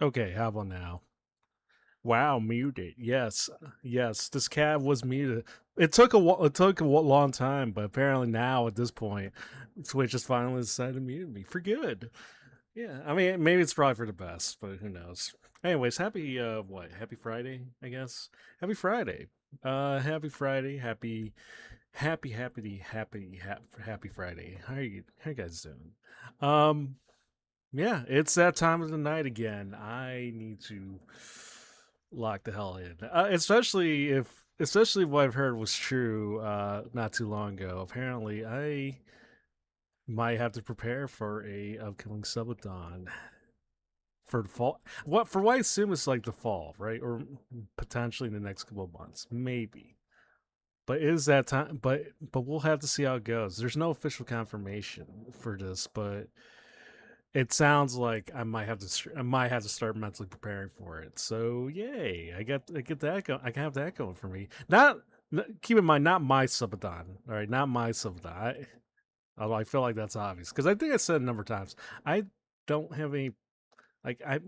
Okay, how about now? Wow, muted. Yes, yes. This cat was muted. It took long time, but apparently now at this point, Twitch has finally decided to mute me for good. Yeah, I mean maybe it's probably for the best, but who knows? Anyways, happy what? Happy Friday, I guess. Happy Friday. Happy Friday. Happy Friday. How you guys doing? Um, yeah, it's that time of the night again. I need to lock the hell in, especially what I've heard was true not too long ago. Apparently, I might have to prepare for a upcoming subathon for the fall. What I assume is like the fall, right, or potentially in the next couple of months, maybe. But is that time? But we'll have to see how it goes. There's no official confirmation for this, but it sounds like I might have to start mentally preparing for it. So yay! I get that I can have that going for me. Keep in mind, not my subathon. All right, not my subathon. Although I feel like that's obvious because I think I said a number of times. I don't have any like I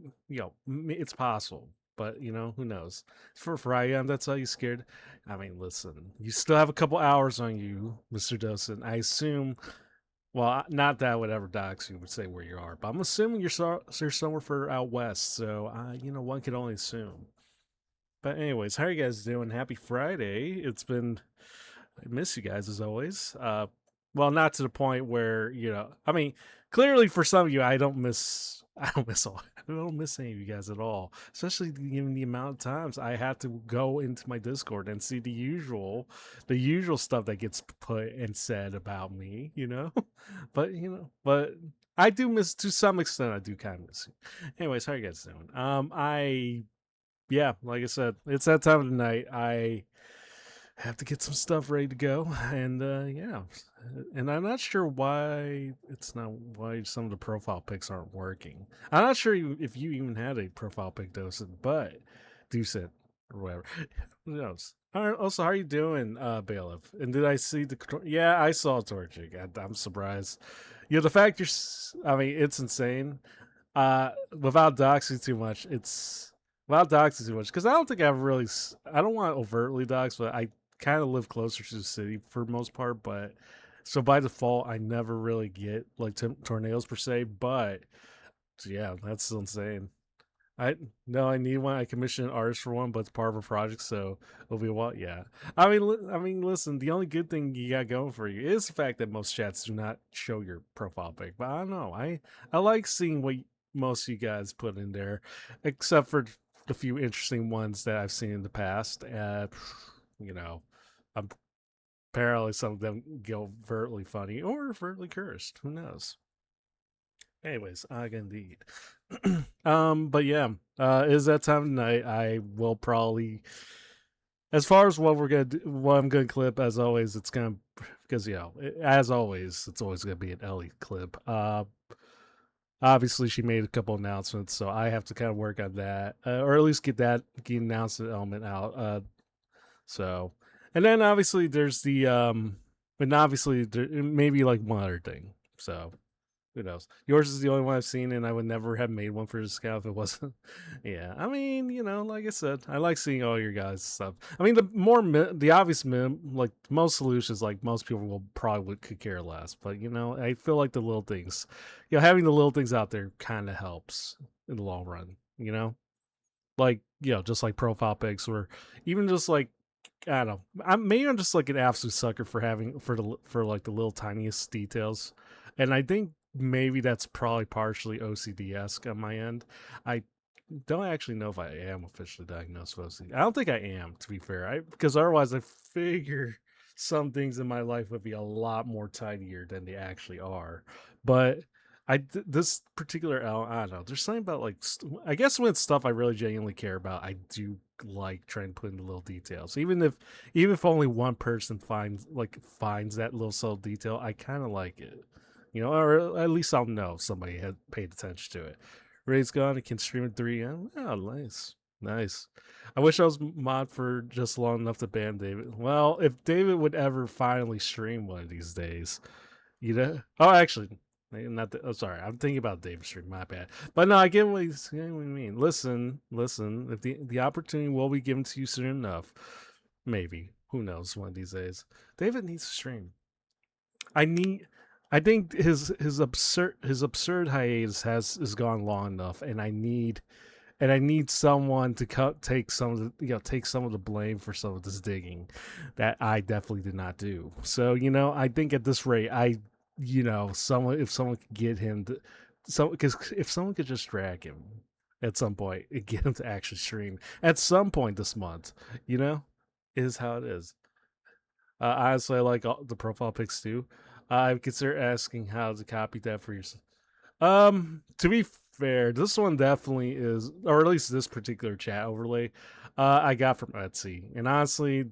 it's possible, but who knows? For Friday, that's how you scared. I mean, listen, you still have a couple hours on you, Mister Dosen. I assume well, not that I would ever dox you would say where you are, but I'm assuming you're somewhere for out west. So, one can only assume. But anyways, how are you guys doing? Happy Friday! I miss you guys as always. Well, not to the point where I mean, clearly for some of you, I don't miss. I don't miss all. I don't miss any of you guys at all. Especially given the amount of times I have to go into my Discord and see the usual stuff that gets put and said about me. But I do miss to some extent. I do kind of miss you. Anyways, how are you guys doing? Yeah, like I said, it's that time of the night. I have to get some stuff ready to go, and yeah, and I'm not sure why some of the profile pics aren't working. I'm not sure if you even had a profile pic, Docent, but do it or whatever. Who knows? Also, how are you doing, Bailiff? And did I see the? Yeah, I saw Torchic. I'm surprised. The fact I mean, it's insane. Without doxing too much, without doxing too much because I don't think I've really. I don't want to overtly dox, but I kind of live closer to the city for the most part. But so by default, I never really get like tornadoes per se. But yeah, that's still insane. I no, I need one. I commissioned an artist for one, but it's part of a project, so it'll be what? Yeah. I mean, listen. The only good thing you got going for you is the fact that most chats do not show your profile pic. But I don't know. I like seeing what most of you guys put in there, except for the few interesting ones that I've seen in the past. You know, I'm apparently some of them go overtly funny or overtly cursed. Who knows? Anyways, indeed. But yeah, is that time of night? I will probably, as far as what I'm gonna clip, as always, it's gonna because as always, it's always gonna be an Ellie clip. Obviously, she made a couple announcements, so I have to kind of work on that, or at least get announcement element out. So, and then obviously there's but obviously there maybe like one other thing. So who knows? Yours is the only one I've seen, and I would never have made one for this account if it wasn't. Yeah, I mean, like I said, I like seeing all your guys' stuff. I mean, the obvious like most solutions, like most people will probably could care less. But I feel like the little things, having the little things out there kind of helps in the long run. Like just like profile pics, or even just like I don't know. I'm just like an absolute sucker for having for like the little tiniest details, and I think maybe that's probably partially OCD esque on my end. I don't actually know if I am officially diagnosed with OCD. I don't think I am, to be fair. Because otherwise, I figure some things in my life would be a lot more tidier than they actually are. But this particular I don't know. There's something about like I guess when it's stuff I really genuinely care about, I do like trying to put in the little details. Even if only one person finds that little subtle detail, I kind of like it. Or at least I'll know somebody had paid attention to it. Ray's gone. It can stream in 3M. Oh, nice. Nice. I wish I was mod for just long enough to ban David. Well, if David would ever finally stream one of these days, Oh, actually, Not the, oh, sorry, I'm thinking about David Stream. My bad. But no, I get what what you mean. Listen, listen. If the opportunity will be given to you soon enough, maybe. Who knows? One of these days, David needs to stream. I need. I think his absurd hiatus has gone long enough, and I need someone to take some of the take some of the blame for some of this digging that I definitely did not do. So I think at this rate, someone if someone could get him to, because if someone could just drag him at some point and get him to actually stream at some point this month, you know, is how it is. Honestly, I like all the profile pics too. I consider asking how to copy that for yourself. To be fair, this one definitely is, or at least this particular chat overlay, I got from Etsy, and honestly,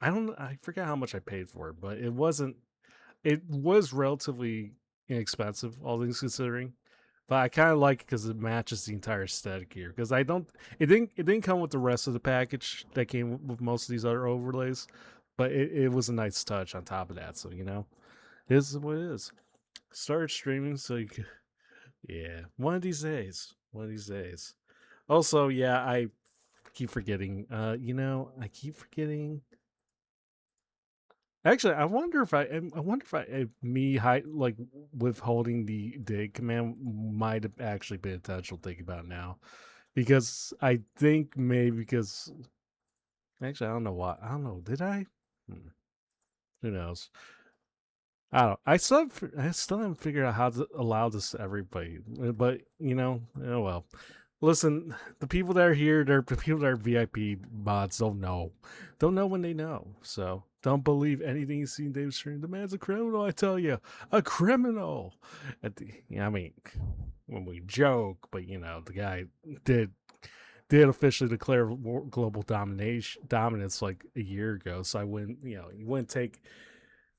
I forget how much I paid for it, but it wasn't. It was relatively inexpensive, all things considering. But I kind of like it because it matches the entire aesthetic here. Because I don't, it didn't come with the rest of the package that came with most of these other overlays, but it was a nice touch on top of that. So it is what it is. Start streaming so you can, yeah, one of these days. One of these days. Also, yeah, I keep forgetting. I keep forgetting. Actually, I wonder if me like withholding the dig command might have actually been intentional. Thinking about it now, because I think maybe because actually I don't know why. I don't know. Did I? Hmm, who knows? I don't. I still haven't figured out how to allow this to everybody. But oh well. Listen, the people that are here, the people that are VIP mods don't know when they know. So don't believe anything you see in David Stream. The man's a criminal, I tell you, a criminal. I mean, when we joke, but the guy did officially declare global dominance like a year ago. So I wouldn't, you wouldn't take.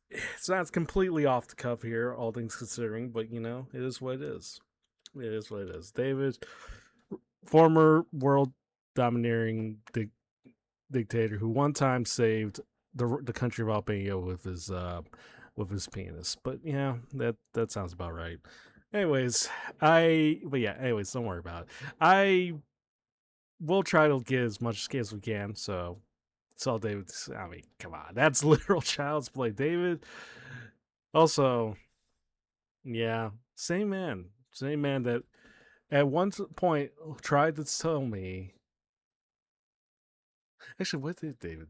It's not completely off the cuff here, all things considering, but it is what it is. It is what it is. David, former world domineering dictator who one time saved the country of Albania with his penis. But yeah, that sounds about right. Anyways, don't worry about it. I will try to get as much as we can. So it's all David. I mean, come on, that's literal child's play, David. Also, yeah, same man that at one point tried to tell me. Actually, what did David?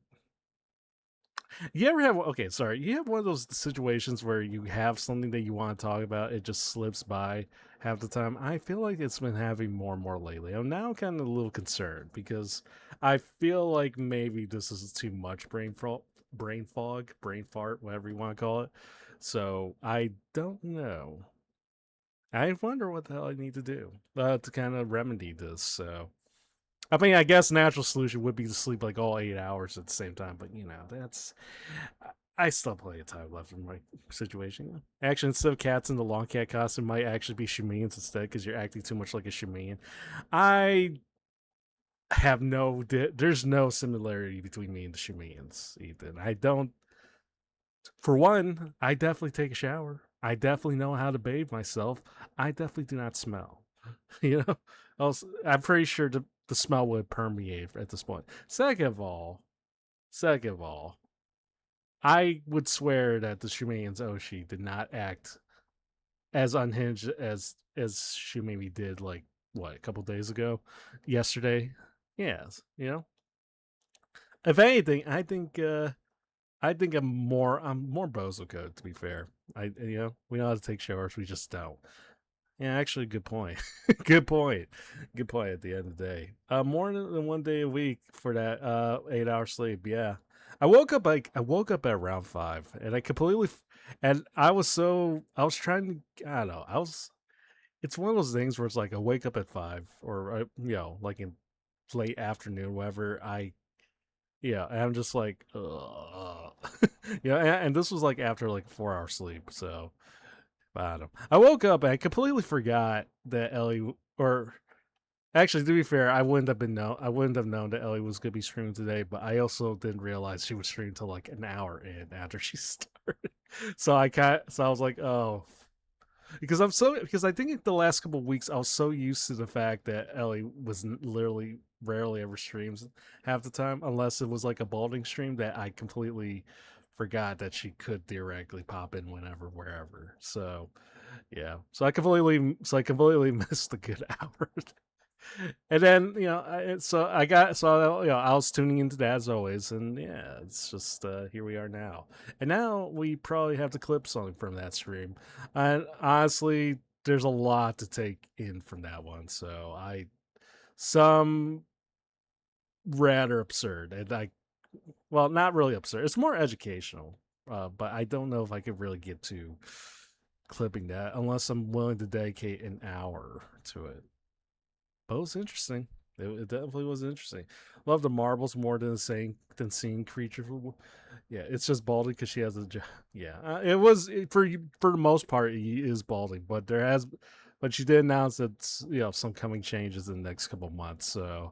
You ever have okay? Sorry, you have one of those situations where you have something that you want to talk about, it just slips by half the time. I feel like it's been having more and more lately. I'm now kind of a little concerned because I feel like maybe this is too much brain fog, brain fart, whatever you want to call it. So I don't know. I wonder what the hell I need to do to kind of remedy this. So I mean, I guess natural solution would be to sleep like all 8 hours at the same time, but that's I still plenty of time left in my situation. Actually, instead of cats in the long cat costume, might actually be Shemians instead because you're acting too much like a Shemian. I have there's no similarity between me and the Shemians, Ethan. I don't. For one, I definitely take a shower. I definitely know how to bathe myself. I definitely do not smell. you know, I'm pretty sure the smell would permeate at this point. Second of all, I would swear that the Shumeian's Oshi did not act as unhinged as she maybe did like what a couple days ago, yesterday. Yes, if anything, I think I'm more bozo code to be fair. We know how to take showers, we just don't. Yeah, actually, good point. good point. Good point. At the end of the day, more than one day a week for that 8 hour sleep. Yeah, I woke up at around 5, and and I was trying to I don't know I was it's one of those things where it's like I wake up at 5 or like in late afternoon, whatever. And I'm just like, ugh. And this was like after like 4 hour sleep, so I don't know. I woke up and I completely forgot that Ellie, or actually, to be fair, I wouldn't have known that Ellie was gonna be streaming today. But I also didn't realize she was streaming till like an hour in after she started. So I was like, oh. because I think the last couple of weeks I was so used to the fact that Ellie was literally rarely ever streams half the time, unless it was like a balding stream that I completely forgot that she could theoretically pop in whenever, wherever. So yeah, so I completely missed the good hour. And then so I got so I was tuning into that as always, and yeah, it's just here we are now, and now we probably have the clip song from that stream, and honestly, there's a lot to take in from that one. So some rather absurd, and well, not really absurd. It's more educational, but I don't know if I could really get to clipping that unless I'm willing to dedicate an hour to it. But it was interesting. It definitely was interesting. Love the marbles more than seeing creature. Yeah, it's just balding because she has a. Yeah, it was for the most part he is balding, but but she did announce that some coming changes in the next couple months. So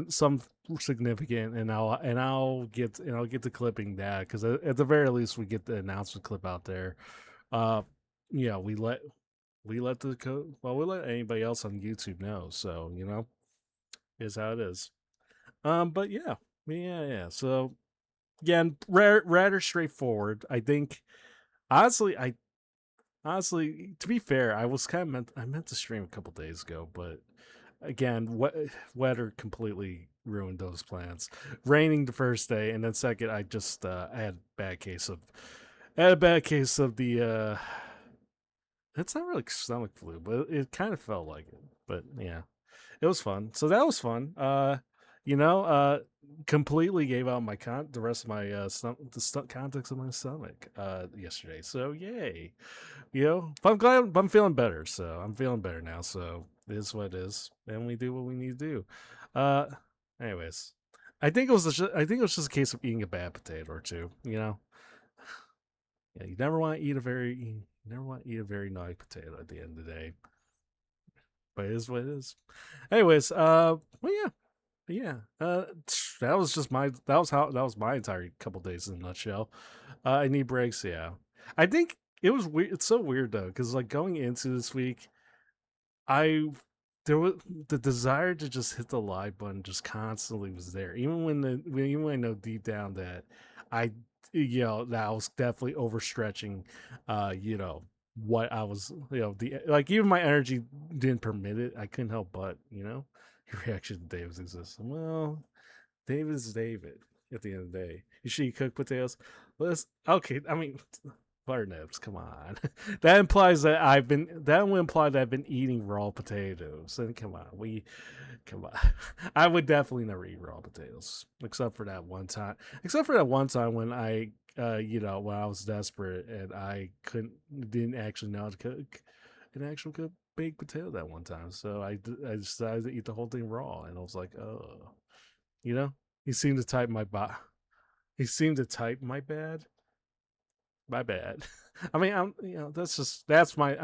some significant, and I'll get to clipping that because at the very least we get the announcement clip out there. Uh, yeah, we let we let anybody else on YouTube know. So is how it is. But yeah. So again, rather straightforward. I think honestly, to be fair, I meant to stream a couple days ago, but again, weather completely ruined those plans. Raining the first day, and then second, I just I had a bad case of the it's not really stomach flu, but it kind of felt like it. But yeah, it was fun. So that was fun. You know, uh, completely gave out the rest of my context of my stomach yesterday. So yay, but I'm glad, but I'm feeling better. So I'm feeling better now. So it is what it is, and we do what we need to do. Uh, anyways, I think it was just a case of eating a bad potato or two. Yeah, you never want to eat a very naughty potato at the end of the day. But it is what it is. Anyways, well, yeah. That was just that was my entire couple days in a nutshell. I need breaks. Yeah, I think it was weird. It's so weird though, because like going into this week, I there was the desire to just hit the live button just constantly was there, even when I know deep down that I that I was definitely overstretching, what I was the like even my energy didn't permit it. I couldn't help but your reaction to David's existence. Well, David's David. At the end of the day, you sure you cook potatoes? Okay. I mean, Barnips, come on. That would imply that I've been eating raw potatoes. And come on. I would definitely never eat raw potatoes. Except for that one time. Except for that one time when when I was desperate and didn't actually know how to cook an actual cook baked potato that one time. So I decided to eat the whole thing raw, and I was like, oh, you know, he seemed to type my bot. He seemed to type my bad. I mean, I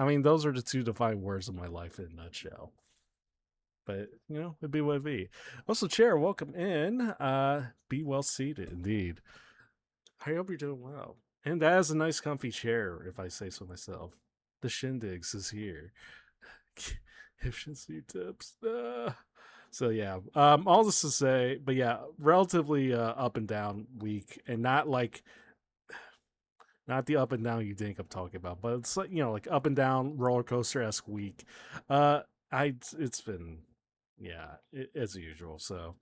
mean, those are the two defining words of my life in a nutshell. But it'd be what it be. Also, chair, welcome in. Be well seated, indeed. I hope you're doing well. And that is a nice, comfy chair, if I say so myself. The Shindigs is here. Efficiency tips. So yeah, all this to say, but yeah, relatively up and down week, and not the up and down you think I'm talking about, but it's like like up and down roller coaster esque week. Uh, it's been as usual. So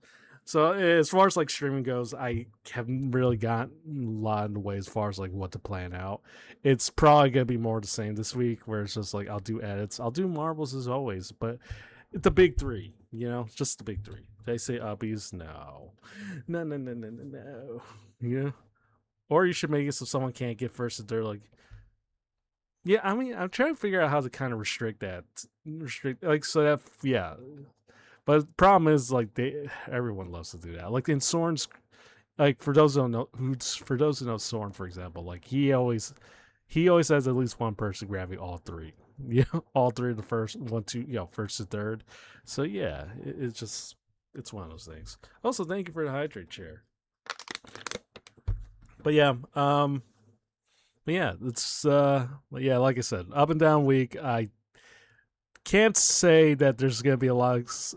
as far as like streaming goes, I haven't really gotten a lot in the way as far as like what to plan out. It's probably gonna be more the same this week, where it's just like I'll do edits, I'll do marbles as always, but the big three, just the big three. They say uppies, no. Yeah, or you should make it so someone can't get first if they're like, yeah. I mean, I'm trying to figure out how to kind of restrict like so that yeah. But the problem is like everyone loves to do that. Like in Soren's, like for those who don't know Soren, for example, like he always has at least one person grabbing all three. All three of the first one, two, first to third. So yeah, it's one of those things. Also, thank you for the hydrate chair. But yeah, But yeah, it's yeah, like I said, up and down week. I can't say that there's gonna be a lot of.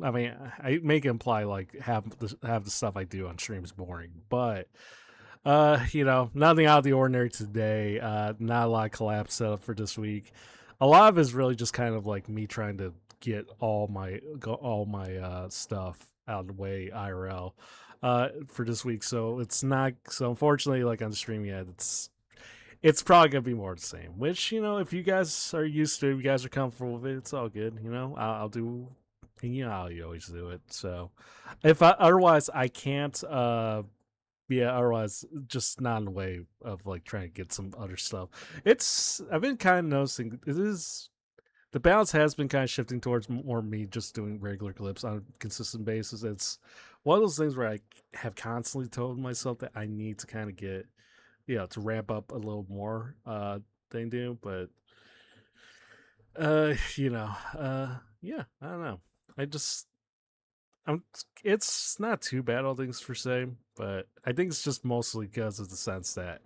I mean, I make it imply like have the stuff I do on streams boring, but nothing out of the ordinary today. Not a lot of collabs set up for this week. A lot of it is really just kind of like me trying to get all my stuff out of the way IRL for this week. So it's not so unfortunately like on the stream yet. It's probably gonna be more of the same. Which if you guys are used to, if you guys are comfortable with it, it's all good. I'll do. How you always do it. So if otherwise I can't. Yeah, otherwise just not in the way of like trying to get some other stuff. I've been kind of noticing it is the balance has been kind of shifting towards more me just doing regular clips on a consistent basis. It's one of those things where I have constantly told myself that I need to kind of get to ramp up a little more than do, but yeah, I don't know. I just I'm it's not too bad, all things for say, but I think it's just mostly because of the sense that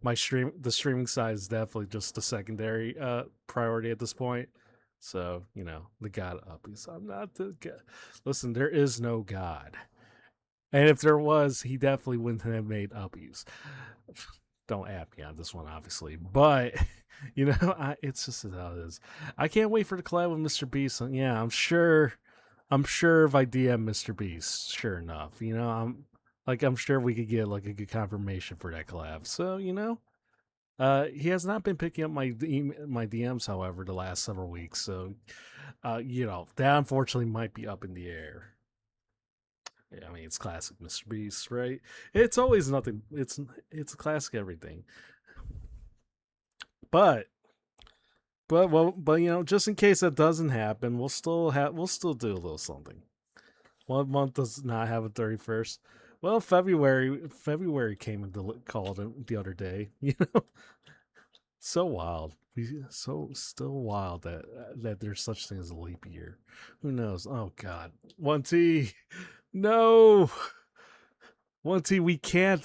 the streaming side is definitely just the secondary priority at this point. So the God uppies. I'm not the God. Listen, there is no God, and if there was, he definitely wouldn't have made uppies. Don't at me on this one, obviously, but it's just how it is. I can't wait for the collab with Mr. Beast. Yeah, I'm sure if I DM Mr. Beast, sure enough, I'm sure we could get like a good confirmation for that collab. So he has not been picking up my DMs, however, the last several weeks. So that unfortunately might be up in the air. Yeah, I mean, it's classic Mr. Beast, right? It's always nothing. It's a classic everything. But just in case that doesn't happen, we'll still do a little something. What month does not have a 31st? Well, February came and called it the other day. So wild. So still wild that there's such thing as a leap year. Who knows? Oh God, 1T, no, 1T, we can't.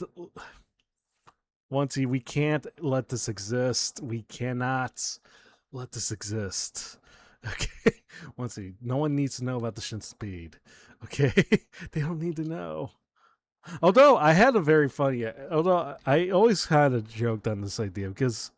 1T, we can't let this exist. We cannot let this exist. Okay, 1T, no one needs to know about the Shin Speed. Okay, they don't need to know. Although I had a very funny, although I always had a joked on this idea because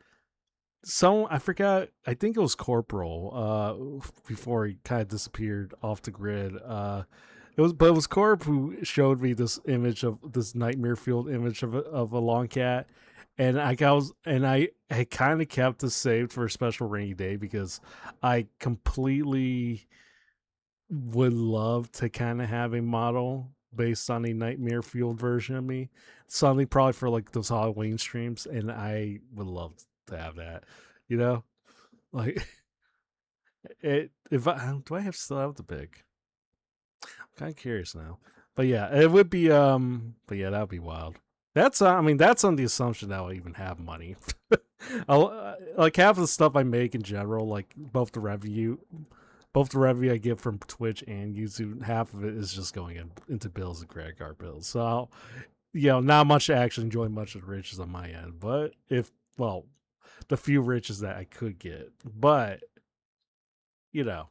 I forgot, I think it was Corporal, before he kind of disappeared off the grid. It was Corp who showed me this image of this nightmare fueled image of a long cat, and I had kind of kept this saved for a special rainy day because I completely would love to kind of have a model based on a nightmare fueled version of me. Something probably for like those Halloween streams, and I would love to have that. You know, like it. If I do, I have still have the pick. I'm kind of curious now, but yeah, it would be. But yeah, that would be wild. That's I mean that's on the assumption that I'll even have money. Like half of the stuff I make in general, like both the revenue I get from Twitch and YouTube, half of it is just going into bills and credit card bills. So, not much to actually enjoy much of the riches on my end. But the few riches that I could get, but you know,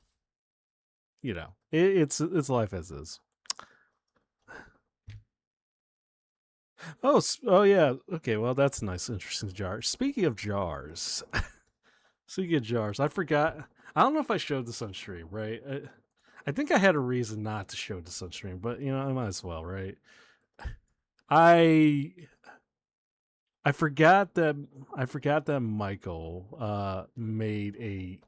it's life as is. Oh yeah. Okay, well that's a nice, interesting jar. Speaking of jars, I forgot. I don't know if I showed this on stream, right? I think I had a reason not to show this on stream, but I might as well, right? I I forgot that Michael made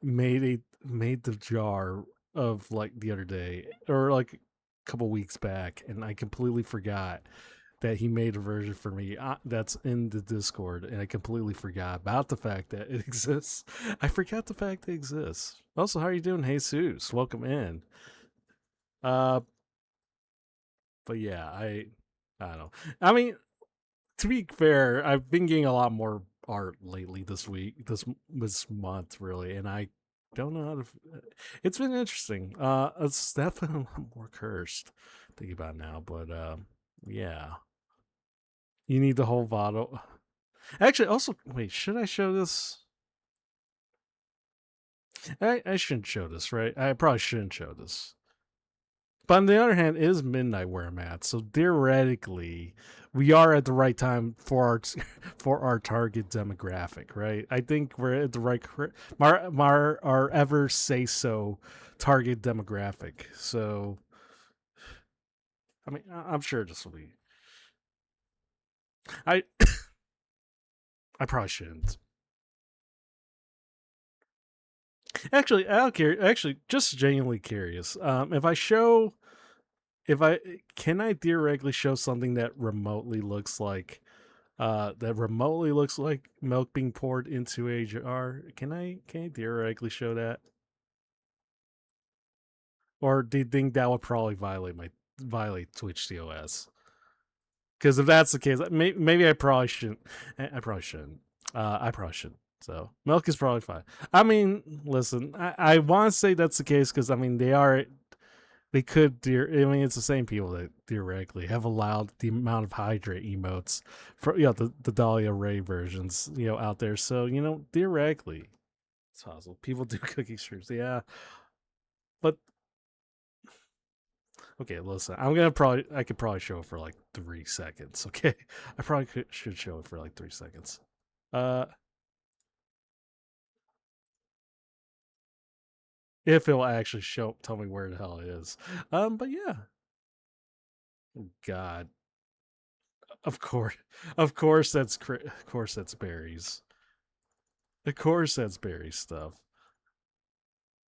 the jar of like the other day or like a couple weeks back, and I completely forgot that he made a version for me that's in the Discord, and I completely forgot about the fact that it exists. I forgot the fact that it exists. Also, how are you doing, Jesus? Welcome in. Uh, but yeah, I don't know. I mean, to be fair, I've been getting a lot more art lately this month, really, and I don't know how to. It's been interesting. It's definitely a lot more cursed. Thinking about it now, but yeah, you need the whole bottle. Actually, also, wait, should I show this? I shouldn't show this, right? I probably shouldn't show this. But on the other hand, it is midnight where I'm at, so theoretically, we are at the right time for our for our target demographic, right? I think we're at the right our ever say so target demographic. So, I mean, I'm sure this will be. I I probably shouldn't. Actually, I'll care. Actually, just genuinely curious. If I show, if I can, I theoretically show something that remotely looks like milk being poured into a jar. Can I theoretically show that? Or do you think that would probably violate Twitch TOS? Because if that's the case, maybe I probably shouldn't. I probably shouldn't. I probably shouldn't. So milk is probably fine. I mean, listen, I want to say that's the case because I mean they could. I mean, it's the same people that theoretically have allowed the amount of hydrate emotes for the Dahlia Ray versions out there. So theoretically, it's possible people do cookie streams. Yeah, but okay, listen, I could probably show it for like 3 seconds. Okay, I probably should show it for like 3 seconds. Uh, if it will actually tell me where the hell it is. But yeah, God, of course, of course that's berries. Of course that's berry stuff.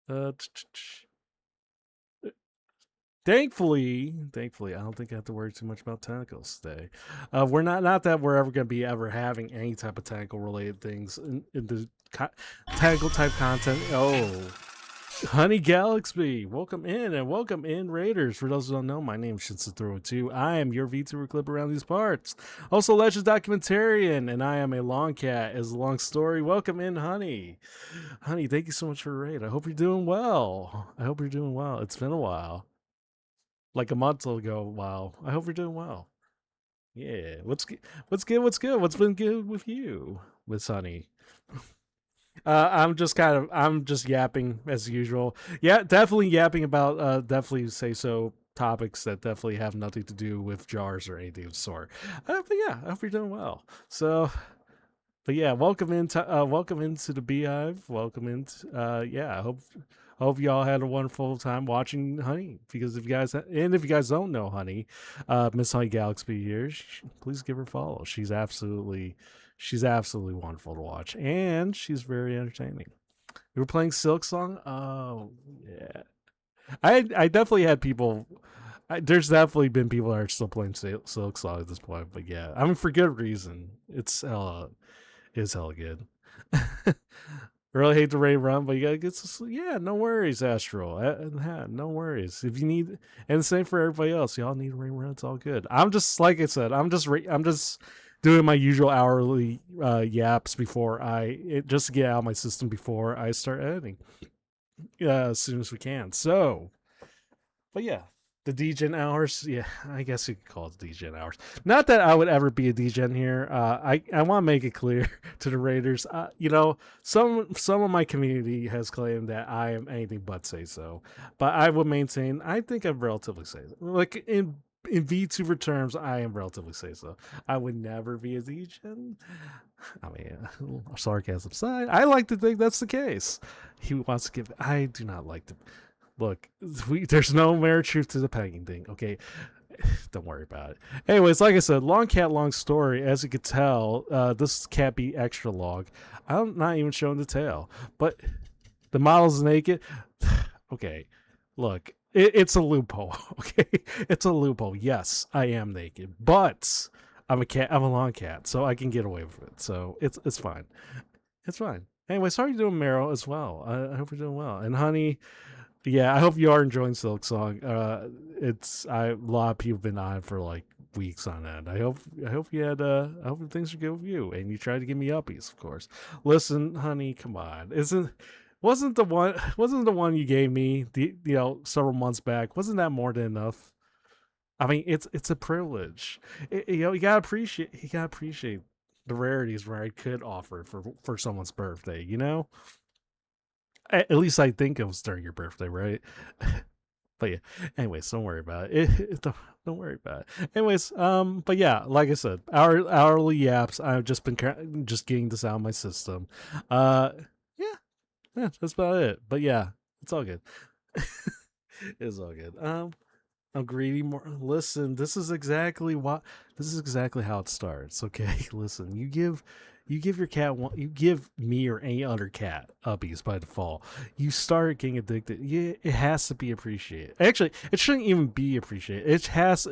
Uh, thankfully, I don't think I have to worry too much about tentacles today. We're not that we're ever going to be ever having any type of tentacle related things in the tentacle type content. Oh, Honey Galaxy, welcome in and welcome in Raiders. For those who don't know, my name is Shinsa2. I am your VTuber clip around these parts. Also, Legends Documentarian, and I am a long cat as a long story. Welcome in, Honey. Honey, thank you so much for the raid. I hope you're doing well. I hope you're doing well. It's been a while. Like a month ago. Wow. I hope you're doing well. Yeah. What's good? What's good? What's good? What's been good with you, Miss Honey? I'm just yapping as usual. Yeah, definitely yapping about definitely say so topics that definitely have nothing to do with jars or anything of the sort. But yeah, I hope you're doing well. So, but yeah, welcome into the Beehive. Welcome into yeah. I hope y'all had a wonderful time watching Honey. Because if you guys don't know Honey, Miss Honey Galaxy here, please give her a follow. She's absolutely wonderful to watch, and she's very entertaining. We were playing Silk Song. Oh yeah, I definitely had people. There's definitely been people that are still playing Silk Song at this point, but yeah, I mean for good reason. It's hella good. Really hate the rain run, but you gotta get some. Yeah, no worries, Astral. No worries. If you need, and the same for everybody else. Y'all need a rain run. It's all good. I'm just like I said. I'm just doing my usual hourly yaps before just to get out of my system before I start editing. As soon as we can. So, but yeah, the DGen hours. Yeah, I guess you could call it DGen hours. Not that I would ever be a DGen here. I want to make it clear to the Raiders. Some of my community has claimed that I am anything but say so, but I would maintain. I think I'm relatively say so. Like in VTuber terms, I am relatively say so. I would never be a DGen. I mean, sarcasm aside, I like to think that's the case. He wants to give. I do not like to look, there's no mere truth to the pegging thing. Okay, don't worry about it. Anyways, like I said, long cat, long story. As you could tell, this can't be extra long. I'm not even showing the tail, but the model's naked. Okay, look, it's a loophole. Okay, it's a loophole. Yes, I am naked, but I'm a cat. I'm a long cat, so I can get away with it. So it's fine. It's fine. Anyway, sorry you're doing Meryl as well. I hope you're doing well. And Honey, yeah, I hope you are enjoying Silk Song. A lot of people have been on for like weeks on end. I hope things are good with you, and you tried to give me uppies, of course. Listen, Honey, come on, wasn't the one you gave me several months back? Wasn't that more than enough? I mean, it's a privilege. You gotta appreciate the rarities where I could offer for someone's birthday. You know, at least I think it was during your birthday, right? But yeah, anyways, don't worry about it. Don't worry about it. Anyways, but yeah, like I said, hourly yaps. I've just been just getting this out of my system. Uh, yeah, yeah, that's about it. But yeah, it's all good. It's all good. I'm greedy. More. Listen, this is exactly how it starts. Okay, listen. You give your cat one. You give me or any other cat uppies by default. You start getting addicted. Yeah, it has to be appreciated. Actually, it shouldn't even be appreciated. It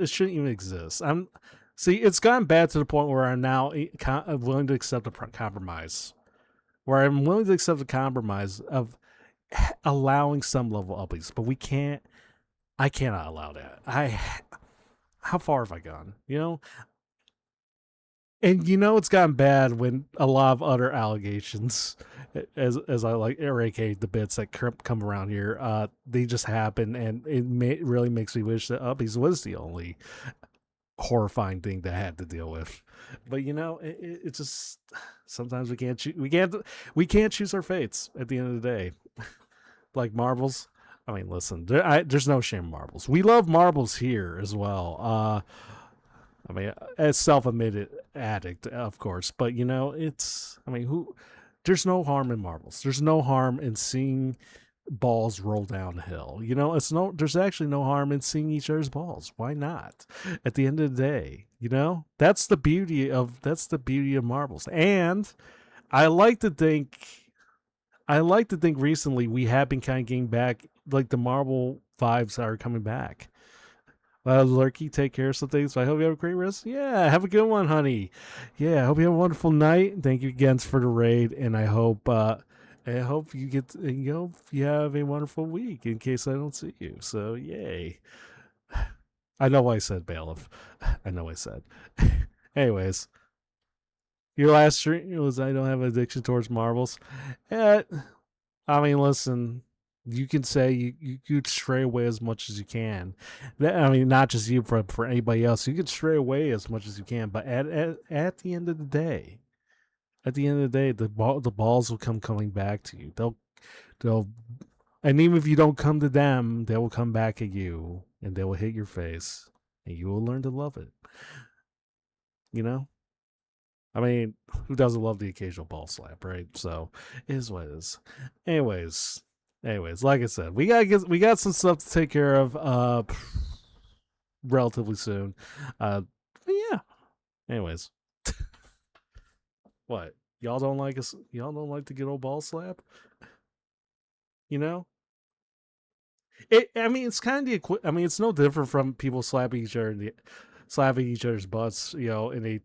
shouldn't even exist. I'm. See, it's gotten bad to the point where I'm now willing to accept a compromise. Where I'm willing to accept the compromise of allowing some level uppies, but we can't. I cannot allow that. How far have I gone? You know, and you know it's gotten bad when a lot of other allegations, as I like eradicate the bits that come around here, they just happen, and really makes me wish that Uppies was the only horrifying thing that I had to deal with. But you know, it just sometimes we can't choose our fates at the end of the day. Like marbles. I mean, listen, there's no shame in marbles. We love marbles here as well. I mean, as self-admitted addict, of course, but you know, it's. I mean, who? There's no harm in marbles. There's no harm in seeing balls roll down the hill. You know, it's no. There's actually no harm in seeing each other's balls. Why not? At the end of the day, you know, that's the beauty of marbles. And I like to think I like to think recently we have been kind of getting back, like the marble vibes are coming back. Lurky, take care of some things. I hope you have a great rest. Yeah, have a good one, honey. Yeah, I hope you have a wonderful night. Thank you again for the raid, and I hope you hope you have a wonderful week. In case I don't see you, so yay. I know I said bailiff. I know I said. Anyways, your last stream was I don't have an addiction towards marbles. Eh, I mean, listen, you can say you could stray away as much as you can. I mean, not just you, for anybody else. You could stray away as much as you can, but at the end of the day, the balls will coming back to you. They'll and even if you don't come to them, they will come back at you and they will hit your face, and you will learn to love it. You know. I mean, who doesn't love the occasional ball slap, right? So, it is what it is. Anyways, like I said, we got some stuff to take care of relatively soon. But yeah. Anyways, what? Y'all don't like us? Y'all don't like the good old ball slap? You know? I mean, it's kind of I mean, it's no different from people slapping each other's butts, you know, in a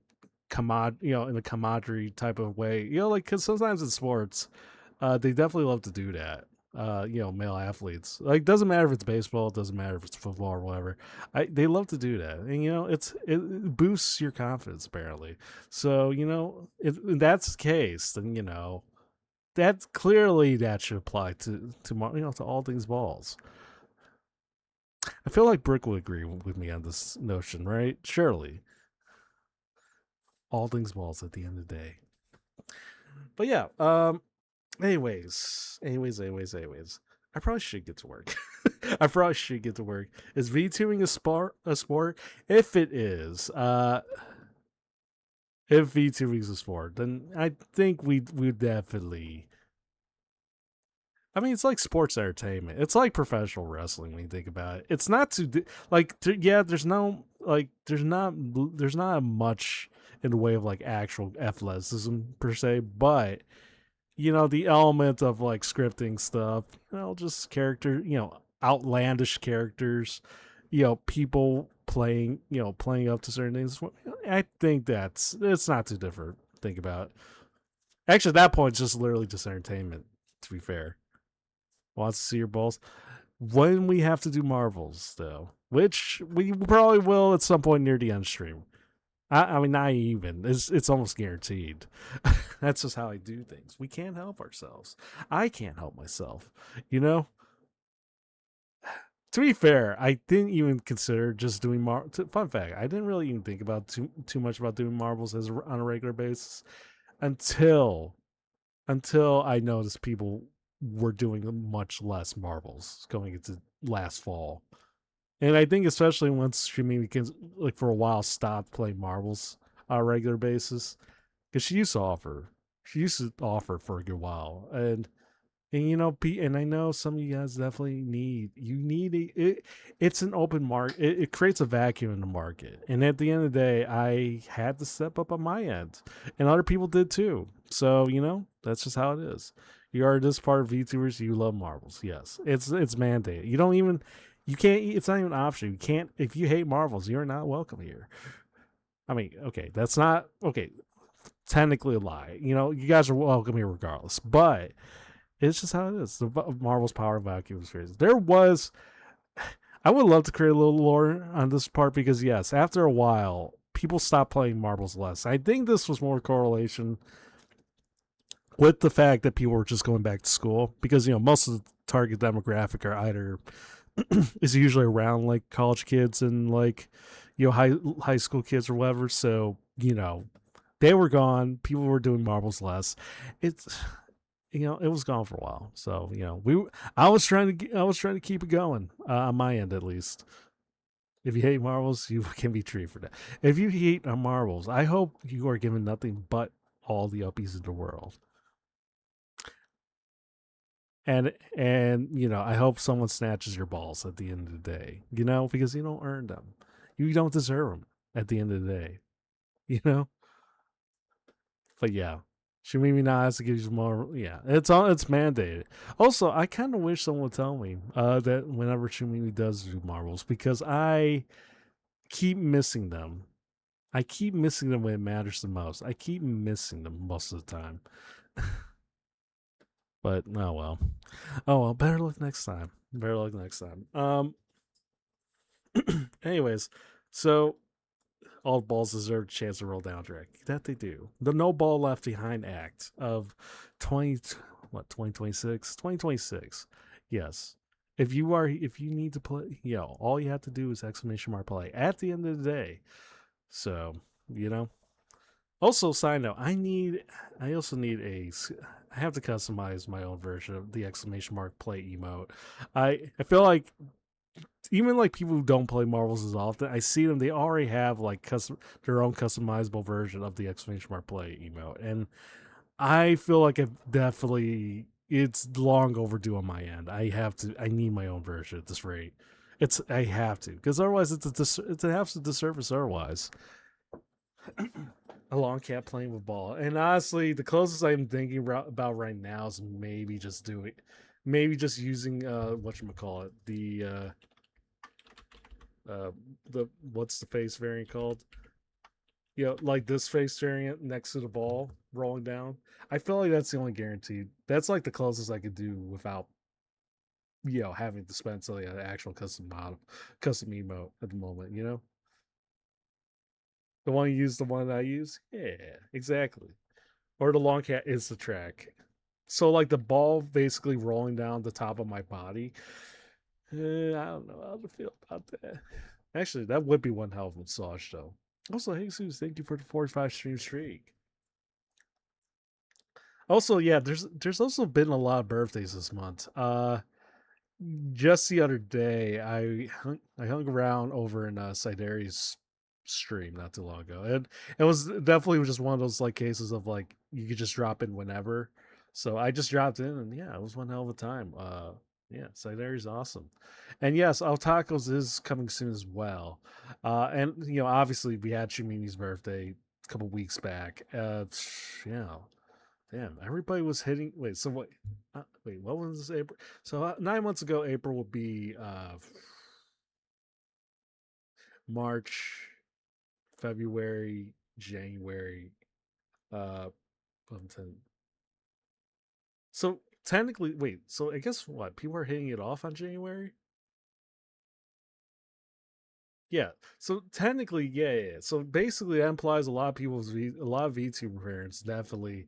in a camaraderie type of way. You know, like because sometimes in sports, they definitely love to do that. You know, male athletes. Like, doesn't matter if it's baseball, it doesn't matter if it's football or whatever. They love to do that, and you know, it boosts your confidence apparently. So you know, if that's the case, then you know that clearly that should apply to to all things balls. I feel like Brick would agree with me on this notion, right? Surely, all things balls at the end of the day. But yeah, anyways. I probably should get to work. I probably should get to work. Is VTubing a sport? If it is, if VTubing is a sport, then I think we definitely. I mean, it's like sports entertainment. It's like professional wrestling when you think about it. It's not too yeah. There's not much in the way of like actual athleticism per se, but you know the element of like scripting stuff, you know, just character, you know, outlandish characters, you know, people playing up to certain things. I think it's not too different. Think about it. Actually, at that point, it's just literally just entertainment. To be fair, wants to see your balls. When we have to do Marvels, though, which we probably will at some point near the end stream. I mean, not even. It's almost guaranteed. That's just how I do things. We can't help ourselves. I can't help myself. You know. To be fair, I didn't even consider just doing fun fact: I didn't really even think about too much about doing marbles as on a regular basis until I noticed people were doing much less marbles going into last fall. And I think especially once streaming begins, like for a while, stopped playing marbles on a regular basis because she used to offer for a good while, and you know, and I know some of you guys definitely need it's an open market. It creates a vacuum in the market, and at the end of the day, I had to step up on my end, and other people did too. So you know, that's just how it is. You are this part of VTubers. You love marbles. Yes, it's mandated. You don't even you can't. It's not even an option. You can't if you hate marbles. You're not welcome here. I mean, okay, that's not okay. Technically a lie. You know, you guys are welcome here regardless, but it's just how it is. The Marvel's power vacuum is crazy. I would love to create a little lore on this part because yes, after a while, people stopped playing marbles less. I think this was more correlation with the fact that people were just going back to school because you know most of the target demographic are either is usually around like college kids and like you know high school kids or whatever. So you know they were gone. People were doing marbles less. It's you know, it was gone for a while. So you know, I was trying to keep it going on my end at least. If you hate marbles, you can be treated for that. If you hate marbles, I hope you are given nothing but all the uppies in the world. And you know, I hope someone snatches your balls at the end of the day. You know, because you don't earn them, you don't deserve them at the end of the day. You know, but yeah, Shumimi now has to give you some more. Yeah, it's mandated. Also, I kind of wish someone would tell me that whenever Shumimi does do marbles, because I keep missing them. I keep missing them when it matters the most. I keep missing them most of the time. But oh well. Oh well, better luck next time. Better luck next time. Anyways, so all balls deserve a chance to roll down track. That they do. The No Ball Left Behind Act of 20 what 2026? 2026. Yes. If you need to play, you know, all you have to do is exclamation mark play at the end of the day. So, you know. Also, side note, I also need I have to customize my own version of the exclamation mark play emote. I feel like even like people who don't play Marvels as often, I see them. They already have like their own customizable version of the exclamation mark play emote, and I feel like it's long overdue on my end. I need my own version at this rate. I have to because otherwise it's a half disservice otherwise. A long cat playing with ball, and honestly, the closest I'm thinking about right now is maybe just using what you call it, uh the what's the face variant called? You know, like this face variant next to the ball rolling down. I feel like that's the only guaranteed. That's like the closest I could do without you know having to spend something on an actual custom emote at the moment. You know, the one you use, the one I use. Yeah, exactly. Or the long cat is the track. So like the ball basically rolling down the top of my body. I don't know how to feel about that. Actually, that would be one hell of a massage, though. Also, hey, Jesus, thank you for the 45 stream streak. Also, yeah, there's also been a lot of birthdays this month. Just the other day, I hung around over in Sideri's stream not too long ago, and it was definitely just one of those like cases of like you could just drop in whenever. So I just dropped in, and yeah, it was one hell of a time. Yeah, Sideri's awesome, and yes, Al Tacos is coming soon as well. And you know, obviously we had Shumini's birthday a couple weeks back. Yeah, damn, everybody was hitting. Wait, so what? Wait, what was this April? So 9 months ago, April would be March, February, January. Uh, so technically, wait. So I guess what people are hitting it off on January. Yeah. So technically, yeah. So basically, that implies a lot of VTuber parents definitely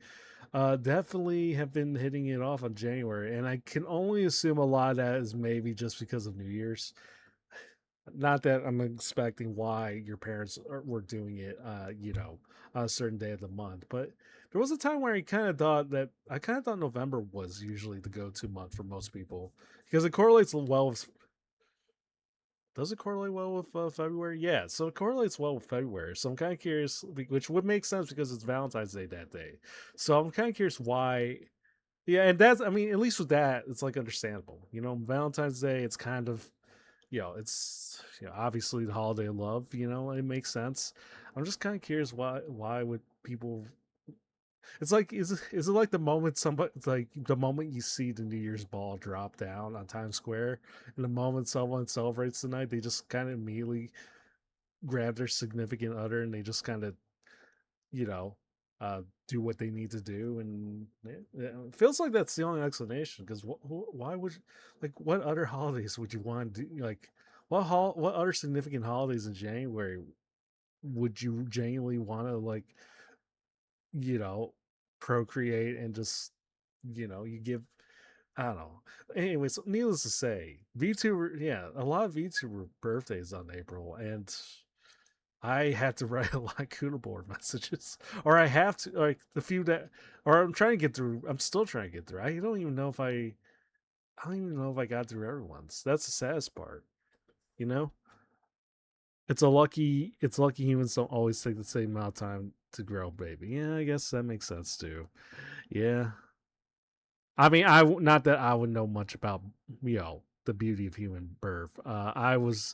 have been hitting it off on January, and I can only assume a lot of that is maybe just because of New Year's. Not that I'm expecting why your parents were doing it, on a certain day of the month, but there was a time where I kind of thought November was usually the go-to month for most people because it correlates well with. Does it correlate well with February? Yeah, so it correlates well with February. So I'm kind of curious, which would make sense because it's Valentine's Day that day. So I'm kind of curious why. Yeah, and that's, I mean, at least with that, it's like understandable. Valentine's Day, it's kind of, it's obviously the holiday of love. It makes sense. I'm just kind of curious why would people. It's like is it like the moment somebody it's like the moment you see the New Year's ball drop down on Times Square, and the moment someone celebrates tonight, they just kind of immediately grab their significant other and they just kind of you know uh do what they need to do, and it feels like that's the only explanation. Because why would, like, what other holidays would you want to do? Like, what other significant holidays in January would you genuinely want to, like, you know, procreate and just, you give, I don't know. Anyways, needless to say, VTuber, yeah, a lot of VTuber birthdays on April, and I had to write a lot of Kuda board messages, or I have to, like, the few that, or I'm trying to get through. I'm still trying to get through. I don't even know if I got through everyone's. That's the saddest part. You know, it's lucky humans don't always take the same amount of time to grow, baby. Yeah, I guess that makes sense too. Yeah, I mean, not that I would know much about the beauty of human birth. I was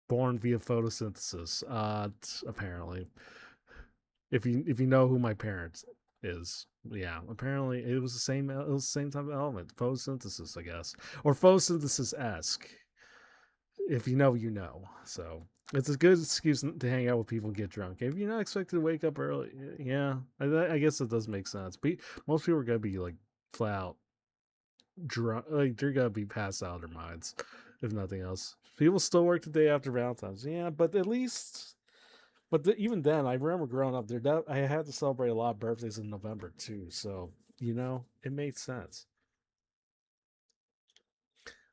born via photosynthesis. Apparently, if you know who my parents is, yeah, apparently it was the same type of element, photosynthesis, I guess, or photosynthesis esque. If you know, you know. So it's a good excuse to hang out with people and get drunk. If you're not expected to wake up early, yeah, I guess it does make sense. But most people are gonna be like flat out drunk, like they're gonna be passed out of their minds, if nothing else. People still work the day after Valentine's, yeah, but at least, even then, I remember growing up there. I had to celebrate a lot of birthdays in November too, so it made sense.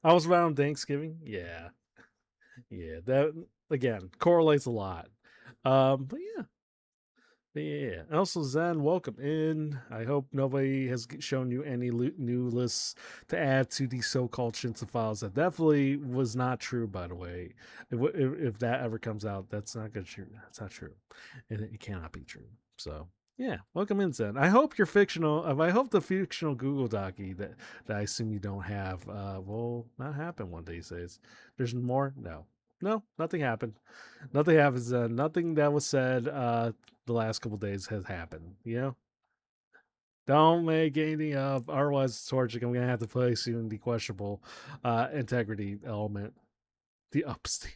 I was around Thanksgiving, yeah, yeah. That again correlates a lot. But yeah, yeah. Also, Zen, welcome in. I hope nobody has shown you any new lists to add to the so-called Shinsa files. That definitely was not true, by the way. If that ever comes out, that's not good. True. That's not true, and it cannot be true. So yeah, welcome in, Zen. I hope your fictional. I hope the fictional Google Docie that I assume you don't have will not happen one of these days. There's more. No, no, nothing happened. Nothing happens. Nothing that was said the last couple days has happened. Don't make anything up. Otherwise, Torchic, I'm gonna have to place you in the questionable integrity element. The Upstein.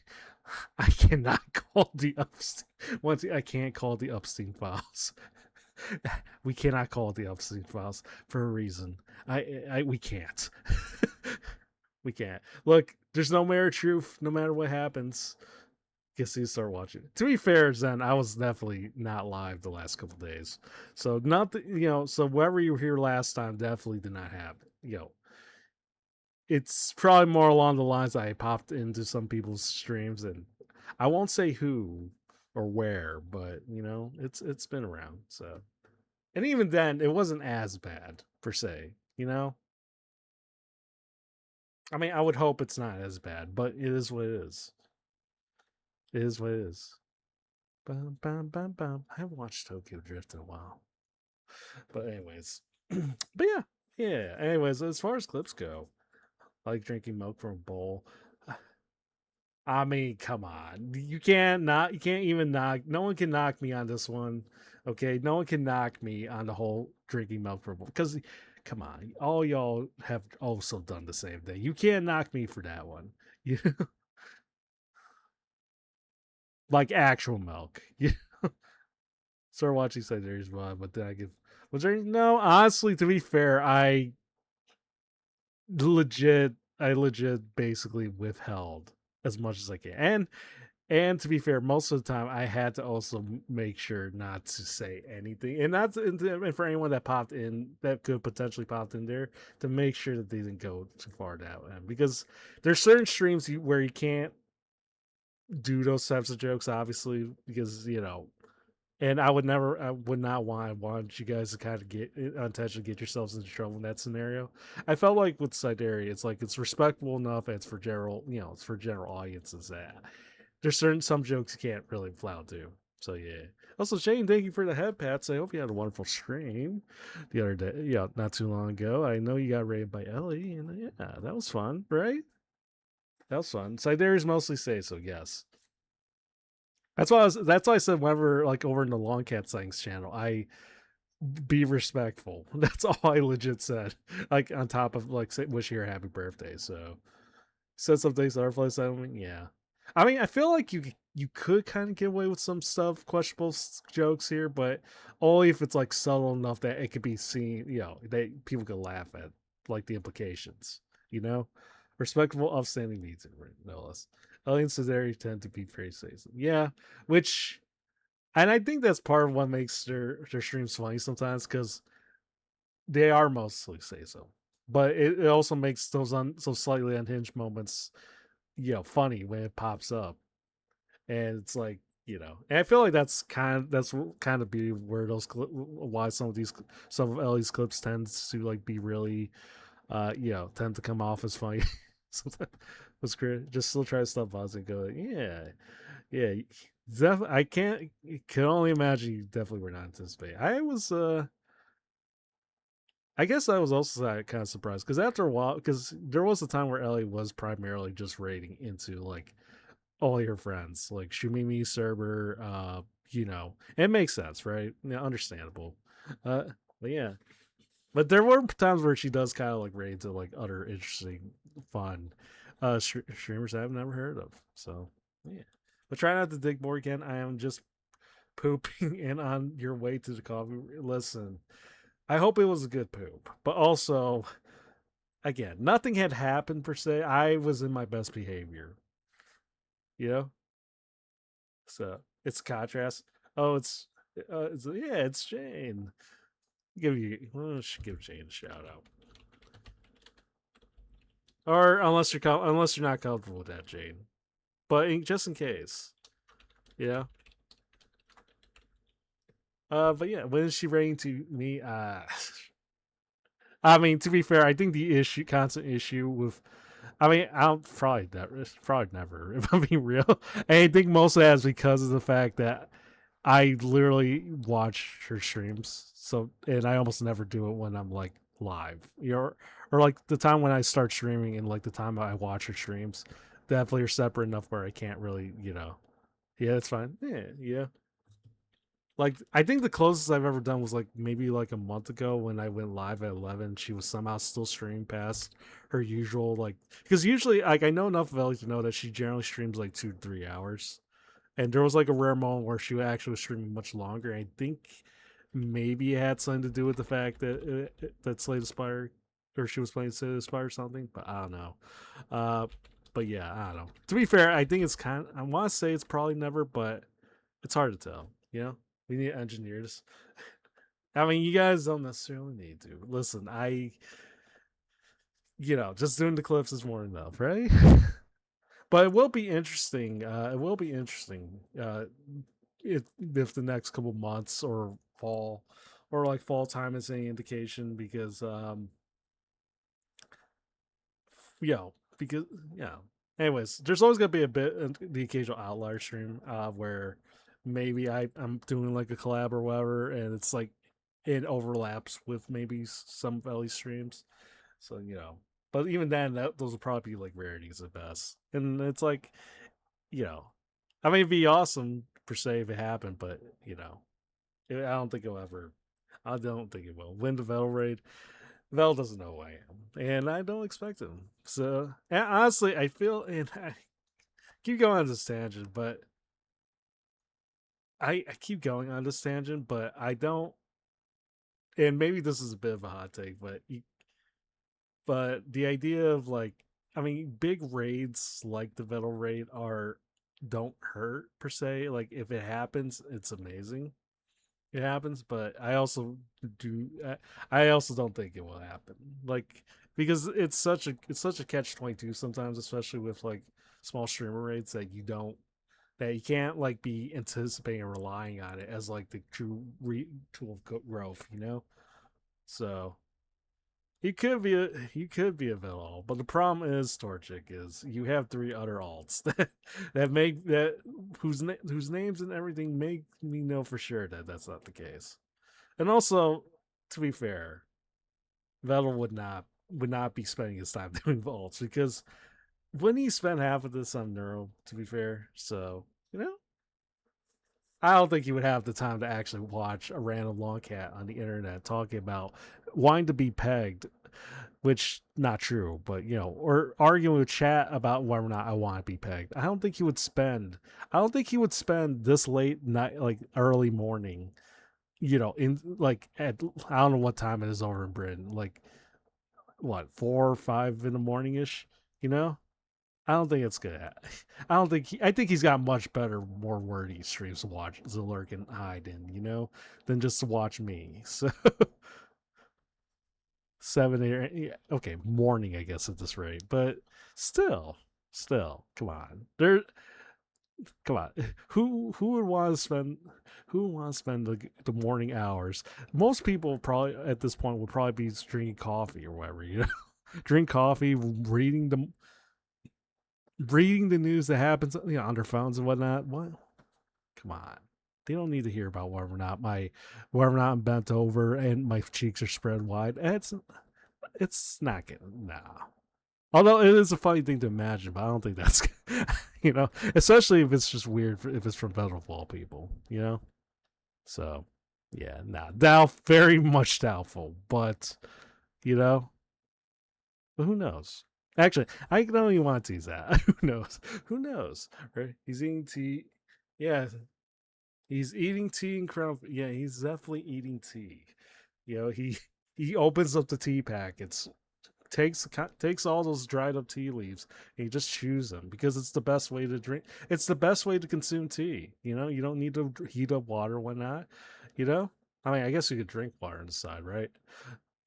I cannot call the Upstein. I can't call the Upstein files. We cannot call it the Upstein files for a reason. We can't. We can't. Look, there's no mere truth. No matter what happens, guess you start watching. To be fair, Zen, I was definitely not live the last couple days, so not the, so whoever you were here last time definitely did not have it. It's probably more along the lines I popped into some people's streams, and I won't say who or where, but it's been around. So, and even then, it wasn't as bad per se. I mean, I would hope it's not as bad, but it is what it is. It is what it is. Bum, bum, bum, bum. I haven't watched Tokyo Drift in a while. But anyways, but yeah, yeah. Anyways, as far as clips go, I like drinking milk from a bowl. I mean, come on, you can't even knock. No one can knock me on this one. Okay, no one can knock me on the whole drinking milk from a bowl because, come on, all y'all have also done the same thing. You can't knock me for that one. You like actual milk. You start watching Siberia Vibe, but then I give. Was there no? Honestly, to be fair, I legit basically withheld as much as I can. And to be fair, most of the time I had to also make sure not to say anything, and that's and for anyone that popped in that could potentially popped in there to make sure that they didn't go too far down, because there's certain streams where you can't do those types of jokes, obviously, because and I would not want you guys to kind of get unintentionally get yourselves into trouble in that scenario. I felt like with Sidereal, it's like it's respectable enough, and it's for general, it's for general audiences that there's some jokes you can't really flat do. So yeah. Also, Shane, thank you for the head pats. I hope you had a wonderful stream the other day. Yeah, not too long ago. I know you got raided by Ellie, and yeah, that was fun, right? That was fun. Sideria's mostly say so. Yes. That's why I said whenever like over in the Long Cat Sightings channel, I be respectful. That's all I legit said. Like on top of like wish you a happy birthday. So said some things that are place. I mean, yeah. I mean, I feel like you could kind of get away with some stuff, questionable jokes here, but only if it's like subtle enough that it could be seen. That people could laugh at like the implications. You know, respectful, upstanding means it, no less. Ellie and Cesare tend to be very safe. Yeah, which and I think that's part of what makes their streams funny sometimes because they are mostly say so, but it also makes those so slightly unhinged moments, funny when it pops up, and it's like and I feel like that's kind of be where why some of Ellie's clips tends to like be really tend to come off as funny. Sometimes was great. Just still try to stop buzzing. Go yeah. I can only imagine you definitely were not anticipating. I guess I was also kind of surprised because after a while, because there was a time where Ellie was primarily just raiding into like all your friends, like Shumimi, Cerber, it makes sense, right? Yeah, understandable. Uh, but yeah, but there were times where she does kind of like raid to like other interesting, fun streamers I've never heard of. So yeah, but try not to dig more again. I am just pooping in on your way to the coffee. Listen, I hope it was a good poop, but also, again, nothing had happened per se. I was in my best behavior, you know. So it's contrast. Oh, it's Jane. Should give Jane a shout out, or unless you're not comfortable with that, Jane. But just in case, yeah. But yeah, when is she writing to me? I mean, to be fair, I think the constant issue with, I mean, I'll probably never, if I'm being real. And I think mostly that's because of the fact that I literally watch her streams, so and I almost never do it when I'm like live, or like the time when I start streaming and like the time I watch her streams, definitely are separate enough where I can't really, Yeah, it's fine. Yeah. Like I think the closest I've ever done was like maybe like a month ago when I went live at 11. She was somehow still streaming past her usual like because usually like I know enough of Ellie to know that she generally streams like 2 3 hours, and there was like a rare moment where she actually was streaming much longer. I think maybe it had something to do with the fact that Slay the Spire or she was playing Slay the Spire or something, but I don't know. Uh, but yeah, I don't know. To be fair, I think it's I want to say it's probably never, but it's hard to tell. We need engineers. I mean, you guys don't necessarily need to. Listen, just doing the clips is more enough, right? But it will be interesting. It will be interesting if the next couple months or fall or like fall time is any indication, because because yeah. Anyways, there's always gonna be a bit the occasional outlier stream where maybe I'm doing like a collab or whatever, and it's like it overlaps with maybe some of Ellie's streams. So but even then, those will probably be like rarities at best. And it's like, you know, I mean, it'd be awesome per se if it happened, but I don't think it'll ever. I don't think it will win the Vel raid. Vel doesn't know who I am, and I don't expect him. So, and honestly, I feel, and I keep going on this tangent, but I keep going on this tangent, but I don't. And maybe this is a bit of a hot take, but the idea of like I mean, big raids like the Vettel raid are don't hurt per se. Like if it happens, it's amazing. It happens, but do. I also don't think it will happen. Like because it's such a catch 22 sometimes, especially with like small streamer rates that you can't like be anticipating or relying on it as like the tool of growth. So he could be a villain, but the problem is Torchic is you have three other alts that make that whose names and everything make me know for sure that that's not the case. And also, to be fair, Vettel would not be spending his time doing vaults because when he spent half of this on Neuro, to be fair, so you know, I don't think he would have the time to actually watch a random long cat on the internet talking about wanting to be pegged, which not true, but or arguing with chat about whether or not I want to be pegged. I don't think he would spend this late night, like early morning, in like at I don't know what time it is over in Britain, like what 4 or 5 in the morning ish, you know. I don't think it's good. I don't think I think he's got much better, more wordy streams to watch Zilurk and Hyde in, than just to watch me. So 7 8, yeah, okay, morning I guess at this rate, but still, come on, come on, who would want to spend the morning hours? Most people probably at this point would probably be drinking coffee or whatever, drink coffee, reading the news that happens, on their phones and whatnot. What? Come on. They don't need to hear about whether or not I'm bent over and my cheeks are spread wide. It's not getting nah. Although it is a funny thing to imagine, but I don't think that's especially if it's just weird if it's from federal all people. So yeah, nah, very much doubtful, but you know, but who knows? Actually, I don't even want to tease that. Who knows? Who knows? Right? He's eating tea. Yeah, he's eating tea and crumb. Yeah, he's definitely eating tea. He opens up the tea packets, takes all those dried up tea leaves, and he just chews them because it's the best way to drink. It's the best way to consume tea. You don't need to heat up water or whatnot. You know, I mean, I guess you could drink water on the side, right?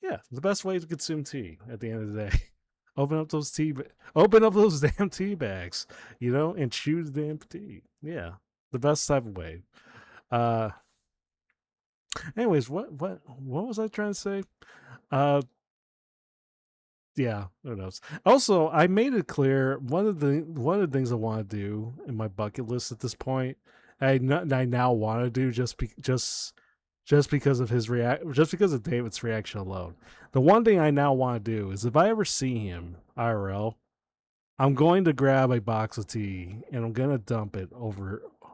Yeah, the best way to consume tea at the end of the day. Open up those damn tea bags, and chew the damn tea. Yeah, the best type of way. Uh, anyways, what was I trying to say? Uh, yeah, who knows? Also, I made it clear one of the things I want to do in my bucket list at this point. I now want to do just because of just because of David's reaction alone. The one thing I now want to do is if I ever see him IRL, I'm going to grab a box of tea and I'm gonna dump it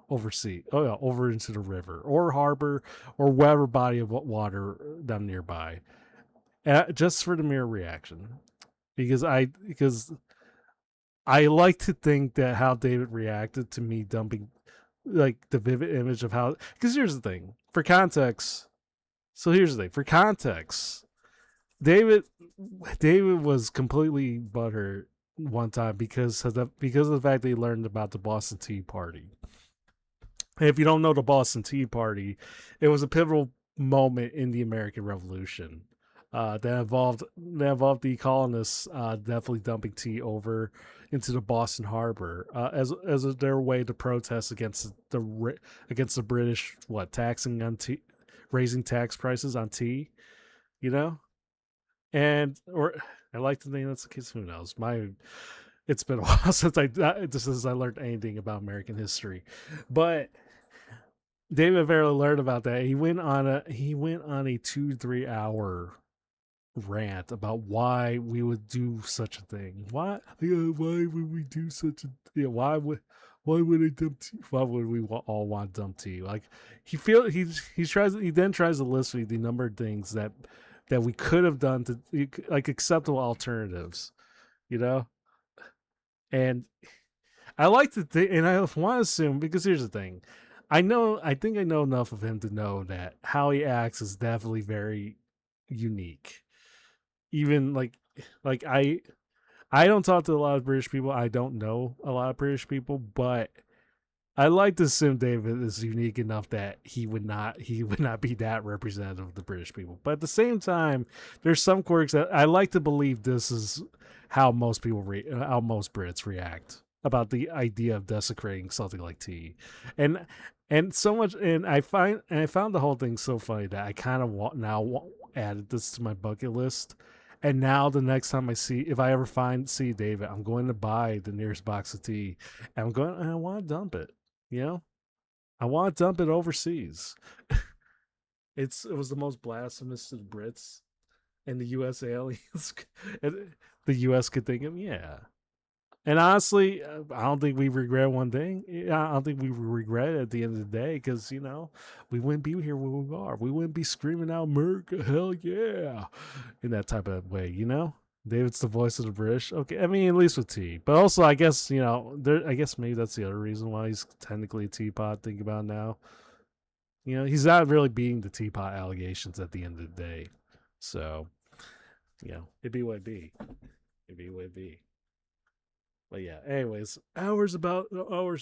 oversea. Oh yeah, over into the river or harbor or whatever body of water down nearby, just for the mere reaction. Because I like to think that how David reacted to me dumping, like the vivid image of how. Because here's the thing, for context. So here's the thing, for context. David David was completely butthurt one time because of the fact that he learned about the Boston Tea Party. And if you don't know the Boston Tea Party, it was a pivotal moment in the American Revolution that involved the colonists definitely dumping tea over into the Boston Harbor as their way to protest against the British taxing on tea, raising tax prices on tea, you know, and or I like to think that's the case. Who knows? It's been a while since I learned anything about American history, but David barely learned about that. He went on a 2 3 hour rant about why we would do such a thing. Why would we do such a yeah, why would I dump tea? Why would we all want dump tea? Like he then tries to list me the number of things that we could have done to like acceptable alternatives, you know? And I like to think, and I want to assume because here's the thing, I think I know enough of him to know that how he acts is definitely very unique. Even like I don't talk to a lot of British people. I don't know a lot of British people, but I like to assume David is unique enough that he would not be that representative of the British people. But at the same time, there's some quirks that I like to believe this is how most how most Brits react about the idea of desecrating something like tea, and so much. And I found the whole thing so funny that I kind of added this to my bucket list. And now the next time if I ever see David, I'm going to buy the nearest box of tea, and I want to dump it. You know, I want to dump it overseas. It was the most blasphemous to the Brits and the U.S. aliens. The U.S. could think of, yeah. And honestly, I don't think we regret one thing. I don't think we regret it at the end of the day because, we wouldn't be here where we are. We wouldn't be screaming out, America, hell yeah, in that type of way. David's the voice of the British. Okay, I mean, at least with tea. But also, I guess, I guess maybe that's the other reason why he's technically a teapot, think about it now. He's not really beating the teapot allegations at the end of the day. So, it'd be what it be. It'd be what it be. But yeah, anyways, hours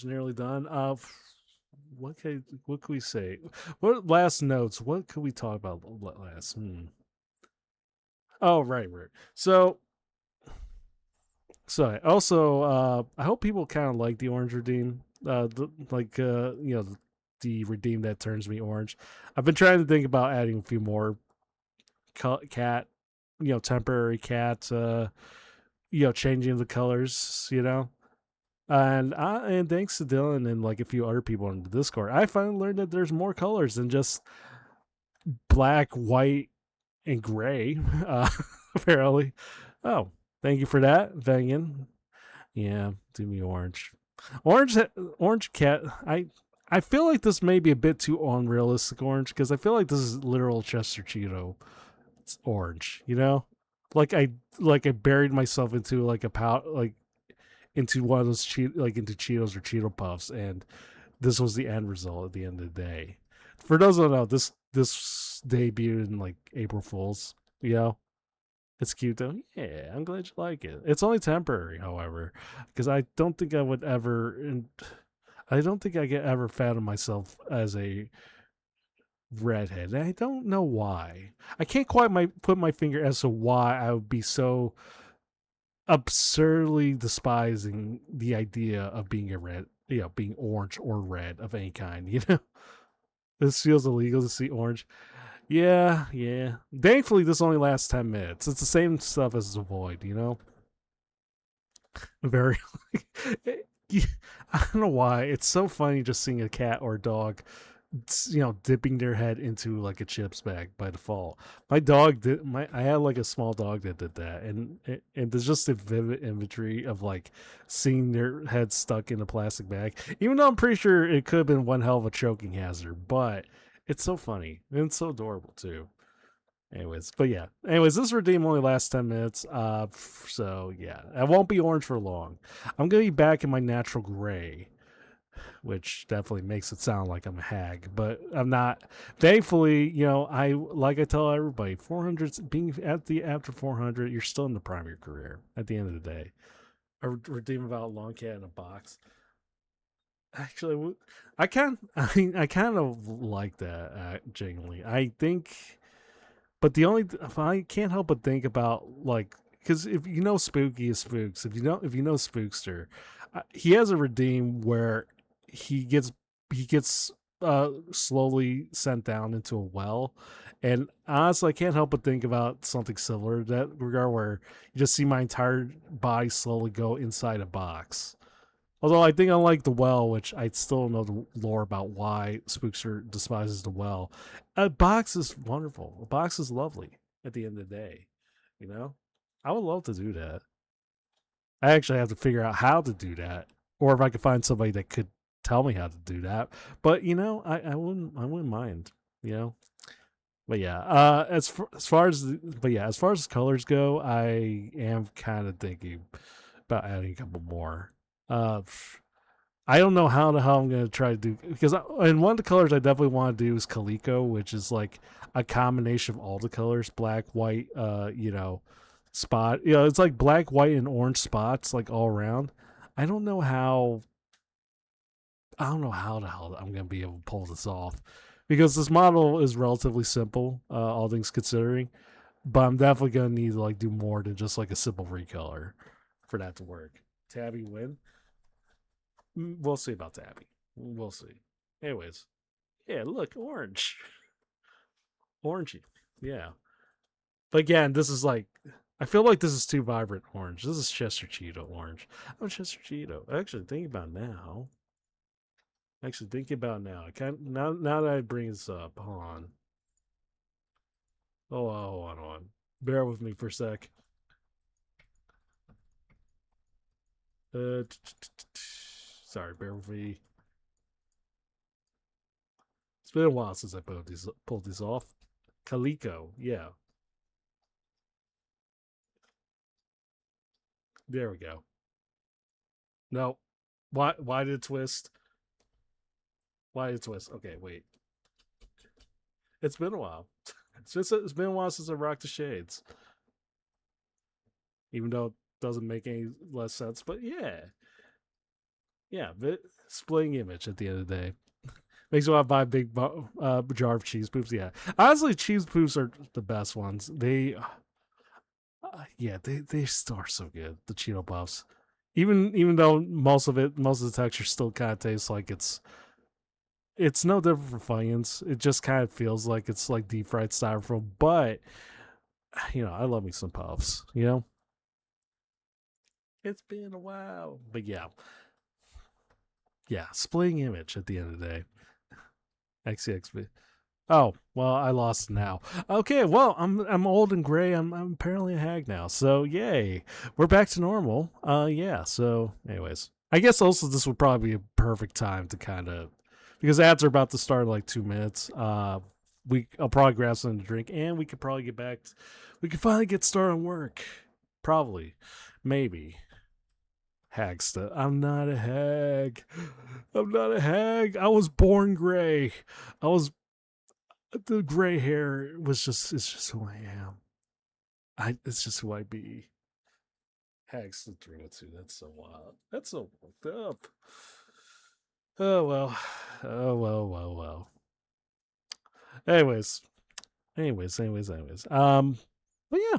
nearly done. What can we say? What last notes? What could we talk about last? Oh, right. So also, I hope people kind of like the orange redeem. The redeem that turns me orange. I've been trying to think about adding a few more cat, temporary cat. Changing the colors. And thanks to Dylan and like a few other people on the Discord, I finally learned that there's more colors than just black, white, and gray. Apparently. Oh, thank you for that, Vengan. Yeah, do me orange. Orange cat. I feel like this may be a bit too unrealistic orange because I feel like this is literal Chester Cheeto. It's orange, like I buried myself into like a into one of those into Cheetos or Cheeto Puffs, and this was the end result at the end of the day. For those who don't know, this debuted in like April Fools. It's cute though. Yeah, I'm glad you like it. It's only temporary, however, because I don't think I would ever. I don't think I get ever fathom myself as a redhead. And I don't know why. I can't quite put my finger as to why I would be so absurdly despising the idea of being a red, being orange or red of any kind. This feels illegal to see orange. Yeah, yeah. Thankfully, this only lasts 10 minutes. It's the same stuff as the void. Very. I don't know why. It's so funny just seeing a cat or a dog dipping their head into like a chips bag by default. My dog did I had like a small dog that did that, and there's just a vivid imagery of like seeing their head stuck in a plastic bag, even though I'm pretty sure it could have been one hell of a choking hazard. But it's so funny and it's so adorable too. Anyways, this redeem only lasts 10 minutes. So yeah, I won't be orange for long. I'm gonna be back in my natural gray, which definitely makes it sound like I'm a hag, but I'm not. Thankfully, I tell everybody, 400 being after 400, you're still in the prime of your career. At the end of the day, a redeem about long cat in a box. Actually, I kind of like that. Genuinely, I think. But I can't help but think about like because if you know Spooky is Spooks, if you know Spookster, he has a redeem where he gets slowly sent down into a well, and honestly, I can't help but think about something similar to that regard where you just see my entire body slowly go inside a box. Although I think unlike the well, which I still don't know the lore about why Spookster despises the well, a box is wonderful. A box is lovely at the end of the day. You know? I would love to do that. I actually have to figure out how to do that. Or if I could find somebody that could tell me how to do that. But I wouldn't mind, you know? But yeah, as far as colors go, I am kind of thinking about adding a couple more. Uh, I don't know how the hell I'm gonna try to do because and one of the colors I definitely want to do is Calico, which is like a combination of all the colors, black, white, spot. You know, it's like black, white, and orange spots like all around. I don't know how. I don't know how the hell I'm gonna be able to pull this off because this model is relatively simple, all things considering. But I'm definitely gonna need to like do more than just like a simple recolor for that to work. Tabby win. We'll see about Tabby. We'll see. Anyways, yeah, look, orange, orangey, yeah. But again, this is like I feel like this is too vibrant orange. This is Chester Cheeto orange. Oh, Chester Cheeto. Actually, think about now. Actually, think about now. I can't now that I bring this up. Hold on. Hold on. Bear with me for a sec. Sorry, bear with me. It's been a while since I pulled these off. Calico, yeah. There we go. No. Why did it twist? Why did it twist? Okay, wait. It's been a while. It's been a while since I rocked the shades. Even though it doesn't make any less sense, but yeah. Yeah, but splitting image at the end of the day. Makes me want to buy a big jar of cheese poofs. Yeah, honestly, cheese poofs are the best ones. Yeah, they still are so good. The Cheeto puffs, even though most of the texture still kind of tastes like it's no different from Funyuns. It just kind of feels like it's like deep fried styrofoam. But I love me some puffs. It's been a while, but yeah, splitting image at the end of the day. XCXV. Oh, well, I lost now. Okay, well, I'm old and gray. I'm apparently a hag now. So yay, we're back to normal. Yeah. So, anyways, I guess also this would probably be a perfect time to kind of because ads are about to start in like 2 minutes. I'll probably grab something to drink, and we could probably get back. We could finally get started on work. Probably, maybe. Hag stuff. I'm not a hag. I'm not a hag. I was born gray. I was the gray hair was just it's just who I am. It's just who I be. Hags the 302. That's so wild. That's so fucked up. Oh well. Oh well. Anyways. Anyways. But yeah.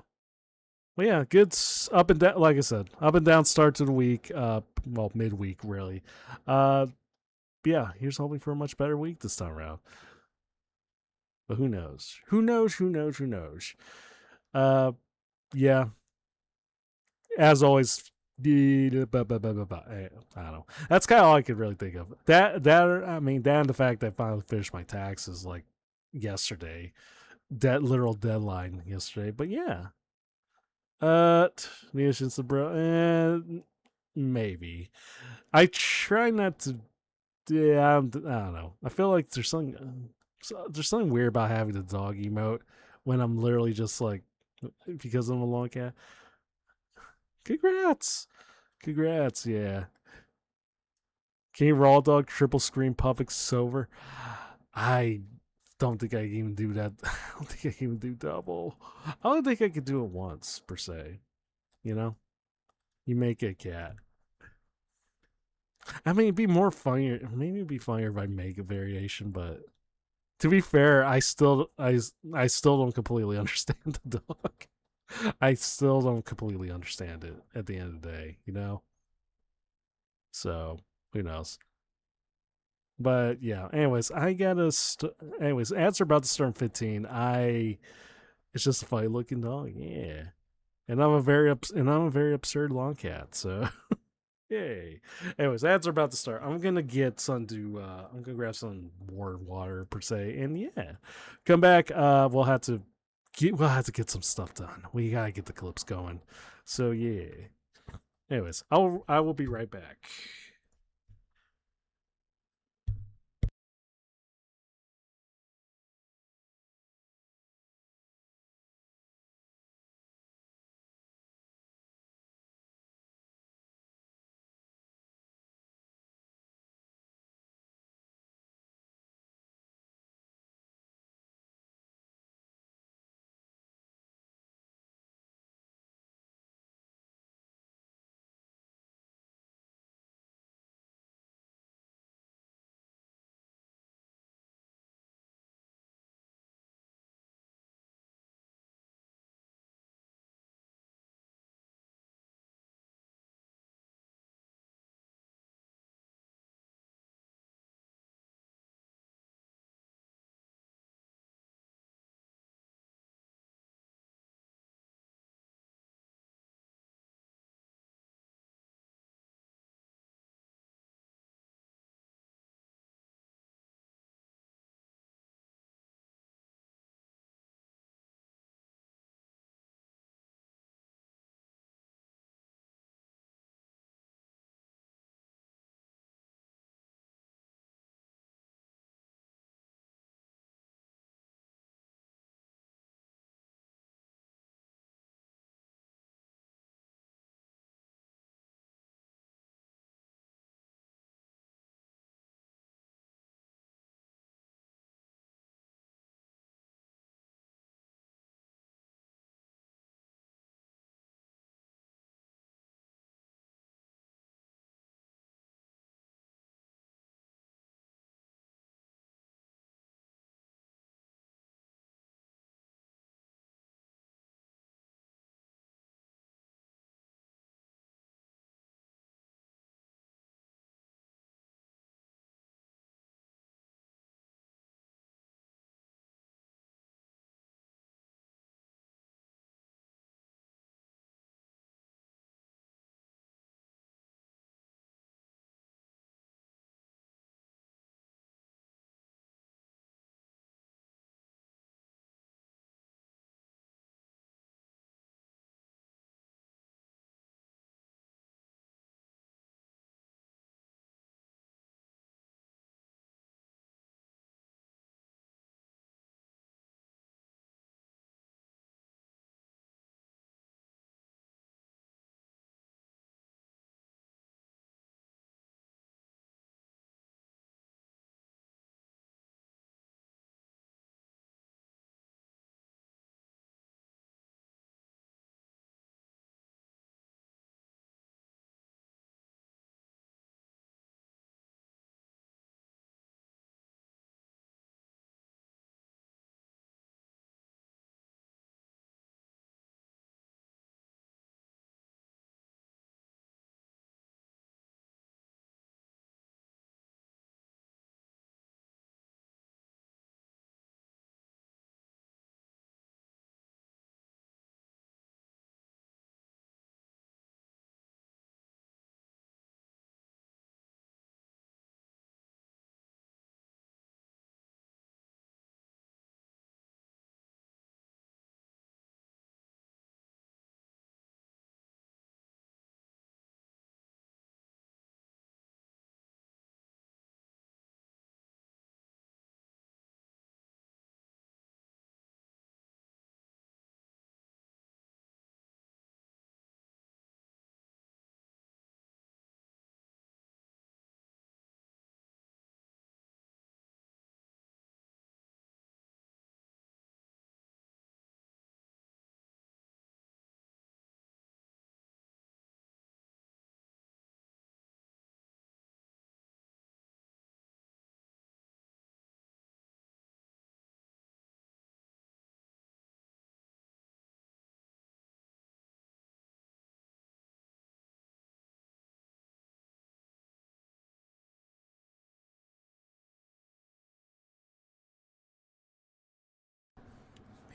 But yeah, good up and down like I said, up and down start to the week. Well, midweek really. Uh yeah, here's hoping for a much better week this time around. But who knows? Who knows? Uh yeah, as always, I don't know. That's kind of all I could really think of. I mean, that and the fact that I finally finished my taxes like yesterday, that literal deadline yesterday. But yeah, Neoshins the bro, maybe. I try not to. Yeah, I don't know. I feel like there's something weird about having the dog emote when I'm literally just like because I'm a long cat. Congrats, yeah. Can you raw dog triple screen Puffix Silver? I don't think I can even do that. I don't think I can even do double. I don't think I could do it once per se. You know, you make a cat. I mean, it'd be more funnier. Maybe it'd be funnier if I make a variation, but to be fair, I still don't completely understand the dog. I still don't completely understand it at the end of the day. So who knows? But yeah, anyways, anyways, ads are about to start in 15. It's just a funny looking dog, yeah. And I'm a very absurd long cat, so yay. Anyways, ads are about to start. I'm gonna get some to I'm gonna grab some more water per se, and yeah, come back. We'll have to get some stuff done. We gotta get the clips going. So yeah. Anyways, I will be right back.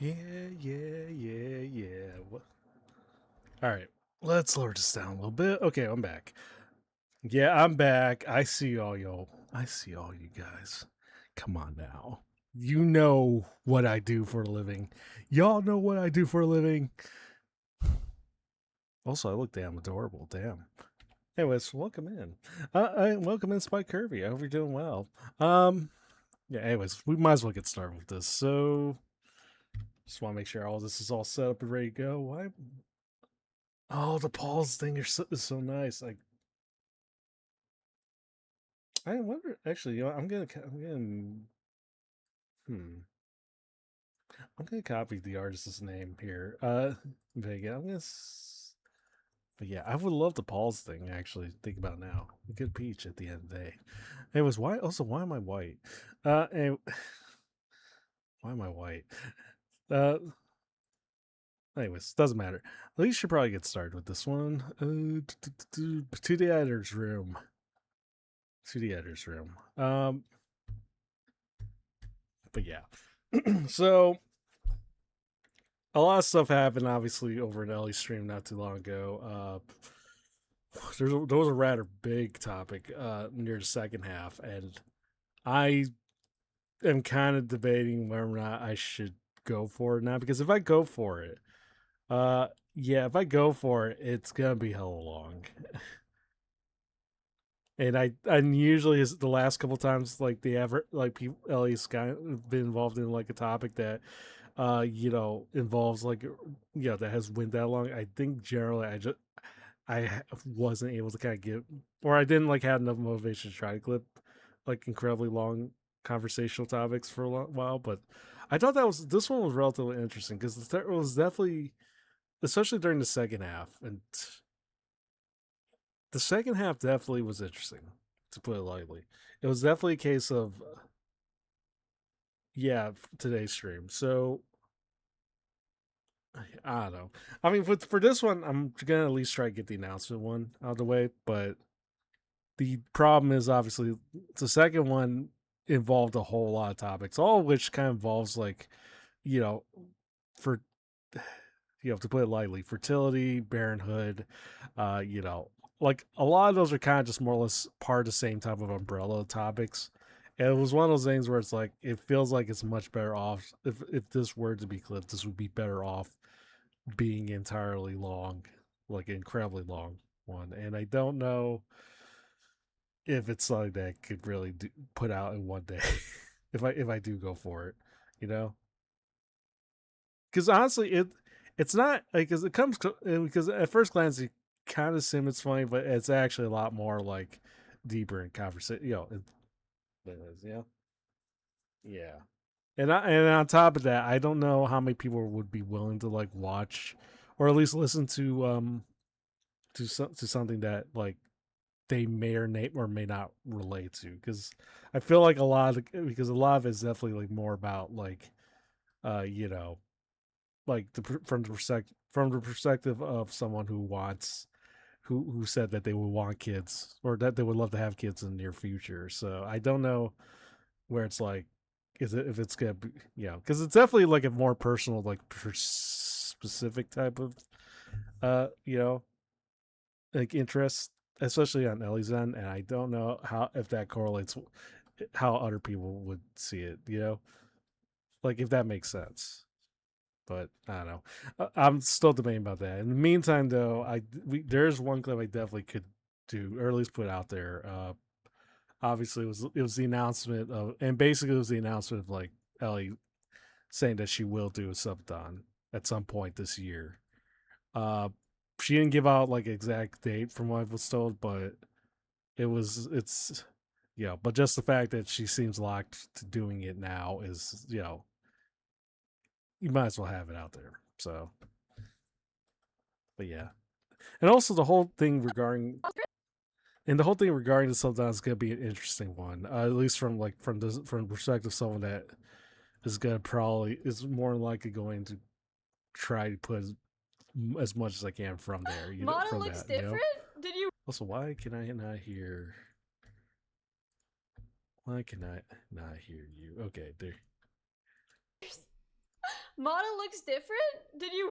Yeah. All right, let's lower this down a little bit. Okay, I'm back. Yeah, I'm back. I see all y'all. I see all you guys. Come on now. You know what I do for a living. Y'all know what I do for a living. Also, I look damn adorable. Damn. Anyways, welcome in. Welcome in, Spike Kirby. I hope you're doing well. Yeah. Anyways, we might as well get started with this. So, just want to make sure all this is all set up and ready to go. Why? Oh, the Paul's thing is so nice. I wonder. Actually, Hmm. I'm gonna copy the artist's name here. Vega. But yeah, I would love the Paul's thing. Actually, think about it now. A good peach at the end of the day. Anyways, why? Also, why am I white? And why am I white? Uh, anyways, doesn't matter. At least should probably get started with this one. To the editor's room. To the editor's room. But yeah. So a lot of stuff happened, obviously, over an Ellie stream not too long ago. There was a rather big topic near the second half, and I am kind of debating whether or not I should go for it now. Because if I go for it, yeah, if I go for it, it's gonna be hella long. And and usually is the last couple times like the ever like people Ellie's kind of been involved in like a topic that involves like that has went that long. I think generally wasn't able to kind of get, or I didn't like have enough motivation to try to clip like incredibly long conversational topics for a while. But I thought this one was relatively interesting because it was definitely, especially during the second half, and the second half definitely was interesting, to put it lightly. It was definitely a case of yeah, today's stream. So I don't know. I mean, for this one, I'm gonna at least try to get the announcement one out of the way. But the problem is obviously the second one involved a whole lot of topics, all of which kind of involves like, you know, for to put it lightly, fertility, parenthood, like a lot of those are kind of just more or less part of the same type of umbrella topics. And it was one of those things where it's like it feels like it's much better off if this were to be clipped, this would be better off being entirely long, like incredibly long one. And I don't know if it's something that could really put out in one day if I do go for it, you know. Because honestly, it's not like because it comes because at first glance you kind of seem it's funny, but it's actually a lot more like deeper in conversation. It is, yeah. And on top of that, I don't know how many people would be willing to like watch or at least listen to something that like they may or may not relate to, because I feel like because a lot of it's definitely like more about like you know like from the perspective of someone who wants who said that they would want kids or that they would love to have kids in the near future. So I don't know where it's like is it if it's gonna be because it's definitely like a more personal like specific type of uh you know like interest, especially on Ellie's end, and I don't know how if that correlates how other people would see it. Like if that makes sense. But I don't know. I'm still debating about that. In the meantime, though, there's one clip I definitely could do, or at least put out there. Obviously, it was the announcement of, and basically it was the announcement of like Ellie saying that she will do a subathon at some point this year. Uh, she didn't give out like exact date from what I was told, but it's but just the fact that she seems locked to doing it now is you might as well have it out there. So, but yeah, and also the whole thing regarding the Sultan is going to be an interesting one, at least from the perspective of someone that is going to probably is more likely going to try to put as much as I can from there. Mana from looks that. different. Did you? Also, why can I not hear? Why can I not hear you? Okay, there. Model looks different? Did you...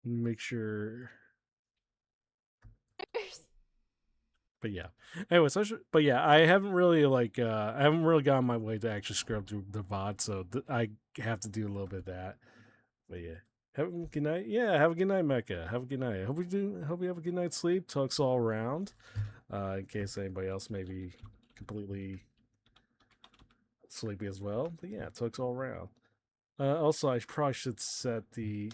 Make sure. But yeah. Anyway, but yeah, I haven't really I haven't really gotten my way to actually scrub through the VOD, so I have to do a little bit of that. But yeah. Have a good night. Yeah, have a good night, Mecca. Have a good night. Hope you have a good night's sleep. Talks all around. In case anybody else may be completely sleepy as well. But yeah, talks all around. Also, I probably should set the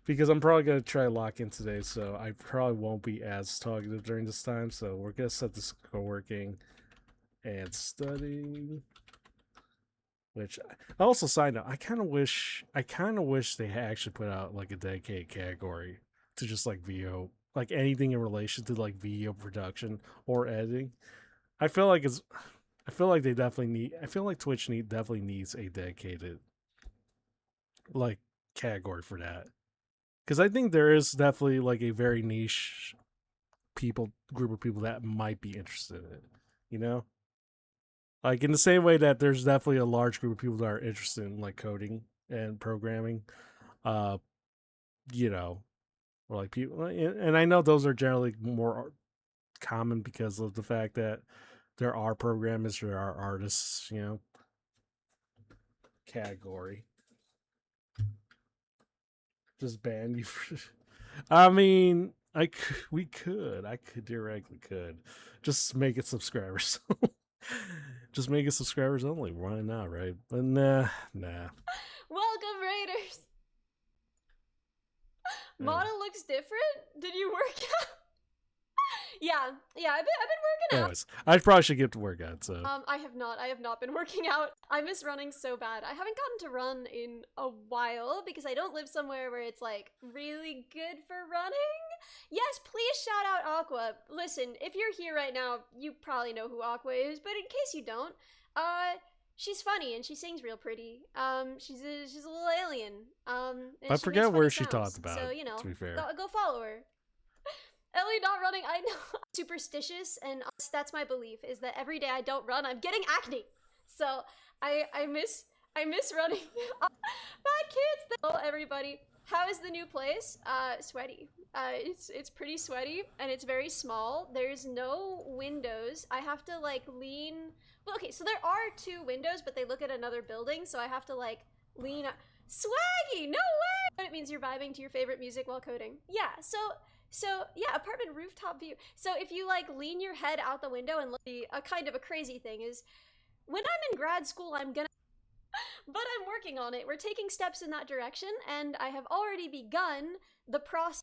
because I'm probably gonna try to lock in today, so I probably won't be as talkative during this time. So we're gonna set this co-working and studying. Which also side note, I kind of wish they had actually put out like a dedicated category to just like VO, like anything in relation to like video production or editing. I feel like it's I feel like they definitely need. I feel like definitely needs a dedicated like category for that because I think there is definitely like a very niche group of people that might be interested in it. You know, like in the same way that there's definitely a large group of people that are interested in like coding and programming. Uh, you know, or like people, and I know those are generally more common because of the fact that there are programmers, there are artists. You know, category. Just ban you for. I mean, I could directly could just make it subscribers. Just make it subscribers only. Why not, right? But nah. Welcome, Raiders! Anyway. Model looks different? Did you work out? Yeah, I've been working out. Anyways, I probably should get to work out. So I have not been working out. I miss running so bad. I haven't gotten to run in a while because I don't live somewhere where it's like really good for running. Yes, please shout out Aqua. Listen, if you're here right now, you probably know who Aqua is, but in case you don't, she's funny and she sings real pretty. She's a little alien. And I she forget makes where funny she sounds. talked about. So you know, to be fair, go follow her. Ellie not running, I know. Superstitious, and that's my belief, is that every day I don't run, I'm getting acne. So I miss running. Bad kids. Hello everybody. How is the new place? Sweaty. It's pretty sweaty and it's very small. There's no windows. I have to like lean. Well, okay, so there are 2 windows, but they look at another building, so I have to like lean. Swaggy, no way! But it means you're vibing to your favorite music while coding. Yeah, so yeah, apartment rooftop view. So if you like lean your head out the window and look, a kind of a crazy thing is when I'm in grad school, I'm gonna, but I'm working on it. We're taking steps in that direction, and I have already begun the process.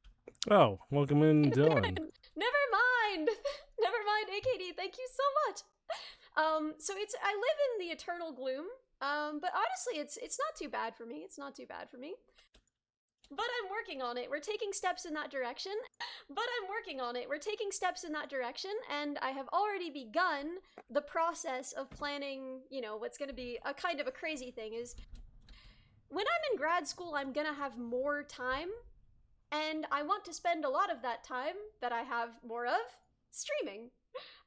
Oh, welcome in, Dylan. Never mind, never mind, AKD. Thank you so much. So I live in the eternal gloom. But honestly, it's not too bad for me. It's not too bad for me. But I'm working on it. We're taking steps in that direction. But I'm working on it. We're taking steps in that direction, and I have already begun the process of planning, you know, what's going to be a kind of a crazy thing is when I'm in grad school, I'm going to have more time, and I want to spend a lot of that time that I have more of streaming.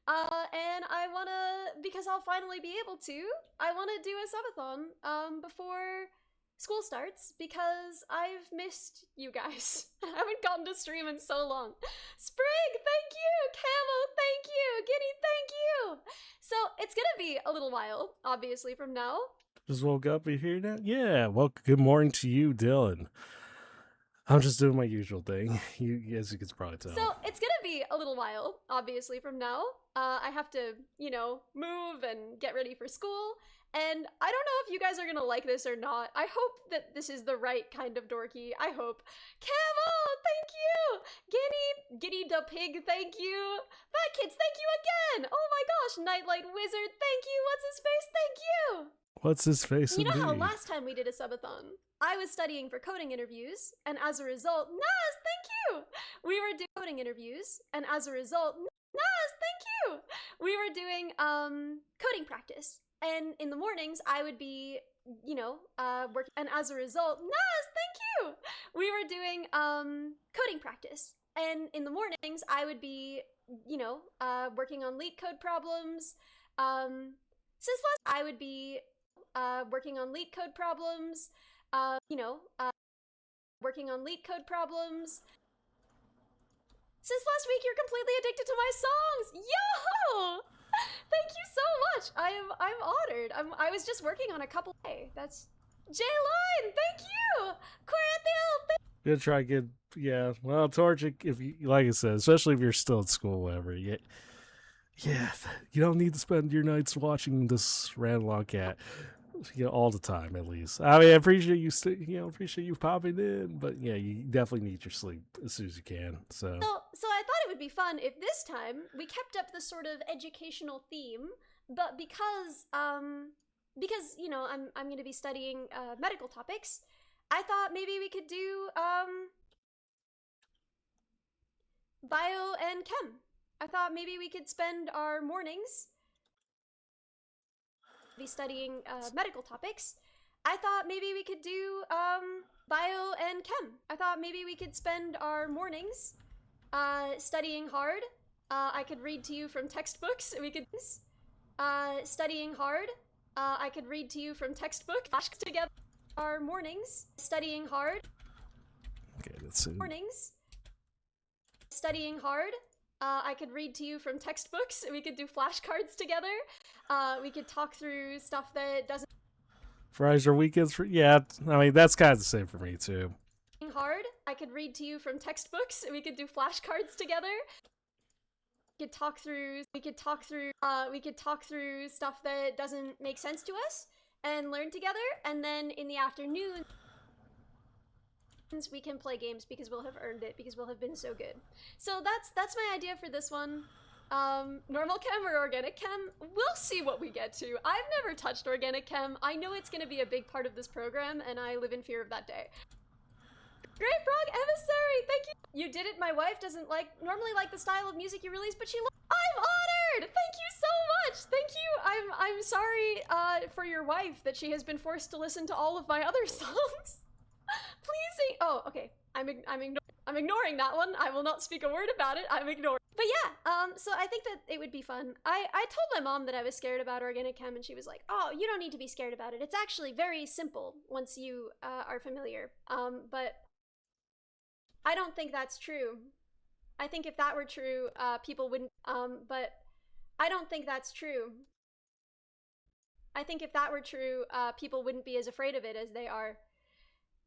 And I want to, because I'll finally be able to, I want to do a subathon before school starts because I've missed you guys. I haven't gotten to stream in so long. Sprig, thank you! Camo, thank you! Giddy, thank you! So it's gonna be a little while, obviously, from now. Just woke up. You here now? Yeah. Well, good morning to you, Dylan. I'm just doing my usual thing. As you can probably tell. So it's gonna be a little while, obviously, from now. I have to, you know, move and get ready for school. And I don't know if you guys are gonna like this or not. I hope that this is the right kind of dorky. I hope. Camo, thank you! Giddy the pig, thank you! Bad kids, thank you again! Oh my gosh, Nightlight Wizard, thank you! What's his face, thank you! What's his face? You know how last time we did a subathon, I was studying for coding interviews, and as a result, Naz, thank you! We were doing coding interviews, and as a result, Naz, thank you! We were doing coding practice. And in the mornings, I would be, you know, working. And as a result, Naz, thank you! We were doing coding practice. And in the mornings, I would be, you know, working on LeetCode problems. Since last, I would be working on LeetCode problems. you know, working on leak code problems. Since last week, you're completely addicted to my songs. Yo! Thank you so much. I'm honored. I was just working on a couple. Hey, that's J-Line. Thank you. Corinthia. Gonna try get yeah. Well, Torch, if you like I said, especially if you're still at school, whatever. Yeah, you don't need to spend your nights watching this Randall Cat. All the time at least. I mean, I appreciate you, appreciate you popping in, but yeah, you definitely need your sleep as soon as you can. So I thought it would be fun if this time we kept up the sort of educational theme, but because you know I'm going to be studying medical topics, I thought maybe we could do bio and chem. I thought maybe we could spend our mornings be studying medical topics. I thought maybe we could do bio and chem. I thought maybe we could spend our mornings studying hard. I could read to you from textbooks. We could studying hard. I could read to you from textbook together. Our mornings studying hard. Okay, let's see. Mornings studying hard. I could read to you from textbooks. We could do flashcards together. We could talk through stuff that doesn't. Fridays or weekends for yeah. I mean, that's kind of the same for me too. Hard. I could read to you from textbooks. We could do flashcards together. We could talk through. We could talk through stuff that doesn't make sense to us and learn together. And then in the afternoon, we can play games because we'll have earned it, because we'll have been so good. So that's my idea for this one. Normal chem or organic chem? We'll see what we get to. I've never touched organic chem. I know it's going to be a big part of this program, and I live in fear of that day. Great Frog Emissary, thank you. You did it. My wife doesn't normally like the style of music you release, but she I'm honored. Thank you so much. Thank you. I'm sorry for your wife that she has been forced to listen to all of my other songs. Please say. Oh, okay. I'm ignoring that one. I will not speak a word about it. I'm ignoring. But yeah, so I think that it would be fun. I told my mom that I was scared about organic chem, and she was like, "Oh, you don't need to be scared about it. It's actually very simple once you are familiar." But I don't think that's true. I think if that were true, people wouldn't. But I don't think that's true. I think if that were true, people wouldn't be as afraid of it as they are.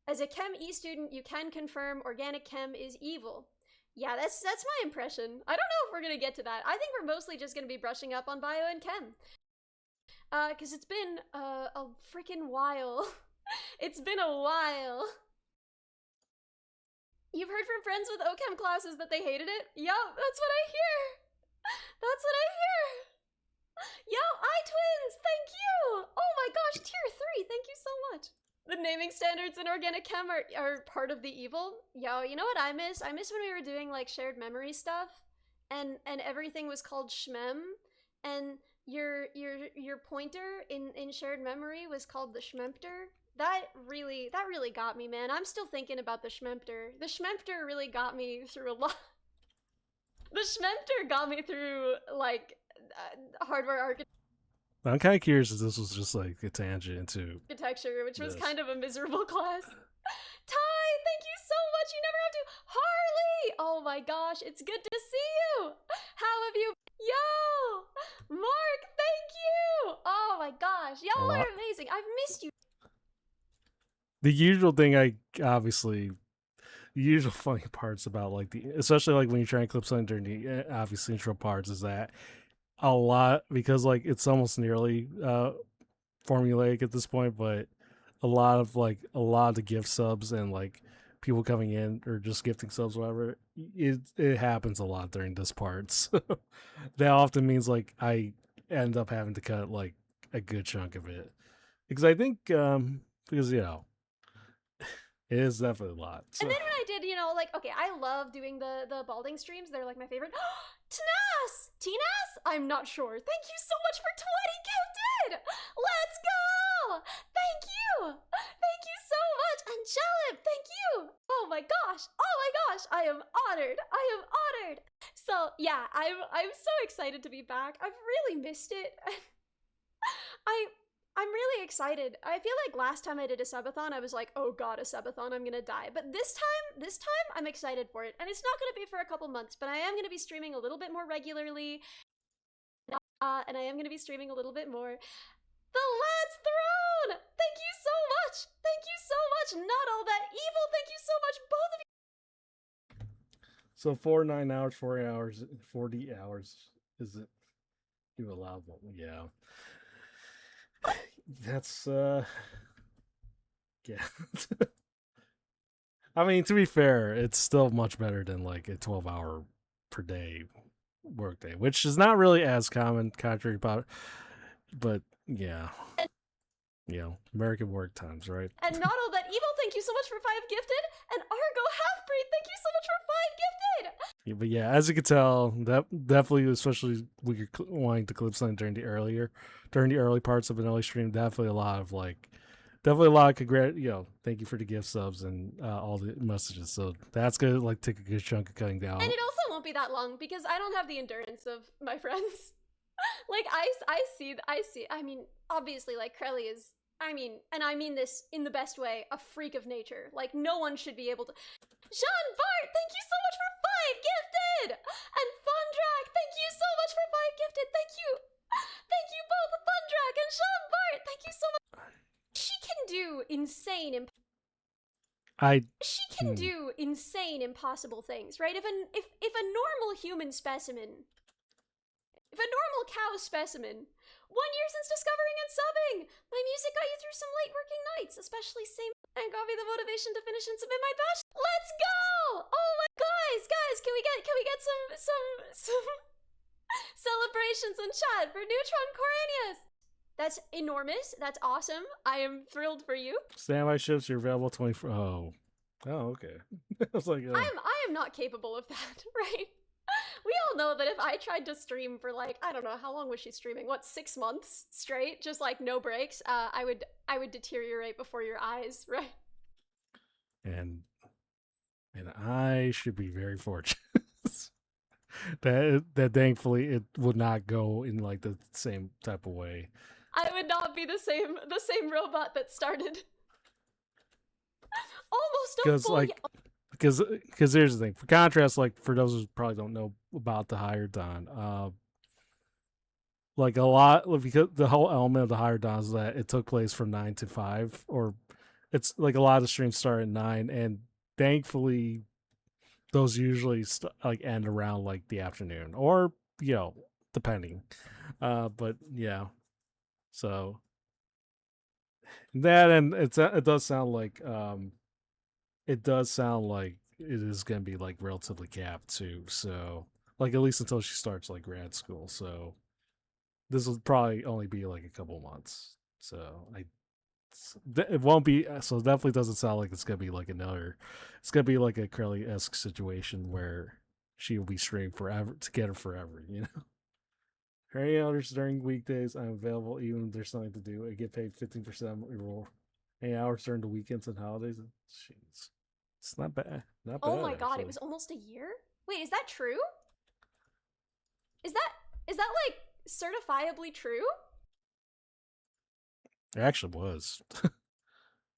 As a Chem E student, you can confirm organic chem is evil. Yeah, that's my impression. I don't know if we're gonna get to that. I think we're mostly just gonna be brushing up on bio and chem. Cause it's been a freaking while. It's been a while. You've heard from friends with OChem classes that they hated it? Yup, that's what I hear. That's what I hear. Yo, iTwins, thank you. Oh my gosh, tier 3, thank you so much. The naming standards in organic chem are part of the evil. Yo, you know what I miss? I miss when we were doing like shared memory stuff, and everything was called shmem, and your pointer in shared memory was called the shmempter. That really got me, man. I'm still thinking about the shmempter. The shmempter really got me through a lot. The shmempter got me through like hardware architecture. I'm kind of curious if this was just like a tangent into architecture, which was kind of a miserable class. Ty, thank you so much. You never have to. Harley! Oh my gosh, it's good to see you. How have you? Yo! Mark, thank you! Oh my gosh, y'all are amazing. I've missed you. The usual thing, the usual funny parts about like especially like when you try and clip something during the obviously intro parts is that a lot, because like it's almost nearly formulaic at this point, but a lot of the gift subs and like people coming in or just gifting subs, whatever, it happens a lot during this part. So that often means like I end up having to cut like a good chunk of it, because I think because it is definitely a lot. So. And then when I did, okay, I love doing the balding streams. They're like my favorite. Tinas? I'm not sure. Thank you so much for 20 gifted! Let's go! Thank you! Thank you so much! Angelip, thank you! Oh my gosh! I am honored! So yeah, I'm so excited to be back. I've really missed it. I'm really excited. I feel like last time I did a subathon, I was like, oh god, a subathon, I'm gonna die. But this time, I'm excited for it. And it's not gonna be for a couple months, but I am gonna be streaming a little bit more regularly. And I am gonna be streaming a little bit more. The Lad's Throne! Thank you so much! Thank you so much! Not all that evil, thank you so much, both of you! So 4 9 hours, 4 hours, 40 hours is it you allowable? Yeah. That's yeah. I mean, to be fair, it's still much better than like a 12-hour per day workday, which is not really as common, contrary about, but yeah, American work times, right? And Not All That Evil, thank you so much for 5 gifted! And Argo Halfbreed, thank you so much for 5 gifted! Yeah, but yeah, as you can tell, that definitely, especially when you're wanting to clip something during the early parts of an early stream, definitely a lot of thank you for the gift subs and all the messages. So that's gonna like take a good chunk of cutting down. And it also won't be that long because I don't have the endurance of my friends. Like I see. I mean, obviously, like Krelly is. I mean, and I mean this in the best way, a freak of nature. Like no one should be able to. Jean Bart, thank you so much for 5 gifted, and Fundrak, thank you so much for 5 gifted. Thank you both, Fundrak and Jean Bart. Thank you so much. She can do insane. She can do insane, impossible things, right? If a normal human specimen, if a normal cow specimen, 1 year since discovering and subbing, my music got you through some late working nights, especially same, and got me the motivation to finish and submit my batch. Let's go! Oh my guys, can we get some celebrations in chat for Neutron Coranius? That's enormous. That's awesome. I am thrilled for you. Standby ships are available 24. Oh, okay. I was like, I am not capable of that, right? We all know that if I tried to stream for like, I don't know, how long was she streaming? What, 6 months straight? Just like no breaks? I would deteriorate before your eyes, right? And I should be very fortunate. that thankfully it would not go in like the same type of way. I would not be the same robot that started almost a full like because here's the thing. For contrast, like for those who probably don't know about the Higher Dawn, like a lot because the whole element of the Higher Dawn is that it took place from 9 to 5, or it's like a lot of streams start at 9, and thankfully those usually like end around like the afternoon, or depending. But yeah, so that, and it does sound like it is gonna be like relatively capped too. So like at least until she starts like grad school. So this will probably only be like a couple months. So it won't be. So it definitely doesn't sound like it's gonna be like another. It's gonna be like a Curly-esque situation where she will be streaming forever together forever. Her hours during weekdays, I'm available even if there's nothing to do. I get paid 15% rule. 8 hours during the weekends and holidays. Jeez, it's not bad. Not bad. Oh my god, actually. it was almost a year? Wait, is that true? Is that like certifiably true? It actually was.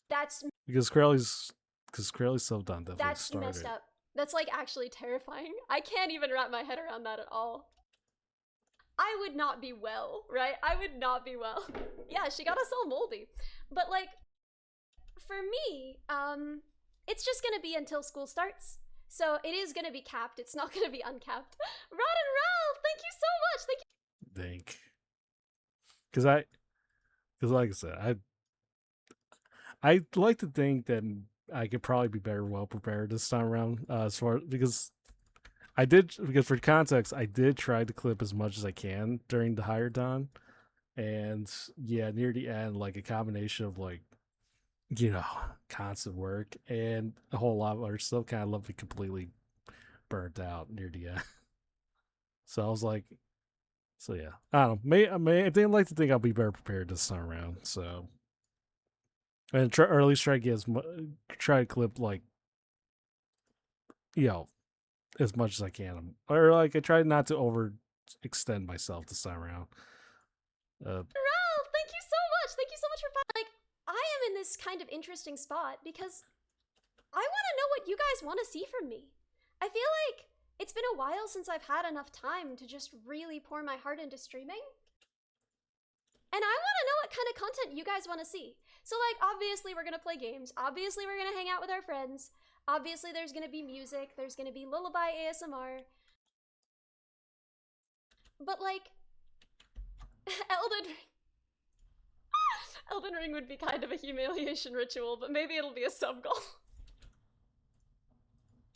That's because Crowley's subbed on definitely that's started. messed up. That's like actually terrifying. I can't even wrap my head around that at all. I would not be well, right? I would not be well. Yeah, she got us all moldy. But like, for me, it's just gonna be until school starts. So it is gonna be capped. It's not gonna be uncapped. Rod and Ralph, thank you so much. Thank you. Think. Because like I said, I like to think that I could probably be well prepared this time around. Because for context, I did try to clip as much as I can during the Higher Dawn, and yeah, near the end, like a combination of like, constant work and a whole lot of other stuff kind of left me completely burnt out near the end. So I was like, yeah, I don't know. I didn't like to think I'll be better prepared this time around. So, and at least try to clip like, as much as I can, or like I try not to overextend myself this time around. Ralph, thank you so much. Thank in this kind of interesting spot because I want to know what you guys want to see from me. I feel like it's been a while since I've had enough time to just really pour my heart into streaming. And I want to know what kind of content you guys want to see. So, like, obviously we're going to play games. Obviously we're going to hang out with our friends. Obviously there's going to be music. There's going to be lullaby ASMR. But, like, Elden Ring would be kind of a humiliation ritual, but maybe it'll be a sub-goal.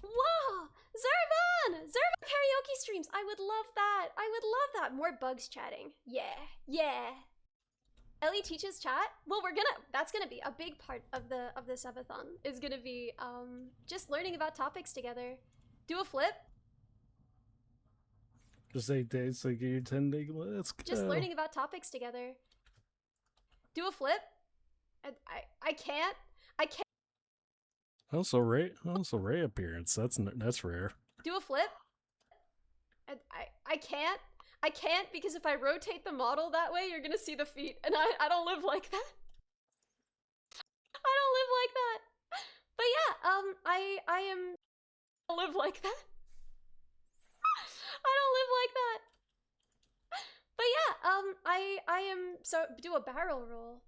Whoa! Zervan! Zervan karaoke streams! I would love that! I would love that! More bugs chatting. Yeah. Yeah. Ellie teaches chat? Well, that's gonna be a big part of the subathon, is gonna be, just learning about topics together. Do a flip. Just 8 days, so get your 10-day. Let's go. Just learning about topics together. Do a flip. I can't. Also Ray appearance. That's rare. Do a flip. I can't because if I rotate the model that way, you're gonna see the feet, and I don't live like that. I don't live like that. But yeah, I am live like that. I don't live like that. But yeah, I am, so do a barrel roll.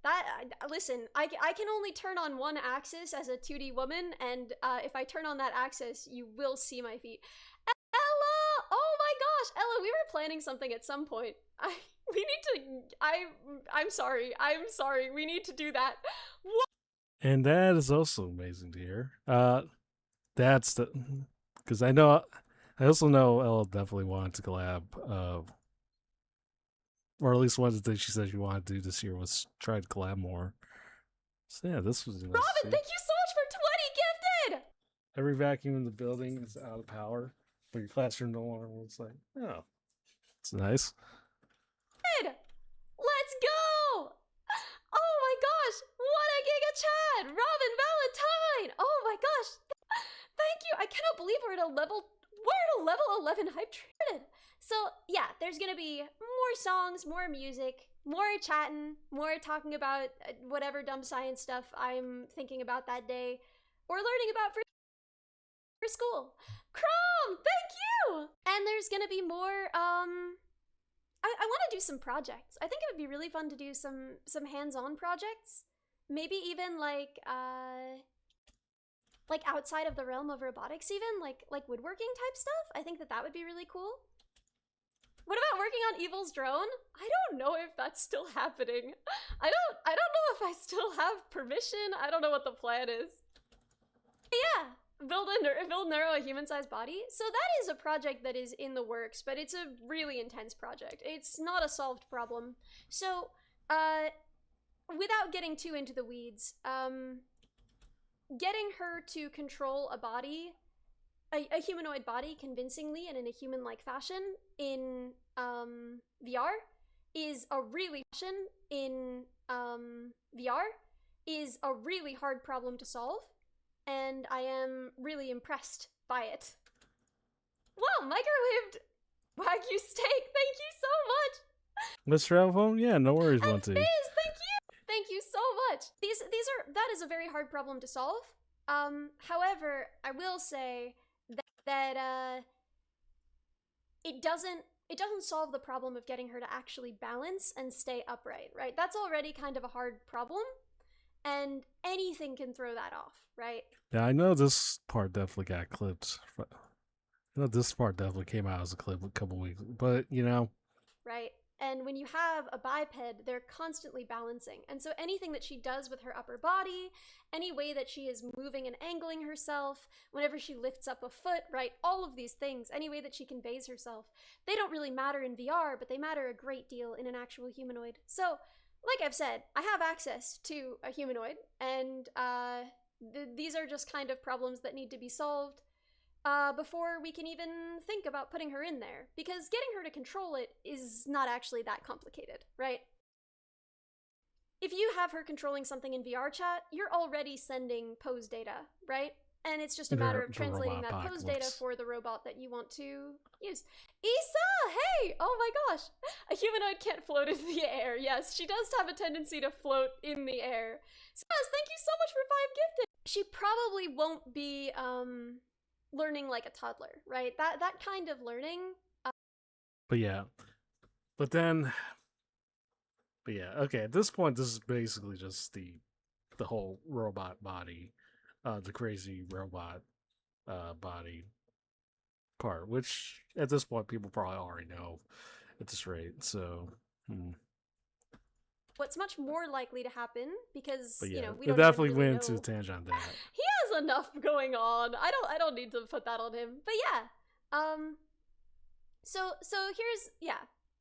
Listen, I can only turn on one axis as a 2D woman, and if I turn on that axis, you will see my feet. Ella! Oh my gosh, Ella, we were planning something at some point. I'm sorry, we need to do that. What? And that is also amazing to hear. That's because I also know Ella definitely wanted to collab, or at least one of the things she said she wanted to do this year was try to collab more. So yeah, this was nice. Robin, thank you so much for 20 gifted! Every vacuum in the building is out of power, but your classroom no longer looks like, oh, it's nice. Let's go! Oh my gosh, what a Giga Chad! Robin Valentine! Oh my gosh, thank you! I cannot believe we're at a level 11 hype train. So yeah, there's gonna be more songs, more music, more chatting, more talking about whatever dumb science stuff I'm thinking about that day, or learning about for school. Chrome, thank you! And there's gonna be more, I want to do some projects. I think it would be really fun to do some hands-on projects. Maybe even like outside of the realm of robotics, even like woodworking type stuff. I think that would be really cool. What about working on Evil's drone? I don't know if that's still happening. I don't know if I still have permission. I don't know what the plan is. Yeah, build Neuro a human-sized body. So that is a project that is in the works, but it's a really intense project. It's not a solved problem. So, without getting too into the weeds, getting her to control a body, a humanoid body convincingly and in a human-like fashion in VR is a really hard problem to solve, and I am really impressed by it. Wow, microwaved Wagyu steak, thank you so much! Mr. Alphone? Yeah, no worries, And Monty. Fizz, thank you! Thank you so much! That is a very hard problem to solve. However, I will say that it doesn't solve the problem of getting her to actually balance and stay upright, right? That's already kind of a hard problem, and anything can throw that off, right? Yeah, I know this part definitely got clipped. I know this part definitely came out as a clip a couple weeks, but you know. Right. And when you have a biped, they're constantly balancing. And so anything that she does with her upper body, any way that she is moving and angling herself, whenever she lifts up a foot, right? All of these things, any way that she conveys herself, they don't really matter in VR, but they matter a great deal in an actual humanoid. So, like I've said, I have access to a humanoid, and these are just kind of problems that need to be solved before we can even think about putting her in there, because getting her to control it is not actually that complicated, right? If you have her controlling something in VR chat, you're already sending pose data, right? And it's just a matter of translating that pose data for the robot that you want to use. Issa, hey! Oh my gosh! A humanoid can't float in the air. Yes, she does have a tendency to float in the air. So yes, thank you so much for 5 gifted. She probably won't be learning like a toddler, right? That kind of learning. But yeah. But then okay, at this point this is basically just the whole robot body, the crazy robot body part, which at this point people probably already know at this rate. So What's much more likely to happen, because but yeah, you know, we it don't definitely even really went know. to tangent on that. He has enough going on. I don't need to put that on him. But yeah. So here's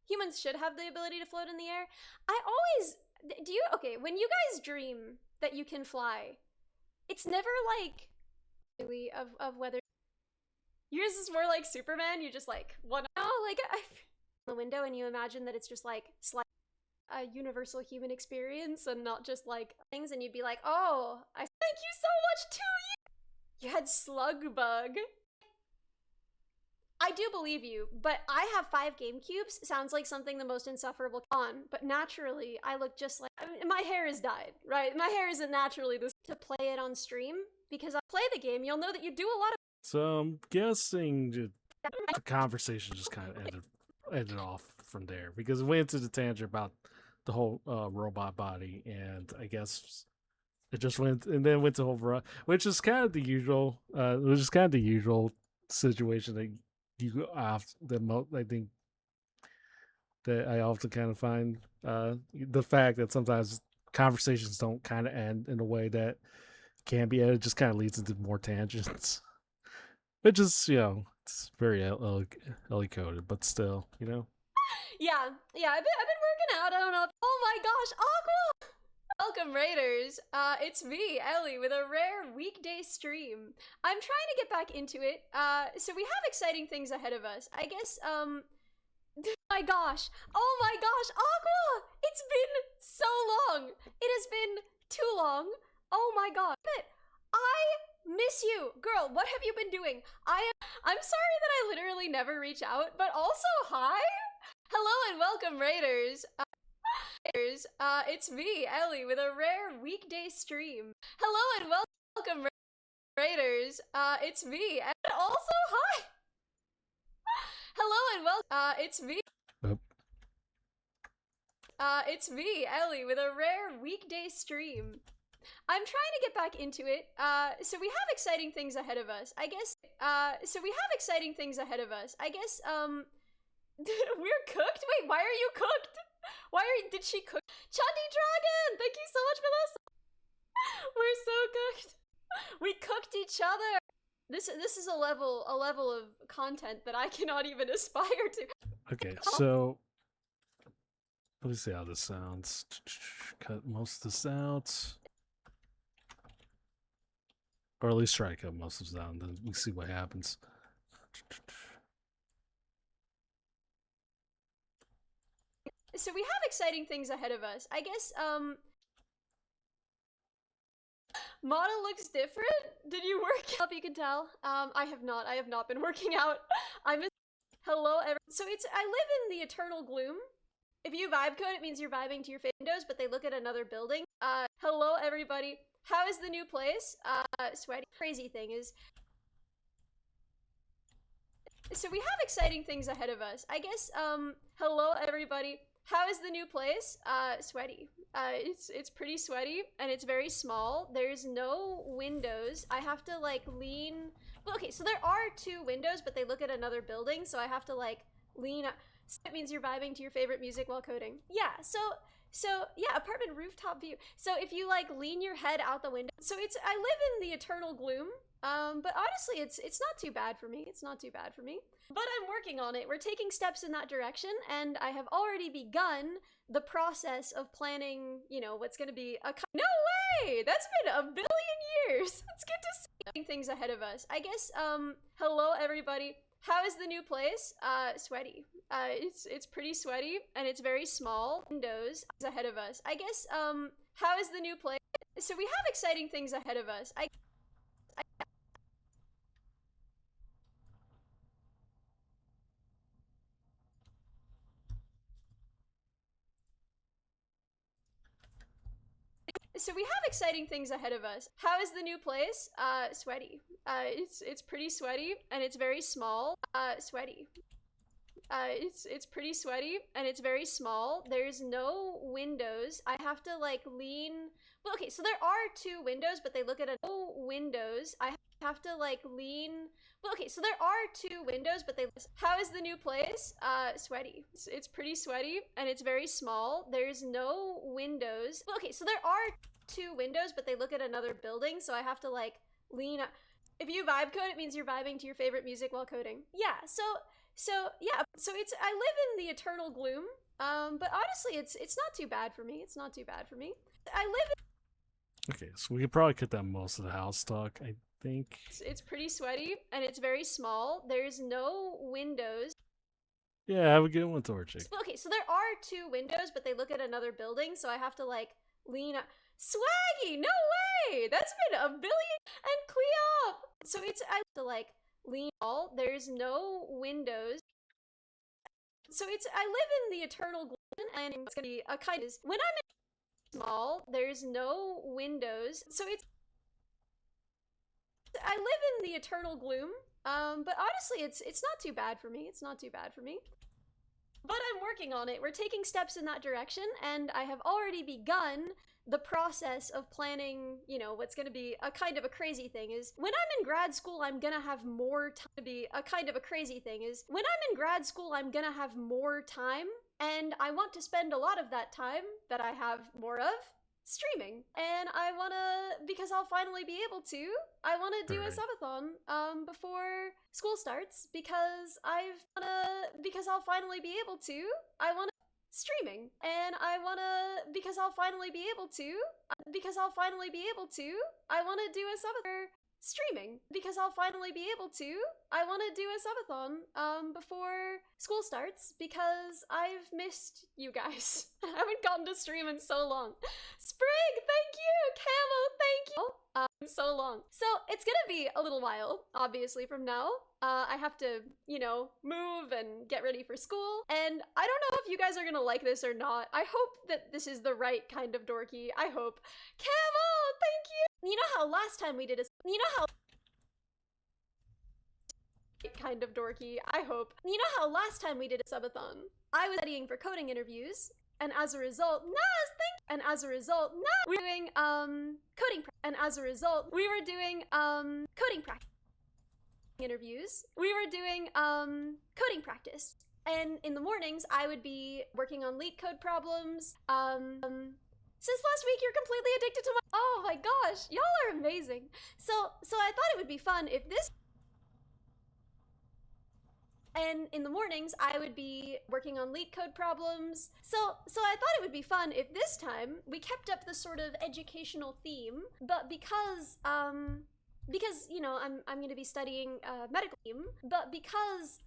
humans should have the ability to float in the air. I always okay, when you guys dream that you can fly, it's never like of whether yours is more like Superman. You just like one like the window, and you imagine that it's just like a universal human experience and not just like things, and you'd be like, oh, I thank you so much to you. You had slug bug. I do believe you, but I have 5 GameCubes. Sounds like something the most insufferable on, but naturally I look just like, my hair is dyed, right? My hair isn't naturally this to play it on stream, because I play the game, you'll know that you do a lot of. So I'm guessing the conversation just kind of ended off from there, because it went into the tangent about the whole robot body, and I guess it just went to over, which is kind of the usual, situation that you have I think that I often kind of find the fact that sometimes conversations don't kind of end in a way that can be, it just kind of leads into more tangents. Which is, it's very Ellie coded, but still, Yeah, I've been working out. I don't know. Oh my gosh, Aqua! Welcome, Raiders. It's me, Ellie, with a rare weekday stream. I'm trying to get back into it. So we have exciting things ahead of us. I guess, my gosh. Oh my gosh, Aqua! It's been so long. It has been too long. Oh my god. I miss you. Girl, what have you been doing? I'm sorry that I literally never reach out, but also hi. Hello and welcome, Raiders. It's me, Ellie, with a rare weekday stream. Hello and welcome, Raiders. It's me, and also hi. Hello and welcome. It's me. It's me, Ellie, with a rare weekday stream. I'm trying to get back into it. So we have exciting things ahead of us. I guess. We're cooked? Wait, why are you cooked? Did she cook? Chundy Dragon! Thank you so much for this! We're so cooked. We cooked each other. This is a level of content that I cannot even aspire to. Okay, so let me see how this sounds. Cut most of this out. Or at least try to cut most of this out, and then we see what happens. So we have exciting things ahead of us. I guess, model looks different. Did you work out? You can tell. I have not been working out. Hello, so I live in the eternal gloom. If you vibe code, it means you're vibing to your windows, but they look at another building. Hello, everybody. How is the new place? Sweaty. Crazy thing is, so we have exciting things ahead of us. I guess, hello, everybody. How is the new place? Sweaty. It's pretty sweaty, and it's very small. There's no windows. I have to, like, lean. Well, okay, so there are 2 windows, but they look at another building, so I have to, like, lean up. So it means you're vibing to your favorite music while coding. Yeah, so yeah, apartment rooftop view. So if you, like, lean your head out the window. So I live in the eternal gloom. But honestly, it's not too bad for me. It's not too bad for me. But I'm working on it. We're taking steps in that direction, and I have already begun the process of planning, what's gonna be no way! That's been a billion years! It's good to see things ahead of us. I guess, hello, everybody. How is the new place? Sweaty. It's pretty sweaty, and it's very small. Windows ahead of us. I guess, how is the new place? So we have exciting things ahead of us. So we have exciting things ahead of us. How is the new place? Sweaty. It's pretty sweaty and it's very small. Sweaty. It's pretty sweaty and it's very small. There's no windows. I have to like lean. Well, okay, so there are 2 windows, but they look at no windows. I have to like lean. Well, okay, so there are 2 windows, but they. How is the new place? Sweaty. It's pretty sweaty and it's very small. There's no windows. Well, okay, so there are 2 windows, but they look at another building, so I have to like lean. If you vibe code, it means you're vibing to your favorite music while coding. Yeah. So yeah. So it's I live in the eternal gloom. But honestly, it's not too bad for me. It's not too bad for me. I live. Okay, so we could probably cut down most of the house talk, I think. It's pretty sweaty and it's very small. There's no windows. Yeah, have a good one, Torchic. Okay, so there are 2 windows, but they look at another building, so I have to like lean. Swaggy, no way! That's been a billion and Cleop. So I have to like lean. All there's no windows. So I live in the eternal gloom, and it's gonna be a kind of when I'm in small. There's no windows, so I live in the eternal gloom. But honestly, it's not too bad for me. It's not too bad for me. But I'm working on it. We're taking steps in that direction, and I have already begun the process of planning, you know, what's going to be a kind of a crazy thing is when I'm in grad school, I'm going to have more time to be a kind of a crazy thing is when I'm in grad school, I'm going to have more time, and I want to spend a lot of that time that I have more of streaming. And I want to, because I'll finally be able to, I want to do a subathon before school starts because I'll finally be able to, I want to streaming, and I want to, because I'll finally be able to, I want to do a subathon streaming because I'll finally be able to, I want to do a subathon before school starts because I've missed you guys. I haven't gotten to stream in so long. Sprig, thank you. Camo, thank you. So long. So it's gonna be a little while, obviously, from now. I have to, you know, move and get ready for school. And I don't know if you guys are gonna like this or not. I hope that this is the right kind of dorky. I hope. Camo, thank you. You know how last time we did kind of dorky. I hope. You know how last time we did a subathon, I was studying for coding interviews, and as a result, we were doing coding practice interviews. We were doing coding practice. And in the mornings, I would be working on leak code problems. Since last week, you're completely addicted to my. Oh my gosh, y'all are amazing. So I thought it would be fun if this. And in the mornings, I would be working on leak code problems. So I thought it would be fun if this time we kept up the sort of educational theme, but because you know I'm going to be studying medical theme, but because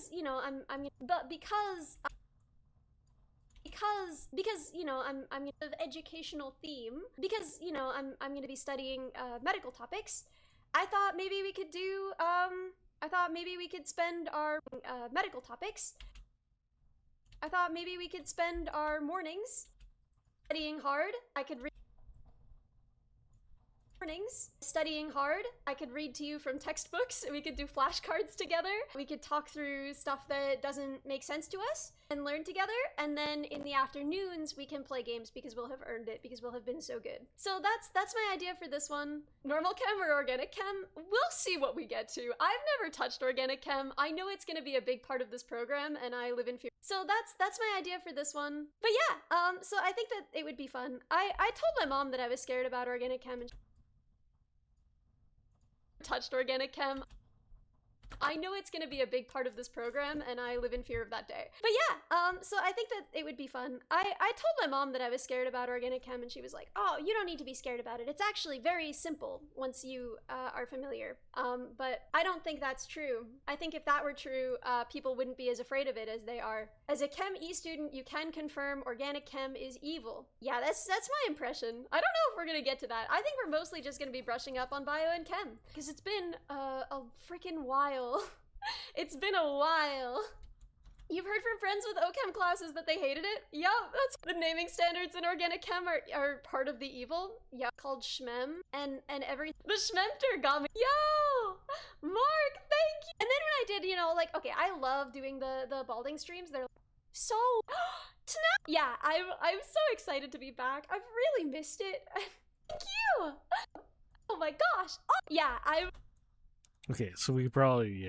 you know because you know I'm of educational theme because you know I'm going to be studying medical topics. I thought maybe we could do spend our medical topics. I thought maybe we could spend our mornings studying hard. I could read mornings studying hard. I could read to you from textbooks. We could do flashcards together. We could talk through stuff that doesn't make sense to us and learn together. And then in the afternoons, we can play games because we'll have earned it, because we'll have been so good. So that's my idea for this one. Normal chem or organic chem? We'll see what we get to. I've never touched organic chem. I know it's going to be a big part of this program, and I live in fear. So that's my idea for this one. But yeah, so I think that it would be fun. I told my mom that I was scared about organic chem and touched organic chem. I know it's going to be a big part of this program, and I live in fear of that day. But yeah, so I think that it would be fun. I told my mom that I was scared about organic chem, and she was like, oh, you don't need to be scared about it. It's actually very simple once you are familiar. But I don't think that's true. I think if that were true, people wouldn't be as afraid of it as they are. As a Chem E student, you can confirm organic chem is evil. Yeah, that's my impression. I don't know if we're going to get to that. I think we're mostly just going to be brushing up on bio and chem, because it's been a freaking while. It's been a while. You've heard from friends with OChem classes that they hated it? Yup, that's the naming standards in organic chem are part of the evil. Yeah, called Schmem and every the Schmemter got me. Yo, Mark, thank you. And then when I did, you know, like okay, I love doing the balding streams. They're so yeah, I'm so excited to be back. I've really missed it. Thank you. Oh my gosh. Oh, yeah, I'm Okay, so we could probably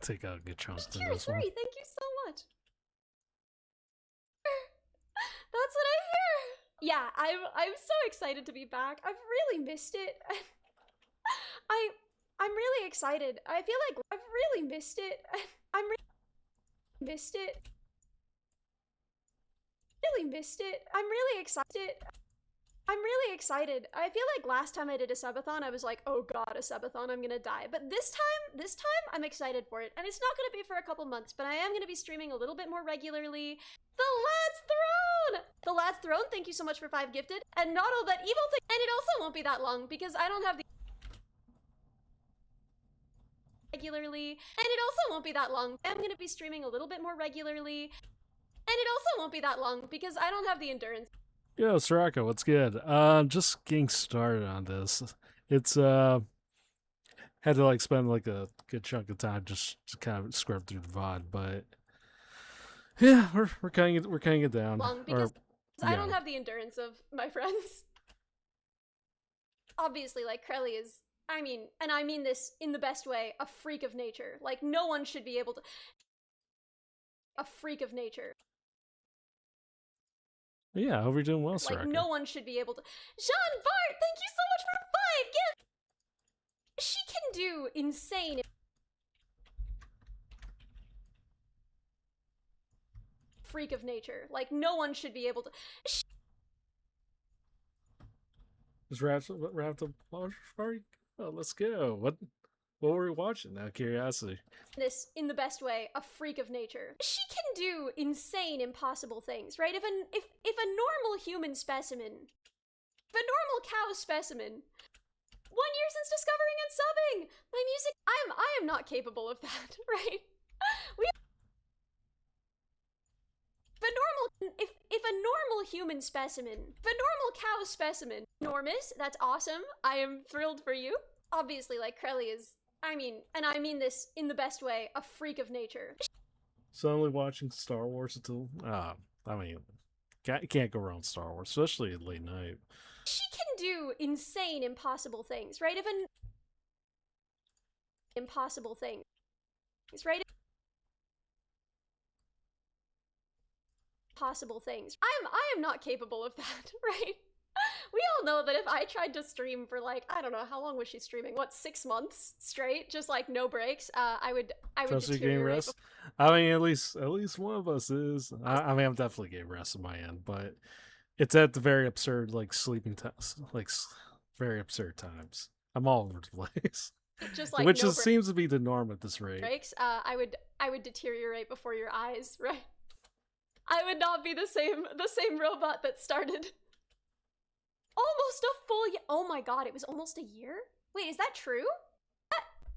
take out a good chunk of Tier this 3. one. Thank you so much. That's what I hear. Yeah, I'm so excited to be back. I've really missed it. I'm really excited. I feel like I've really missed it. I'm missed it. Really missed it. I'm really excited. I'm really excited. I feel like last time I did a subathon, I was like, oh god, a subathon, I'm gonna die. But this time, I'm excited for it. And it's not gonna be for a couple months, but I am gonna be streaming a little bit more regularly. The Lad's Throne! The Lad's Throne, thank you so much for 5 gifted. And not all that evil thing. And it also won't be that long, because I don't have the regularly. And it also won't be that long. I'm gonna be streaming a little bit more regularly. And it also won't be that long, because I don't have the endurance. Yo, Soraka, what's good? Just getting started on this. It's had to like spend like a good chunk of time just to kind of scrub through the VOD, but yeah, we're cutting it down. Long, because I don't have the endurance of my friends. Obviously, like Krelly is, I mean, and I mean this in the best way, a freak of nature. Like no one should be able to. A freak of nature. Yeah, I hope you're doing well, Soraka. Like no one should be able to. Jean Bart, thank you so much for 5 gifts. She can do insane. Freak of nature. Like no one should be able to. Just wrapped up watch party. Oh, let's go. What were we watching? Out of curiosity. This in the best way, a freak of nature. She can do insane, impossible things, right? If a normal human specimen, if a normal cow specimen, 1 year since discovering and subbing my music, I am not capable of that, right? If a normal human specimen, if a normal cow specimen, enormous, that's awesome. I am thrilled for you. Obviously, like Krelly is. I mean, and I mean this in the best way, a freak of nature. So only watching Star Wars until I mean, can't go wrong with Star Wars, especially at late night. She can do insane, impossible things, right? Impossible things, right? Possible things. I am not capable of that, right? We all know that if I tried to stream for like, I don't know, how long was she streaming? What, 6 months straight? Just like no breaks? I would getting rest. I mean, at least one of us is. I mean, I'm definitely getting rest on my end, but it's at the very absurd, like sleeping times, like very absurd times. I'm all over the place. Just like which seems to be the norm at this rate. Breaks. I would deteriorate before your eyes, right? I would not be the same robot that started. Almost a full year. Oh my god, it was almost a year? Wait, is that true?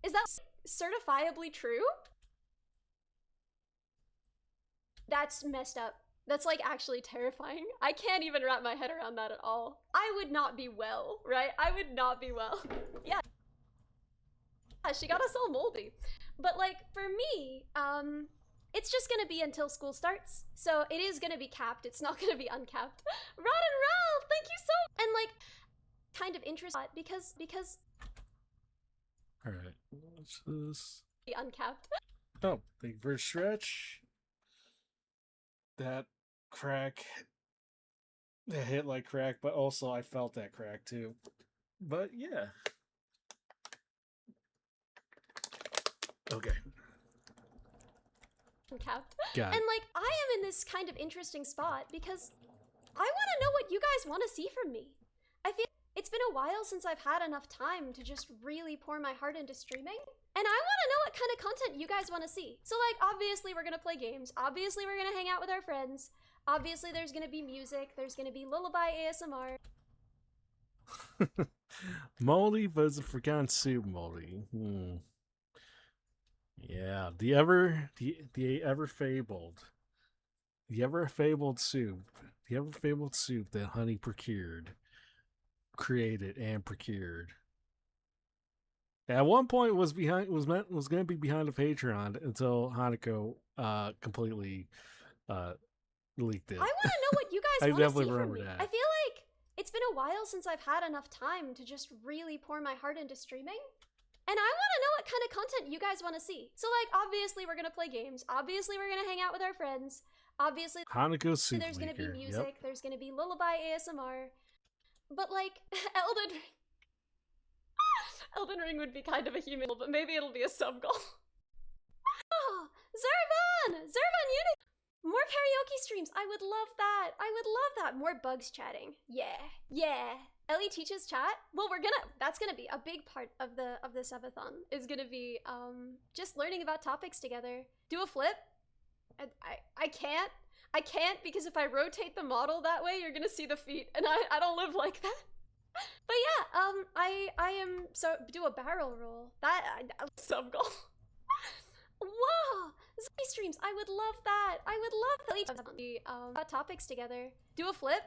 Is that certifiably true? That's messed up. That's like actually terrifying. I can't even wrap my head around that at all. I would not be well, right? I would not be well. Yeah. She got us all moldy. But like, for me, it's just gonna be until school starts. So it is gonna be capped. It's not gonna be uncapped. Rod and Ralph, thank you so. And like, kind of interesting because. All right, what's this? Be uncapped. Oh, thank you for a stretch. That crack. That hit like crack, but also I felt that crack too. But yeah. Okay. Uncapped. Got it. And like, I am in this kind of interesting spot because I want to know what you guys want to see from me. I feel it's been a while since I've had enough time to just really pour my heart into streaming. And I want to know what kind of content you guys want to see. So like, obviously we're going to play games. Obviously we're going to hang out with our friends. Obviously there's going to be music. There's going to be lullaby ASMR. Moldy, but it's a forgotten soup moldy. Yeah, the ever fabled soup, that Honey created and procured. At one point, it was going to be behind a Patreon until Hanako completely uh leaked I it. want to know what you guys I want to definitely see from remember me. that. I feel like it's been a while since I've had enough time to just really pour my heart into streaming. And I want to know what kind of content you guys want to see. So, like, obviously, we're going to play games. Obviously, we're going to hang out with our friends. Obviously, Hanako Soup there's going to be Leaker. Yep. music. There's going to be lullaby ASMR. But, like, Elden Ring would be kind of a human, but maybe it'll be a sub goal. Oh, Zervan! Zervan Unity! More karaoke streams. I would love that. I would love that. More bugs chatting. Yeah. Yeah. Ellie teaches chat. Well, that's gonna be a big part of the subathon. Is gonna be just learning about topics together. Do a flip. I can't. I can't because if I rotate the model that way, you're gonna see the feet, and I don't live like that. But yeah, I am so do a barrel roll. That sub goal. Wow, zombie streams. I would love that. I would love that. Topics together. Do a flip.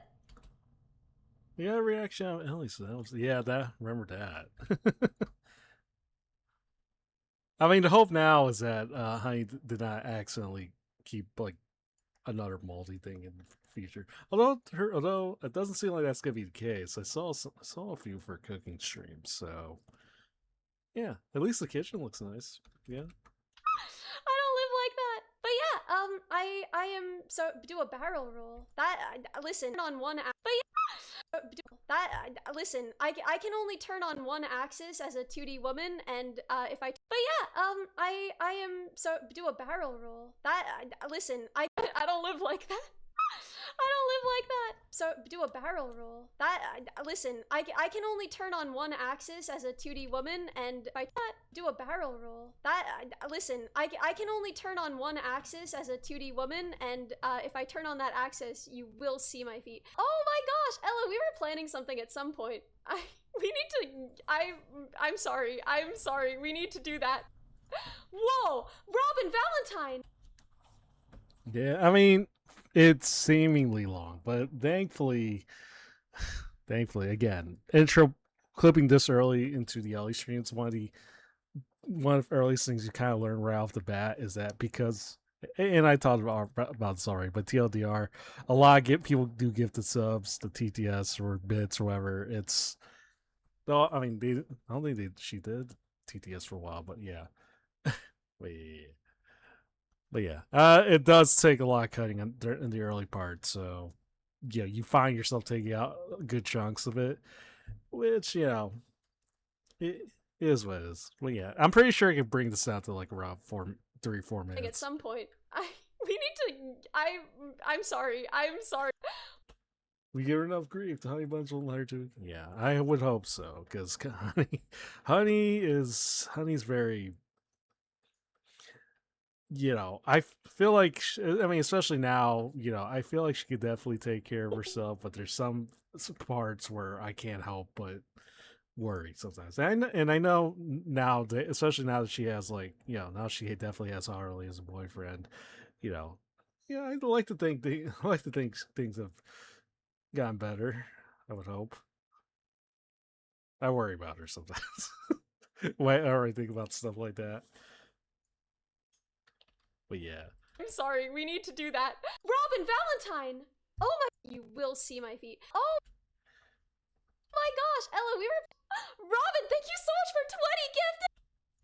Yeah, reaction out of Ellie. So remember that. I mean, the hope now is that Honey did not accidentally keep like another multi thing in the future. Although it doesn't seem like that's gonna be the case. I saw a few for cooking streams, so yeah. At least the kitchen looks nice. Yeah. I don't live like that. But yeah, I am so do a barrel roll. That listen on one. But yeah, listen. I can only turn on one axis as a 2D woman, and if I. But yeah, I am so do a barrel roll. That listen. I don't live like that. I don't live like that. So do a barrel roll. That listen, I can only turn on one axis as a 2D woman, and if I do a barrel roll. That listen, I can only turn on one axis as a 2D woman, and if I turn on that axis, you will see my feet. Oh my gosh, Ella, we were planning something at some point. I'm sorry. I'm sorry. We need to do that. Whoa, Robin Valentine. Yeah, I mean, it's seemingly long, but thankfully, again, intro clipping this early into the Ellie streams, one of the earliest things you kind of learn right off the bat is that because, and I talked about this already, but TLDR, a lot of people do gifted subs, the TTS or bits or whatever. It's, no, I mean, I don't think she did TTS for a while, but yeah. Wait. But yeah, it does take a lot of cutting in the early part. So, yeah, you find yourself taking out good chunks of it, which it is what it is. Well, yeah, I'm pretty sure I can bring this out to like around 4 minutes. At some point, we need to. I'm sorry. I'm sorry. We give her enough grief. The Honey Bunch will let her to. Yeah, I would hope so because Honey's very. I feel like I mean, especially now, I feel like she could definitely take care of herself, but there's some parts where I can't help but worry sometimes. And I know now, especially now that she has now she definitely has Harley as a boyfriend. You know, yeah, I like to think things have gotten better. I would hope. I worry about her sometimes. Why I already think about stuff like that. But yeah. I'm sorry. We need to do that. Robin Valentine. Oh my. You will see my feet. Oh my gosh, Ella, we were. Robin, thank you so much for 20 gifted.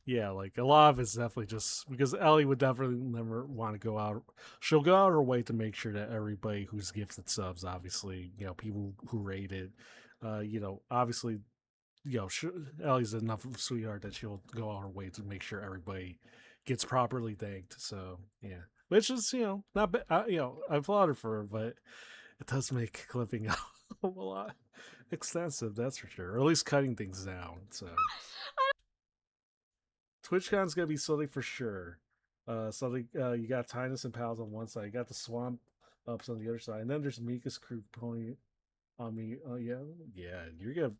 Yeah, like a lot of it's definitely just because Ellie would definitely never want to go out. She'll go out her way to make sure that everybody who's gifted subs, obviously, people who rate it, obviously, Ellie's enough of a sweetheart that she'll go out her way to make sure everybody gets properly thanked. So yeah, which is not bad. I applaud her for it, but it does make clipping out a lot extensive. That's for sure, or at least cutting things down. So. TwitchCon's gonna be something for sure. Something you got Tinus and Pals on one side, you got the Swamp Ups on the other side, and then there's Mika's crew pony on me. Oh yeah, you're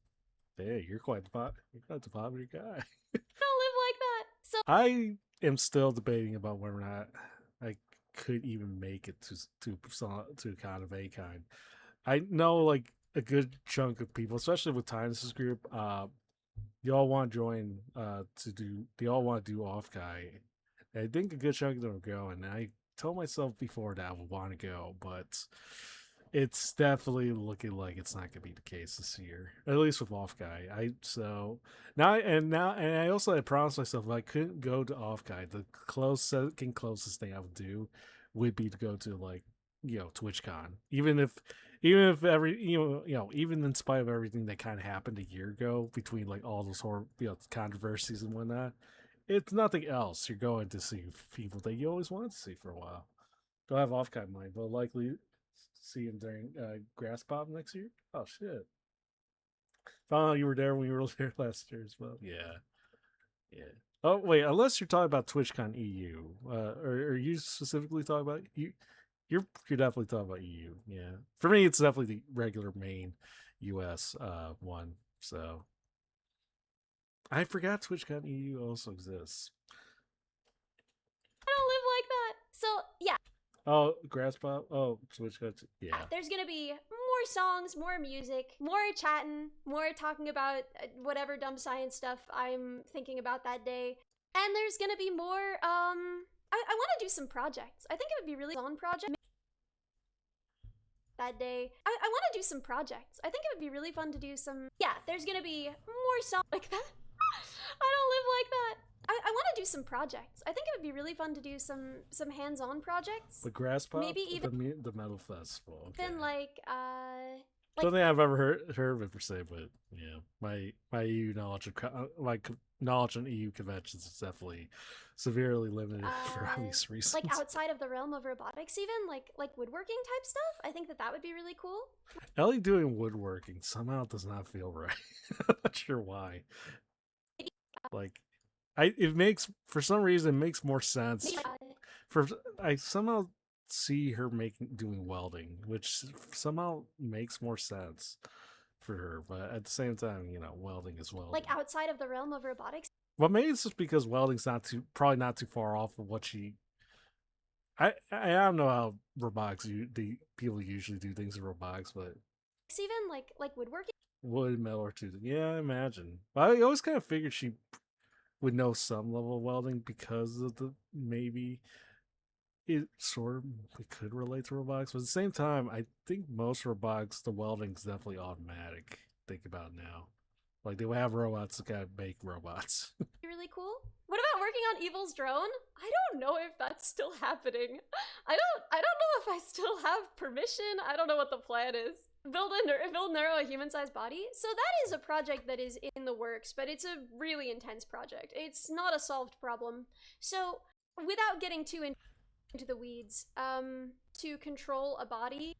quite the popular guy. I don't live like that. So am still debating about whether or not I could even make it to kind of a kind. I know like a good chunk of people, especially with Tynus's group, they all want to join they all want to do off guy. I think a good chunk of them are going. I told myself before that I would want to go, but it's definitely looking like it's not gonna be the case this year. At least with off guy. And I also had promised myself if I couldn't go to off guy, the closest thing I would do would be to go to like, TwitchCon. Even if even in spite of everything that kind of happened a year ago between like all those controversies and whatnot, it's nothing else. You're going to see people that you always wanted to see for a while. Don't have off guy mind, but likely see him during Grass Pop next year. Oh shit! Found out you were there when you were there last year as well. Yeah, yeah. Oh wait, unless you're talking about TwitchCon EU, or are you specifically talking about you? You're definitely talking about EU. Yeah, for me, it's definitely the regular main US one. So I forgot TwitchCon EU also exists. I don't live like that. So yeah. Oh, Grass Pop. Oh, TwitchCon. Yeah. There's gonna be more songs, more music, more chatting, more talking about whatever dumb science stuff I'm thinking about that day. And there's gonna be more, I want to do some projects. I think it would be really fun project that day. I want to do some projects. I think it would be really fun to do some. Yeah, there's gonna be more songs like that. I don't live like that. I want to do some projects. I think it would be really fun to do some hands-on projects. The Grass Pop, maybe even the metal festival. Okay. Then like don't think I've ever heard of it per se, but yeah, my EU knowledge of knowledge on EU conventions is definitely severely limited for obvious reasons. Like outside of the realm of robotics, even like woodworking type stuff. I think that would be really cool. Ellie doing woodworking somehow does not feel right. I'm not sure why. Like, it makes for some reason it makes more sense. I somehow see her doing welding, which somehow makes more sense for her, but at the same time, welding is welding. Like outside of the realm of robotics. Well, maybe it's just because welding's probably not too far off of what she. I don't know how robotics the people usually do things in robotics, but even like woodworking, wood, metal, or tooth. Yeah, I imagine. I always kind of figured she would know some level of welding because of maybe it could relate to robotics, but at the same time, I think most robotics, the welding's definitely automatic. Think about it now. Like they would have robots that gotta make robots. Really cool. What about working on Evil's drone? I don't know if that's still happening. I don't know if I still have permission. I don't know what the plan is. Build Neuro a human-sized body. So that is a project that is in the works, but it's a really intense project. It's not a solved problem. So without getting too into the weeds, to control a body.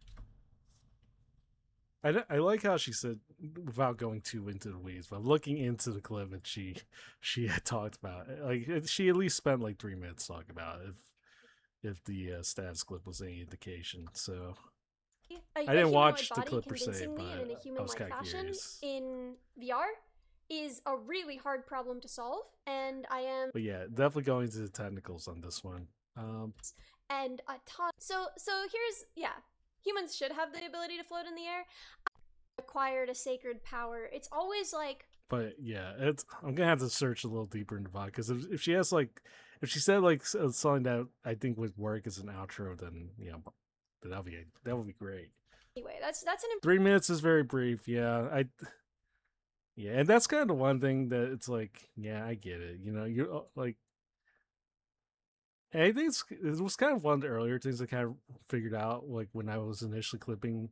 I like how she said, without going too into the weeds, but looking into the clip that she had talked about, like she at least spent like 3 minutes talking about it, if the status clip was any indication. So I didn't watch the clip per se, but I was kind of curious. In VR is a really hard problem to solve, and I am. But yeah, definitely going into the technicals on this one. And a ton. So here's humans should have the ability to float in the air. Acquired a sacred power. It's always like. But yeah, I'm gonna have to search a little deeper into VOD, because if she has if she said something that I think would work as an outro, then that would be great. Anyway, that's an 3 minutes is very brief. Yeah, and that's kind of the one thing that it's like, yeah, I get it. You're like. And I think it was kind of one of the earlier things I kind of figured out, like when I was initially clipping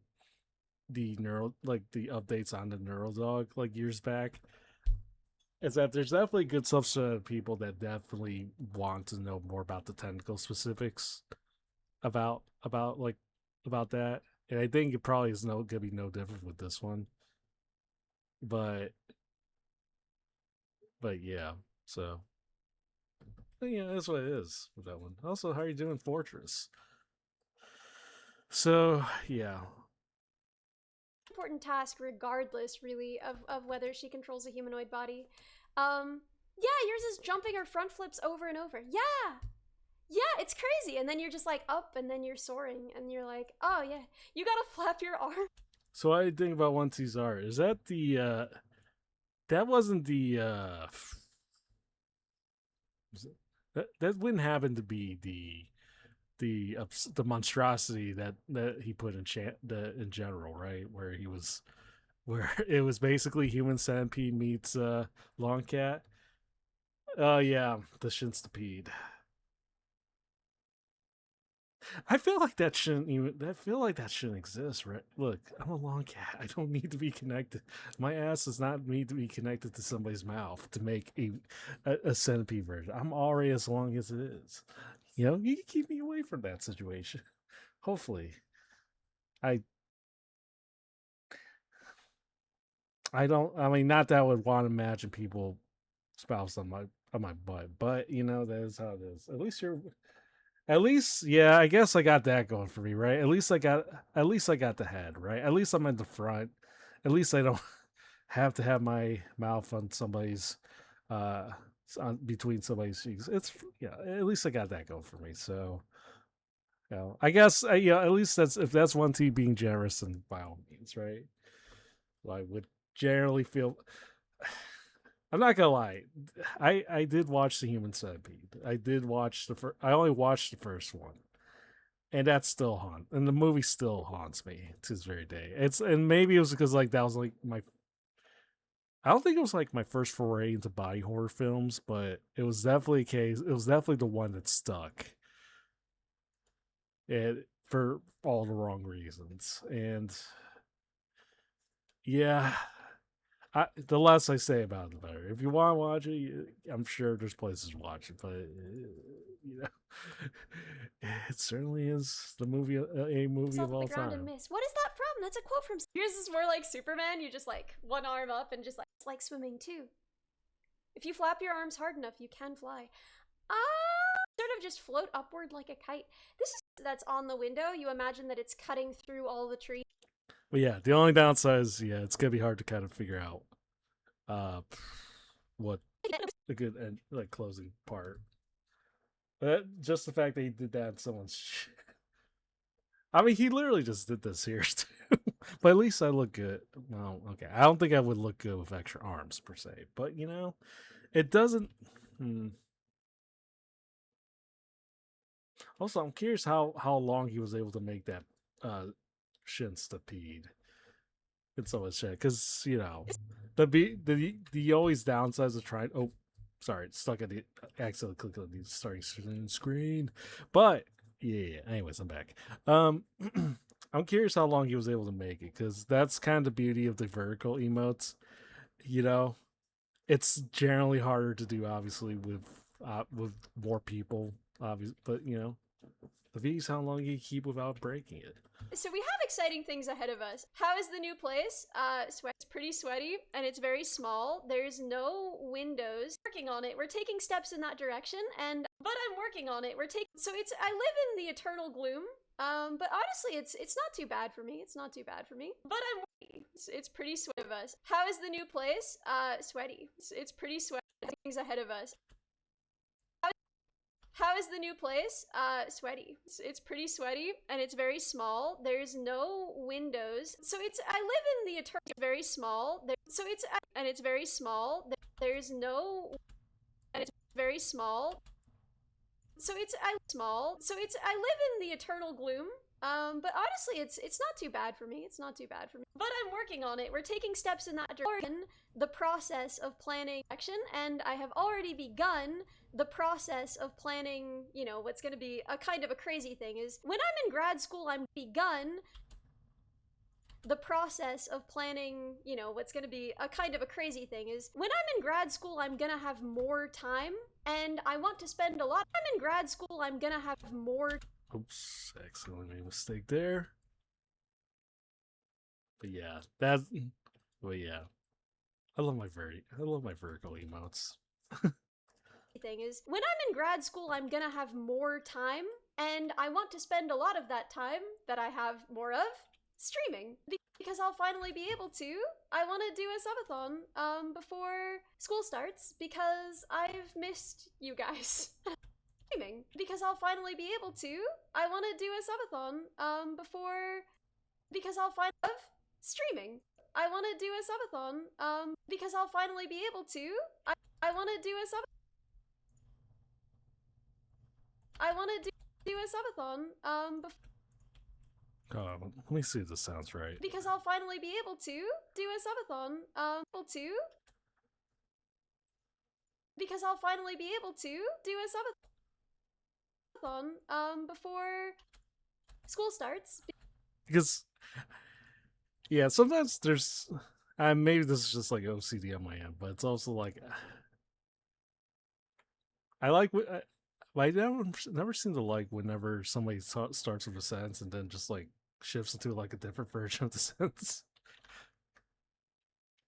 the the updates on the NeuroDog like years back, is that there's definitely a good subset of people that definitely want to know more about the technical specifics about that, and I think it probably is gonna be no different with this one. But yeah, so. Yeah, that's what it is with that one. Also, how are you doing, Fortress? So, yeah. Important task, regardless, really, of whether she controls a humanoid body. Yeah, yours is jumping or front flips over and over. Yeah. Yeah, it's crazy. And then you're just like up and then you're soaring and you're like, oh yeah, you gotta flap your arm. So I think about One T's art. Is that the that wasn't the that wouldn't happen to be the monstrosity that he put in in general, right? Where he was where it was basically Human Centipede meets Long Cat. Oh yeah, the Shinstipede. I feel like that shouldn't even. I feel like that shouldn't exist, right? Look, I'm a long cat. I don't need to be connected. My ass does not need to be connected to somebody's mouth to make a centipede version. I'm already as long as it is. You know, you can keep me away from that situation. Hopefully, I I don't. I mean, not that I would want to imagine people spouse on my butt, but you know that is how it is. At least, yeah, I guess I got that going for me, right? At least I got the head, right? At least I'm in the front. At least I don't have to have my mouth on somebody's between somebody's cheeks. It's yeah, at least I got that going for me. So, you know, I guess yeah, at least that's if that's One T being generous, then by all means, right? Well, I would generally feel I'm not gonna lie. I did watch the Human Centipede. I did watch the first. I only watched the first one, and that still and the movie still haunts me to this very day. It's and maybe it was because like that was like my. I don't think it was like my first foray into body horror films, but it was definitely a case. It was definitely the one that stuck. It for all the wrong reasons, and yeah, the less I say about it, the better. If you want to watch it, I'm sure there's places to watch it, but you know, it certainly is the movie, a movie of all Ground and time. miss. What is that from? That's a quote from. Yours is more like Superman. You just like one arm up and just like it's like swimming too. If you flap your arms hard enough, you can fly. Sort of just float upward like a kite. This is that's on the window. You imagine that it's cutting through all the trees. But yeah, the only downside is yeah, it's gonna be hard to kind of figure out uh what a good end like closing part. But just the fact that he did that in someone's I mean, he literally just did this here too. But at least I look good. Well, okay. I don't think I would look good with extra arms per se, but you know, it doesn't. Hmm. Also, I'm curious how long he was able to make that shin stipede in someone's shed, because you know the always downsides of trying. Oh, sorry, stuck at the accidentally clicked on the starting screen, but yeah. Anyways, I'm back. I'm curious how long he was able to make it, because that's kind of the beauty of the vertical emotes. You know, it's generally harder to do, obviously, with more people, obviously, but you know, the V's how long you keep without breaking it. So we have exciting things ahead of us. How is the new place? It's pretty sweaty and it's very small. There's no windows. Working on it. We're taking steps in that direction, but I'm working on it. I live in the eternal gloom. But honestly, it's not too bad for me. It's not too bad for me. But it's pretty sweaty of us. How is the new place? Sweaty. It's pretty sweaty. Things ahead of us. How is the new place? Sweaty. It's pretty sweaty and it's very small. There's no windows. I live in the eternal. Very small. It's very small. There's no. And it's very small. I live in the eternal gloom. But honestly, it's not too bad for me. It's not too bad for me. But I'm working on it. We're taking steps in that direction. The process of planning action, and I have already begun the process of planning, you know, what's going to be a kind of a crazy thing is when I'm in grad school, I'm begun the process of planning, you know, what's going to be a kind of a crazy thing is when I'm in grad school, I'm going to have more time and I want to spend a lot. I'm in grad school, I'm going to have more. Oops, accidentally made a mistake there. But yeah, that's. But yeah, I love my vertical emotes. Thing is when I'm in grad school, I'm gonna have more time and I want to spend a lot of that time that I have more of streaming. Because I'll finally be able to. I want to do a subathon before school starts because I've missed you guys. Streaming. Because I'll finally be able to. I want to do a subathon before because I'll streaming. I want to do a subathon because I'll finally be able to. I want to do a I want to do a subathon Let me see if this sounds right. because I'll finally be able to do a subathon because I'll finally be able to do a subathon before school starts. Because, yeah, sometimes there's, maybe this is just like OCD on my end, but it's also like, I like, I never seem to like whenever somebody starts with a sentence and then just like shifts into like a different version of the sentence.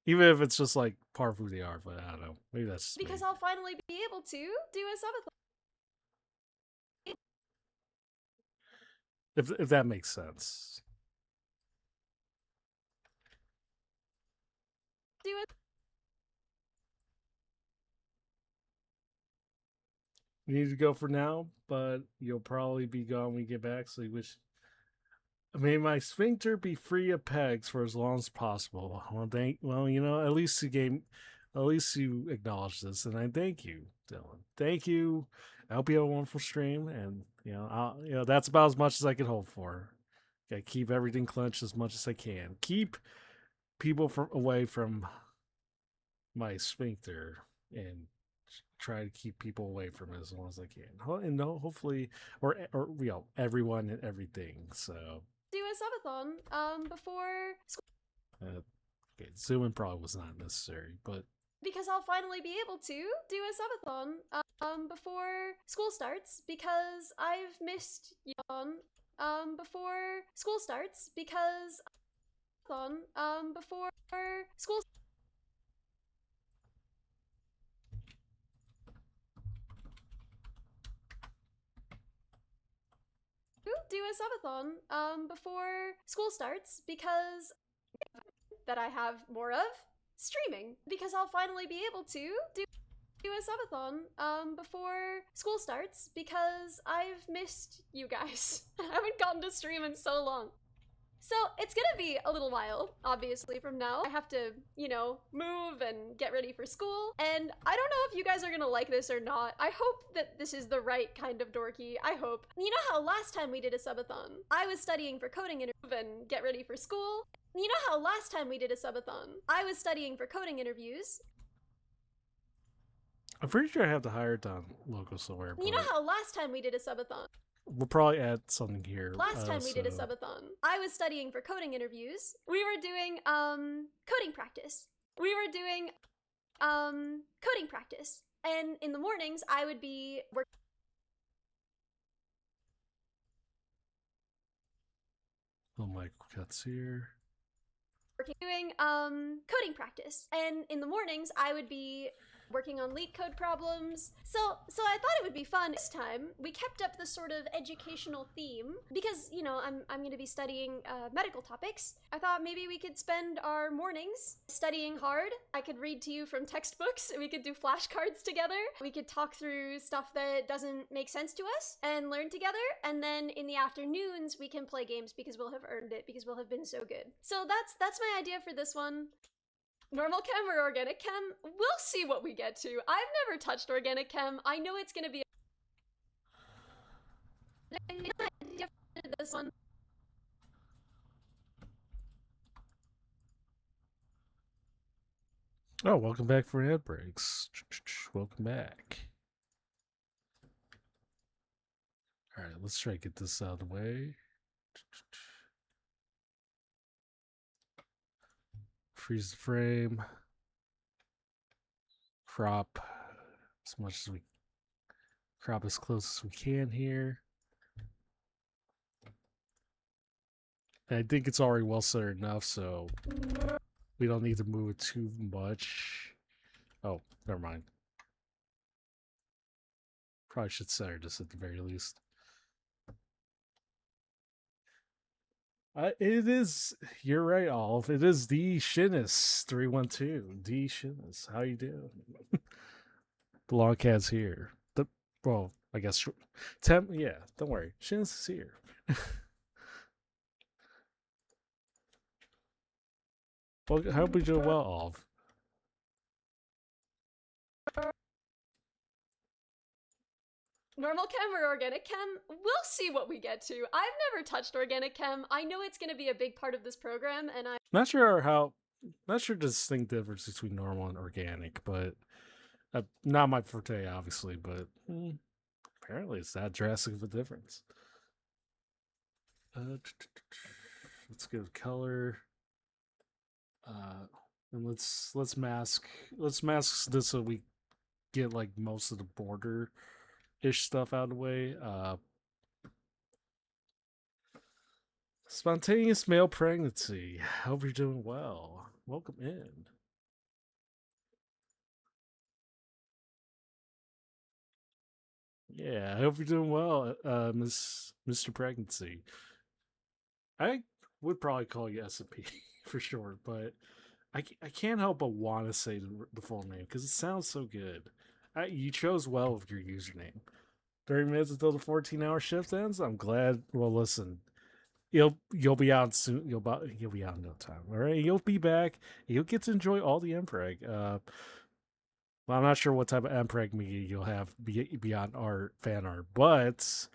Even if it's just like part of who they are, but I don't know. Maybe that's because me. I'll finally be able to do a subathon. If that makes sense. Do it. You need to go for now, but you'll probably be gone when we get back, so you wish. May my sphincter be free of pegs for as long as possible. Well, you know, at least you acknowledged this, and I thank you, Dylan. Thank you. I hope you have a wonderful stream, and that's about as much as I can hope for. Gotta keep everything clenched as much as I can. Keep people away from my sphincter, and try to keep people away from it as long as I can. And hopefully, or everyone and everything. So do a subathon before okay, zooming probably was not necessary, but because I'll finally be able to do a subathon before school starts because I've missed you before school starts because before school do a subathon before school starts because that I have more of streaming because I'll finally be able to do a subathon before school starts because I've missed you guys. I haven't gotten to stream in so long. So it's gonna be a little while, obviously, from now. I have to, move and get ready for school. And I don't know if you guys are gonna like this or not. I hope that this is the right kind of dorky. I hope. You know how last time we did a subathon, I was studying for coding and get ready for school? You know how last time we did a subathon, I was studying for coding interviews? I'm pretty sure I have to hire it on local somewhere. You know how last time we did a subathon? We'll probably add something here. Last time we did a subathon, I was studying for coding interviews. We were doing coding practice. Coding practice. And in the mornings, I would be working. Oh, my cuts here. Doing coding practice. And in the mornings, I would be working on LeetCode problems. So I thought it would be fun this time. We kept up the sort of educational theme because, I'm going to be studying medical topics. I thought maybe we could spend our mornings studying hard. I could read to you from textbooks. We could do flashcards together. We could talk through stuff that doesn't make sense to us and learn together. And then in the afternoons, we can play games because we'll have earned it, because we'll have been so good. So that's my idea for this one. Normal chem or organic chem? We'll see what we get to. I've never touched organic chem. I know it's gonna be this one. Oh, welcome back for ad breaks. Welcome back. All right, let's try to get this out of the way. Freeze the frame. Crop as much as we crop as close as we can here. And I think it's already well centered enough, so we don't need to move it too much. Oh, never mind. Probably should center this at the very least. It is. You're right, Olive. It is the Shinnis 312. The Shinnis. How you doing? The long cat's here. Well, I guess yeah. Don't worry. Shinnis is here. Well, I hope you're doing well, Olive. Normal chem or organic chem? We'll see what we get to. I've never touched organic chem. I know it's going to be a big part of this program, and Not sure the distinct difference between normal and organic, but not my forte, obviously. But apparently, it's that drastic of a difference. Let's go color. And let's mask this so we get like most of the border ish stuff out of the way. Spontaneous male pregnancy. Hope you're doing well. Welcome in. Yeah, I hope you're doing well, Mr. Pregnancy. I would probably call you S&P for short, but I can't help but want to say the full name because it sounds so good. You chose well with your username. 30 minutes until the 14-hour shift ends. I'm glad. Well, listen, you'll be out soon. You'll be out in no time. All right, you'll be back. You'll get to enjoy all the Mpreg. Well, I'm not sure what type of Mpreg media you'll have beyond art, fan art, but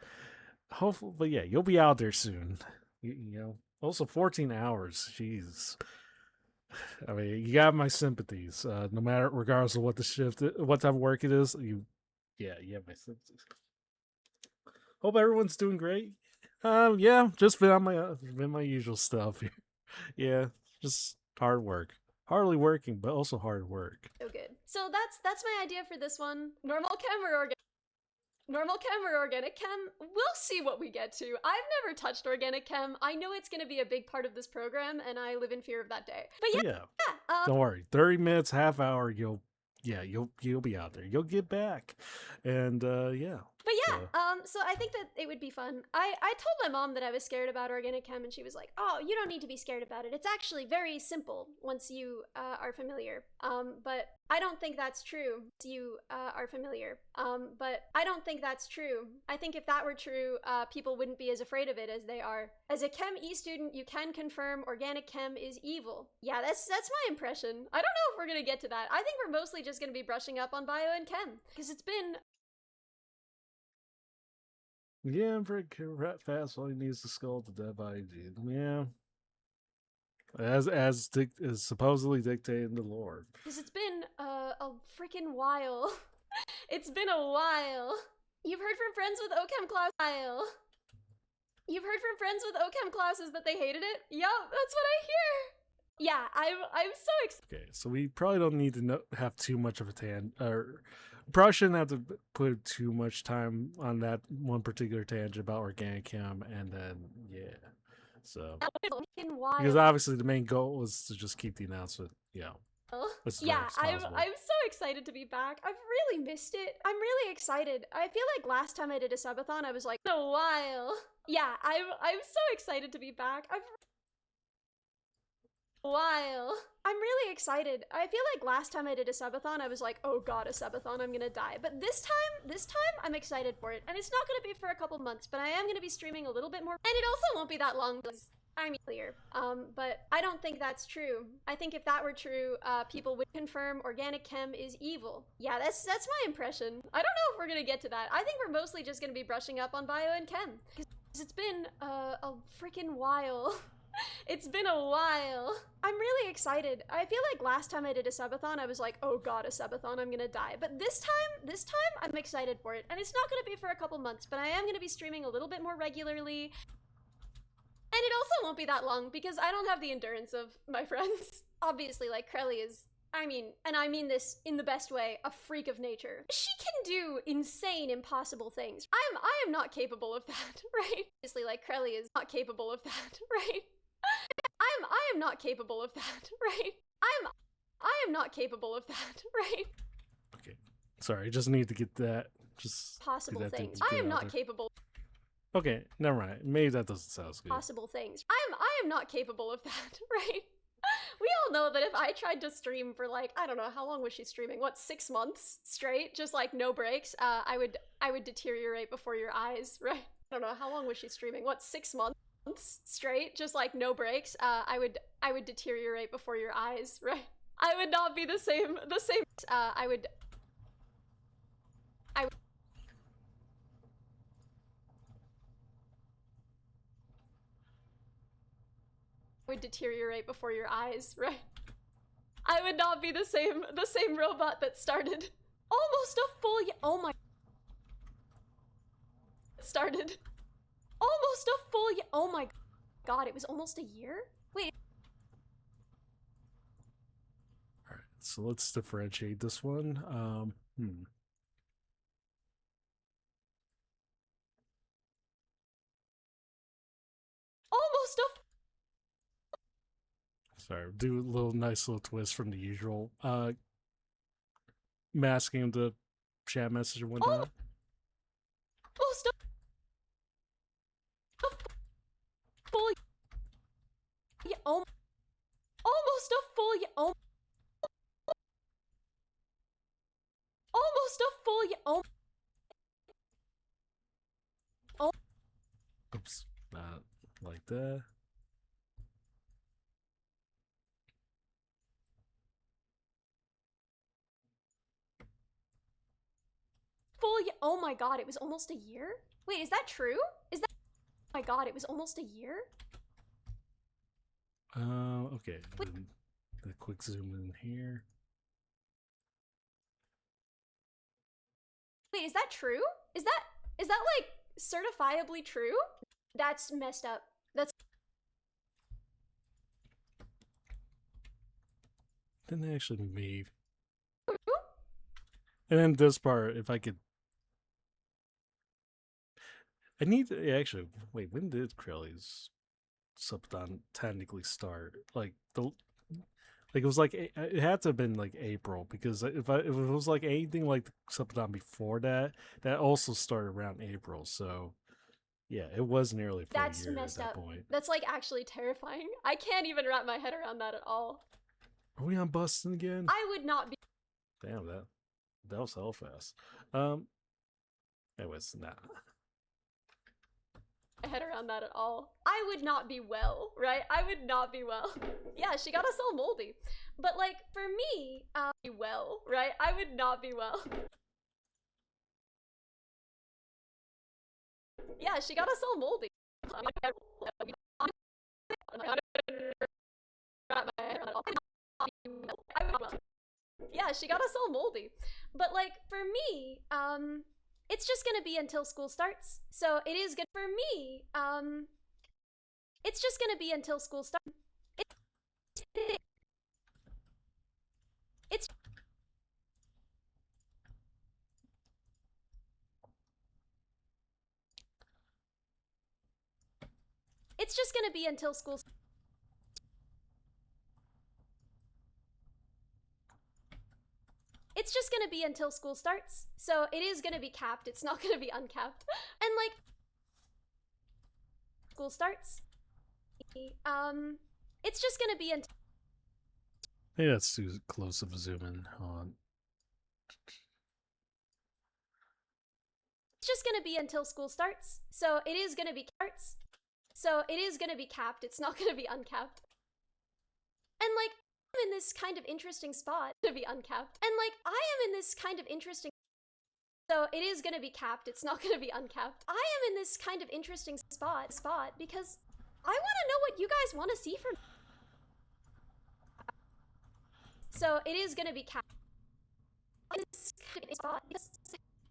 hopefully, but yeah, you'll be out there soon. You know, also 14 hours. Jeez. I mean, you got my sympathies. No matter, regardless of what the shift, what type of work it is, you have my sympathies. Hope everyone's doing great. Yeah, just been on my usual stuff here. Yeah, just hard work. Hardly working, but also hard work. oh good. So that's my idea for this one. Normal chem or organic chem? We'll see what we get to. I've never touched organic chem. I know it's going to be a big part of this program, and I live in fear of that day. But yeah. Don't worry. 30 minutes, half hour, you'll be out there. You'll get back, and yeah. But yeah, so I think that it would be fun. I told my mom that I was scared about organic chem, and she was like, "Oh, you don't need to be scared about it. It's actually very simple once you are familiar." But I don't think that's true. You are familiar. But I don't think that's true. I think if that were true, people wouldn't be as afraid of it as they are. As a Chem E student, you can confirm organic chem is evil. Yeah, that's my impression. I don't know if we're gonna get to that. I think we're mostly just gonna be brushing up on bio and chem because it's been. Yeah, I'm pretty fast. All he needs to skull the dead body, dude. Yeah. As supposedly dictated in the lore. Because it's been a freaking while. It's been a while. You've heard from friends with OChem class. You've heard from friends with OChem classes that they hated it? Yup, that's what I hear. Yeah, I'm so excited. Okay, so we probably don't need to have too much of a probably shouldn't have to put too much time on that one particular tangent about organic chem, and then yeah. So because obviously the main goal was to just keep the announcement, yeah. Yeah, I'm so excited to be back. I've really missed it. I'm really excited. I feel like last time I did a subathon, I was like, a while. Yeah, I'm so excited to be back. I'm really excited. I feel like last time I did a subathon, I was like, oh god, a subathon, I'm gonna die. But this time, I'm excited for it. And it's not gonna be for a couple months, but I am gonna be streaming a little bit more. And it also won't be that long because I'm clear. But I don't think that's true. I think if that were true, people would confirm organic chem is evil. Yeah, that's my impression. I don't know if we're gonna get to that. I think we're mostly just gonna be brushing up on bio and chem. Because it's been a freaking while. It's been a while. I'm really excited. I feel like last time I did a subathon, I was like, oh god, a subathon, I'm gonna die. But this time, I'm excited for it. And it's not gonna be for a couple months, but I am gonna be streaming a little bit more regularly. And it also won't be that long because I don't have the endurance of my friends. Obviously, like, Krelly is, and I mean this in the best way, a freak of nature. She can do insane, impossible things. I am not capable of that, right? Obviously, like, Krelly is not capable of that, right? I am not capable of that, right? I am not capable of that, right? Okay. Sorry, I just need to get that. Just possible things. I am not capable. Okay, never mind. Maybe that doesn't sound as good. Possible things. I am not capable of that, right? We all know that if I tried to stream for like, I don't know, how long was she streaming? What, 6 months straight? Just like no breaks? I would deteriorate before your eyes, right? I don't know, how long was she streaming? What, 6 months straight? Just like no breaks? I would deteriorate before your eyes, right? I would not be the same, I would deteriorate before your eyes, right? I would not be the same robot that started almost a full year. Oh my. Started almost a full year. Oh my god, it was almost a year? Wait. Alright, so let's differentiate this one. Almost a. Sorry, do a little nice little twist from the usual. Masking the chat message and whatnot. Almost a full. Yeah, almost a full. Oh. Almost a full. Oh. Oops, not like that. Full. Oh my god, it was almost a year? Wait, is that true? Is that. Oh my god, it was almost a year? Okay. Then the quick zoom in here. Wait, is that true? Is that like certifiably true? That's messed up. That's. Didn't actually move. And then this part, if I could. I need to actually wait. When did Krelly's Subathon technically start? Like it was like it had to have been like April, because if it was like anything like the Subathon before that, that also started around April. So yeah, it was nearly a full That's year messed at that up. point. That's like actually terrifying. I can't even wrap my head around that at all. Are we on Boston again? I would not be. Damn, that was hell fast. Anyways, nah. My head around that at all. I would not be well, right? I would not be well. Yeah, she got us all moldy. But like for me, be well, right? I would not be well. Yeah, she got us all moldy. Yeah, she got us all moldy. But like for me, it's just gonna be until school starts. So it is good for me. It's just gonna be until school starts. It's just gonna be until school. It's just gonna be until school starts. So it is gonna be capped. It's not gonna be uncapped. And like school starts. It's just gonna be until. Maybe that's too close of a zoom in. Hold on. It's just gonna be until school starts. So it is gonna be starts. So it is gonna be capped. It's not gonna be uncapped. And like I'm in this kind of interesting spot to be uncapped. And like I am in this kind of interesting. So it is gonna be capped. It's not gonna be uncapped. I am in this kind of interesting spot because I want to know what you guys want to see from. So it is gonna be capped.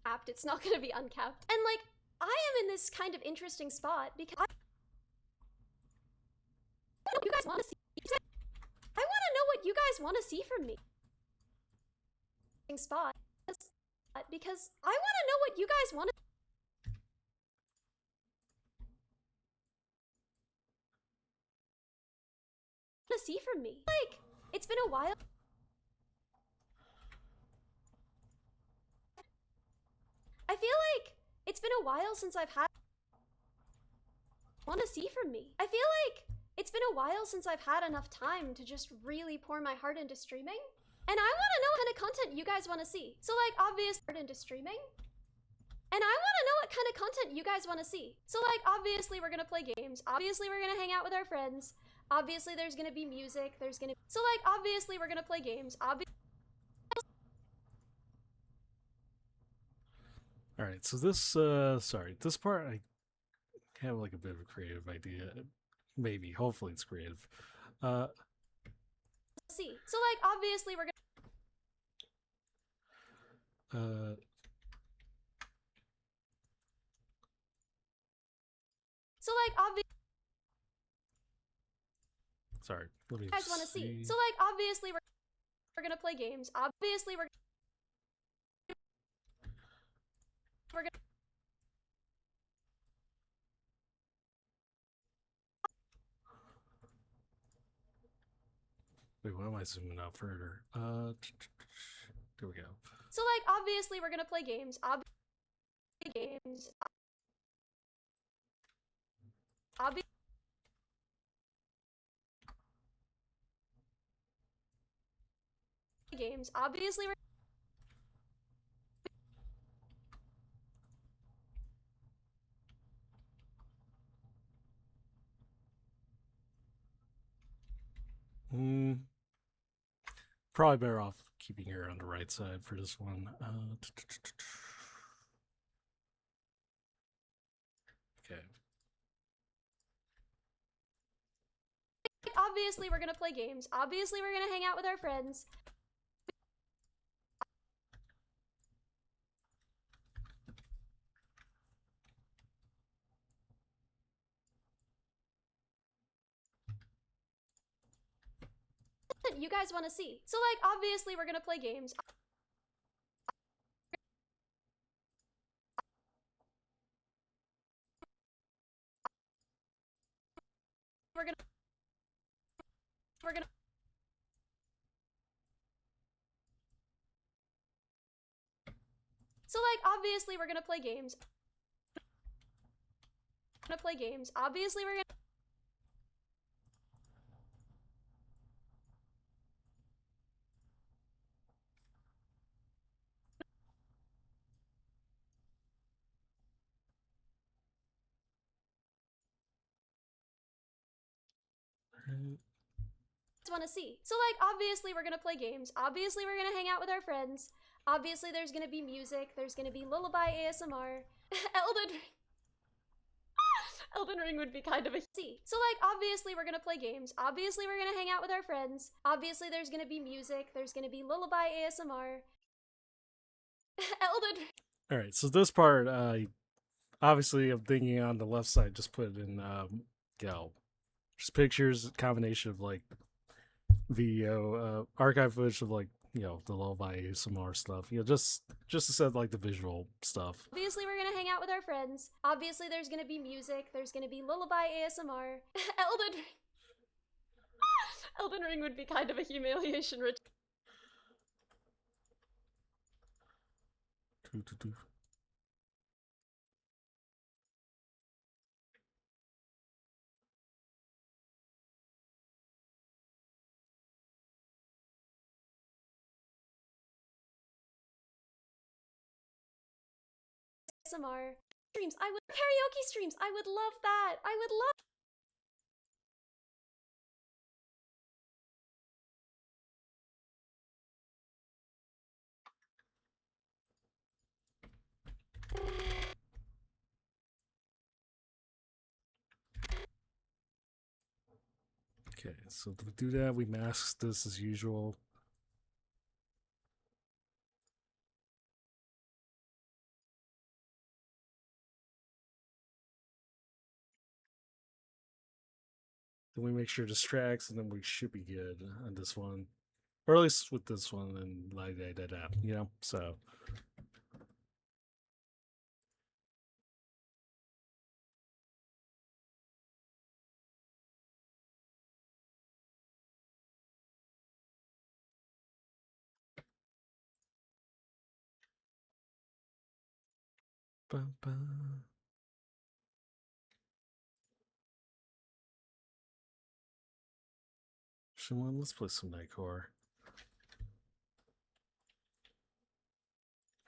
Capped. It's not gonna be uncapped. And like I am in this kind of interesting spot because you guys want to see. I want to know what you guys want to see from me. Spot because I want to know what you guys want to see from me. Like it's been a while. I feel like it's been a while since I've had want to see from me? I feel like it's been a while since I've had enough time to just really pour my heart into streaming. And I want to know what kind of content you guys want to see. So like obviously into streaming. And I want to know what kind of content you guys want to see. So like obviously we're going to play games. Obviously we're going to hang out with our friends. Obviously there's going to be music. So like obviously we're going to play games. All right, so this sorry, this part I have like a bit of a creative idea. Maybe, hopefully it's creative. See. So like obviously we're going Uh So like obviously sorry, let me you guys want to see. So like obviously we're going to play games. Obviously we're going to Wait, why am I zooming out further? There we go. So like obviously we're going to play games. Games. Games. Obviously we're Probably better off keeping her on the right side for this one. Okay. obviously we're going to play games. Obviously we're going to hang out with our friends. You guys want to see. So like obviously we're going to play games. We're going to So like obviously we're going to play games. Obviously we're going to want to see. So like obviously we're going to play games. Obviously we're going to hang out with our friends. Obviously there's going to be music. There's going to be lullaby ASMR. Elden Ring would be kind of a see. So like obviously we're gonna play games. Obviously we're gonna hang out with our friends. Obviously there's gonna be music. There's gonna be lullaby ASMR. Elden. All right, so this part, obviously, I'm thinking on the left side, just put it in, you know, just pictures, combination of like video, archive footage of like the lullaby ASMR stuff. Just to set like the visual stuff. Obviously we're gonna hang out with our friends. Obviously there's gonna be music. There's gonna be lullaby ASMR. Elden. Elden Ring would be kind of a humiliation. ASMR streams. I would karaoke streams. I would love that. I would love. Okay, so to do that, we mask this as usual. Then we make sure it distracts, and then we should be good on this one. Or at least with this one, and like that, so. Ba-ba. Action one. Let's play some Nightcore.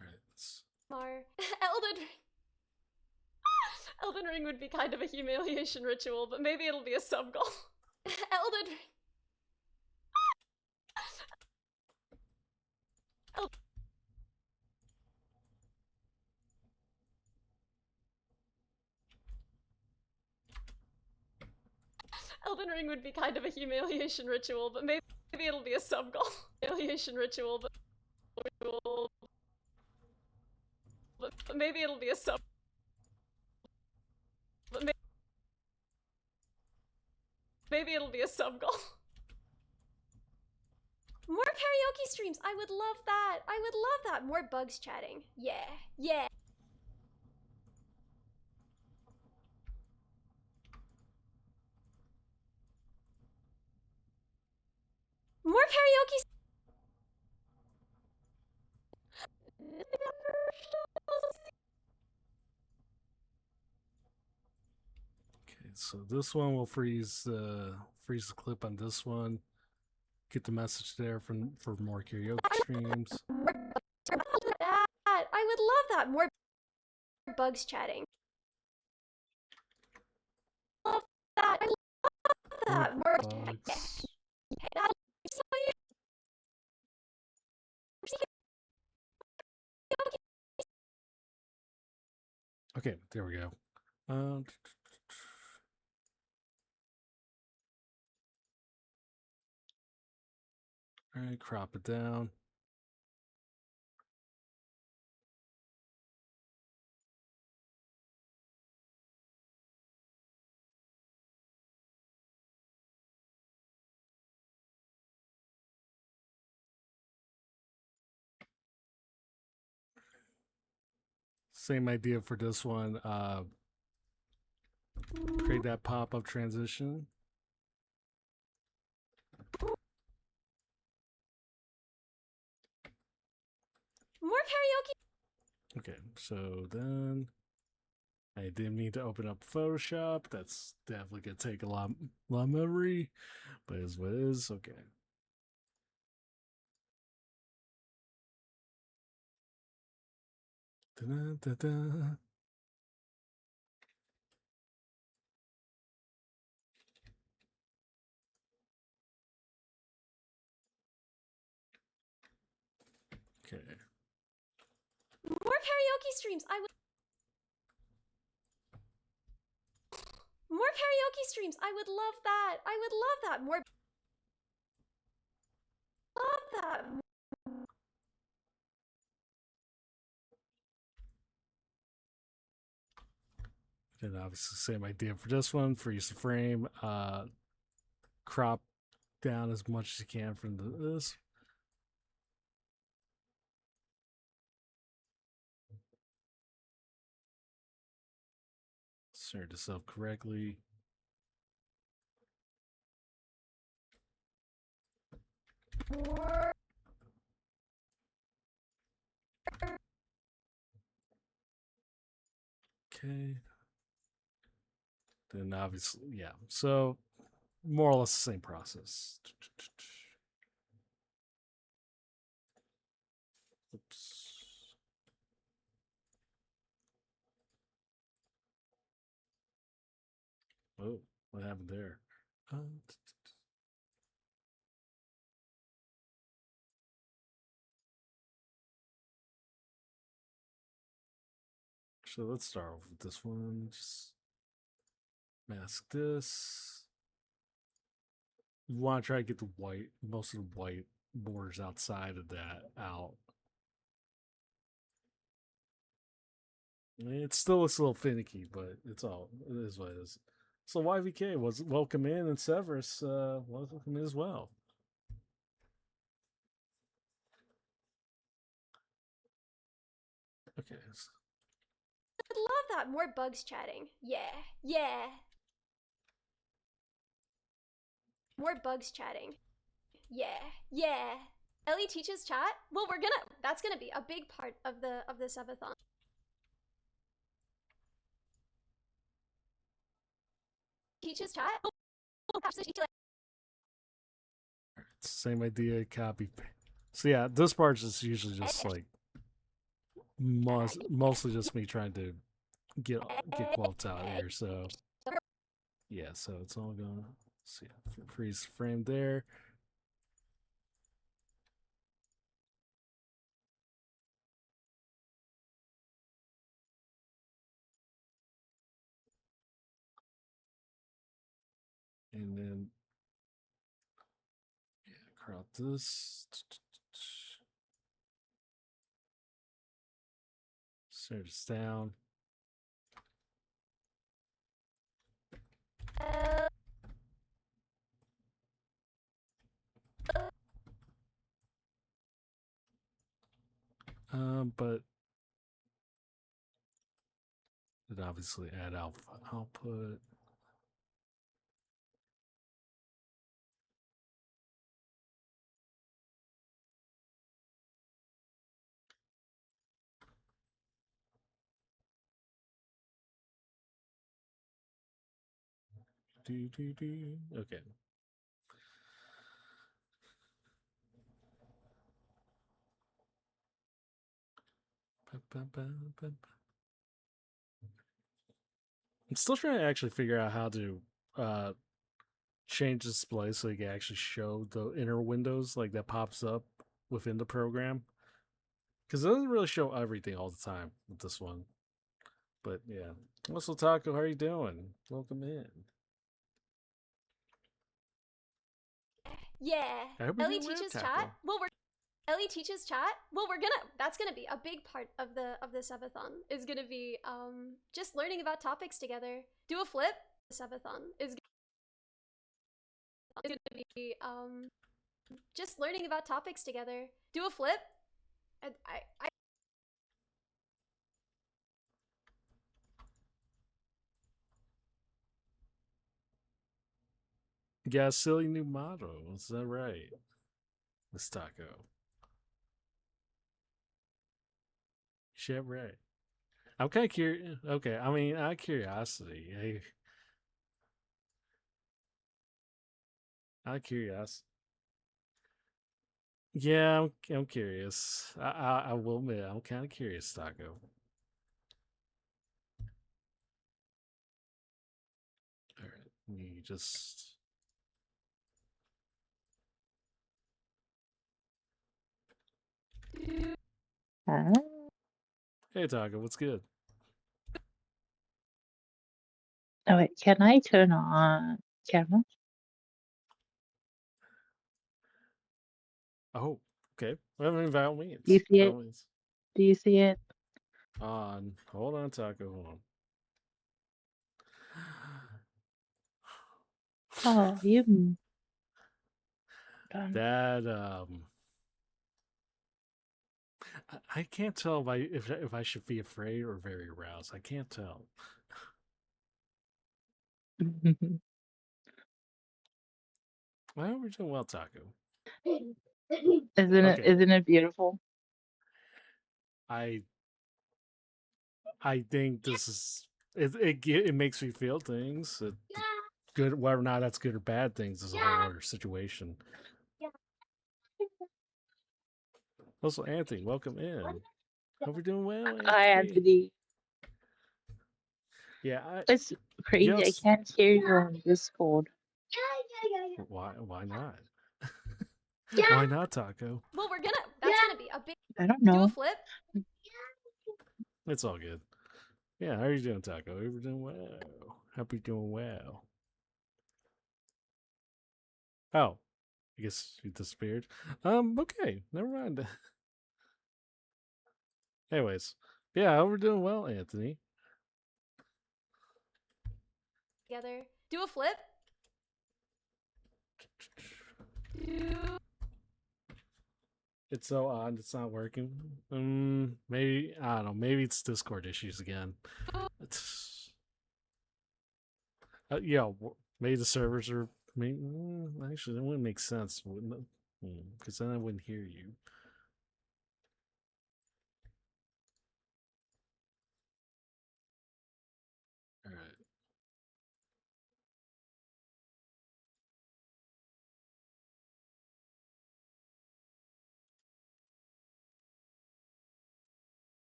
Alright, let's... Elden Ring. Elden Ring would be kind of a humiliation ritual, but maybe it'll be a sub goal. Elden Ring. Elden Ring would be kind of a humiliation ritual, but maybe it'll be a sub goal. Humiliation ritual, but maybe it'll be a sub. But maybe it'll be a sub goal. More karaoke streams. I would love that. I would love that. More bugs chatting. Yeah. Yeah. More karaoke. Okay, so this one will freeze the clip on this one. Get the message there for more karaoke streams. I would love that. More bugs chatting. Love that. I love that. More bugs. Okay, there we go. All right, crop it down. Same idea for this one. Create that pop-up transition. More karaoke. Okay, so then I didn't need to open up Photoshop. That's definitely gonna take a lot of memory, but it is what it is. Okay. Da-da-da-da. Okay. More karaoke streams. I would. More karaoke streams. I would love that. I would love that. More. Love that. And obviously same idea for this one. Freeze the frame. Crop down as much as you can from this. Insert this up correctly. Okay. Then obviously, yeah. So more or less the same process. Oops. Oh, what happened there? So let's start off with this one. Just mask this. You want to try to get the white, most of the white borders outside of that out. It still looks a little finicky, but it is what it is. So YVK was welcome in, and Severus welcome in as well. Okay. I'd love that. More bugs chatting. Yeah. Yeah. More bugs chatting. Yeah. Yeah. Ellie teaches chat? Well, that's gonna be a big part of the subathon. Teaches chat? Oh, Same idea. Copy. So yeah, this part's just usually just like mostly just me trying to get quality out here. So yeah, so it's all going. See, freeze frame there. And then yeah, crop this. Start this down. But it obviously add output. Okay. I'm still trying to actually figure out how to uh, change the display so you can actually show the inner windows like that pops up within the program. Because it doesn't really show everything all the time with this one. But yeah. Also, Taco, how are you doing? Welcome in. Yeah. I hope you're Ellie doing well, teaches Taco. chat. Well, Ellie teaches chat. Well, that's gonna be a big part of the subathon. Is gonna be just learning about topics together. Do a flip. The subathon is gonna be just learning about topics together. Do a flip. I You got a silly new motto. Is that right, Miss Taco? Shit, right. I'm kind of curious. Okay, I mean, out of curiosity, out of curiosity. Yeah, I'm curious. I will admit, I'm kind of curious, Taco. All right, you just. Huh? Hey, Taco, what's good? Oh wait, can I turn on camera? Oh, okay. Well, I mean, by all means. Do you see By it? all means. Do you see it? Hold on, Taco. Hold on. Oh, you done. That I can't tell if I should be afraid or very aroused. I can't tell. I hope we're doing well, Taco. Okay. Isn't it beautiful? I think this is it makes me feel things. Good, whether or not that's good or bad things is a whole other situation. Also, Anthony, welcome in. Hope you're doing well, Anthony. Hi, Anthony. Yeah, It's crazy. I yes. can't hear you on Discord. Why not? Why not, Taco? well, that's gonna be a big. I don't Do a know. flip. It's all good. Yeah, how are you doing, Taco? Hope you're doing well. Hope you're doing well. Oh, I guess you disappeared. Okay, never mind. Anyways, yeah, hope we're doing well, Anthony. Together. Do a flip. It's so odd. It's not working. Maybe I don't know. Maybe it's Discord issues again. It's, yeah, maybe the servers are. Maybe, actually, that wouldn't make sense, wouldn't it? Because then I wouldn't hear you. All right.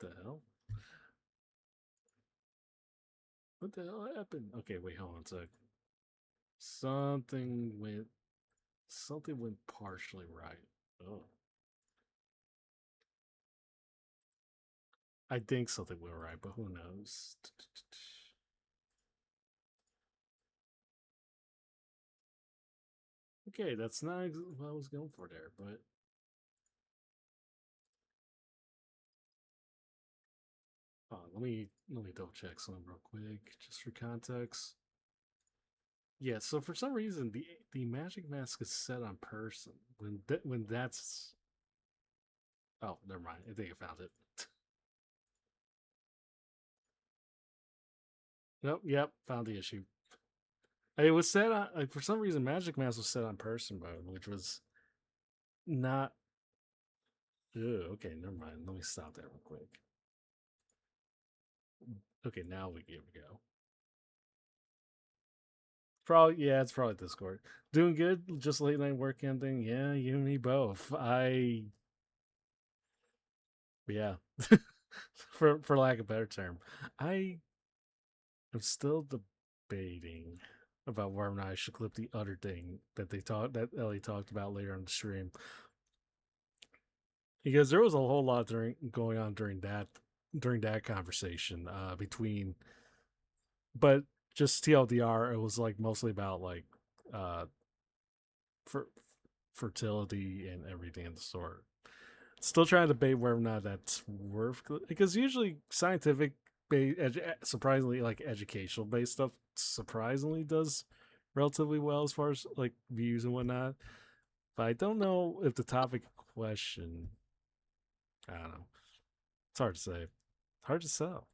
the hell? What the hell happened? Okay, wait, hold on a sec. Something went partially right. Oh. I think something went right, but who knows? Okay, that's not what I was going for there, but let me double check something real quick, just for context. Yeah, so for some reason the magic mask is set on person when that's. Oh, never mind. I think I found it. Nope. Yep. Found the issue. It was set on for some reason. Magic Mask was set on person mode, which was not. Ew, okay, never mind. Let me stop that real quick. Okay, now we give it a go. Probably, yeah, it's probably Discord. Doing good. Just late night work ending. Yeah, you and me both. Yeah, for lack of a better term, I am still debating about whether or not I should clip the other thing that Ellie talked about later on the stream, because there was a whole lot going on during that conversation between, but just TLDR, it was like mostly about like for fertility and everything of the sort. Still trying to debate whether or not that's worth, because usually scientific surprisingly like educational based stuff surprisingly does relatively well as far as like views and whatnot. But I don't know if the topic question, I don't know. It's hard to say. Hard to sell.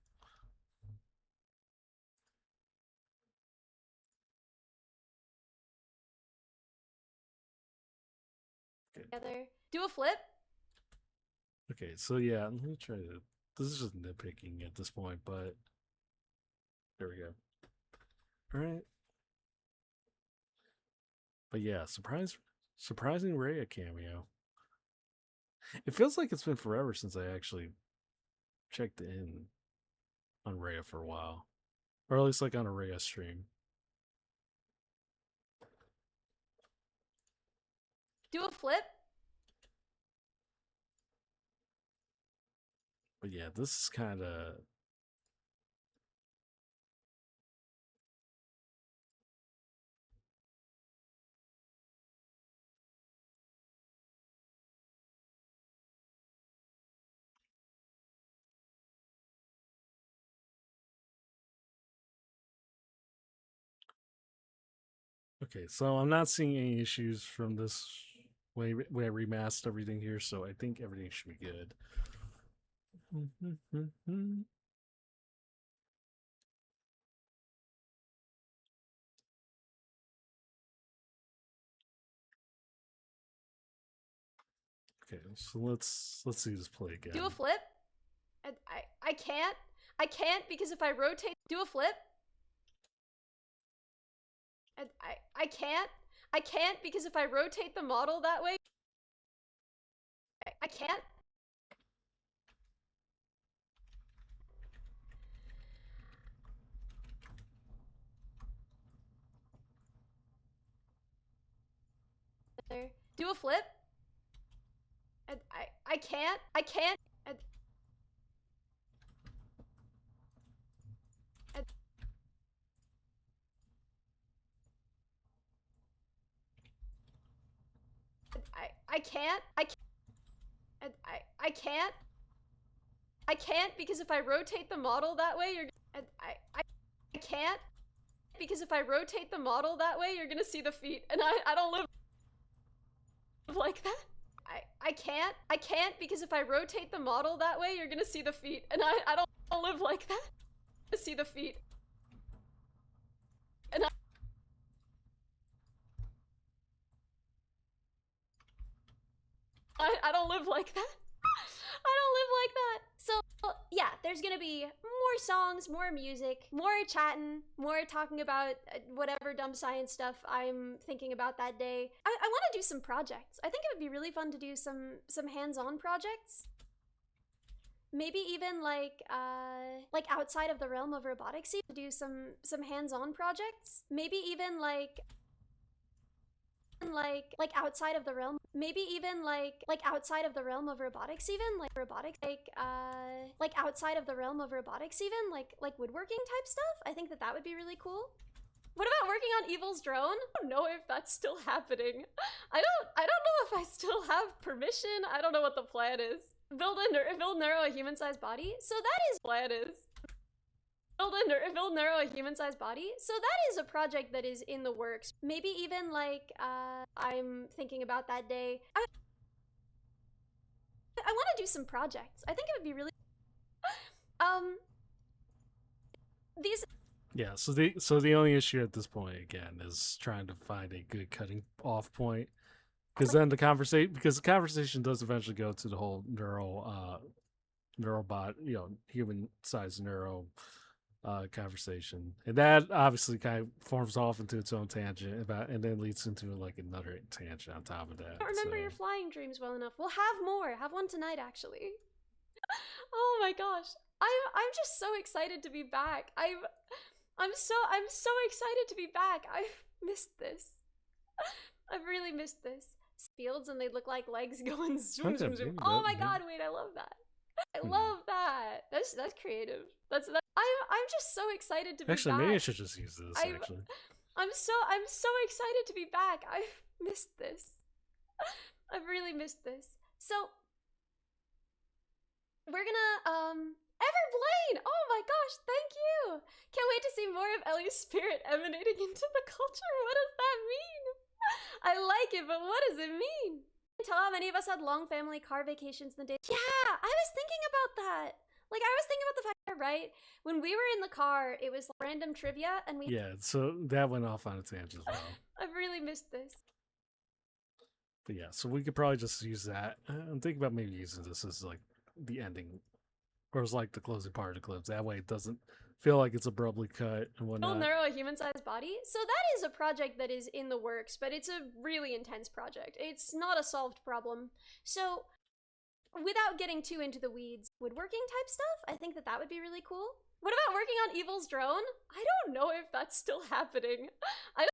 Okay. Together. Do a flip. Okay, so yeah, let me try to. This is just nitpicking at this point, but there we go. All right. But yeah, surprising Rhea cameo. It feels like it's been forever since I actually checked in on Rhea for a while, or at least like on a Rhea stream. Do a flip. But yeah, this is kind of. Okay, so I'm not seeing any issues from this when I remastered everything here, so I think everything should be good. Okay, so let's see this play again. Do a flip. I can't. I can't because if I rotate, do a flip. I can't. I can't because if I rotate the model that way, I can't. Do a flip. I can't. I can't. I can't. I can't. I can't because if I rotate the model that way, you're. I can't because if I rotate the model that way, you're gonna see the feet, and I don't live like that. I can't. I can't because if I rotate the model that way, you're gonna see the feet, and I don't live like that. See the feet, and I don't live like that. I don't live like that. So yeah, there's gonna be more songs, more music, more chatting, more talking about whatever dumb science stuff I'm thinking about that day. I want to do some projects. I think it would be really fun to do some hands-on projects. maybe even like outside of the realm of robotics, even do some hands-on projects. Maybe even like outside of the realm, maybe even like outside of the realm of robotics, even like robotics, like outside of the realm of robotics, even like woodworking type stuff. I think that would be really cool. What about working on Evil's drone? I don't know if that's still happening. I don't know if I still have permission. I don't know what the plan is. Build Neuro a human-sized body. So that is plan is. Build Neuro a human-sized body. So that is a project that is in the works. Maybe even like I'm thinking about that day. I want to do some projects. I think it would be really these. Yeah, so the only issue at this point again is trying to find a good cutting off point, because then the conversation does eventually go to the whole neurobot, human sized neuro conversation, and that obviously kind of forms off into its own tangent and then leads into like another tangent on top of that. I don't remember your flying dreams well enough. We'll have more. Have one tonight, actually. Oh my gosh, I'm just so excited to be back. I'm so excited to be back. I've missed this. I've really missed this. Fields and they look like legs going zoom zoom zoom. Oh my god, wait, I love that. I love that. That's creative. I'm just so excited to be actually, back. Maybe I should just use this. I'm so excited to be back. I've missed this. I've really missed this. So we're gonna Everblaine! Oh my gosh, thank you! Can't wait to see more of Ellie's spirit emanating into the culture. What does that mean? I like it, but what does it mean? Tell how many of us had long family car vacations in the day. Yeah, I was thinking about that. Like, I was thinking about the fact that, right, when we were in the car, it was like random trivia, and we... Yeah, so that went off on a tangent as well. I've really missed this. But yeah, so we could probably just use that. I'm thinking about maybe using this as like the ending, or as like the closing part of the clips. That way it doesn't feel like it's abruptly cut and whatnot. Build Neuro a human-sized body. So that is a project that is in the works, but it's a really intense project. It's not a solved problem. So without getting too into the weeds, woodworking type stuff, I think that would be really cool. What about working on Evil's drone? I don't know if that's still happening. I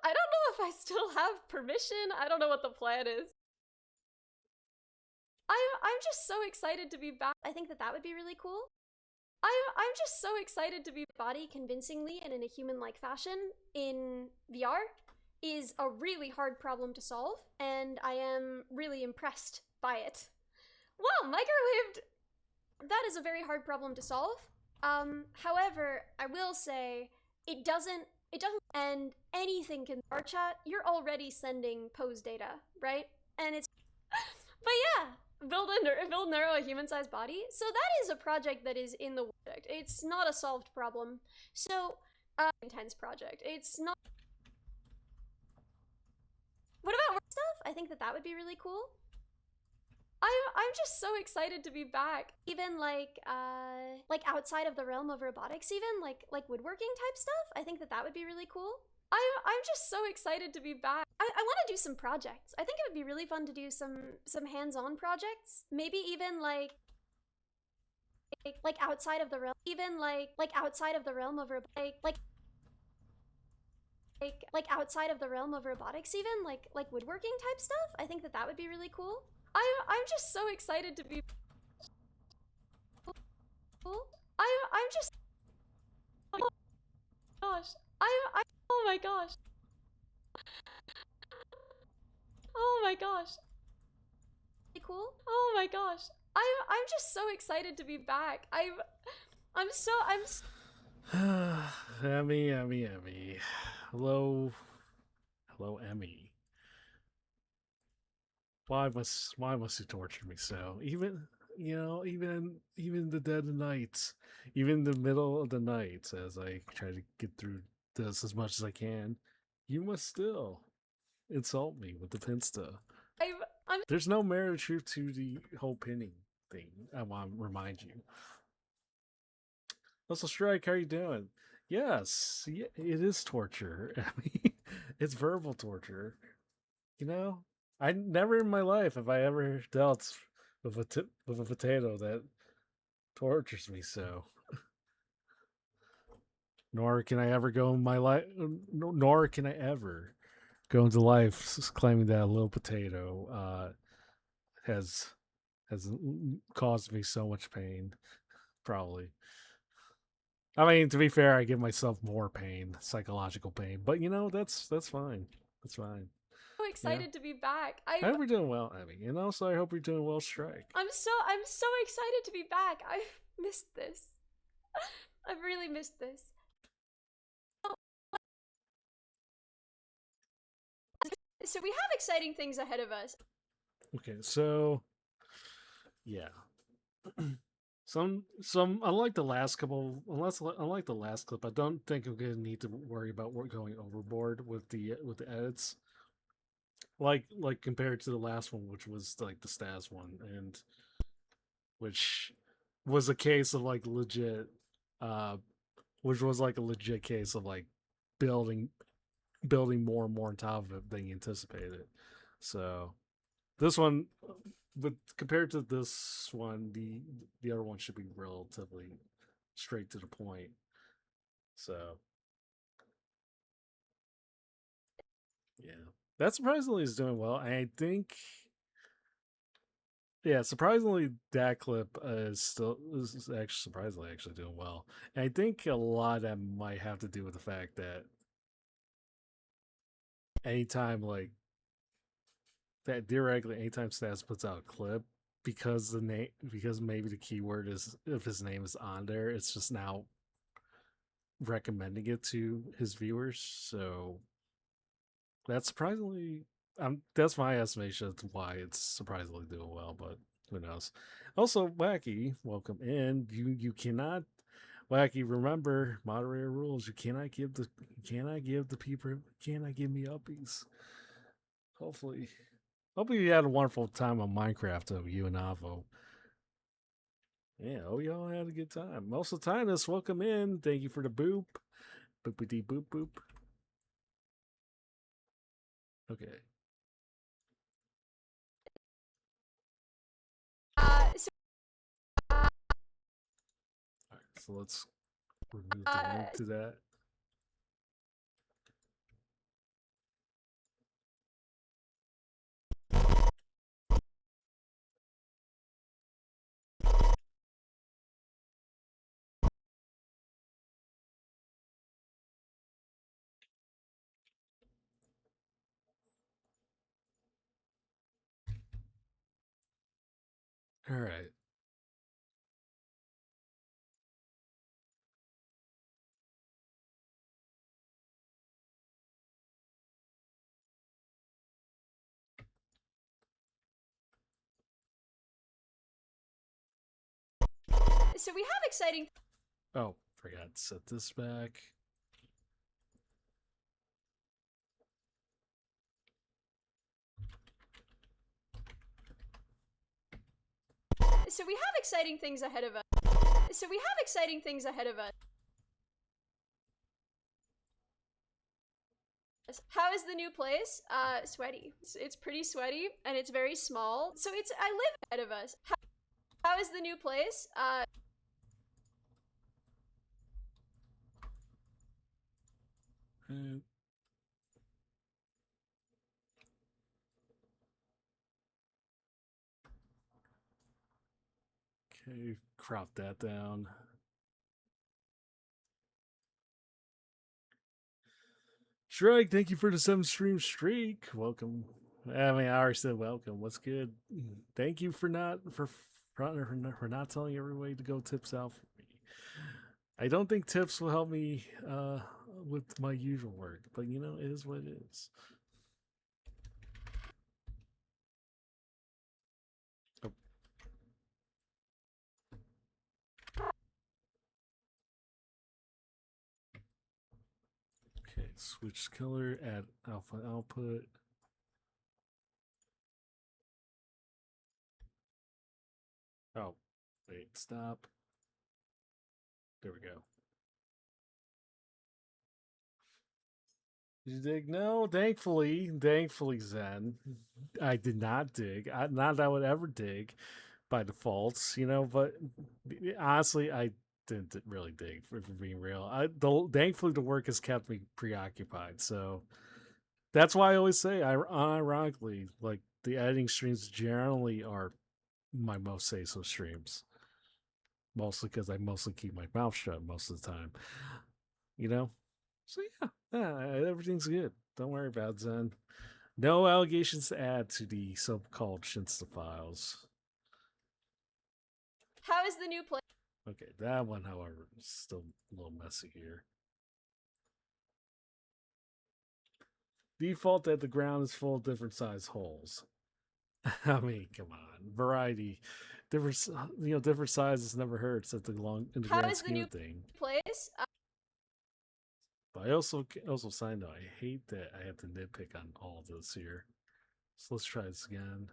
don't know if I still have permission. I don't know what the plan is. I'm just so excited to be back. I think that would be really cool. I'm just so excited to be body convincingly and in a human-like fashion in VR is a really hard problem to solve, and I am really impressed by it. Wow, microwaved! That is a very hard problem to solve. However, I will say it doesn't, and anything can, our chat, you're already sending pose data, right? And it's, but yeah, build Neuro a human-sized body. So that is a project that is in the project. It's not a solved problem. So, intense project. It's not. What about work stuff? I think that would be really cool. I'm just so excited to be back. Even like outside of the realm of robotics, even like woodworking type stuff. I think that would be really cool. I'm just so excited to be back. I want to do some projects. I think it would be really fun to do some hands-on projects. Maybe even like outside of the realm, even like outside of the realm of like outside of the realm of robotics, even like woodworking type stuff. I think that would be really cool. I'm just so excited to be cool. I'm just, oh my gosh. Oh my gosh. Oh my gosh. Cool. Oh my gosh. I'm just so excited to be back. I'm Emmy. Hello, Emmy. Why must you torture me so? Even in the dead of night, even in the middle of the night, as I try to get through this as much as I can, you must still insult me with the pinsta. There's no merit to the whole pinning thing. I want to remind you. Also, Strike, how are you doing? Yes, it is torture. I mean, it's verbal torture. You know, I never in my life have I ever dealt with a potato that Tortures me so. Nor can I ever go in my life. Nor can I ever go into life claiming that a little potato has caused me so much pain. Probably. I mean, to be fair, I give myself more pain, psychological pain. But you know, that's fine. That's fine. So excited to be back. I hope you're doing well, Abby. And also, I hope you're doing well, Strike. I'm so excited to be back. I've missed this. I've really missed this. So we have exciting things ahead of us. Okay, so yeah. Some unlike the last couple, unlike the last clip, I don't think I'm gonna need to worry about going overboard with the edits. Like compared to the last one, which was like the Stas one, and which was a case of like legit, which was like a legit case of like building more and more on top of it than you anticipated. So this one, but compared to this one, the other one should be relatively straight to the point. So yeah, that surprisingly is doing well. I think, yeah, surprisingly that clip is actually surprisingly actually doing well. And I think a lot of that might have to do with the fact that anytime like that directly anytime Stats puts out a clip, because the name, because maybe the keyword is, if his name is on there, it's just now recommending it to his viewers. So that's surprisingly, that's my estimation as to why it's surprisingly doing well, but who knows. Also, Wacky, welcome in. You cannot, Wacky, remember moderator rules. You cannot give the people, you cannot give me uppies. Hopefully you had a wonderful time on Minecraft, though, you and Avo. Yeah, y'all had a good time. Most of the time, this welcome in. Thank you for the boop. Boopity boop boop. Okay. So, Alright, so let's remove the link to that. All right. so we have exciting. Oh, forgot to set this back. So we have exciting things ahead of us. So we have exciting things ahead of us. How is the new place? Sweaty. It's pretty sweaty and it's very small. So I live ahead of us. How is the new place? Okay, crop that down. Shrike, thank you for the 7 stream streak. Welcome. I mean, I already said welcome. What's good? Thank you for not telling everybody to go tips out for me. I don't think tips will help me with my usual work, but you know, it is what it is. Oh. Okay, switch color, add alpha output. Oh, wait, stop. There we go. Did you dig? No, thankfully, Zen. I did not dig. Not that I would ever dig. by default, but honestly, I didn't really dig for being real. Thankfully, the work has kept me preoccupied, so that's why I always say, ironically, like the editing streams generally are my most say so streams, mostly because I mostly keep my mouth shut most of the time, you know. So yeah, everything's good. Don't worry about it, Zen. No allegations to add to the so-called Shinsta files. How is the new place? Okay, that one, however, is still a little messy here. Default that the ground is full of different size holes. I mean, come on, variety, different sizes never hurts at the How grand is the scheme new of thing. place? But I also signed out. I hate that I have to nitpick on all of this here. So let's try this again.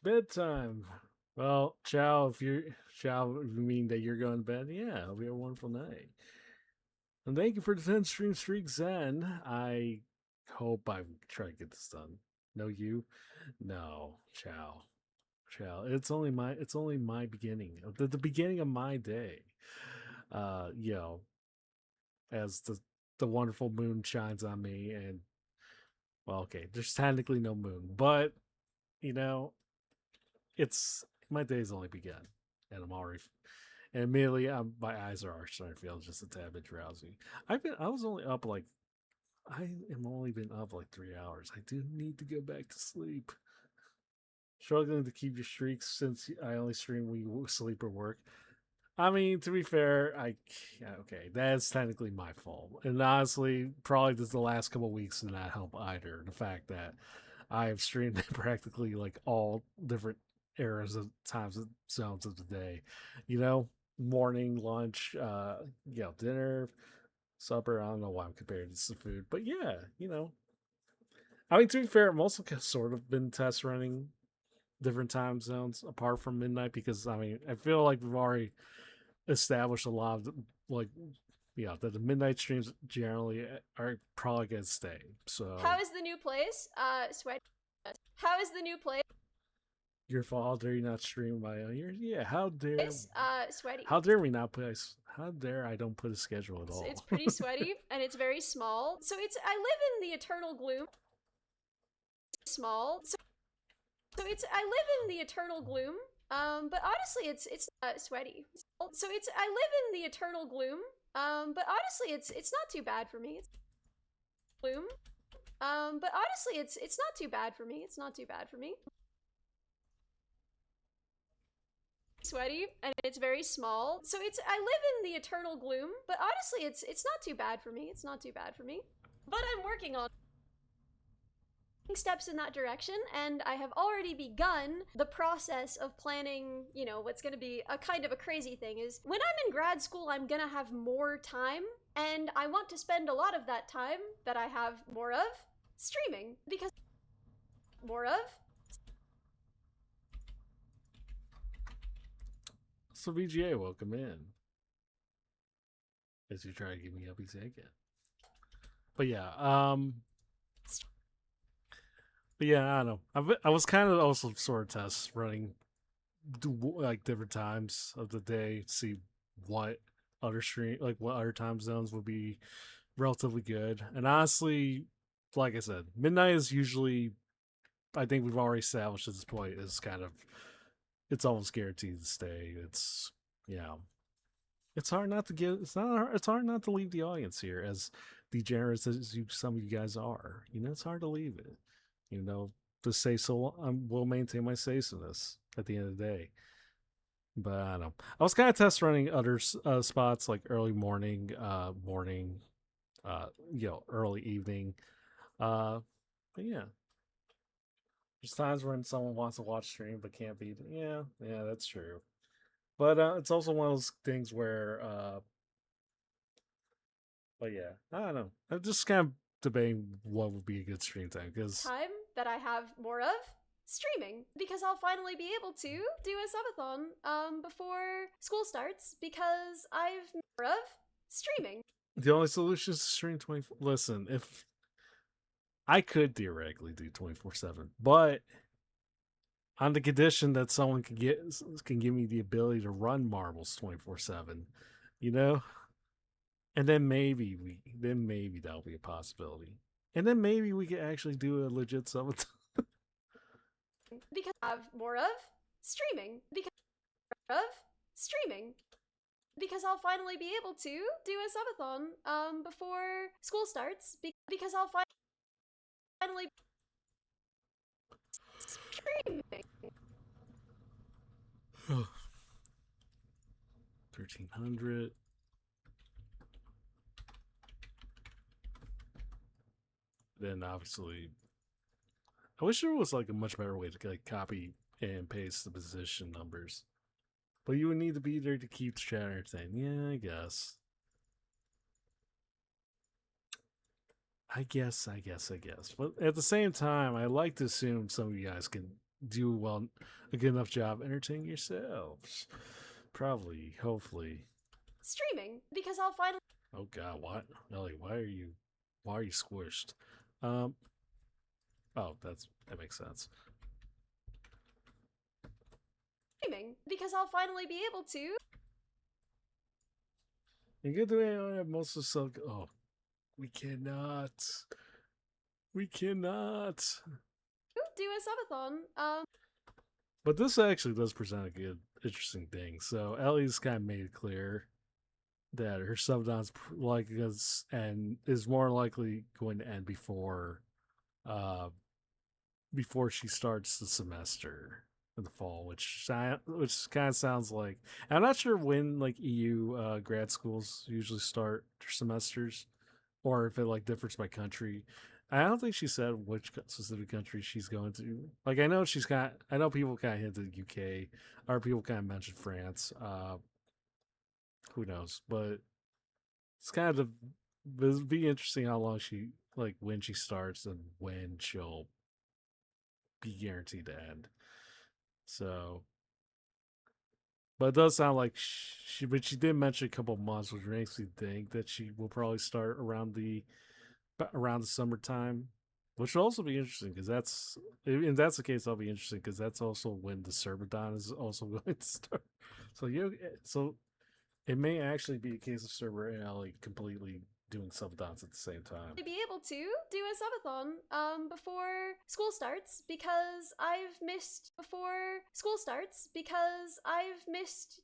Bedtime. Well, ciao. If you're ciao, if you mean that you're going to bed, yeah, it'll be a wonderful night. And thank you for the 10 stream streak, Zen. I hope I try to get this done. No, you? No, ciao. Ciao. It's only my beginning. The beginning of my day. You know, as the wonderful moon shines on me, and well, okay, there's technically no moon, but you know, it's my day's only begun, and I'm already. And immediately, my eyes are starting to feel just a tad bit drowsy. I was only up like I am only been up like 3 hours. I do need to go back to sleep. Struggling to keep your streaks since I only stream when you sleep or work. I mean, to be fair, okay, that's technically my fault, and honestly, probably just the last couple of weeks did not help either. The fact that I have streamed practically like all different eras of times and zones of the day, morning, lunch, dinner, supper. I don't know why I'm comparing this to food, but yeah, I mean, to be fair, I'm also sort of been test running different time zones apart from midnight because I mean, I feel like we've already established a lot of like that the midnight streams generally are probably gonna stay. So How is the new place? Sweat. How is the new place? your fault. How dare you not stream my own years? Yeah, how dare Sweaty. how dare we not put how dare I don't put a schedule at all. It's pretty sweaty and it's very small. So I live in the eternal gloom. Small. So I live in the eternal gloom. But honestly, it's sweaty. So I live in the eternal gloom. But honestly, it's not too bad for me. It's gloom. But honestly, it's not too bad for me. It's not too bad for me. Sweaty and it's very small. So I live in the eternal gloom. But honestly, it's not too bad for me. It's not too bad for me. But I'm working on steps in that direction, and I have already begun the process of planning, what's going to be a kind of a crazy thing is when I'm in grad school, I'm going to have more time, and I want to spend a lot of that time that I have more of streaming, because more of. So VGA, welcome in. As you try to give me up again. But yeah, I don't know. I was kind of also sort of test running like different times of the day, see what what other time zones would be relatively good. And honestly, like I said, midnight is usually, I think we've already established at this point, is kind of, it's almost guaranteed to stay. It's it's hard not to get. It's hard not to leave the audience here, as degenerate as some of you guys are. It's hard to leave it. To say so. Will maintain my say-so-ness at the end of the day. But I don't know. I was kind of test running other spots like early morning, early evening. But yeah, there's times when someone wants to watch stream but can't be. Yeah, that's true. But it's also one of those things where, but yeah, I don't know. I'm just kind of debating what would be a good stream time because time that I have more of streaming, because I'll finally be able to do a subathon before school starts, because I've more of streaming. the only solution is to stream 24. Listen, if I could theoretically do 24/7, but on the condition that someone can give me the ability to run marbles 24/7, you know, and then maybe that'll be a possibility, and then maybe we could actually do a legit subathon. Because I have more of streaming, because because I'll finally be able to do a subathon before school starts, because I'll finally streaming. 1300. Then obviously, I wish there was like a much better way to like copy and paste the position numbers, but you would need to be there to keep the chat entertained. Yeah, I guess. But at the same time, I like to assume some of you guys can do a good enough job entertaining yourselves. Probably, hopefully. Streaming, because I'll finally. Oh God, what, Ellie? Why are you squished? Oh, that makes sense. Streaming, because I'll finally be able to. You get the way I have most of the Oh, we cannot. We cannot. Do a subathon. But this actually does present a good, interesting thing. So Ellie's kind of made it clear that her subathon's and is more likely going to end before she starts the semester in the fall, which kind of sounds like, I'm not sure when like EU grad schools usually start their semesters, or if it like differs by country. I don't think she said which specific country she's going to. Like, I know people kind of hinted UK, or people kind of mentioned France. Who knows? But it's kind of it'd be interesting how long when she starts and when she'll be guaranteed to end. So, but it does sound like she did mention a couple of months, which makes me think that she will probably start around the summertime, which will also be interesting because if that's the case, I'll be interesting because that's also when the Cerberdon is also going to start. So it may actually be a case of Cerber and Ellie completely doing subathons at the same time. Be able to do a subathon before school starts, because I've missed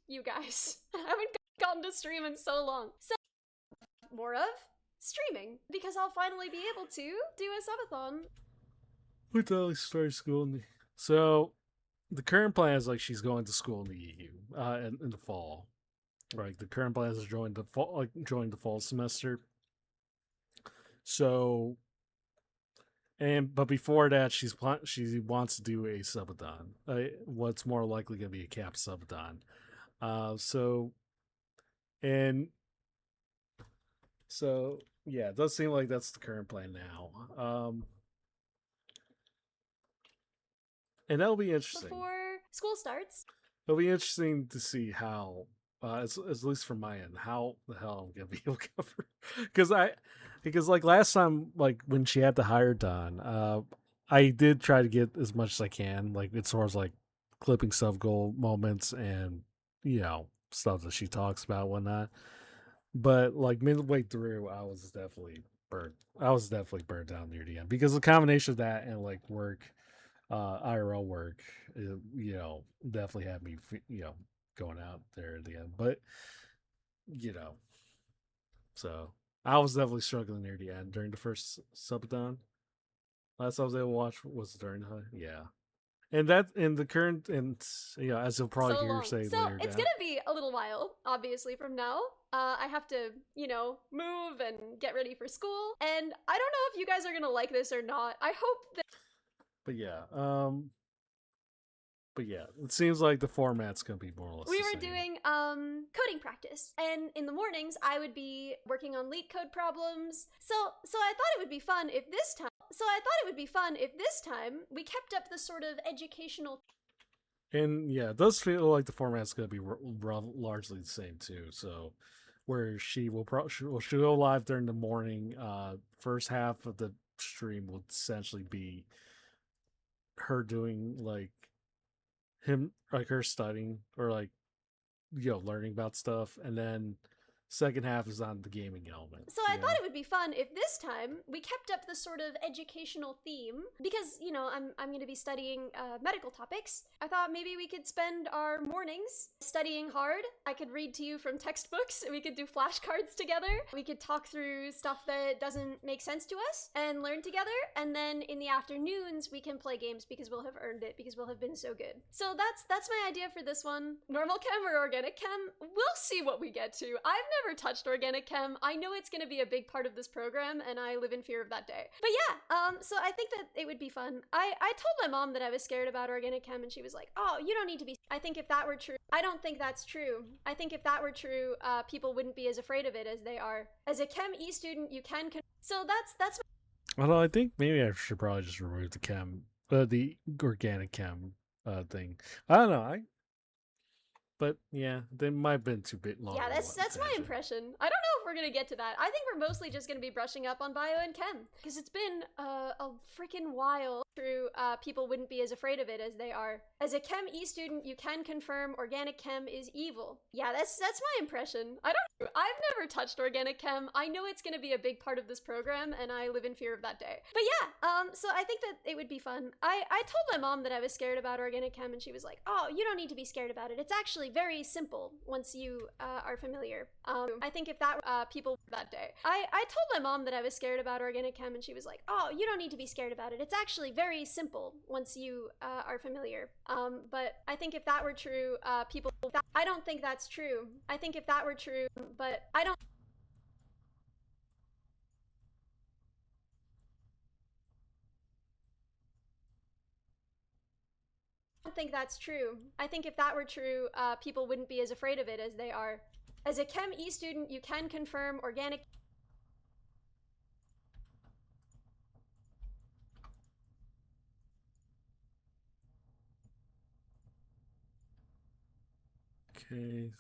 you guys. I haven't gotten to stream in so long. So more of streaming, because I'll finally be able to do a subathon. With Ellie starting school so the current plan is like she's going to school in the EU in the fall. Right, the current plan is to join the fall semester. So, but before that, she wants to do a subathon. What's more likely going to be a cap subathon. So yeah, it does seem like that's the current plan now. And that'll be interesting. Before school starts. It'll be interesting to see how, at least from my end, how the hell I'm gonna be able to cover. Because like last time, like when she had to hire Don, I did try to get as much as I can, like as far as like clipping sub goal moments and stuff that she talks about, whatnot. But like midway through, I was definitely burnt down near the end because the combination of that and like work, IRL work, definitely had me, going out there at the end. But so I was definitely struggling near the end during the first subathon. Last I was able to watch was during yeah. And that in the current, and as you'll probably hear say so later. It's gonna be a little while, obviously, from now. I have to, move and get ready for school. And I don't know if you guys are gonna like this or not. I hope that. But yeah, But yeah, it seems like the format's gonna be more or less We the were same. doing coding practice, and in the mornings I would be working on leet code problems. So I thought it would be fun if this time. We kept up the sort of educational. And yeah, it does feel like the format's gonna be largely the same too. So, where she will she'll go live during the morning. First half of the stream will essentially be her doing her studying or learning about stuff, and then second half is on the gaming element. So I thought it would be fun if this time we kept up the sort of educational theme because I'm going to be studying medical topics. I thought maybe we could spend our mornings studying hard. I could read to you from textbooks. We could do flashcards together. We could talk through stuff that doesn't make sense to us and learn together. And then in the afternoons we can play games because we'll have earned it because we'll have been so good. So that's my idea for this one. Normal chem or organic chem? We'll see what we get to. I've never touched organic chem. I know it's going to be a big part of this program, and I live in fear of that day. But yeah, so I think that it would be fun. I told my mom that I was scared about organic chem, and she was like, "Oh, you don't need to be." I think if that were true, I don't think that's true. I think if that were true, people wouldn't be as afraid of it as they are. As a Chem E student, you can. So that's. Although I think maybe I should probably just remove the organic chem thing. I don't know. But yeah, they might have been too bit long. Yeah, that's my impression. I don't know if we're gonna get to that. I think we're mostly just gonna be brushing up on bio and chem because it's been a freaking while. True, people wouldn't be as afraid of it as they are. As a Chem E student, you can confirm organic chem is evil. Yeah, that's my impression. I've never touched organic chem. I know it's gonna be a big part of this program, and I live in fear of that day. But yeah, so I think that it would be fun. I told my mom that I was scared about organic chem, and she was like, "Oh, you don't need to be scared about it. It's actually very simple once you are familiar." I think if that people that day, I told my mom that I was scared about organic chem, and she was like, "Oh, you don't need to be scared about it. It's actually very simple once you are familiar." But I think if that were true, people. I don't think that's true. I think if that were true, but I don't. I don't think that's true. I think if that were true, people wouldn't be as afraid of it as they are. As a Chem E student, you can confirm organic. Okay.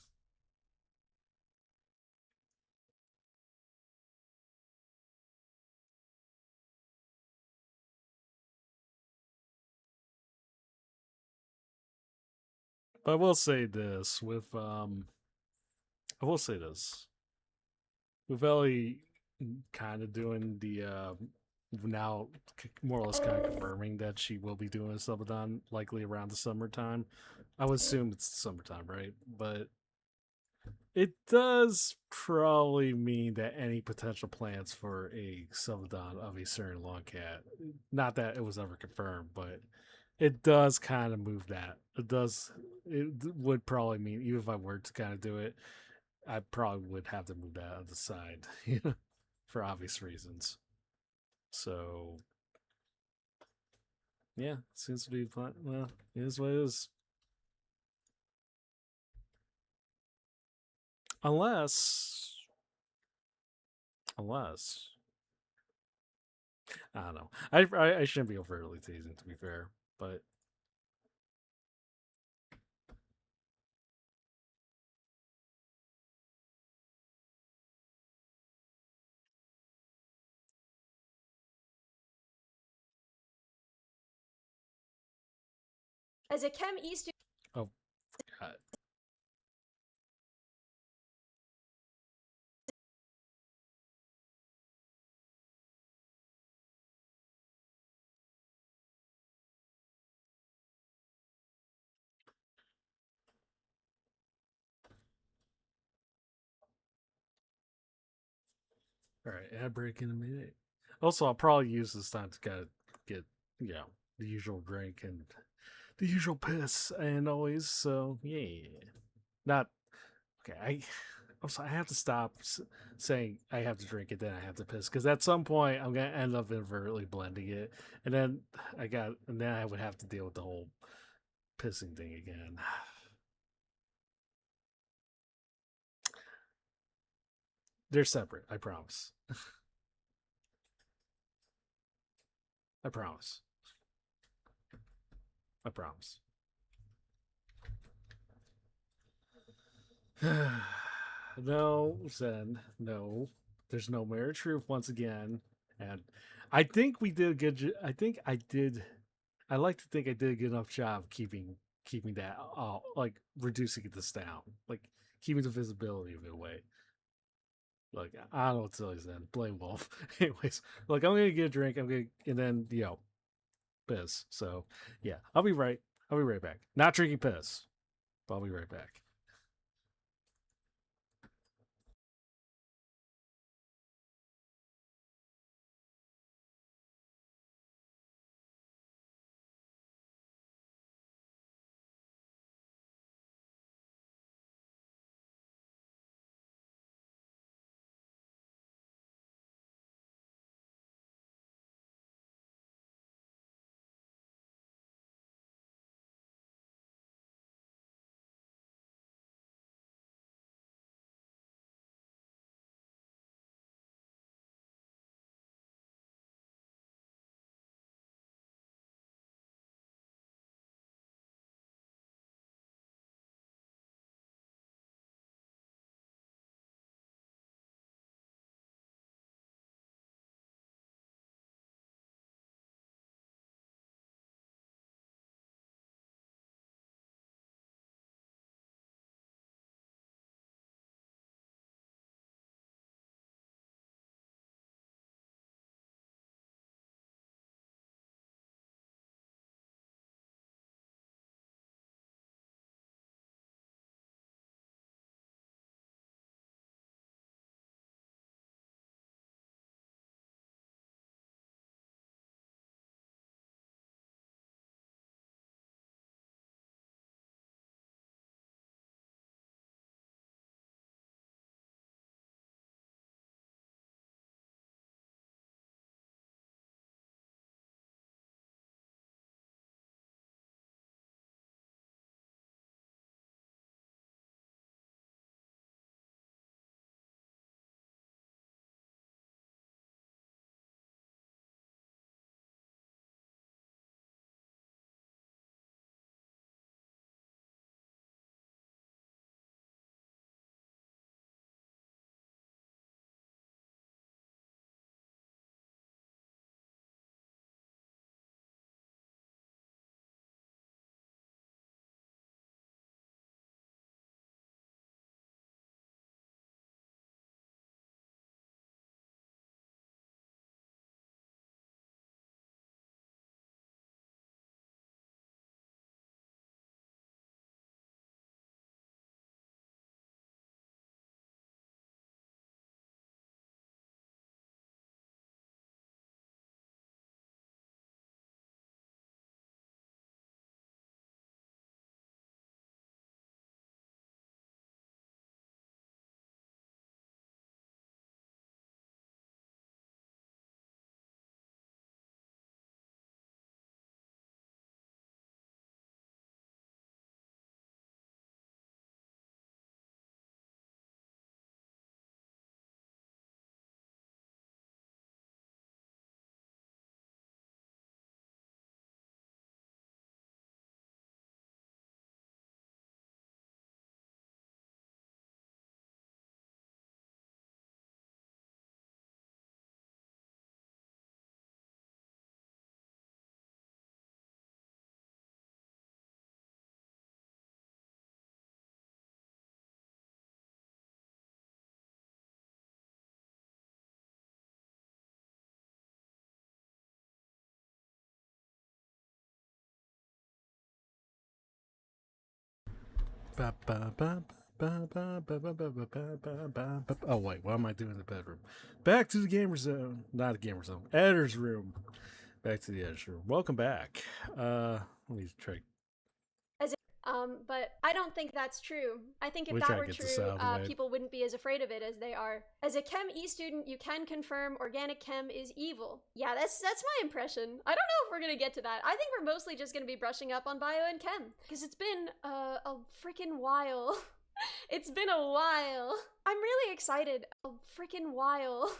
But I will say this with with Ellie kind of doing the now more or less kind of confirming that she will be doing a subathon likely around the summertime. I would assume it's summertime, right? But it does probably mean that any potential plans for a subathon of a certain long cat, not that it was ever confirmed, but it does kind of move that. It would probably mean, even if I were to kind of do it, I probably would have to move that on the side, for obvious reasons. So, yeah, seems to be fun. Well, it is what it is. Unless, I don't know. I shouldn't be overly teasing, to be fair, but As a Chem E student. oh god. All right, ad break in a minute. Also, I'll probably use this time to kind of get, the usual drink and the usual piss, and always. So yeah, not okay. I have to stop saying I have to drink it, then I have to piss, because at some point I'm gonna end up inadvertently blending it, and then I would have to deal with the whole pissing thing again. They're separate, I promise. I promise. I promise. No, Zen. No. There's no Mirror Truth once again. And I think we did a good I think I did. I like to think I did a good enough job keeping that, like, reducing this down. Like, keeping the visibility of it away. Like, I don't know what to tell you, Zen. Blame Wolf. Anyways, look, I'm going to get a drink. And then, piss. So, yeah, I'll be right back. Not drinking piss, but I'll be right back. Oh wait, what am I doing in the bedroom? Back to the gamer zone. Not a gamer zone. Editor's room. Back to the editor's room. Welcome back. Let me try. But I don't think that's true. I think if We that gotta were get this true, out of the way. people wouldn't be as afraid of it as they are. As a Chem E student, you can confirm organic chem is evil. Yeah, that's my impression. I don't know if we're gonna get to that. I think we're mostly just gonna be brushing up on bio and chem because it's been a freaking while. It's been a while. I'm really excited. A freaking while.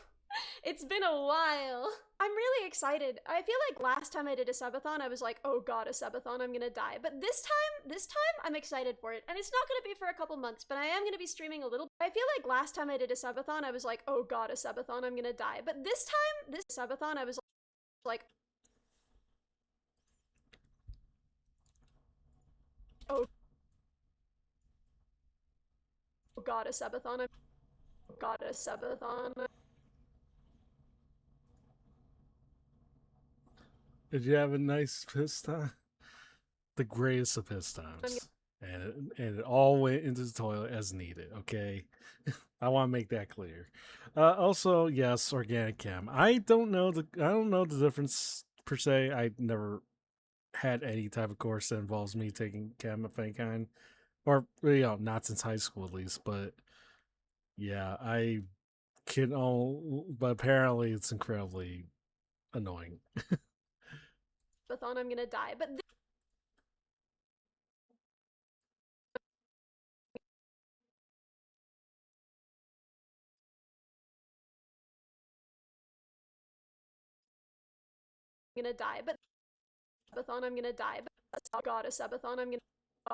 It's been a while. I'm really excited. I feel like last time I did a subathon, I was like, oh god, a subathon, I'm gonna die. But this time, I'm excited for it. And it's not gonna be for a couple months, but I am gonna be streaming a little. I feel like last time I did a subathon, I was like, oh god, a subathon, I'm gonna die. But this subathon, I was like, oh god, a subathon, oh god, a subathon. Did you have a nice piss time? The greatest of piss times. And it all went into the toilet as needed, okay? I want to make that clear. Also, yes, organic chem. I don't know the difference per se. I never had any type of course that involves me taking chem of any kind. Or not since high school at least, but yeah, I can all but apparently it's incredibly annoying. Subathon, I'm gonna die. But I'm gonna die. But subathon, I'm gonna die. But oh god, a subathon, I'm gonna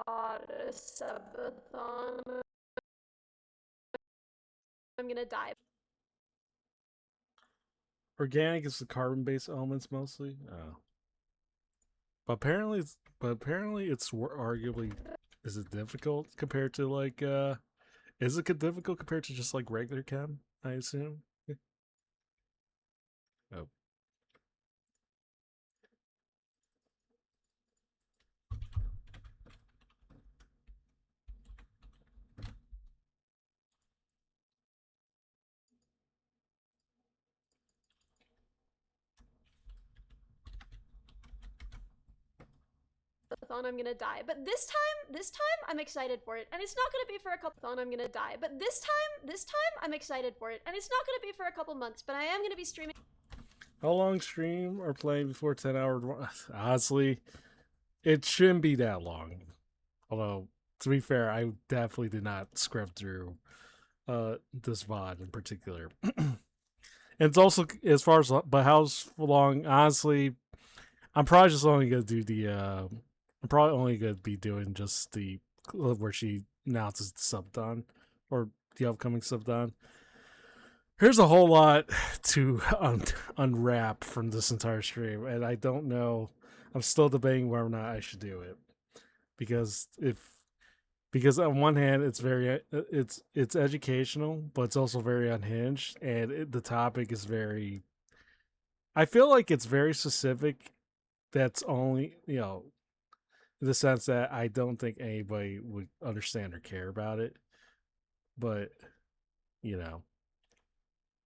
god, a subathon, I'm gonna die. Organic is the carbon-based elements mostly. Oh, but apparently it's arguably, is it difficult compared to like is it difficult compared to just like regular chem? I assume. Oh. I'm gonna die. But this time, I'm excited for it. And it's not gonna be for a couple I'm gonna die. But this time, I'm excited for it. And it's not gonna be for a couple months, but I am gonna be streaming. How long stream or play before 10-hour? Honestly, it shouldn't be that long. Although, to be fair, I definitely did not scrub through this VOD in particular. And it's also, as far as, but how long, honestly, I'm probably just only gonna do the I'm probably only gonna be doing just the where she announces the subathon or the upcoming subathon. There's a whole lot to unwrap from this entire stream, and I don't know. I'm still debating whether or not I should do it because on one hand it's very it's educational, but it's also very unhinged, and the topic is very. I feel like it's very specific. That's only in the sense that I don't think anybody would understand or care about it, but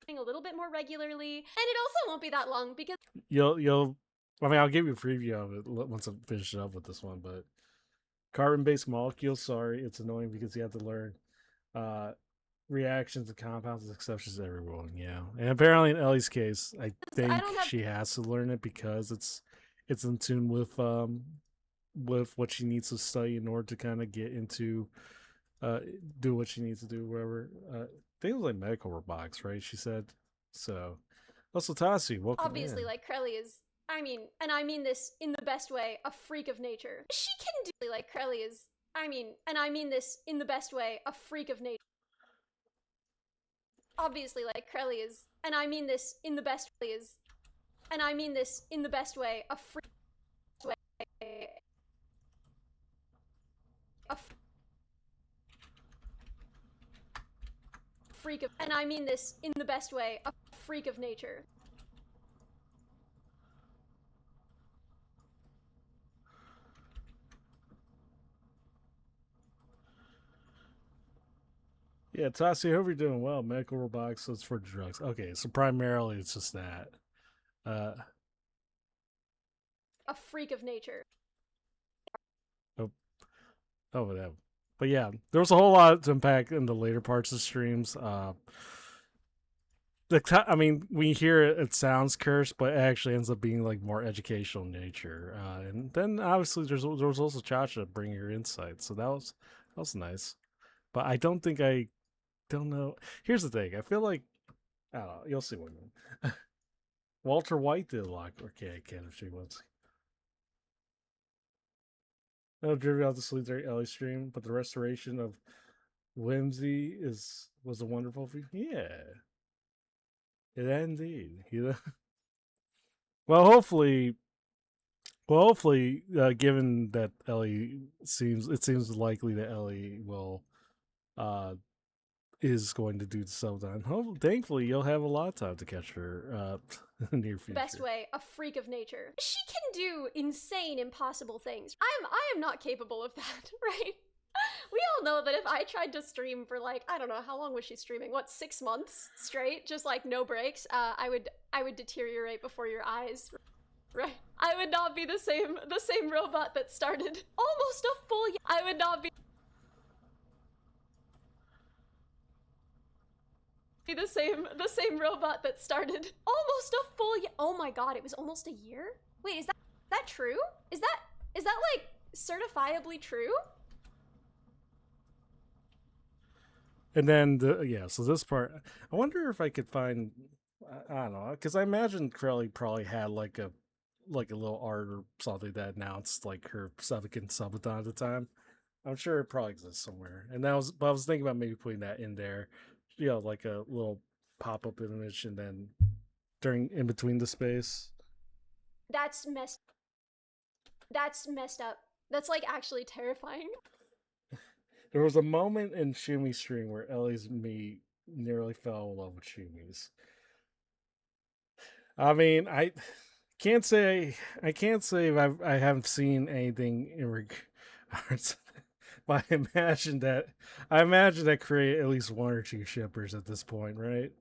A little bit more regularly, and it also won't be that long because you'll. I mean, I'll give you a preview of it once I finish up with this one. But carbon-based molecules. Sorry, it's annoying because you have to learn reactions and compounds and exceptions to everyone. Yeah, and apparently in Ellie's case, I think she has to learn it because it's in tune with what she needs to study in order to kind of get into do what she needs to do, whatever. I think it was like medical robotics, right? She said. So, also Tassi, welcome. Obviously, in. like Krelly is. I mean, and I mean this in the best way, a freak of nature. She can do like Krelly is. I mean, and I mean this in the best way, a freak of nature. Obviously, like Krelly is, and I mean this in the best way is, and I mean this in the best way, a freak way. Freak of, and I mean this in the best way, a freak of nature. Yeah, Tassi, I hope you're doing well. Medical robotics, so it's for drugs. Okay, so primarily it's just that. A freak of nature. Oh, whatever. But yeah, there was a whole lot to unpack in the later parts of streams. I mean, when you hear it, it sounds cursed, but it actually ends up being like more educational in nature. And then obviously there was also Chacha bringing her insights, so that was nice. But I don't think I don't know. Here's the thing: I feel like I don't know. You'll see what I mean. Walter White did a lot. Okay, I can't if she wants. No, driven out to sleep during Ellie stream, but the restoration of Whimsy was a wonderful feat. Yeah, it indeed. You know. Well, hopefully, given that Ellie seems likely that Ellie will, is going to do so. Then, thankfully, you'll have a lot of time to catch her in the near future. Best way, a freak of nature. She can do insane, impossible things. I am not capable of that, right? We all know that if I tried to stream for like, I don't know, how long was she streaming? What, 6 months straight? Just like no breaks? I would deteriorate before your eyes. Right. I would not be the same robot that started almost a full year. I would not be the same robot that started almost a full year. Oh my god, it was almost a year? Wait, is that true? Is that like certifiably true? And then so this part, I wonder if I could find, I don't know, because I imagine Corelli probably had like a little art or something that announced like her second subathon at the time. I'm sure it probably exists somewhere. And I was thinking about maybe putting that in there, you know, like a little pop-up image, and then in between the space. That's messed up. That's like actually terrifying. There was a moment in Shumi's stream where Ellie's me nearly fell in love with Shumi's. I mean, I can't say I haven't seen anything in regards, but I imagine that create at least one or two shippers at this point, right?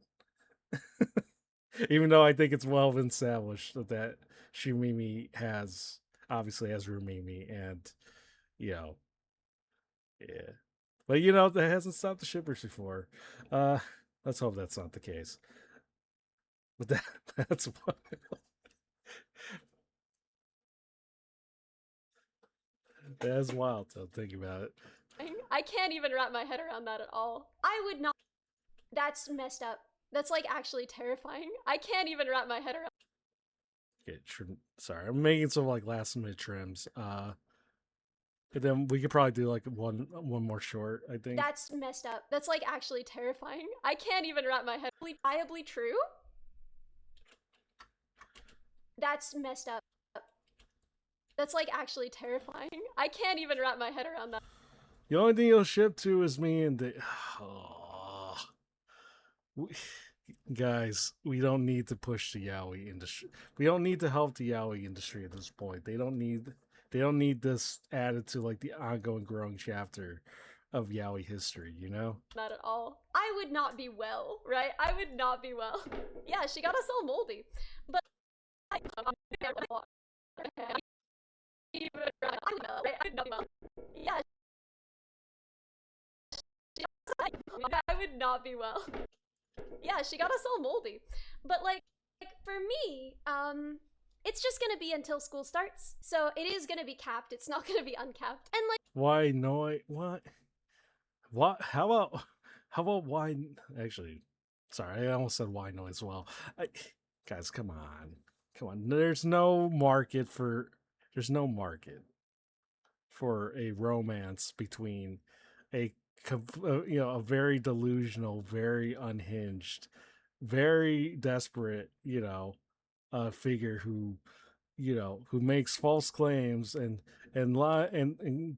Even though I think it's well established that Shumimi obviously has Rumimi, and you know, yeah. But you know, that hasn't stopped the shippers before. Let's hope that's not the case. But that's what. That's wild to think about it. I can't even wrap my head around that at all. I would not. That's messed up. That's like actually terrifying. I can't even wrap my head around. Okay, sorry, I'm making some like last minute trims. And then we could probably do like one more short, I think. That's messed up. That's like actually terrifying. I can't even wrap my head. Viably true? That's messed up. That's like actually terrifying. I can't even wrap my head around that. The only thing you'll ship to is me and guys, we don't need to push the yaoi industry. We don't need to help the yaoi industry at this point. They don't need this added to like the ongoing growing chapter of yaoi history, you know? Not at all. I would not be well, right? I would not be well. Yeah, she got us all moldy. But yeah. I would not be well. Yeah, she got us all moldy. But like for me, it's just gonna be until school starts. So it is gonna be capped. It's not gonna be uncapped. And like, why no? What? How about why? Actually, sorry, I almost said why no as well. Guys, come on. There's no market for a romance between a very delusional, very unhinged, very desperate, figure who makes false claims and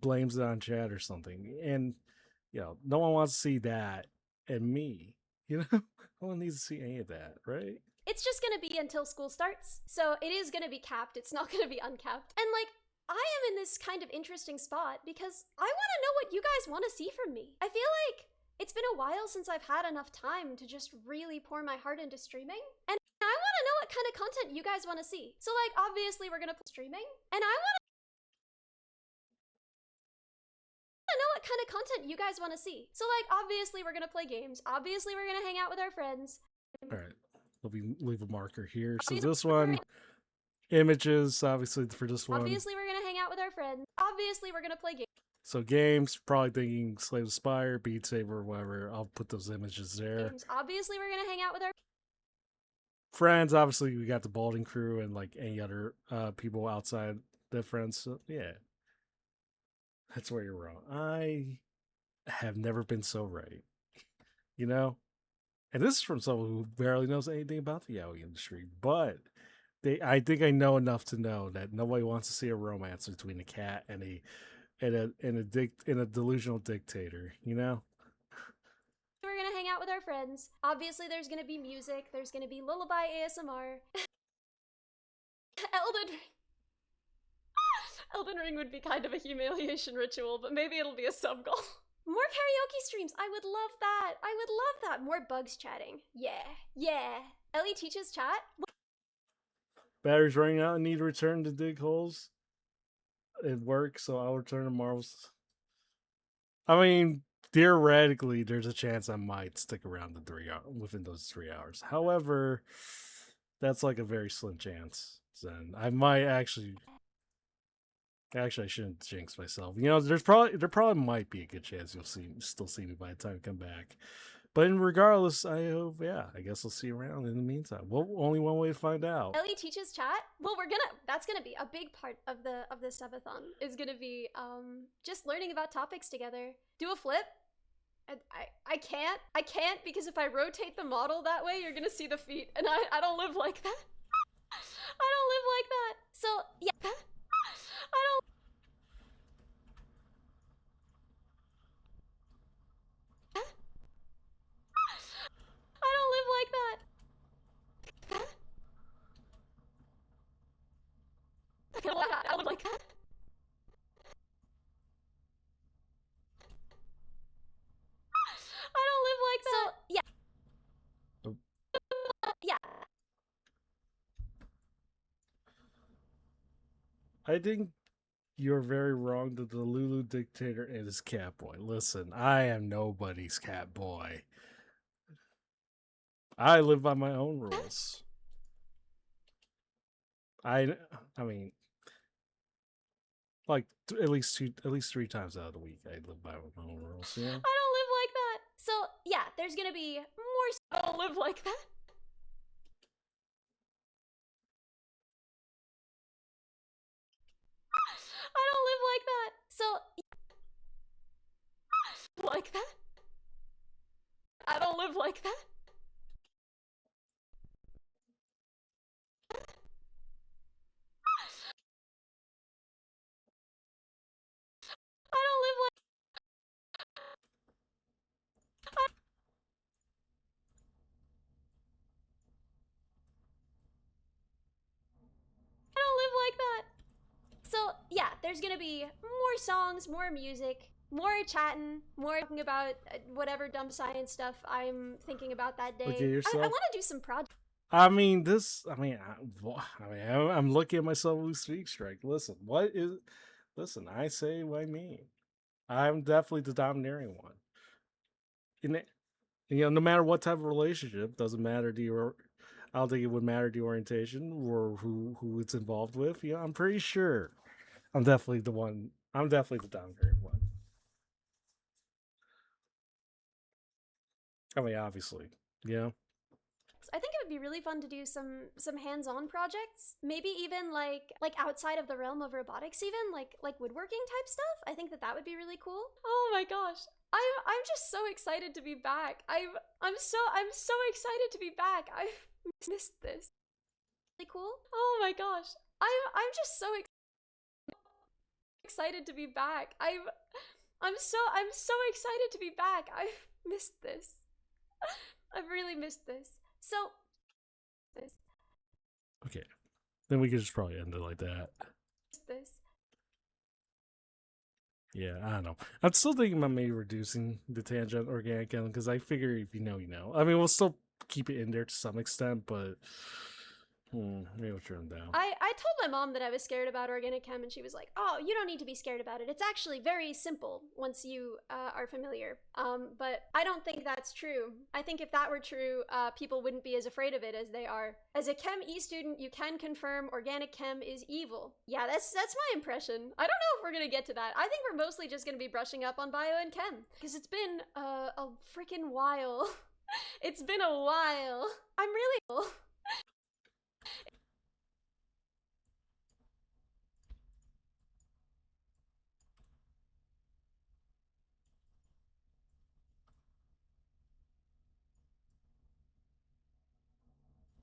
blames it on Chad or something. And no one wants to see that. And me, no one needs to see any of that, right? It's just gonna be until school starts. So it is gonna be capped. It's not gonna be uncapped. And like, I am in this kind of interesting spot because I want to know what you guys want to see from me. I feel like it's been a while since I've had enough time to just really pour my heart into streaming. And I want to know what kind of content you guys want to see. So like, obviously we're going to put streaming. And I want to kind of content you guys want to see. So like, obviously we're gonna play games. Obviously we're gonna hang out with our friends. All right. Let me leave a marker here. So Obviously, this one, images, obviously for this one. Obviously we're gonna hang out with our friends. Obviously we're gonna play games. So games, probably thinking Slave of Spire, Beat Saber, whatever. I'll put those images there. Obviously we're gonna hang out with our Friends, obviously we got the Balding crew and like any other people outside the friends. So, yeah. That's where you're wrong. I have never been so right. You know? And this is from someone who barely knows anything about the yaoi industry, but I think I know enough to know that nobody wants to see a romance between a cat and a delusional dictator, you know? We're gonna hang out with our friends. Obviously there's gonna be music, there's gonna be lullaby ASMR. Elden Ring would be kind of a humiliation ritual, but maybe it'll be a sub goal. More karaoke streams. I would love that. I would love that. More bugs chatting. Yeah. Ellie teaches chat. Battery's running out and need to return to dig holes. It works, so I'll return to Marvel's. I mean, theoretically, there's a chance I might stick around the 3 hours within those 3 hours. However, that's like a very slim chance. Then I might actually, I shouldn't jinx myself. You know, there probably might be a good chance you'll still see me by the time I come back. But regardless, I hope, I guess I'll see you around in the meantime. Well, only one way to find out. Ellie teaches chat. Well, that's gonna be a big part of the subathon. Is gonna be just learning about topics together. Do a flip. I can't because if I rotate the model that way, you're gonna see the feet, and I don't live like that. I don't live like that. So yeah, I don't. I don't live like that. I don't live like that. I don't live like that. So, yeah. Oh. Yeah. I think you're very wrong that the Lulu dictator is Catboy. Listen, I am nobody's Catboy. I live by my own rules. I mean, like at least 3 times out of the week, I live by my own rules. Yeah. I don't live like that. So yeah, there's gonna be more. I don't live like that. I don't live like that. So like that. I don't live like that. I don't live like. I don't live like that. So yeah, there's gonna be more songs, more music, more chatting, more talking about whatever dumb science stuff I'm thinking about that day. Look at yourself. I want to do some projects. I'm looking at myself with Speak Strike. Listen, I say what I mean. I'm definitely the domineering one. No matter what type of relationship, doesn't matter I don't think it would matter the orientation or who it's involved with. I'm pretty sure I'm definitely the one. I'm definitely the domineering one. I mean, obviously, I think it would be really fun to do some hands-on projects. Maybe even like outside of the realm of robotics, even like woodworking type stuff. I think that would be really cool. Oh my gosh. I'm just so excited to be back. I'm so excited to be back. I've missed this. Really cool. Oh my gosh. I'm just so excited to be back. I'm so excited to be back. I've missed this. I've really missed this. So okay. Then we could just probably end it like that. This. Yeah, I don't know. I'm still thinking about maybe reducing the tangent organic because I figure if you know, you know. I mean, we'll still keep it in there to some extent, but Maybe I'll turn them down. I told my mom that I was scared about organic chem, and she was like, "Oh, you don't need to be scared about it. It's actually very simple once you are familiar." But I don't think that's true. I think if that were true, people wouldn't be as afraid of it as they are. As a Chem E student, you can confirm organic chem is evil. Yeah, that's my impression. I don't know if we're gonna get to that. I think we're mostly just gonna be brushing up on bio and chem because it's been a freaking while. It's been a while. I'm really.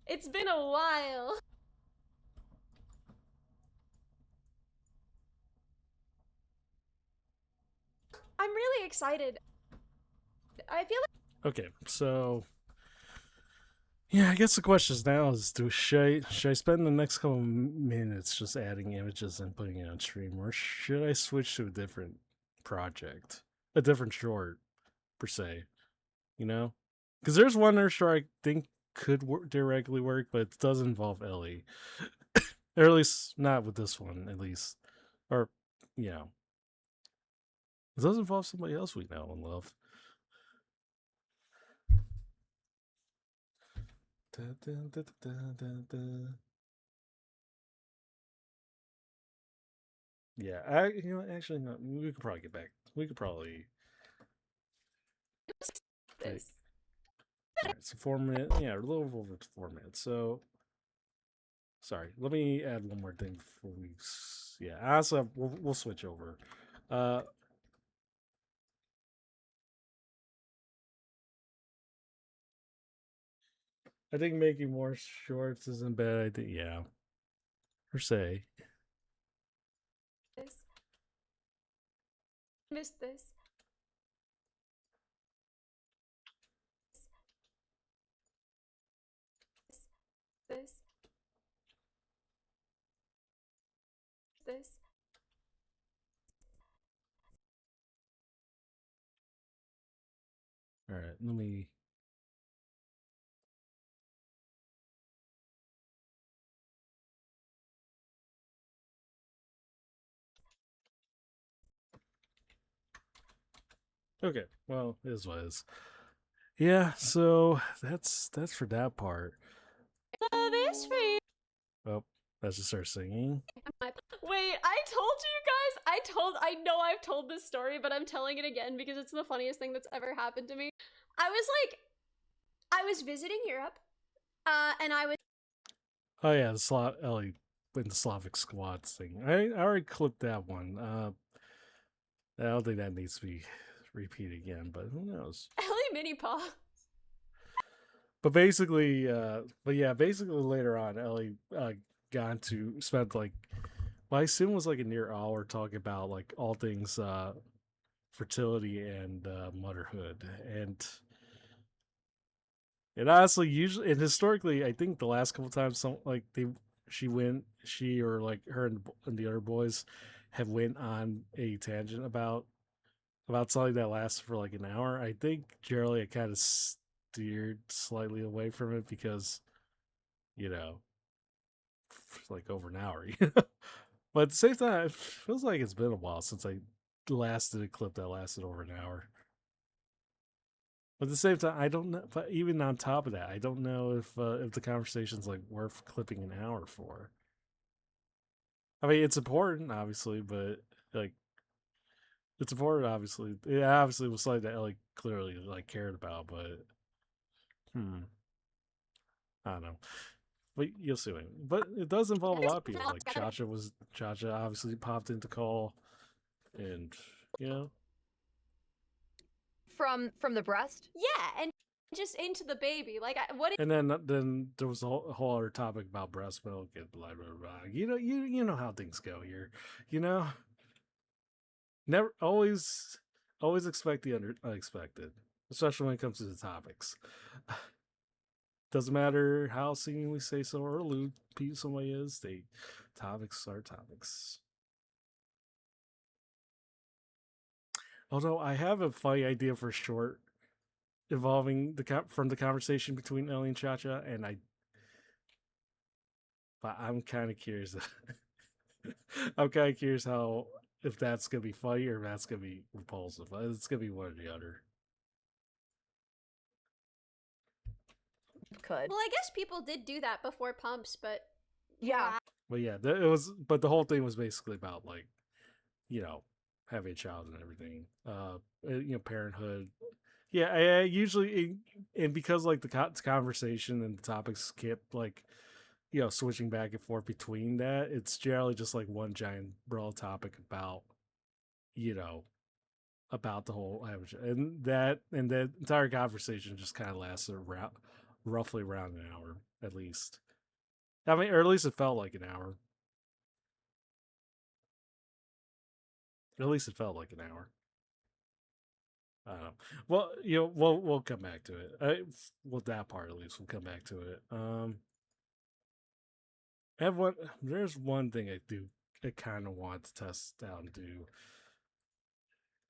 It's been a while. I'm really excited. I feel like Okay, so yeah, I guess the question now is: should I spend the next couple minutes just adding images and putting it on stream, or should I switch to a different project, a different short per se? You know, because there's one other short I think could directly work, but it does involve Ellie, or at least not with this one, at least, or you know, it does involve somebody else we know and love. Da, da, da, da, da, da. Yeah, actually, no. We could probably get back. We could probably. this. Alright, so 4 minutes. Yeah, a little over 4 minutes. So, sorry. Let me add one more thing before we. Yeah, also we'll switch over. I think making more shorts isn't bad idea. Yeah, per se. This. Missed this. This. This. All right, let me. Okay, well, it is what it is. Yeah, so that's for that part. Love is free. Well, let's just start singing. Wait, I told you guys. I know I've told this story, but I'm telling it again because it's the funniest thing that's ever happened to me. I was visiting Europe, and I was. Oh yeah, the Ellie in the Slavic squats thing. I already clipped that one. I don't think that needs to be repeated again, but who knows? Ellie Mini Paw. But basically, basically later on, Ellie got to spend like, well, I assume it was like a near hour talking about like all things fertility and motherhood, and honestly, usually and historically, I think the last couple times, she or like her and the other boys have went on a tangent about something that lasted for like an hour. I think Geraldine had kind of steered slightly away from it because, you know, like over an hour. But at the same time, it feels like it's been a while since I last did a clip that lasted over an hour. But at the same time, I don't know. But even on top of that, I don't know if the conversation's like worth clipping an hour for. I mean, it's important, obviously, but like, it's important, obviously. It obviously was something that Ellie clearly like cared about, but I don't know. But you'll see it. But it does involve a lot of people. Like Chacha obviously popped into call, and you know. From the breast? Yeah, and just into the baby. Like, what? And then there was a whole other topic about breast milk and blah blah blah. You know how things go here. You know, never always expect the unexpected, especially when it comes to the topics. Doesn't matter how seemingly say so or allude somebody is. Topics are topics. Although I have a funny idea for a short involving from the conversation between Ellie and Chacha, and but I'm kind of curious. I'm kind of curious how if that's gonna be funny or if that's gonna be repulsive. It's gonna be one or the other. Could. Well, I guess people did do that before pumps, but Yeah. But yeah, it was. But the whole thing was basically about like, you know, having a child and everything. You know, parenthood. Yeah, I usually and because like the conversation and the topics kept like, you know, switching back and forth between that. It's generally just like one giant broad topic about, you know, about the whole average, and that entire conversation just kind of lasted around roughly around an hour at least. I mean, or at least it felt like an hour. At least it felt like an hour. I don't know. Well, you know, we'll come back to it. Well, that part at least we'll come back to it. I have one. There's one thing I kind of want to test out and do.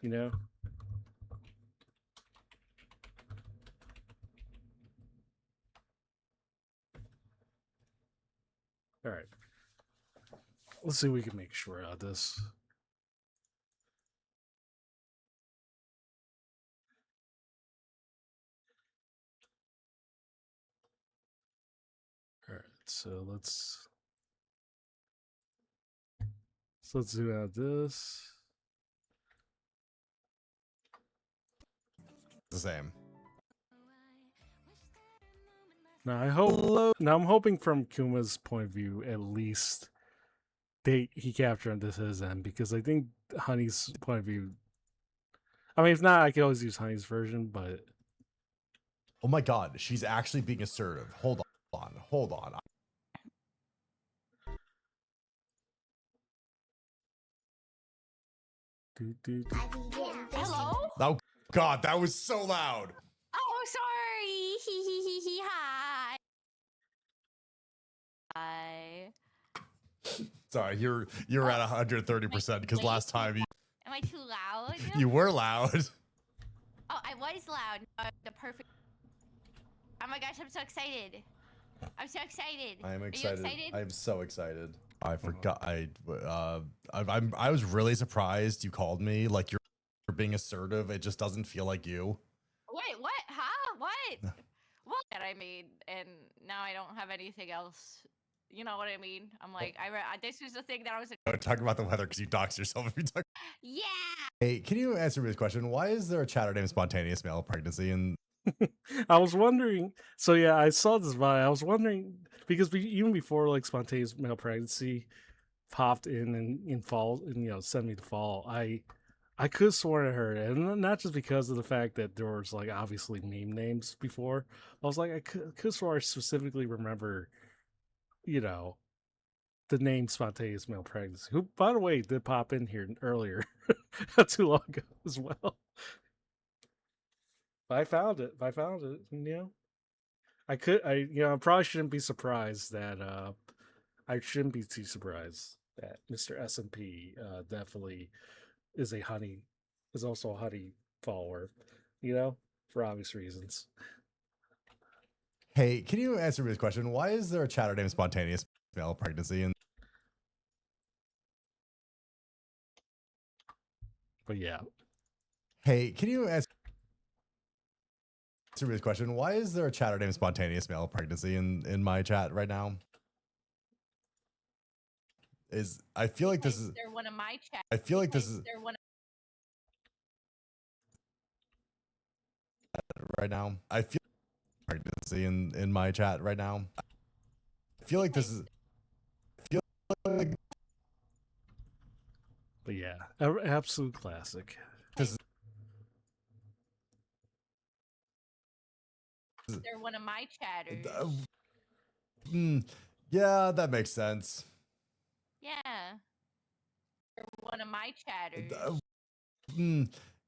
You know. All right. Let's see if we can make sure out this. All right. So let's zoom out this. The same. Now I hope. Now I'm hoping from Kuma's point of view, at least he captured this his end, because I think Honey's point of view. I mean, if not, I can always use Honey's version, but Oh my god, she's actually being assertive. Hold on. Hello? Oh god, that was so loud. Oh, sorry. Hi. Hi. Sorry, you're at 130% because Wait, last time Am I too loud? you were loud. Oh, I was loud. The perfect. Oh my gosh, I'm so excited. I'm so excited. I am Are you excited. excited? I am so excited. I forgot. I was really surprised you called me. Like you're being assertive. It just doesn't feel like you. Wait, what? Huh? What? What that I made, and now I don't have anything else. You know what I mean? I'm like, this was the thing that I was. Talk about the weather because you dox yourself if you talk. Yeah. Hey, can you answer me this question? Why is there a chatter named spontaneous male pregnancy? And I was wondering. So yeah, I saw this vibe. I was wondering because even before like spontaneous male pregnancy popped in fall, and you know, sent me to fall. I could have sworn I heard it, and not just because of the fact that there was like obviously meme names before. I was like, I could have sworn I specifically remember, you know, the name spontaneous male pregnancy. Who, by the way, did pop in here earlier, not too long ago as well. But I found it. You know, I probably shouldn't be surprised that. I shouldn't be too surprised that Mr. SMP definitely is also a Honey follower, you know, for obvious reasons. hey, can you answer me this question? Why is there a chatter named spontaneous male pregnancy? And But yeah, hey, can you answer me this question? Why is there a chatter named spontaneous male pregnancy in my chat right now? I feel like this is. They're one of my chats. I feel like this is They're one. right now. I feel pregnancy in my chat right now. I feel like this is. I feel like but yeah, absolute classic. this is. They're one of my chatters. Yeah, that makes sense. Yeah. They're one of my chatters.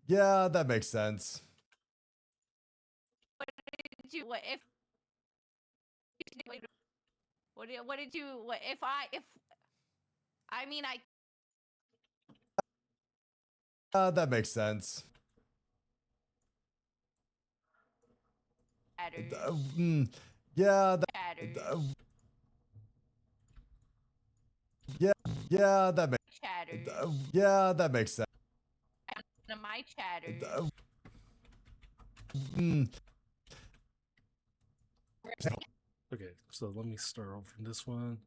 Yeah, that makes sense. What did you? What if? What did you? What if I? If I mean I. That makes sense. Chatters. Yeah, Chatters. Yeah, that makes chatters. yeah, that makes sense. One of my chatters. Mm, Okay, so let me start off from this one.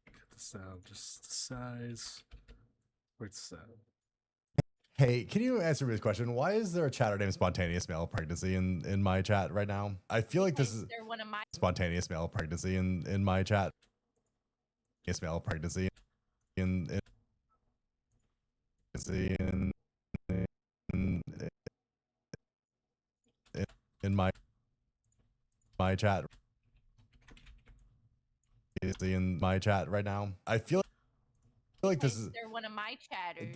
Get the sound just the size. Where's the sound? Hey, can you answer me this question? Why is there a chatter named Spontaneous Male Pregnancy in my chat right now? I feel like this is They're one of my Spontaneous Male Pregnancy in my chat. Spontaneous Male Pregnancy in in in, in my chat. In my chat right now. I feel like this is They're one of my chatters.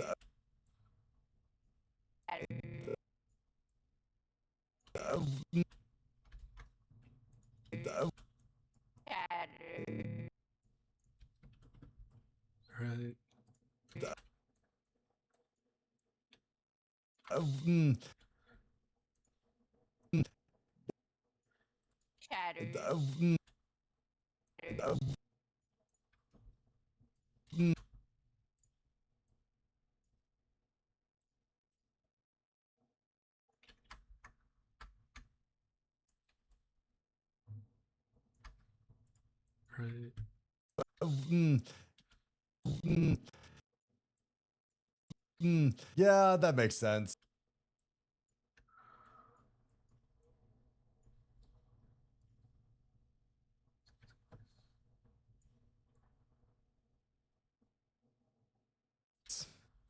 Chatter. Right. mm, Chatter. mm, mm. Right. Mm, mm, yeah, that makes sense.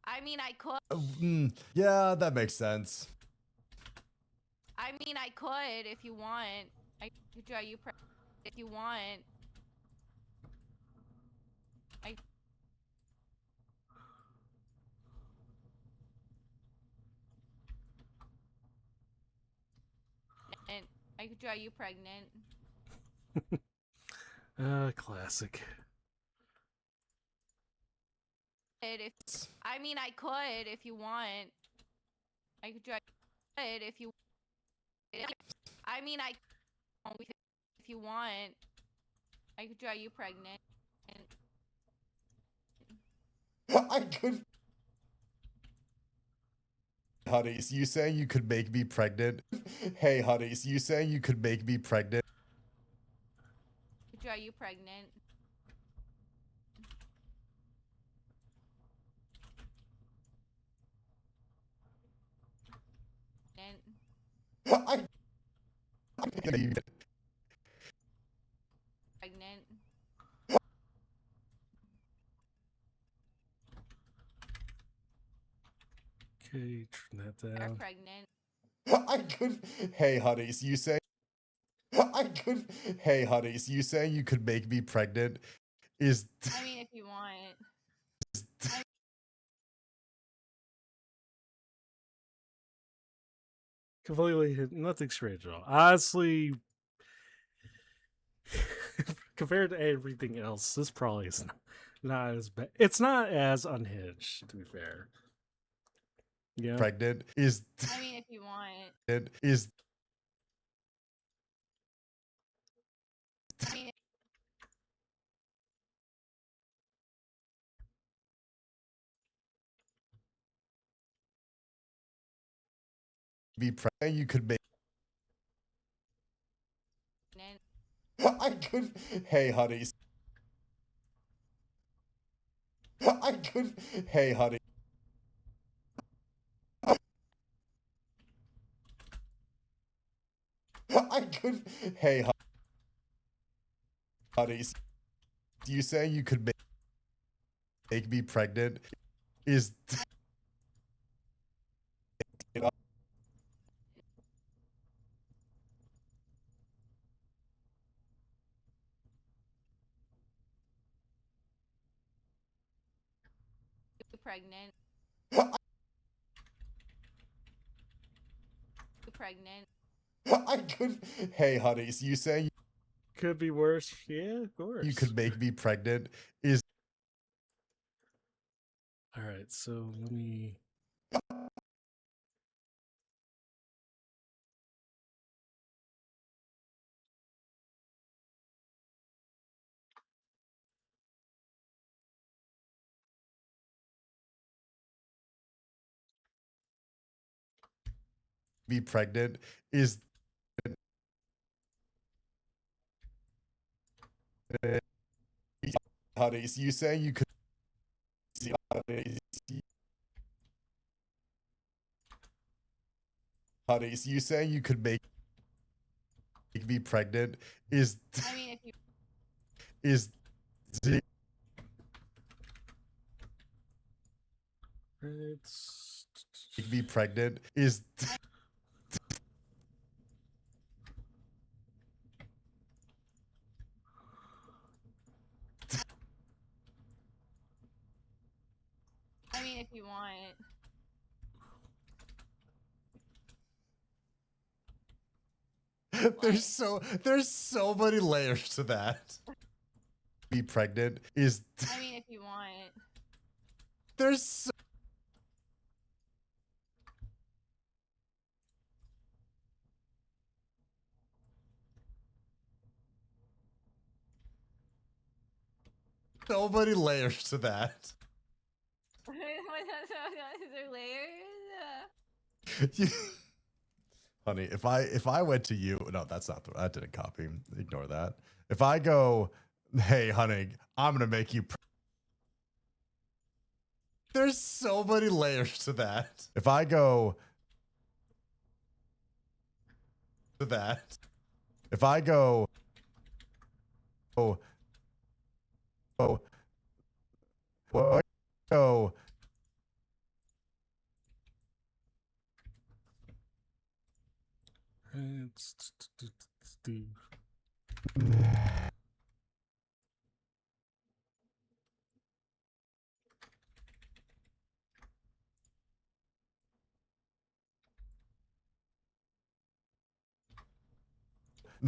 I mean, I could. Yeah, that makes sense. I mean, I could if you want. I could draw you if you want. I and I could draw you pregnant. Classic. If I mean, I could if you want. I could draw it if you. I mean, I if you want. I could draw you pregnant. I could. Honey, so you saying you could make me pregnant? Hey, honey, so you saying you could make me pregnant? I could draw you pregnant. I. Pregnant. Okay, turn that You're down. pregnant. I could. Hey, honey, so you saying I could. Hey, honey, so you saying you could make me pregnant? Is I mean, if you want. Completely nothing strange at all. Honestly, compared to everything else, this probably is not as bad. It's not as unhinged, to be fair. Yeah. pregnant? Is I mean, if you want. it is I mean, be pregnant? You could make. pregnant. I could. Hey, honey. I could. Hey, honey. I could. Hey, honey. You saying you could make me pregnant? Is Pregnant. Pregnant. I could. Hey, honey. You saying Could be worse. Yeah, of course. you could make me pregnant? Is All right, so let me be pregnant is honey, so you saying you could honey, so you saying you could make me pregnant is I mean, if you is It's be pregnant is I mean, if you want. there's so many layers to that. Be pregnant is I mean, if you want. there's so many layers to that. Is there layers? Honey, if I went to you, no, that didn't copy. Ignore that. If I go, hey, honey, I'm gonna make you. There's so many layers to that. If I go to that, if I go, oh, it's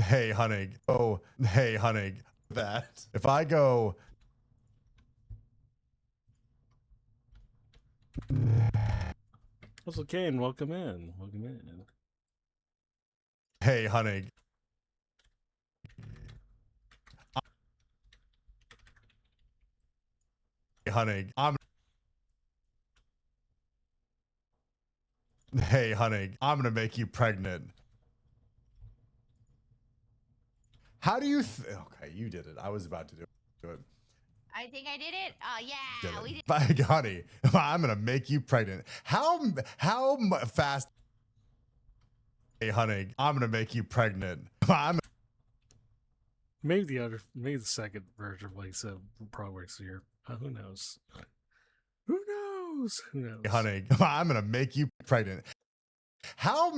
hey, honey, oh, hey, honey, that. If I go, also Kane, welcome in. Welcome in. hey, honey. Honey, hey, honey, I'm gonna make you pregnant. How do you? Okay, you did it. I was about to do it. I think I did it. Oh Did yeah, it. we did. By honey, I'm gonna make you pregnant. How fast? Hey, honey, I'm gonna make you pregnant. Maybe the second version of Lisa probably works here. Who knows? Who knows? Who knows? Honey, I'm gonna make you pregnant. How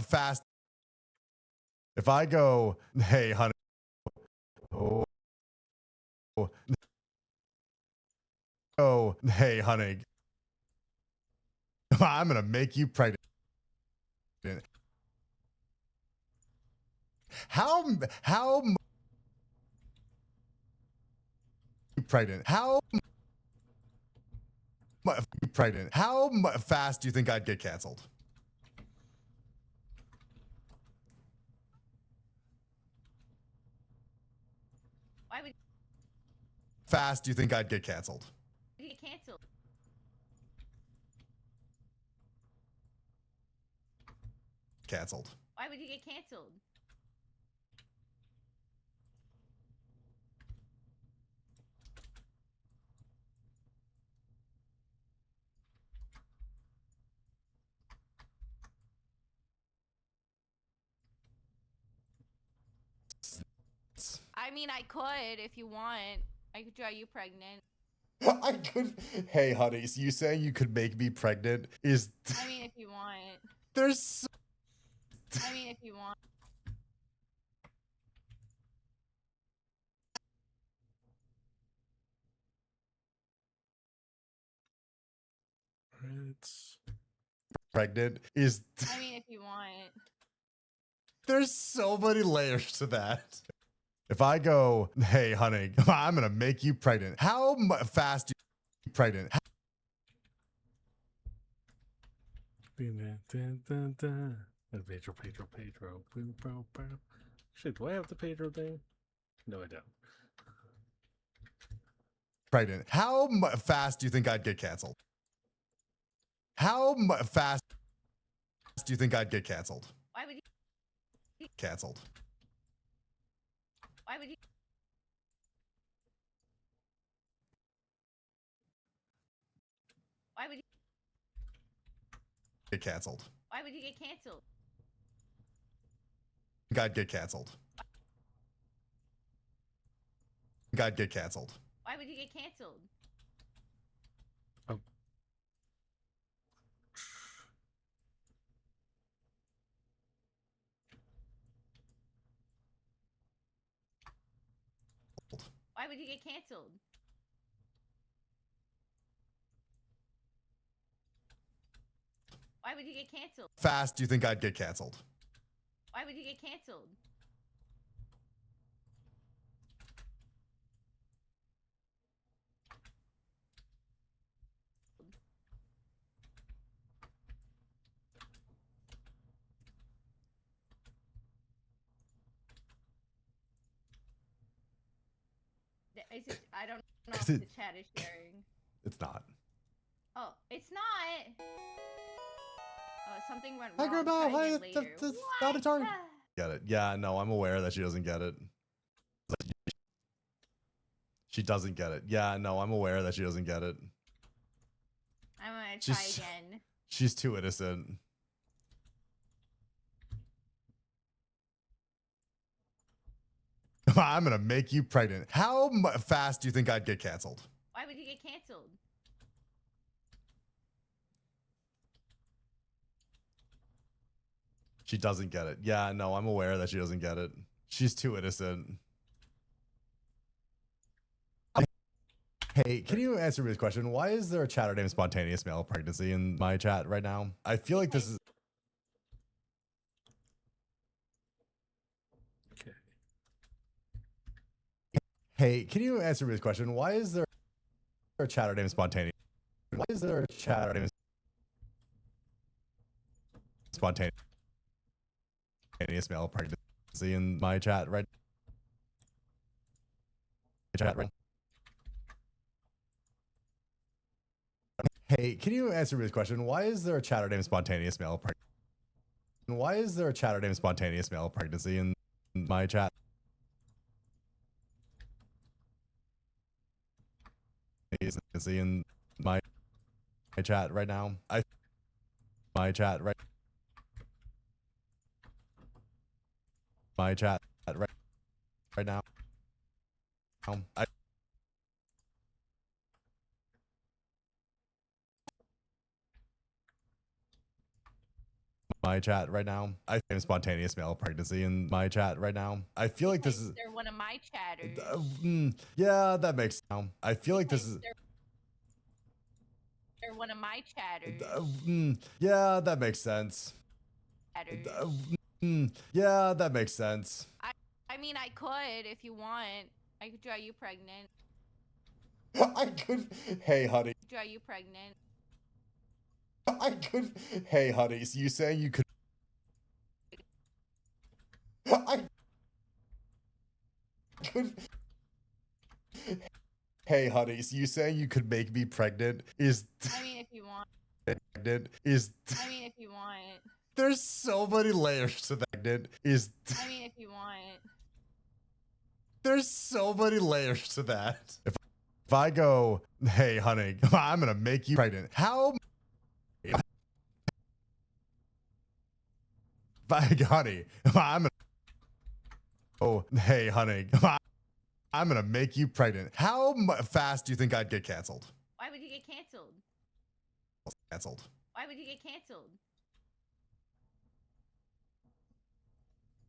fast? If I go, hey, honey. Oh, hey, honey. I'm gonna make you pregnant. How pregnant? How pregnant? How fast do you think I'd get canceled? Why would Fast do you think I'd get canceled? you get canceled? Canceled. Why would you get canceled? I mean, I could if you want. I could draw you pregnant. I could. Hey, honey, so you saying you could make me pregnant is. I mean, if you want. There's. I mean, if you want. It's Pregnant is. I mean, if you want. There's so many layers to that. If I go, hey, honey, I'm gonna make you pregnant. How fast do you pregnant? Pedro. Boom, boom, boom. Shit, do I have the Pedro thing? No, I don't. Pregnant. How fast do you think I'd get canceled? How fast? do you think I'd get canceled? Why would you? Canceled. Why would you? Why would you? Get canceled. Why would you get canceled? Think I'd get canceled. Think I'd get canceled. Why would you get canceled? Oh. Why would you get canceled? Why would you get canceled? Fast do you think I'd get canceled? Why would you get canceled? I don't know if the chat is sharing. It's not. Oh, it's not. Oh, something went Hi, wrong. Grandma. Try Hi, again that's later. auditory. What? Get it. Yeah, no, I'm aware that she doesn't get it. She doesn't get it. Yeah, no, I'm aware that she doesn't get it. I'm gonna try Just- again. She's too innocent. I'm gonna make you pregnant. How fast do you think I'd get canceled? Why would you get canceled? She doesn't get it. Yeah, no, I'm aware that she doesn't get it. She's too innocent. Hey, can you answer me this question? Why is there a chatter named Spontaneous Male Pregnancy in my chat right now? I feel like this is... Okay. Hey, can you answer me this question? Why is there a chatter named Spontaneous? Why is there a chatter named Spontaneous Male Pregnancy in my chat right now? Hey, can you answer me this question? Why is there a chatter named Spontaneous Male Pregnancy? Why is there a chatter named Spontaneous Male Pregnancy in my chat? Pregnancy in my chat right now. My chat right now. My chat right now. I am Spontaneous Male Pregnancy in my chat right now. I feel like this is... They're one of my chatters. Yeah, that makes sense. I feel like this is... They're one of my chatters. Yeah, that makes sense. Chatters. Yeah, that makes sense. I mean, I could if you want. I could draw you pregnant. I could... Hey, honey. Draw you pregnant. I could... Hey, honey, so you saying you could... I could... Hey, honey, so you saying you could make me pregnant is... I mean, if you want. Pregnant is... I mean, if you want. There's so many layers to that. Pregnant is... I mean, if you want. There's so many layers to that. If I go, hey, honey, I'm gonna make you pregnant. How... Honey, I'm gonna... Oh, hey, honey, I'm gonna make you pregnant. How fast do you think I'd get canceled? Why would you get canceled? Canceled. Why would you get canceled?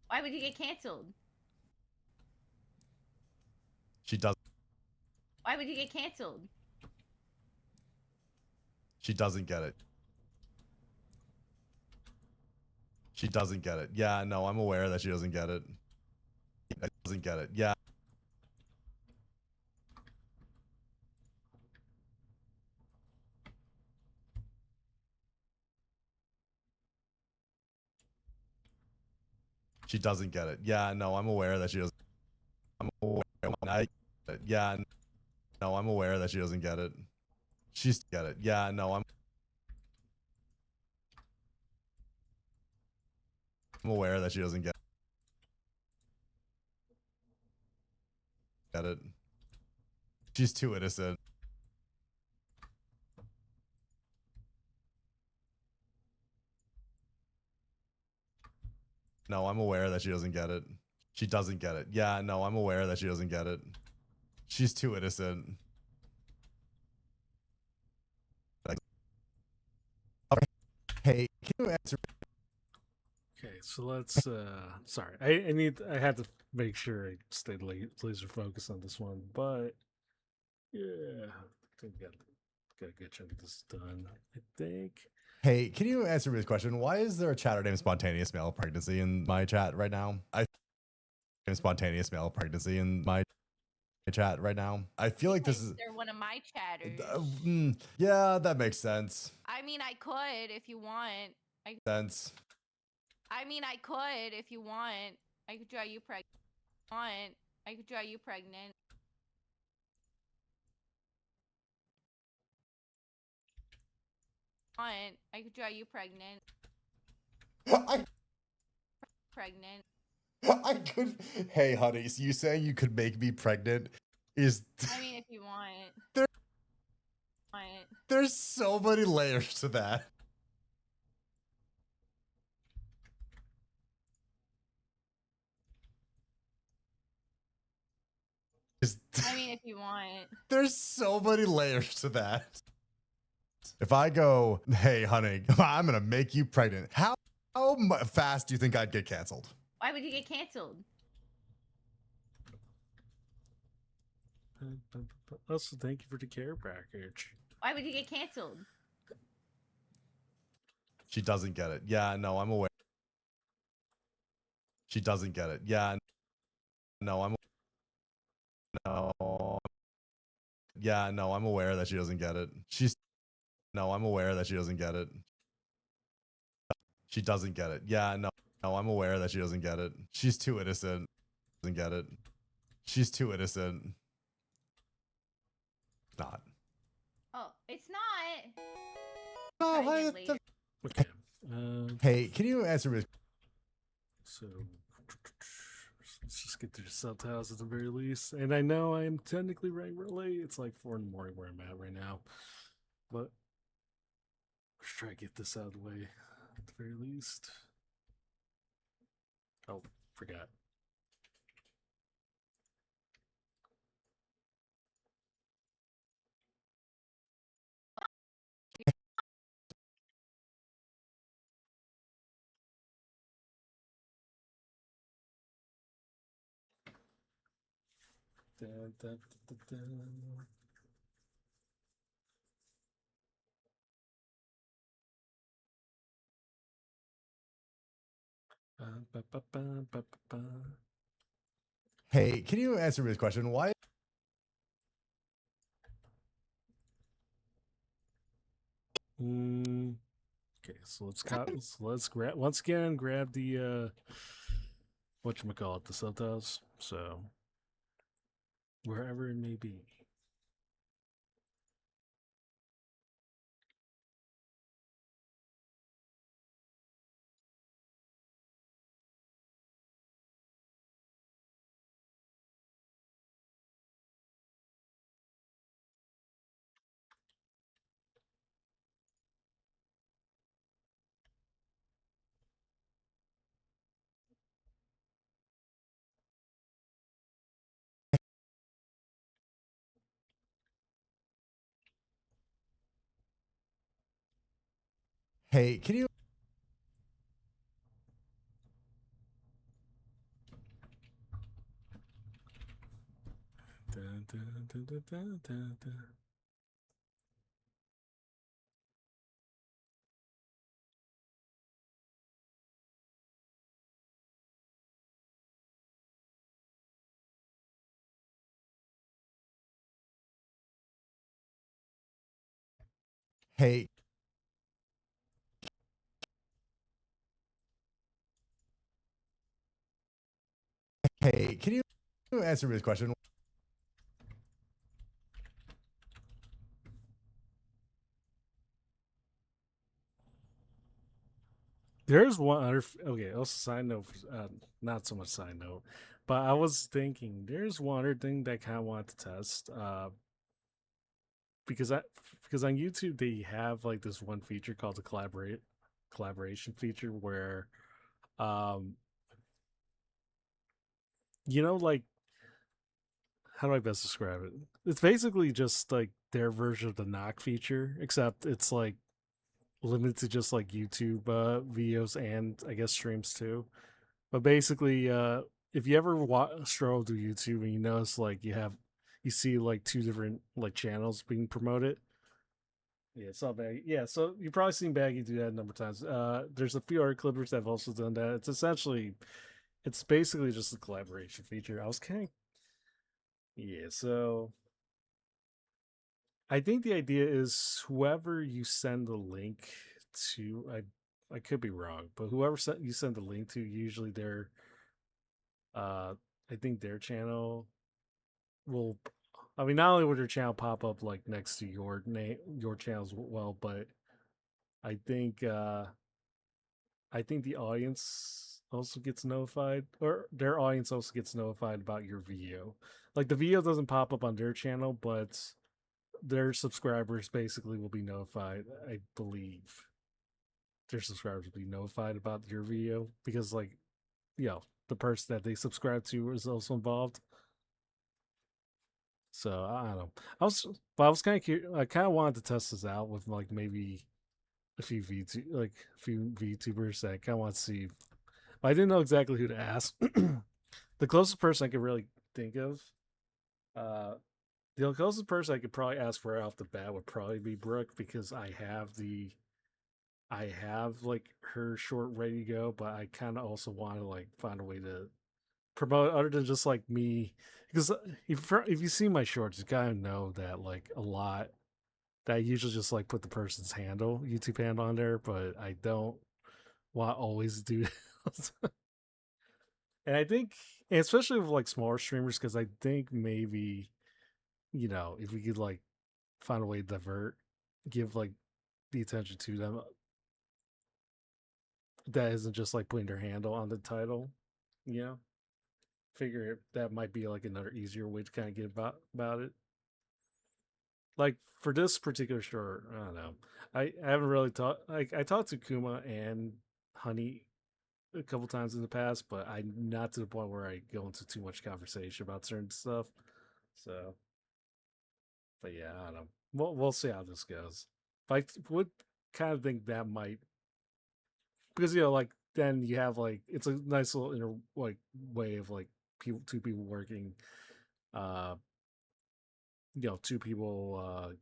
Why would you get canceled? She does. Why would you get canceled? She doesn't get it. She doesn't get it. Yeah, no, I'm aware that she doesn't get it. Doesn't get it. Yeah. She doesn't get it. Yeah, no, I'm aware that she doesn't. I'm aware. Yeah, no, I'm aware that she doesn't get it. She's get it. Yeah, no, I'm. I'm aware that she doesn't get it. She's too innocent. No, I'm aware that she doesn't get it. She doesn't get it. Yeah, no, I'm aware that she doesn't get it. She's too innocent. Like, hey, can you answer? Okay, so let's. Sorry, I had to make sure I stayed laser focused on this one, but yeah, I think got a good chunk of this done. I think. Hey, can you answer me this question? Why is there a chatter named Spontaneous Male Pregnancy in my chat right now? Spontaneous Male Pregnancy in my chat right now. I feel like this is. They're one of my chatters. Yeah, that makes sense. I mean, I could if you want. Sense. I mean, I could if you want. I could draw you pregnant. I could draw you pregnant. I could draw you pregnant. Pregnant. I could. Hey, honey, so you saying you could make me pregnant is. I mean, if you want. There- Want. There's so many layers to that. I mean, if you want. There's so many layers to that. If I go, hey, honey, I'm gonna make you pregnant. How fast do you think I'd get canceled? Why would you get canceled? Also, thank you for the care package. Why would you get canceled? She doesn't get it. Yeah, no, I'm aware. She doesn't get it. Yeah, no, I'm. No. Yeah, no, I'm aware that she doesn't get it. She's. No, I'm aware that she doesn't get it. She doesn't get it. Yeah, no, I'm aware that she doesn't get it. She's too innocent. Doesn't get it. She's too innocent. Not. Oh, it's not. Oh, Try hi, again later. Okay. Hey, can you answer me? So let's just get through the subtitles at the very least. And I know I'm technically running early. It's like 4 in the morning where I'm at right now, but let's try to get this out of the way at the very least. Oh, forgot. Dun, dun, dun, dun, dun. Ba, ba, ba, ba, ba, ba. Hey, can you answer me this question? Why? Okay, so let's grab once again grab the whatchamacallit, the subtitles. So wherever it may be. Hey, can you? Dun, dun, dun, dun, dun, dun, dun. Hey. Hey, can you answer me this question? There's one other. Okay, also side note. Not so much side note, but I was thinking there's one other thing that I kind of wanted to test. Because on YouTube they have like this one feature called the collaboration feature where, um, like how do I best describe it? It's basically just like their version of the knock feature, except it's like limited to just like YouTube videos and I guess streams too. But basically, if you ever stroll through YouTube and you notice like you see like two different like channels being promoted. Yeah, it's not Baggy. Yeah, so you've probably seen Baggy do that a number of times. There's a few other clippers that have also done that. It's basically just a collaboration feature. I was kind of, yeah, so I think the idea is whoever you send the link to, I could be wrong, but whoever you send the link to, usually uh, I think their channel will, I mean, not only will their channel pop up like next to your name, your channels well, but I think, uh, I think the audience also gets notified, or their audience also gets notified about your video. Like the video doesn't pop up on their channel, but their subscribers basically will be notified. I believe their subscribers will be notified about your video because, like, the person that they subscribe to is also involved. So I don't know. I was kind of curious. I kind of wanted to test this out with like maybe a few VTubers that I kind of want to see. But I didn't know exactly who to ask. The closest person I could really think of, uh, the closest person I could probably ask for right off the bat would probably be Brooke because I have like her short ready to go, but I kind of also want to like find a way to promote other than just like me because if you see my shorts, you kind of know that like a lot that I usually just like put the person's YouTube handle on there, but I don't want to always do that. And I think, and especially with like smaller streamers, because I think maybe if we could like find a way to give like the attention to them that isn't just like putting their handle on the title, you know, figure that might be like another easier way to kind of get about it. Like for this particular short, I don't know. I haven't really talked. Like I talked to Kuma and Honey a couple times in the past, but I'm not to the point where I go into too much conversation about certain stuff. So, but yeah, I don't know. We'll see how this goes. But I would kind of think that might because like then you have like it's a nice little inner like way of like two people working, uh, two people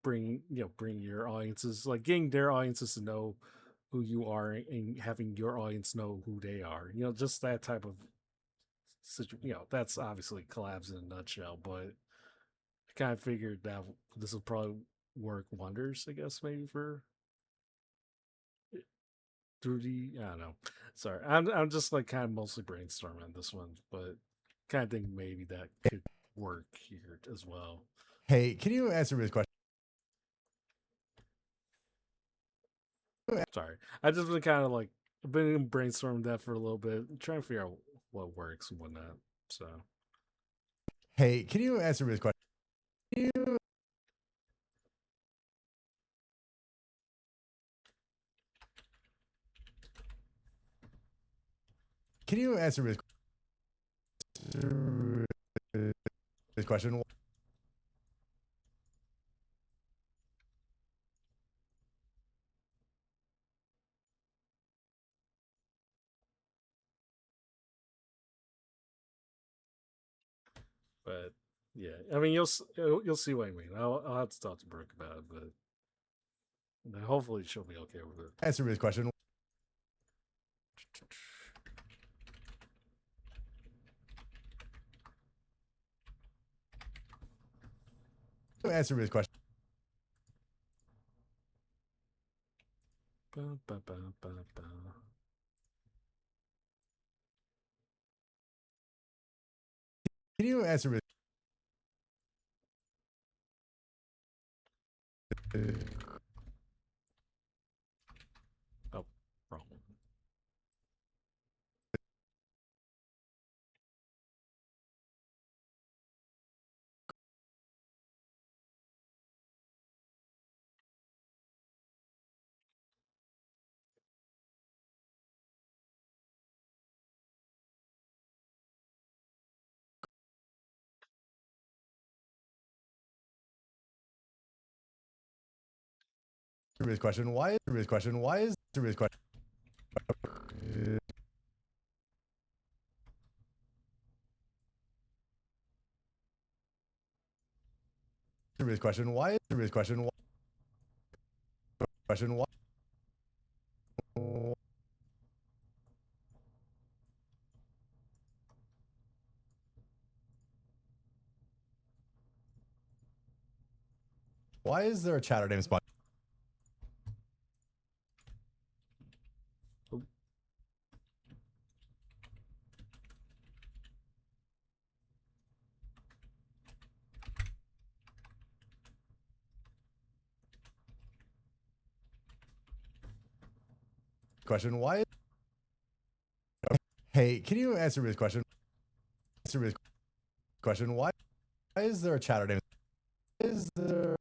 bring your audiences like getting their audiences to know who you are and having your audience know who they are. Just that type of that's obviously collabs in a nutshell, but I kind of figured that this would probably work wonders, I guess, maybe for through the I don't know. Sorry, I'm just like kind of mostly brainstorming this one, but kind of think maybe that could work here as well. Hey, can you answer me this question? Sorry, I just been kind of like I've been brainstorming that for a little bit, trying to figure out what works and whatnot. So Hey, can you answer me this question? Can you answer me this question? but yeah, I mean you'll see what I mean. I'll have to talk to Brooke about it, but hopefully she'll be okay with it. Answer me this question. Answer me this question. Ba, ba, ba, ba, ba. Can you answer me? Oh, wrong. Serious question. Why is serious question? Why is serious question? Serious question. Why? Serious question. Why? Question. Why? Why is there a chatter named Spot? Question. Why? Hey, can you answer me this question? Answer me this question. Why is there a chatter named? Is there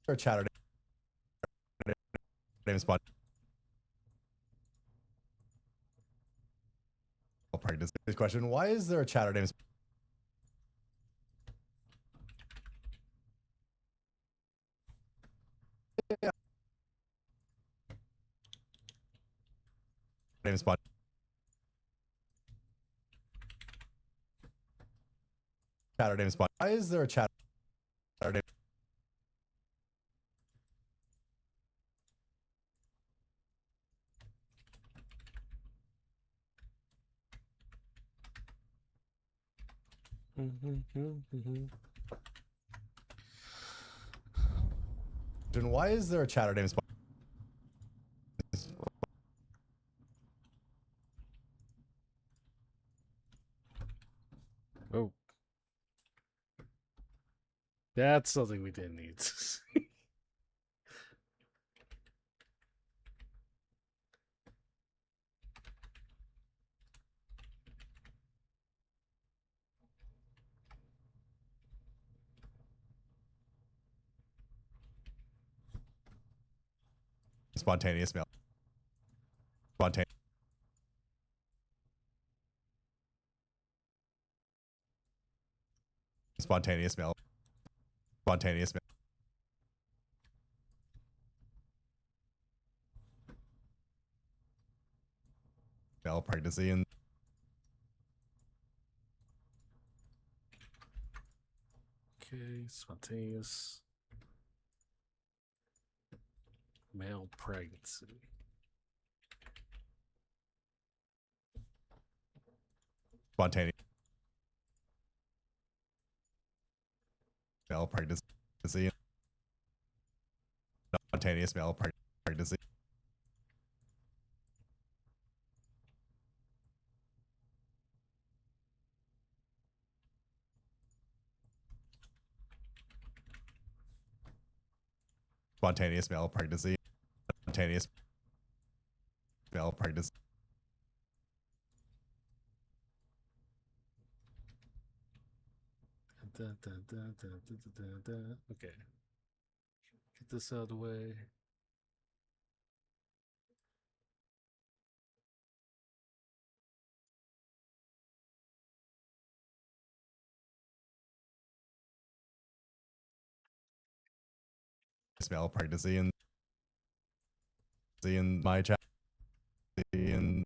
a chatter named Spot? Practice this question. Why is there a chatter named? Named Spot. Chatter named Spot. Why is there a chatter named? Why is there a chatter named Spot? Oh. That's something we didn't need. Spontaneous mail. Spontaneous. Spontaneous mail. Spontaneous mail. Male pregnancy and Okay, spontaneous male pregnancy. spontaneous male pregnancy. Spontaneous male pregnancy. Spontaneous male pregnancy. Spontaneous male pregnancy. Okay. Get this out of the way. Male pregnancy and in my chat in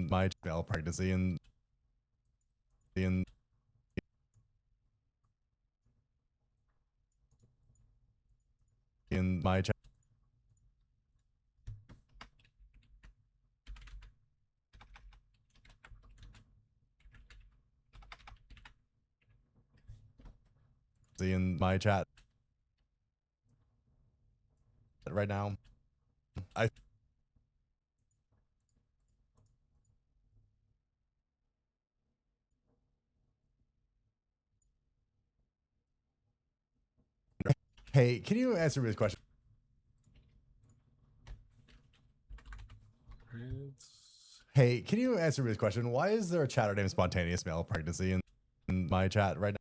my male pregnancy and in my chat in my chat right now. Hey, can you answer me this question? Hey, can you answer me this question? Why is there a chatter named Spontaneous Male Pregnancy in my chat right now?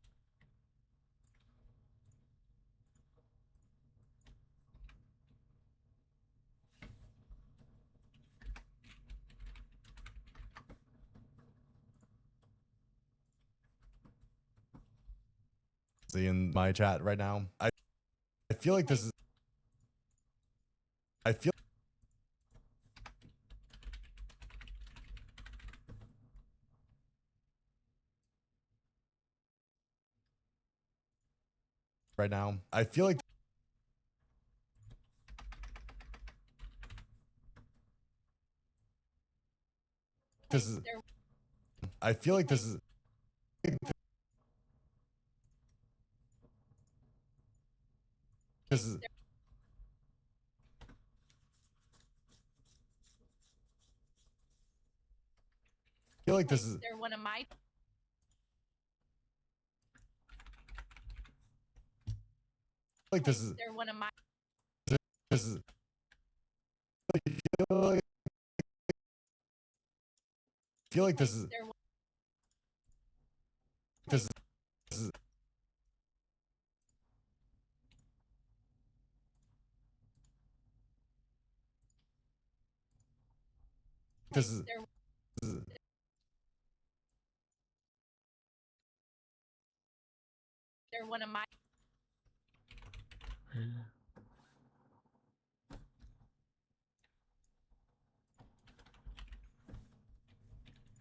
in my chat right now. I feel like this is. I feel. Right now, I feel like this is. I feel like this is. This is. I feel like this is. They're one of my. Like this is. They're one of my. This is. I feel like this is. They're one- This is. This is. This is. They're This is. they're one of my.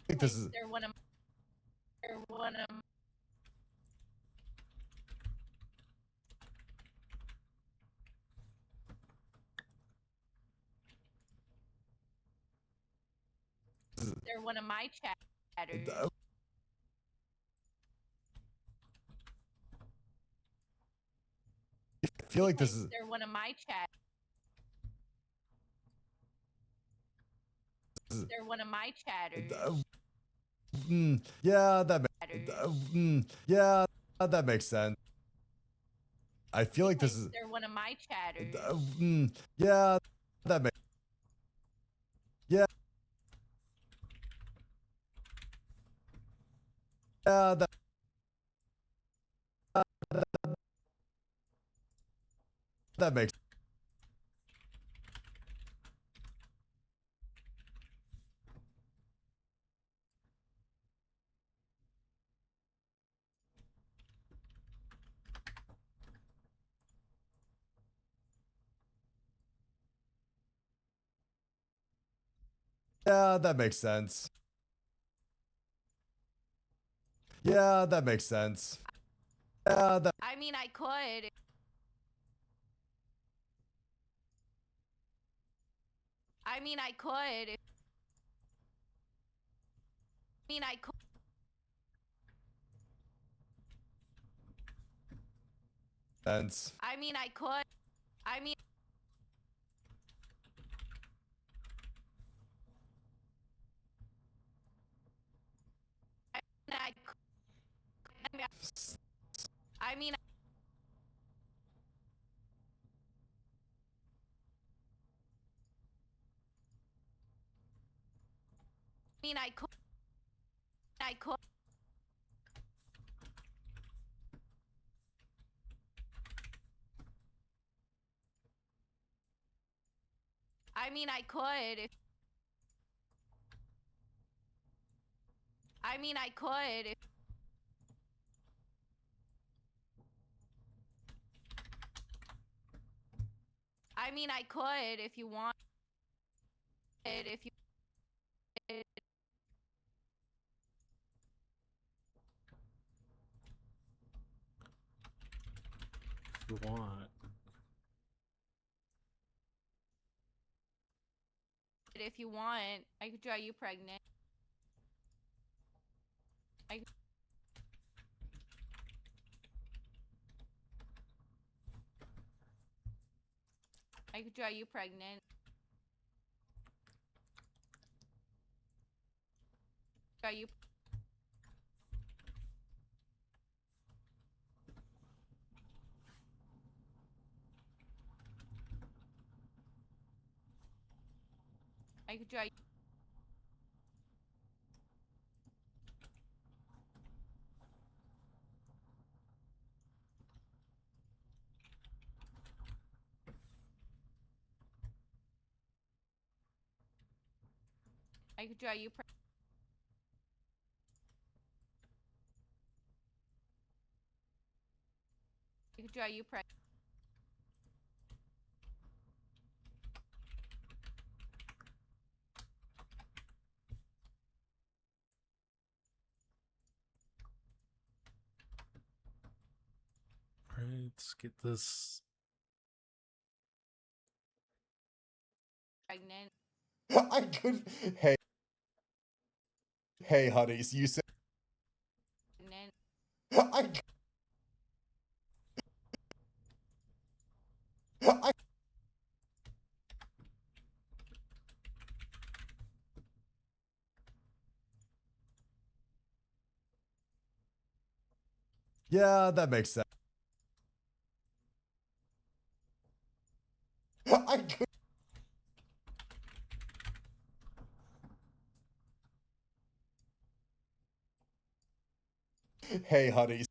Like this is. They're one of. They're one of. They're one of my chatters. I feel like this is. They're one of my chat. They're one of my chatters. Yeah, that Chatters. yeah, that makes sense. I feel like this is. They're one of my chatters. Yeah, that makes. Yeah. Yeah, that makes. Yeah, that makes sense. Yeah, that makes sense. Yeah, that. I mean, I could. I mean, I could. I mean, I could. Sense. I mean, I could. I mean, I could. I mean, I could. I could. I mean, I could. If, I mean, I could. If, I mean, I could if you want. If you. If you want. If you want, I could draw you pregnant. I could draw you pregnant. Draw you. I could draw you. I could draw you. Are you pregnant? All right, let's get this. Pregnant. I could. Hey, hey, honeys, you say. Pregnant. I. I. Yeah, that makes sense. I could. Hey, honeys.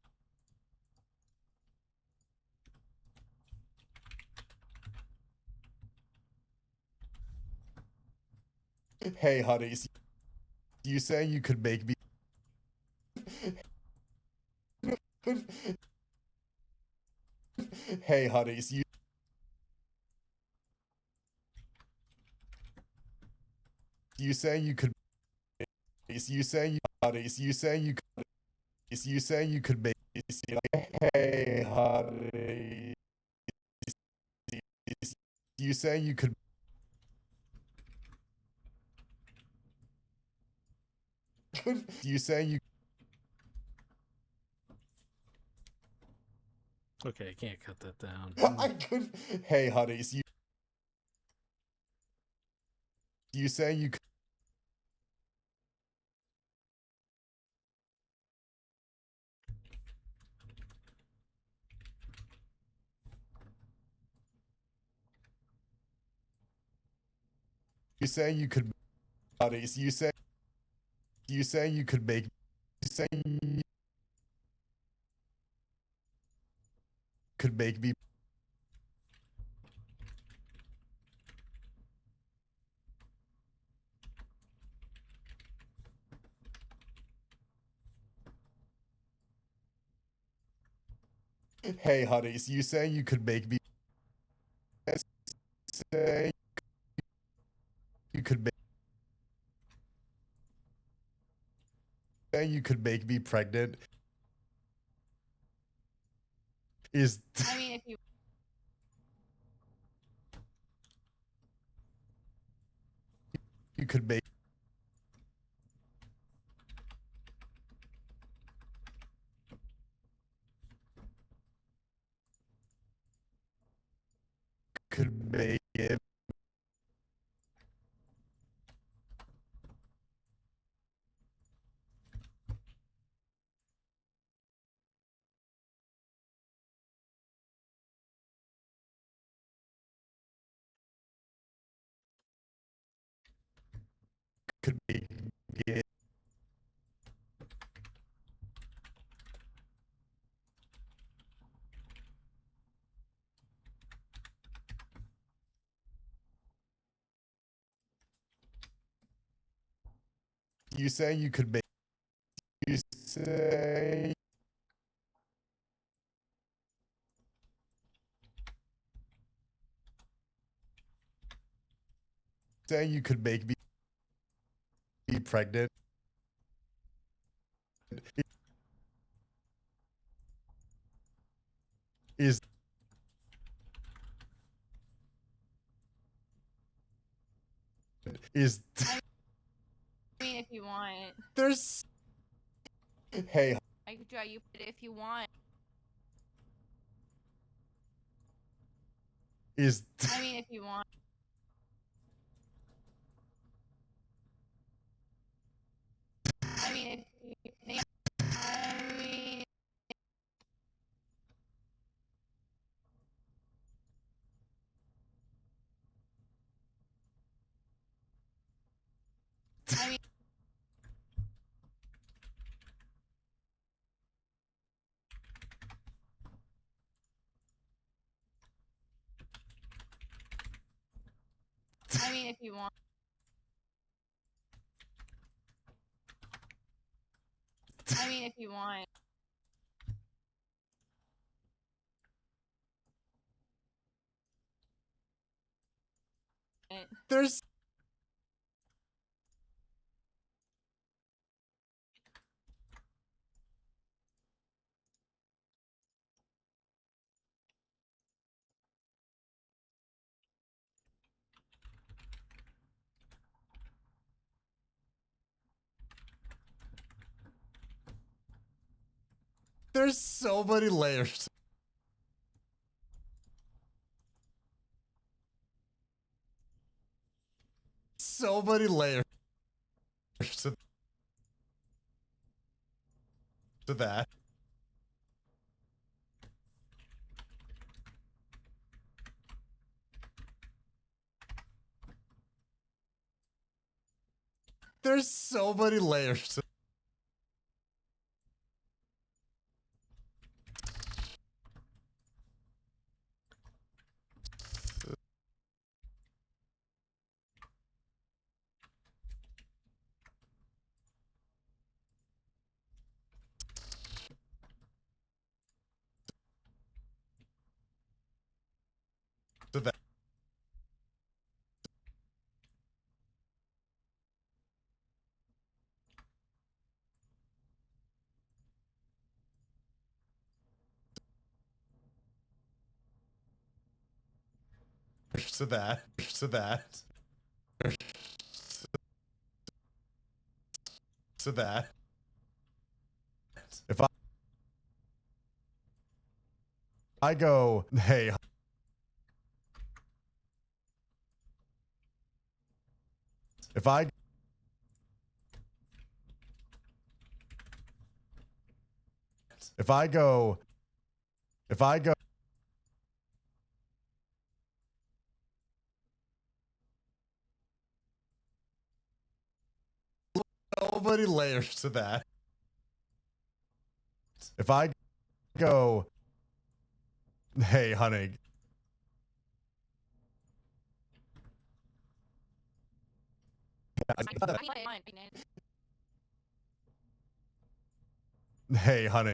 Hey, honeys, you say you could make me. Hey, honeys, you say you could. You say you honeys. You say you could. You say you could make. Hey, honeys. You say you could. You say you. Okay, I can't cut that down. I could. Hey, honeys, you say you could. You say you could. Honeys, you say you could make. You say you could make me. Hey, honeys, you say you could make me. Say you could make. Say you could make me pregnant. Is I mean, if you you could make. Could make it. Could make it. You say you could make. You say you could make me pregnant. Is I mean, if you want, there's. Hey, I could draw you if you want. is I mean, if you want. I mean, if you, I mean, I mean, I mean, if you want. I mean, if you want. There's there's so many layers. So many layers to that. There's so many layers to that. To that. To that. To that. If I go, hey, if I go, so many layers to that. If I go, hey, honey, hey, honey,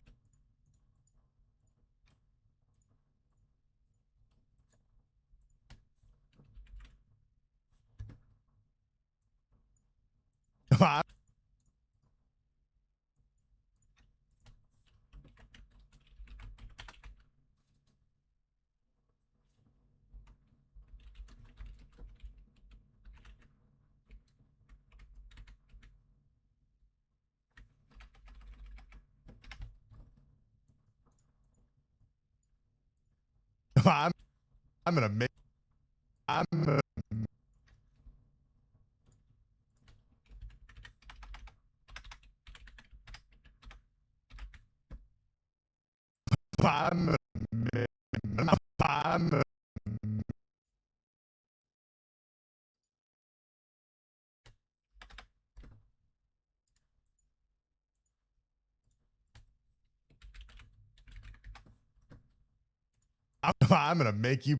I'm gonna make, I'm gonna, I'm gonna make, I'm gonna, I'm gonna make you.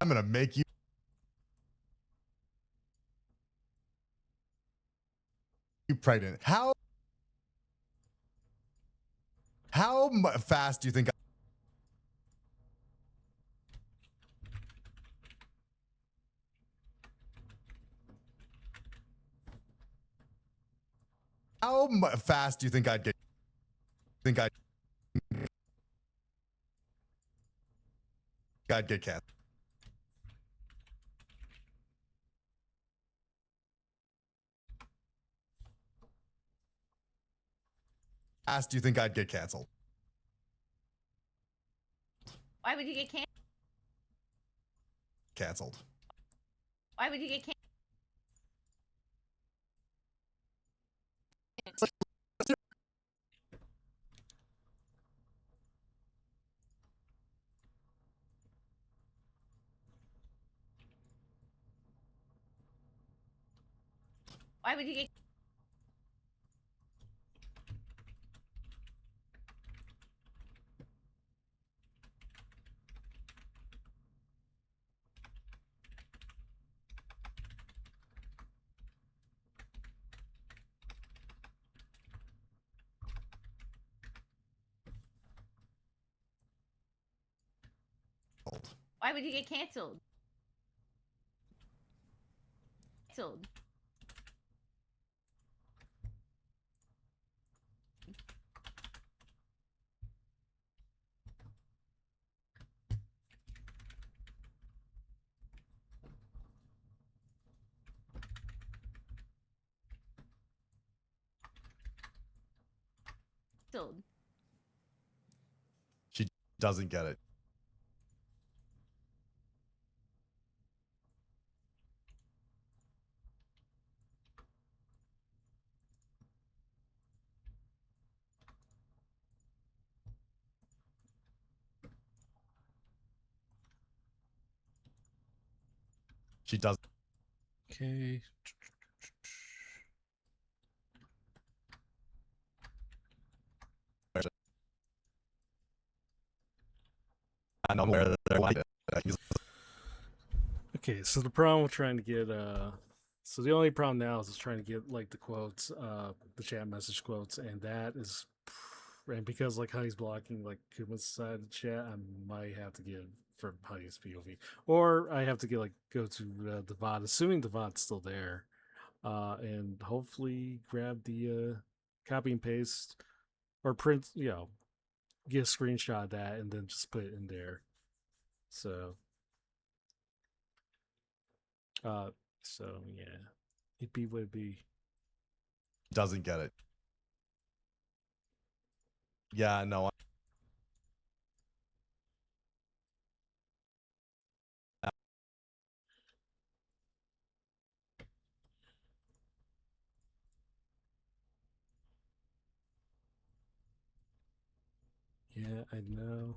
I'm gonna make you pregnant. How fast do you think? How fast do you think I'd get? Think I'd get cat? Fast do you think I'd get canceled? Why would you get Canceled. Why would you get Why would you get Why would you get canceled? Canceled. Canceled. She doesn't get it. She does. Okay. I'm aware that they're like it. Okay, so the problem with trying to get so the only problem now is just trying to get like the quotes, the chat message quotes, and that is and because like Honey's blocking like Kuma's side of the chat, I might have to get from Honey's POV. Or I have to get like go to the VOD, assuming the VOD's still there. And hopefully grab the copy and paste or print, get a screenshot of that and then just put it in there. So so yeah, it'd be what it'd be. Doesn't get it. Yeah, no. Yeah, I know.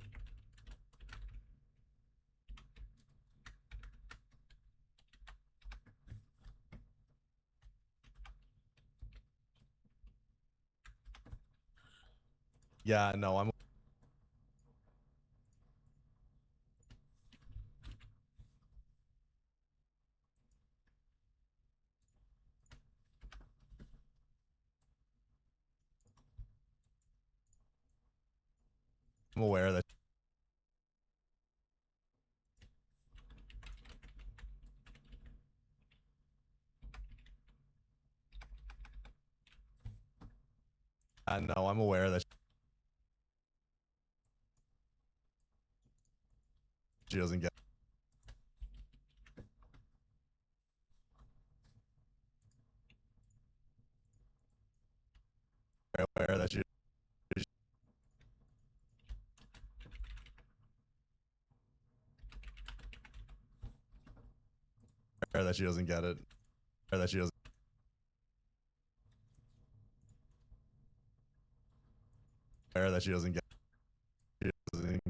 Yeah, no. I'm aware that I know. I'm aware that she doesn't get. Aware that she. Aware that she doesn't get it. Aware that she doesn't. Aware that she doesn't get. She doesn't.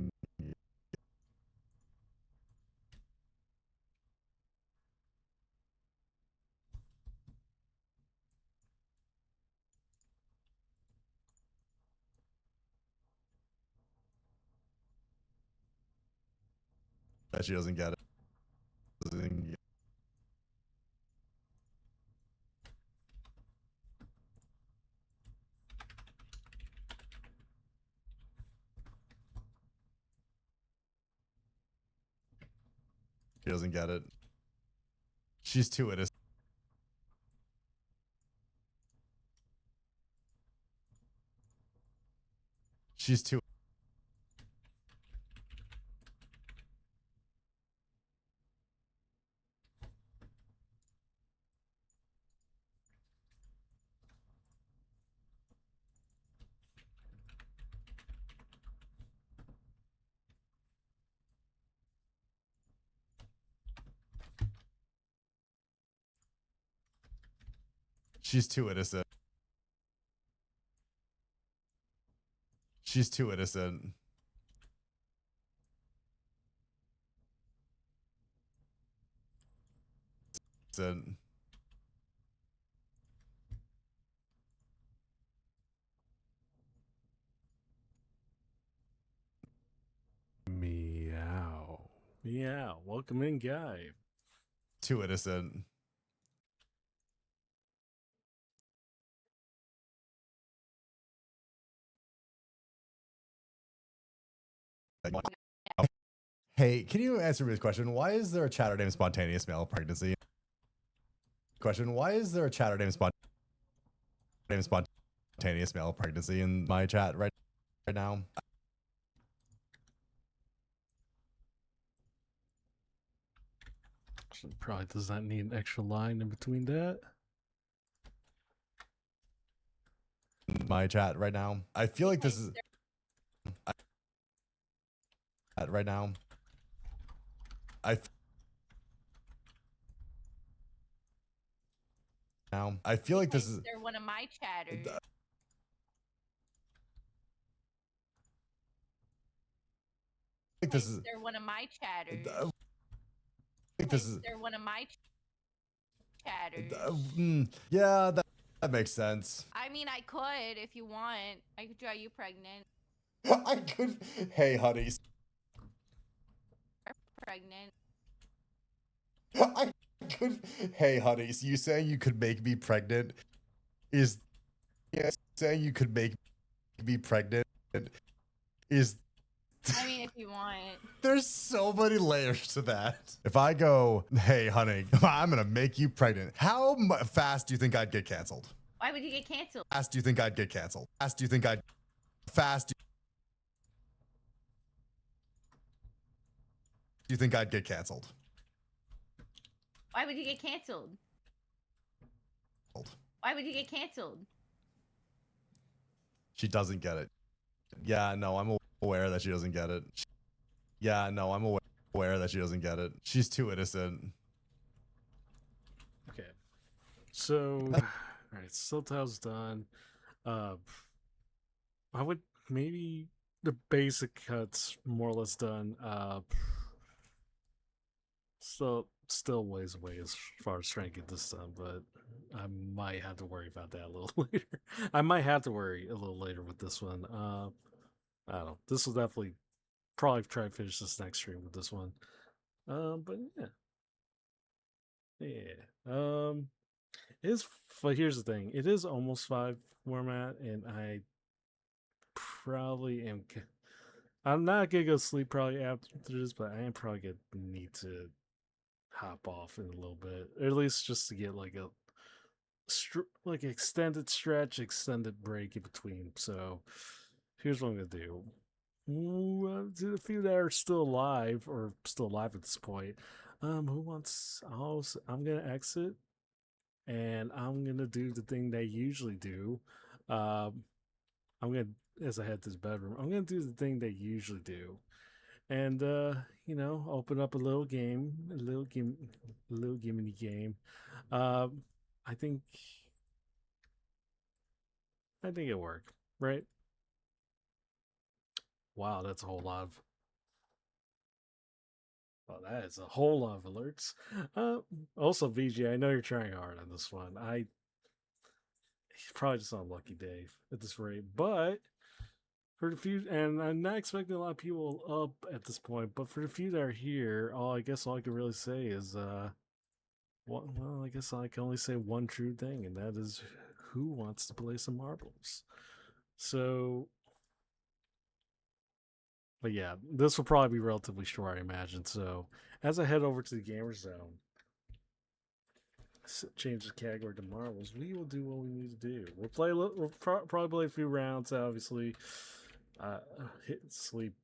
That she doesn't get it. Doesn't- She doesn't get it. She's too innocent. She's too. She's too innocent. She's too innocent. Innocent. Meow. Meow. Welcome in, guy. Too innocent. Hey, can you answer me this question? Why is there a chatter named Spontaneous Male Pregnancy? Question, why is there a chatter named Spontaneous Male Pregnancy in my chat right now? Probably does not need an extra line in between that. My chat right now. I feel like this is right now. I feel like this is They're one of my chatters. like this is They're one of my chatters. this is They're one of my chatters. yeah, that makes sense. I mean, I could if you want. I could draw you pregnant. I could. Hey, honeys. Pregnant. I could. Hey, honeys. You saying you could make me pregnant is saying you could make me pregnant is. I mean, if you want. There's so many layers to that. If I go, hey, honey, I'm gonna make you pregnant. How fast do you think I'd get canceled? Why would you get canceled? Fast do you think I'd get canceled? Fast do you think I'd fast? Do you think I'd get canceled? Why would you get canceled? Why would you get canceled? She doesn't get it. Yeah, no, I'm aware that she doesn't get it. Yeah, no, I'm aware that she doesn't get it. She's too innocent. Okay. So, all right, subtitles done. I would maybe the basic cuts more or less done. Still ways away as far as trying to get this done, but I might have to worry about that a little later. I might have to worry a little later with this one. I don't know. This will definitely probably try to finish this next stream with this one. But yeah. But here's the thing. It is almost 5 format, and I probably am. I'm not gonna go sleep probably after this, but I am probably gonna need to hop off in a little bit, or at least just to get like a extended stretch, extended break in between. So here's what I'm gonna do. To the few that are still alive or still alive at this point, who wants? I'm gonna exit, and I'm gonna do the thing they usually do. I'm gonna, as I head to the bedroom, I'm gonna do the thing they usually do, and open up a little gimme game. I think it'll work, right? Wow, that's a whole lot of. Well, that is a whole lot of alerts. Also, VG, I know you're trying hard on this one. Probably just on lucky day at this rate, but for the few, and I'm not expecting a lot of people up at this point, but for the few that are here, I guess all I can really say is, well, I guess I can only say one true thing, and that is, who wants to play some marbles? So, but yeah, this will probably be relatively short, I imagine. So, as I head over to the gamer zone, change the category to marbles, we will do what we need to do. We'll probably play a few rounds, obviously. Sleep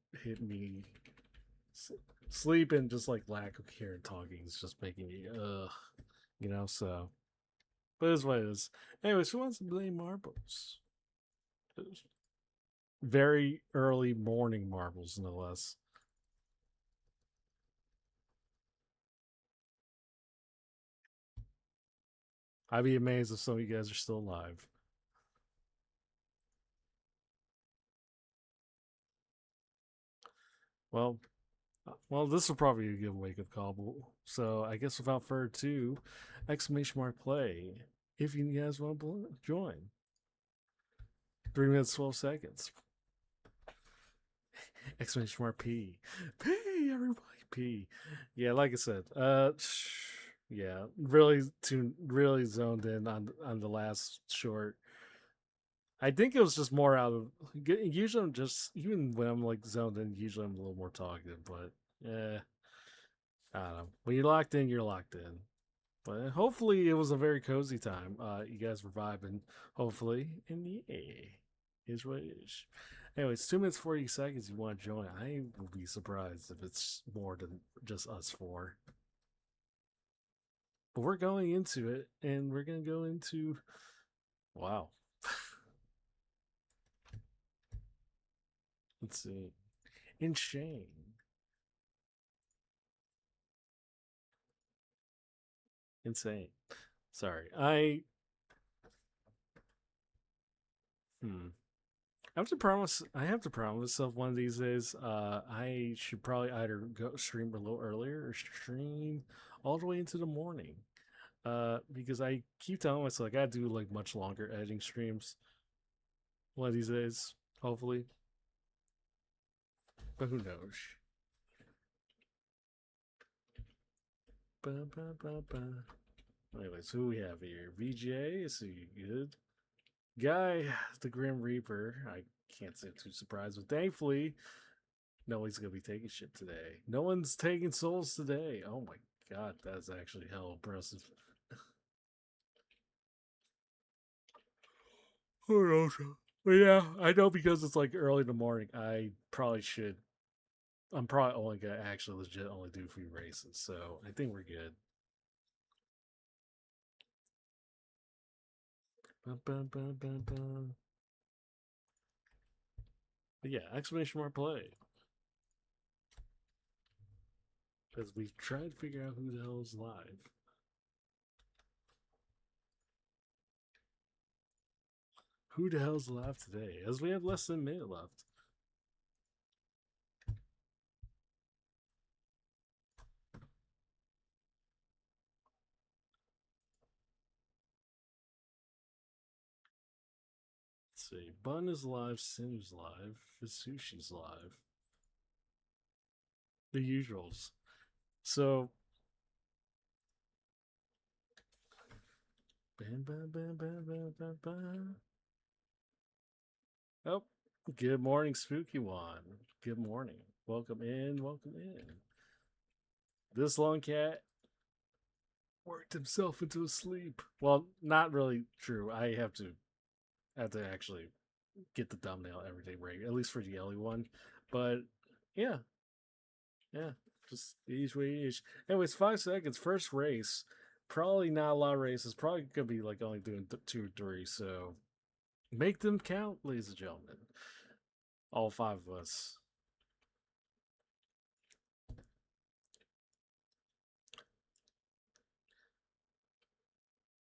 and just like lack of coherent talking is just making me so. But it is what it is. Anyways, who wants to play marbles? Very early morning marbles, no less. I'd be amazed if some of you guys are still alive. Well, this will probably be a good wake-up call. So I guess without further ado, !play if you guys want to join. 3 minutes 12 seconds. !P. P, everybody, P. Yeah, like I said, yeah, really zoned in on the last short. I think it was just more out of, usually I'm just, even when I'm like zoned in, usually I'm a little more talkative, but I don't know. When you're locked in, you're locked in. But hopefully it was a very cozy time. You guys were vibing, hopefully. And yeah, is what it is. Anyways, 2 minutes 40 seconds. You want to join? I will be surprised if it's more than just us four. But we're going into it, and we're gonna go into. Wow. Let's see. In Shane. Insane. Sorry. I have to promise myself one of these days I should probably either go stream a little earlier or stream all the way into the morning. Because I keep telling myself I gotta do like much longer editing streams one of these days, hopefully. But who knows? Anyways, who we have here? VJ, is he good? Guy, the Grim Reaper. I can't say I'm too surprised, but thankfully, nobody's gonna be taking shit today. No one's taking souls today. Oh my god, that's actually hell impressive. Who knows? But yeah, I know because it's like early in the morning. I probably should. I'm probably only gonna actually legit only do 3 races, so I think we're good. But yeah, exclamation mark play. Because we tried to figure out who the hell is live. Who the hell's live today? As we have less than a minute left. Let's see. Bun is live, Sim's live, Sushi's live. The usuals. So bam, bam, bam, bam, bam, bam, bam. Oh, good morning, Spooky One. Good morning. Welcome in, welcome in. This long cat worked himself into a sleep. Well, not really true. I have to actually get the thumbnail every day right, at least for the Ellie one. But yeah, just each way each. Anyways, 5 seconds. First race. Probably not a lot of races. Probably gonna be like only doing 2 or 3. So make them count, ladies and gentlemen. All 5 of us.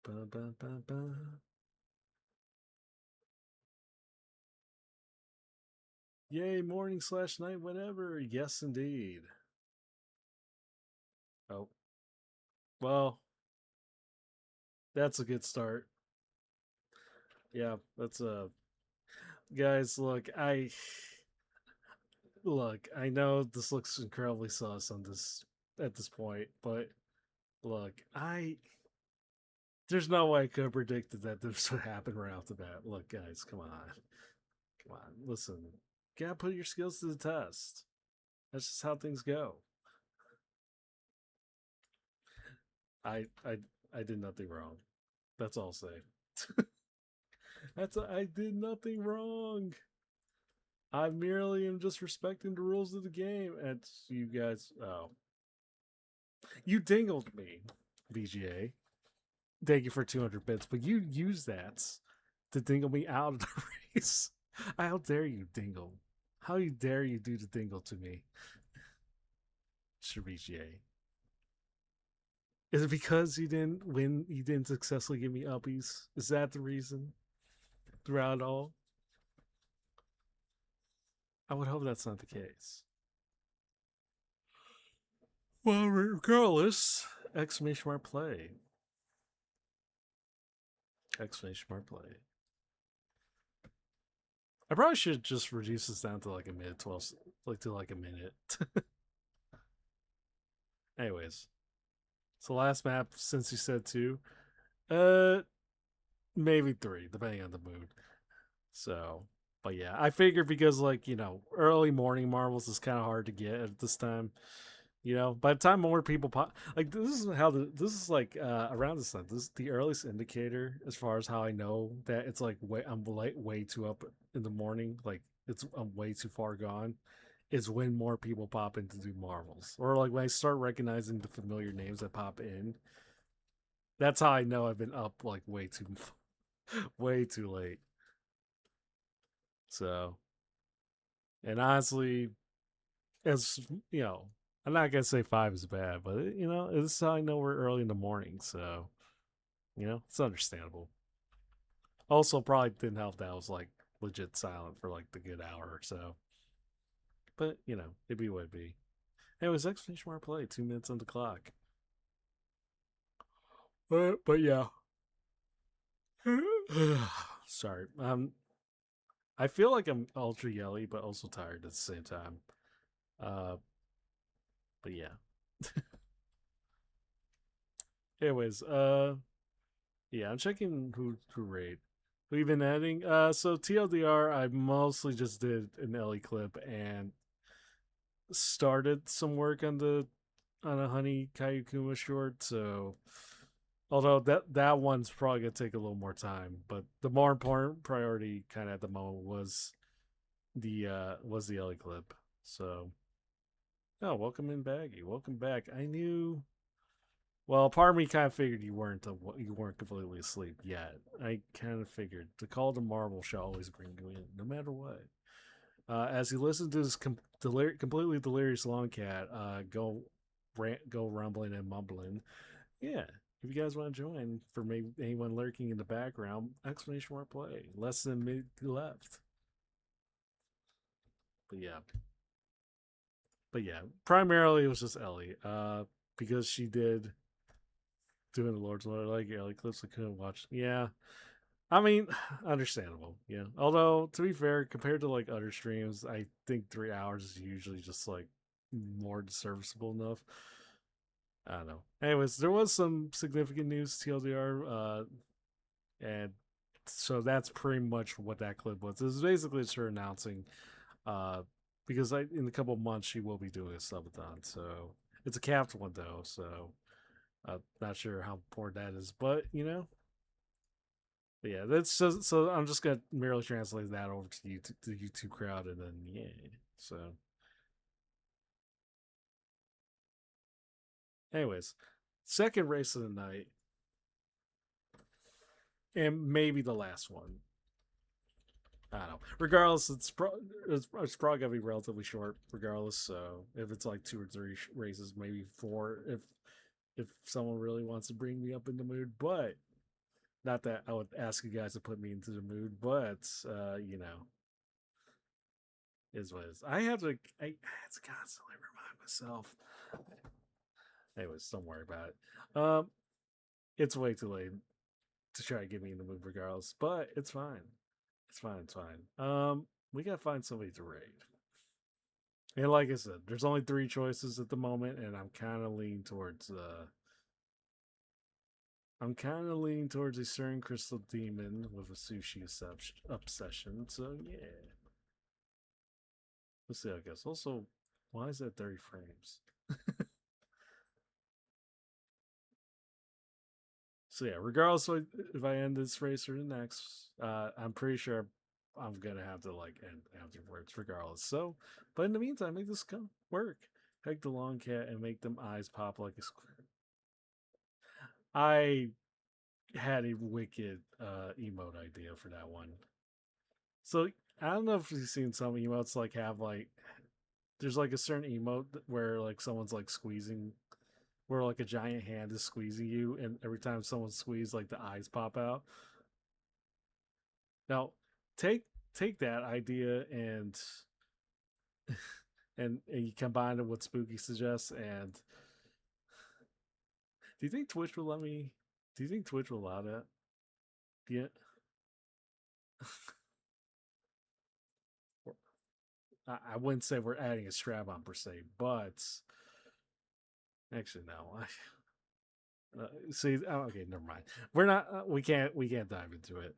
Ba, ba, ba, ba. Yay, morning / night, whatever. Yes, indeed. Oh. Well, that's a good start. Yeah, that's guys, look, I know this looks incredibly sus on this at this point, but look, there's no way I could have predicted that this would happen right off the bat. Look, guys, come on. Listen. You gotta put your skills to the test. That's just how things go. I did nothing wrong. That's all I'll say. I did nothing wrong. I merely am just respecting the rules of the game. And you guys, you dingled me, BGA. Thank you for 200 bits, but you used that to dingle me out of the race. How dare you, dingle? How dare you do the dingle to me? BGA. Is it because you didn't win? You didn't successfully give me uppies? Is that the reason? Throughout it all? I would hope that's not the case. Well, regardless, exclamation mark play. Exclamation mark play. I probably should just reduce this down to like a minute, 12, like to like a minute. Anyways, so last map, since you said 2, maybe 3, depending on the mood. So But yeah, I figured because like, you know, early morning marbles is kind of hard to get at this time. You know, by the time more people pop, like this is how this is like around this time. This is the earliest indicator as far as how I know that it's like I'm way too up in the morning. Like I'm way too far gone. Is when more people pop in to do marvels, or like when I start recognizing the familiar names that pop in. That's how I know I've been up like way too way too late. So, and honestly, as you know, I'm not gonna say 5 is bad, but you know, this is how I know we're early in the morning. So, you know, it's understandable. Also, probably didn't help that I was like legit silent for like the good hour or so. But you know, it'd be what it be. Hey, it was exclamation mark play. 2 minutes on the clock. But yeah. Sorry. I feel like I'm ultra yelly, but also tired at the same time. Uh, but yeah. Anyways, yeah, I'm checking who rate. We've been adding. So TLDR, I mostly just did an Ellie clip and started some work on a Honey Kayukuma short. So, although that one's probably gonna take a little more time, but the more important priority, kind of at the moment, was the Ellie clip. So, oh, welcome in, Baggy. Welcome back. I knew. Well, part of me kind of figured you weren't completely asleep yet. I kind of figured the call to marble shall always bring you in, no matter what. As you listen to this completely delirious long cat, go rumbling and mumbling. Yeah, if you guys want to join, for maybe anyone lurking in the background, exclamation mark play. Less than mid left. But yeah, primarily it was just Ellie. Because she did doing the Lord's Lord like Ellie clips I couldn't watch. Yeah. I mean, understandable. Yeah. Although to be fair, compared to like other streams, I think 3 hours is usually just like more serviceable enough. I don't know. Anyways, there was some significant news TLDR, and so that's pretty much what that clip was. It was basically just her announcing, because in a couple of months she will be doing a subathon. So it's a capped one though. So not sure how important that is, but you know. But yeah, that's just, so I'm just gonna merely translate that over to YouTube, the YouTube crowd, and then yeah. So, anyways, second race of the night, and maybe the last one. I don't know. Regardless, it's probably gonna be relatively short. Regardless, so if it's like 2 or 3 races, maybe 4, if someone really wants to bring me up in the mood, but not that I would ask you guys to put me into the mood, but you know, is what it is. I have to constantly remind myself. Anyways, don't worry about it. It's way too late to try to get me in the mood regardless, but it's fine. It's fine. It's fine. We gotta find somebody to raid. And like I said, there's only 3 choices at the moment, and I'm kind of leaning towards a certain crystal demon with a sushi obsession. So yeah, let's see. I guess also, why is that 30 frames? So yeah, regardless of if I end this race or the next, I'm pretty sure I'm gonna have to like end afterwards, regardless. So, but in the meantime, make this work. Peg the long cat and make them eyes pop like a square. I had a wicked emote idea for that one. So I don't know if you've seen some emotes like have like there's like a certain emote where like someone's like squeezing, where like a giant hand is squeezing you, and every time someone squeezes, like the eyes pop out. Now, take that idea and and you combine it with what Spooky suggests. And do you think Twitch will let me? Do you think Twitch will allow that? Yeah. I wouldn't say we're adding a strap on per se, but actually no. See, okay, never mind. We're not. We can't dive into it.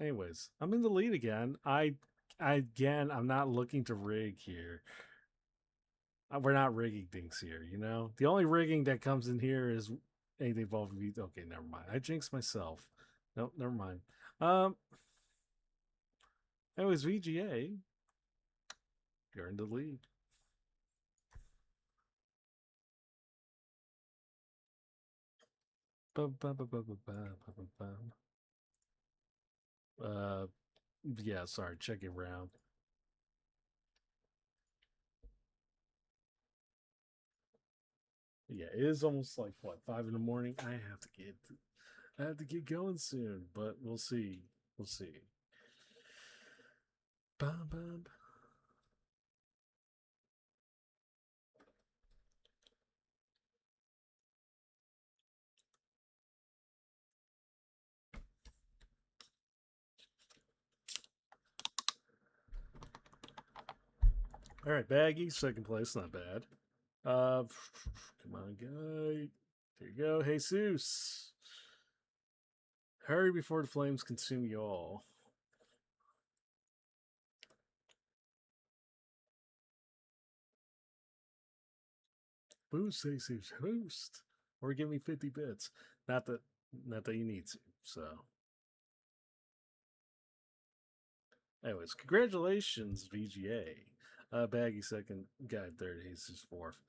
Anyways, I'm in the lead again. I'm not looking to rig here. We're not rigging things here, you know? The only rigging that comes in here is anything involving me. Okay, never mind. I jinxed myself. Nope, never mind. Anyways, VGA, you're in the lead. Yeah, sorry, check it round. Yeah, it is almost like what, 5 in the morning. I have to get going soon, but we'll see. We'll see. Bum, bum. All right, Baggy, second place, not bad. Come on, guy. There you go, Jesus. Hurry before the flames consume you all. Boost, Jesus, boost. Or give me 50 bits. Not that you need to, so. Anyways, congratulations, VGA. Baggy second, guy third, Jesus fourth.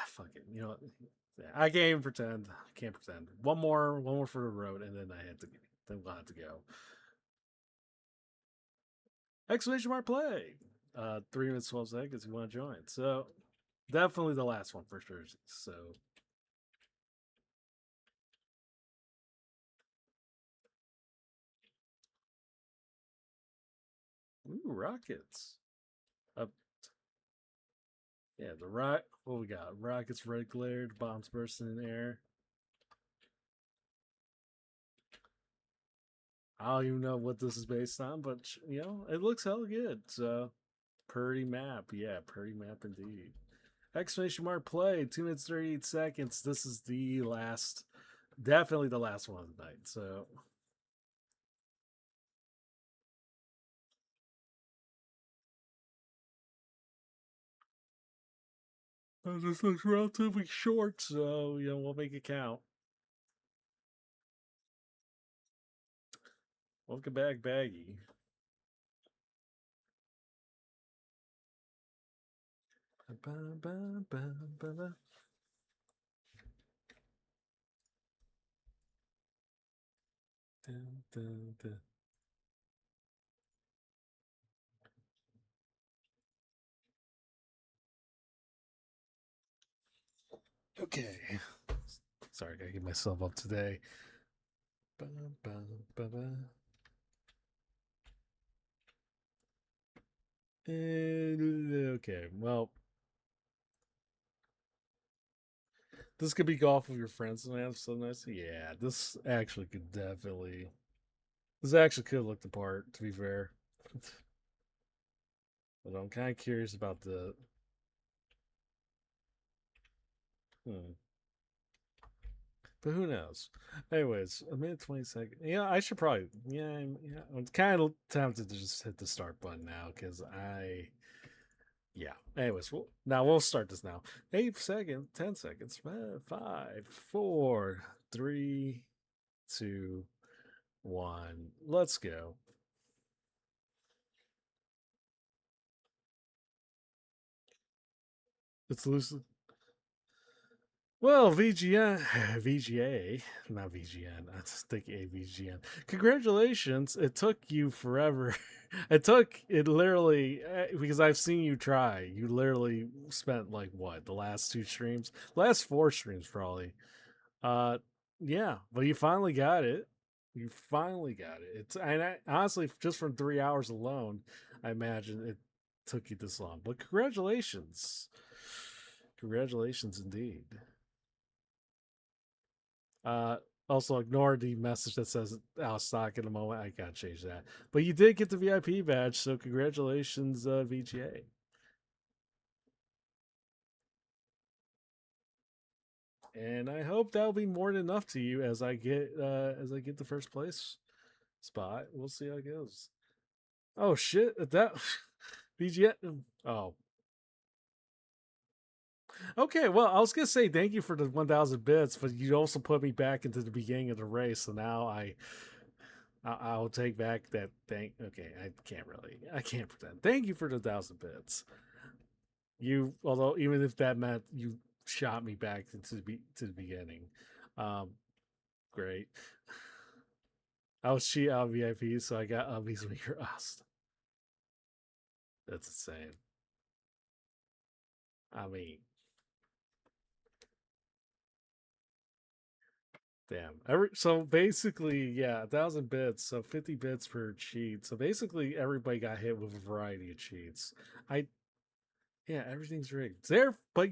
Fuck it. You know what? I can't even pretend. I can't pretend. One more for the road, and then we'll have to go. Exclamation mark play. 3 minutes 12 seconds. You want to join? So definitely the last one for sure. So ooh, rockets. Yeah, what we got? Rockets red glared, bombs bursting in air. I don't even know what this is based on, but you know, it looks hella good. So pretty map. Yeah, pretty map indeed. Exclamation mark play, 2 minutes 38 seconds. This is the last, definitely the last one of the night. So this looks relatively short, so you know we'll make it count. Welcome back, Baggy. Dun, dun, dun. Okay. Sorry, I gotta get myself up today. And, okay, well, this could be golf with your friends and have so nice. Yeah, this actually could definitely. This actually could look the part, to be fair. But I'm kind of curious about the. But who knows? Anyways, a minute 20 seconds. Yeah, I should probably. Yeah, I'm kind of tempted to just hit the start button now because I. Yeah. Anyways, now we'll start this now. 8 seconds, 10 seconds. 5, 4, 3, 2, 1. Let's go. It's loosely. Well, VGA, not VGN. I just think AVGN. Congratulations! It took you forever. It literally because I've seen you try. You literally spent like what the last 2 streams, last 4 streams probably. Yeah, but you finally got it. You finally got it. Honestly, just from 3 hours alone, I imagine it took you this long. But congratulations, congratulations indeed. Also ignore the message that says out of stock in a moment. I gotta change that. But you did get the VIP badge, so congratulations, VGA. And I hope that'll be more than enough to you as I get the first place spot. We'll see how it goes. Oh shit! That BGS. Oh. Okay, well, I was gonna say thank you for the 1,000 bits, but you also put me back into the beginning of the race, so now I'll take back that thank. Okay, I can't pretend. Thank you for the 1,000 bits. Although even if that meant you shot me back into to the beginning, great. I was cheat out VIP, so I got ubbies when you're asked. That's insane. I mean, damn. So basically, yeah, 1,000 bits, so 50 bits per cheat. So basically, everybody got hit with a variety of cheats. Yeah, everything's rigged there, but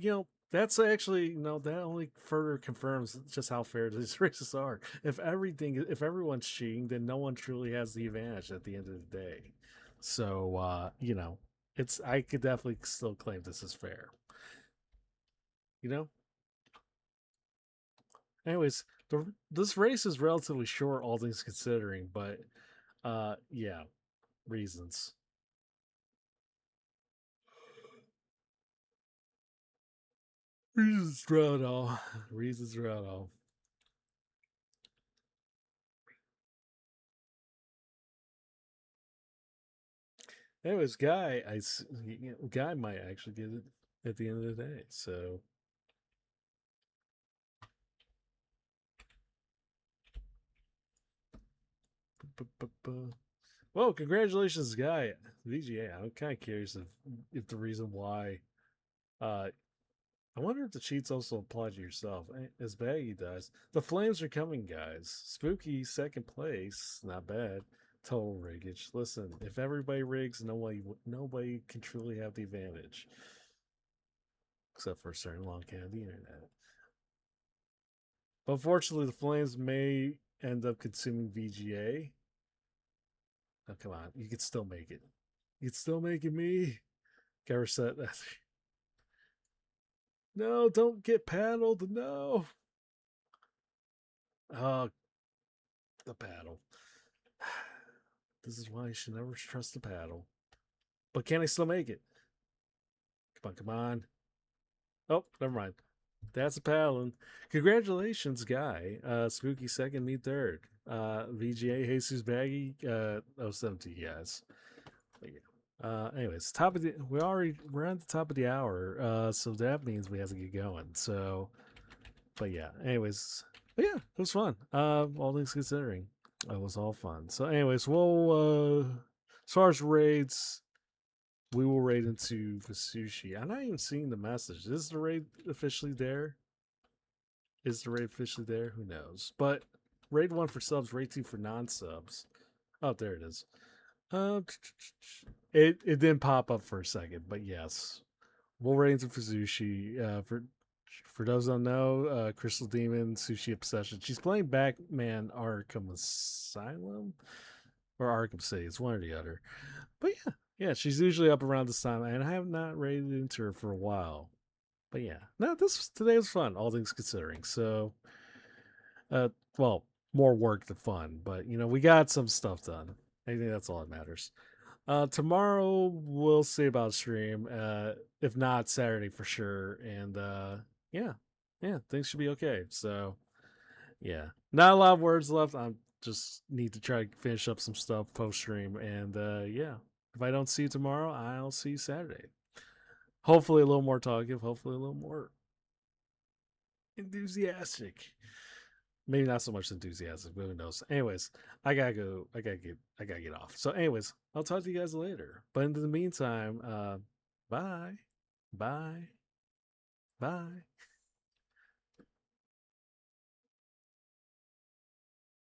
that's actually that only further confirms just how fair these races are. If everyone's cheating, then no one truly has the advantage at the end of the day. So I could definitely still claim this is fair. Anyways, this race is relatively short, all things considering, but yeah, reasons. Reasons throughout all. Reasons throughout all. Anyways, Guy might actually get it at the end of the day. So well, congratulations, Guy. VGA. I'm kind of curious if the reason why. I wonder if the cheats also apply to yourself. As Baggy does. The flames are coming, guys. Spooky second place. Not bad. Total riggage. Listen, if everybody rigs, nobody can truly have the advantage. Except for a certain long can of the internet. But fortunately, the flames may end up consuming VGA. Oh, come on. You can still make it. You can still make it, me. Get reset. No, don't get paddled. No. Oh, the paddle. This is why you should never trust the paddle. But can I still make it? Come on. Oh, never mind. That's a paddling. Congratulations, Guy. Spooky second, me third. VGA, Jesus Baggy, 07 to you guys. Anyways, we're on the top of the hour. So that means we have to get going. So, but yeah. Anyways, but yeah, it was fun. All things considering, it was all fun. So, anyways, we'll as far as raids, we will raid into Fasushi. I'm not even seeing the message. Is the raid officially there? Is the raid officially there? Who knows? But raid 1 for subs, raid 2 for non-subs. Oh, there it is. It didn't pop up for a second, but yes, we'll raid into Fasushi. For those who don't know, Crystal Demon Sushi Obsession. She's playing Batman Arkham Asylum or Arkham City. It's one or the other. But yeah, she's usually up around this time, and I have not raided into her for a while. But yeah, no, today was fun, all things considering. So, well, more work than fun, but we got some stuff done. I think that's all that matters. Tomorrow we'll see about stream. If not Saturday for sure. And yeah, things should be okay. So yeah, not a lot of words left. I just need to try to finish up some stuff post stream. And yeah, if I don't see you tomorrow, I'll see you Saturday. Hopefully a little more talkative. Hopefully a little more enthusiastic. Maybe not so much enthusiastic, but who knows? Anyways, I gotta go. I gotta get off. So, anyways, I'll talk to you guys later. But in the meantime, bye.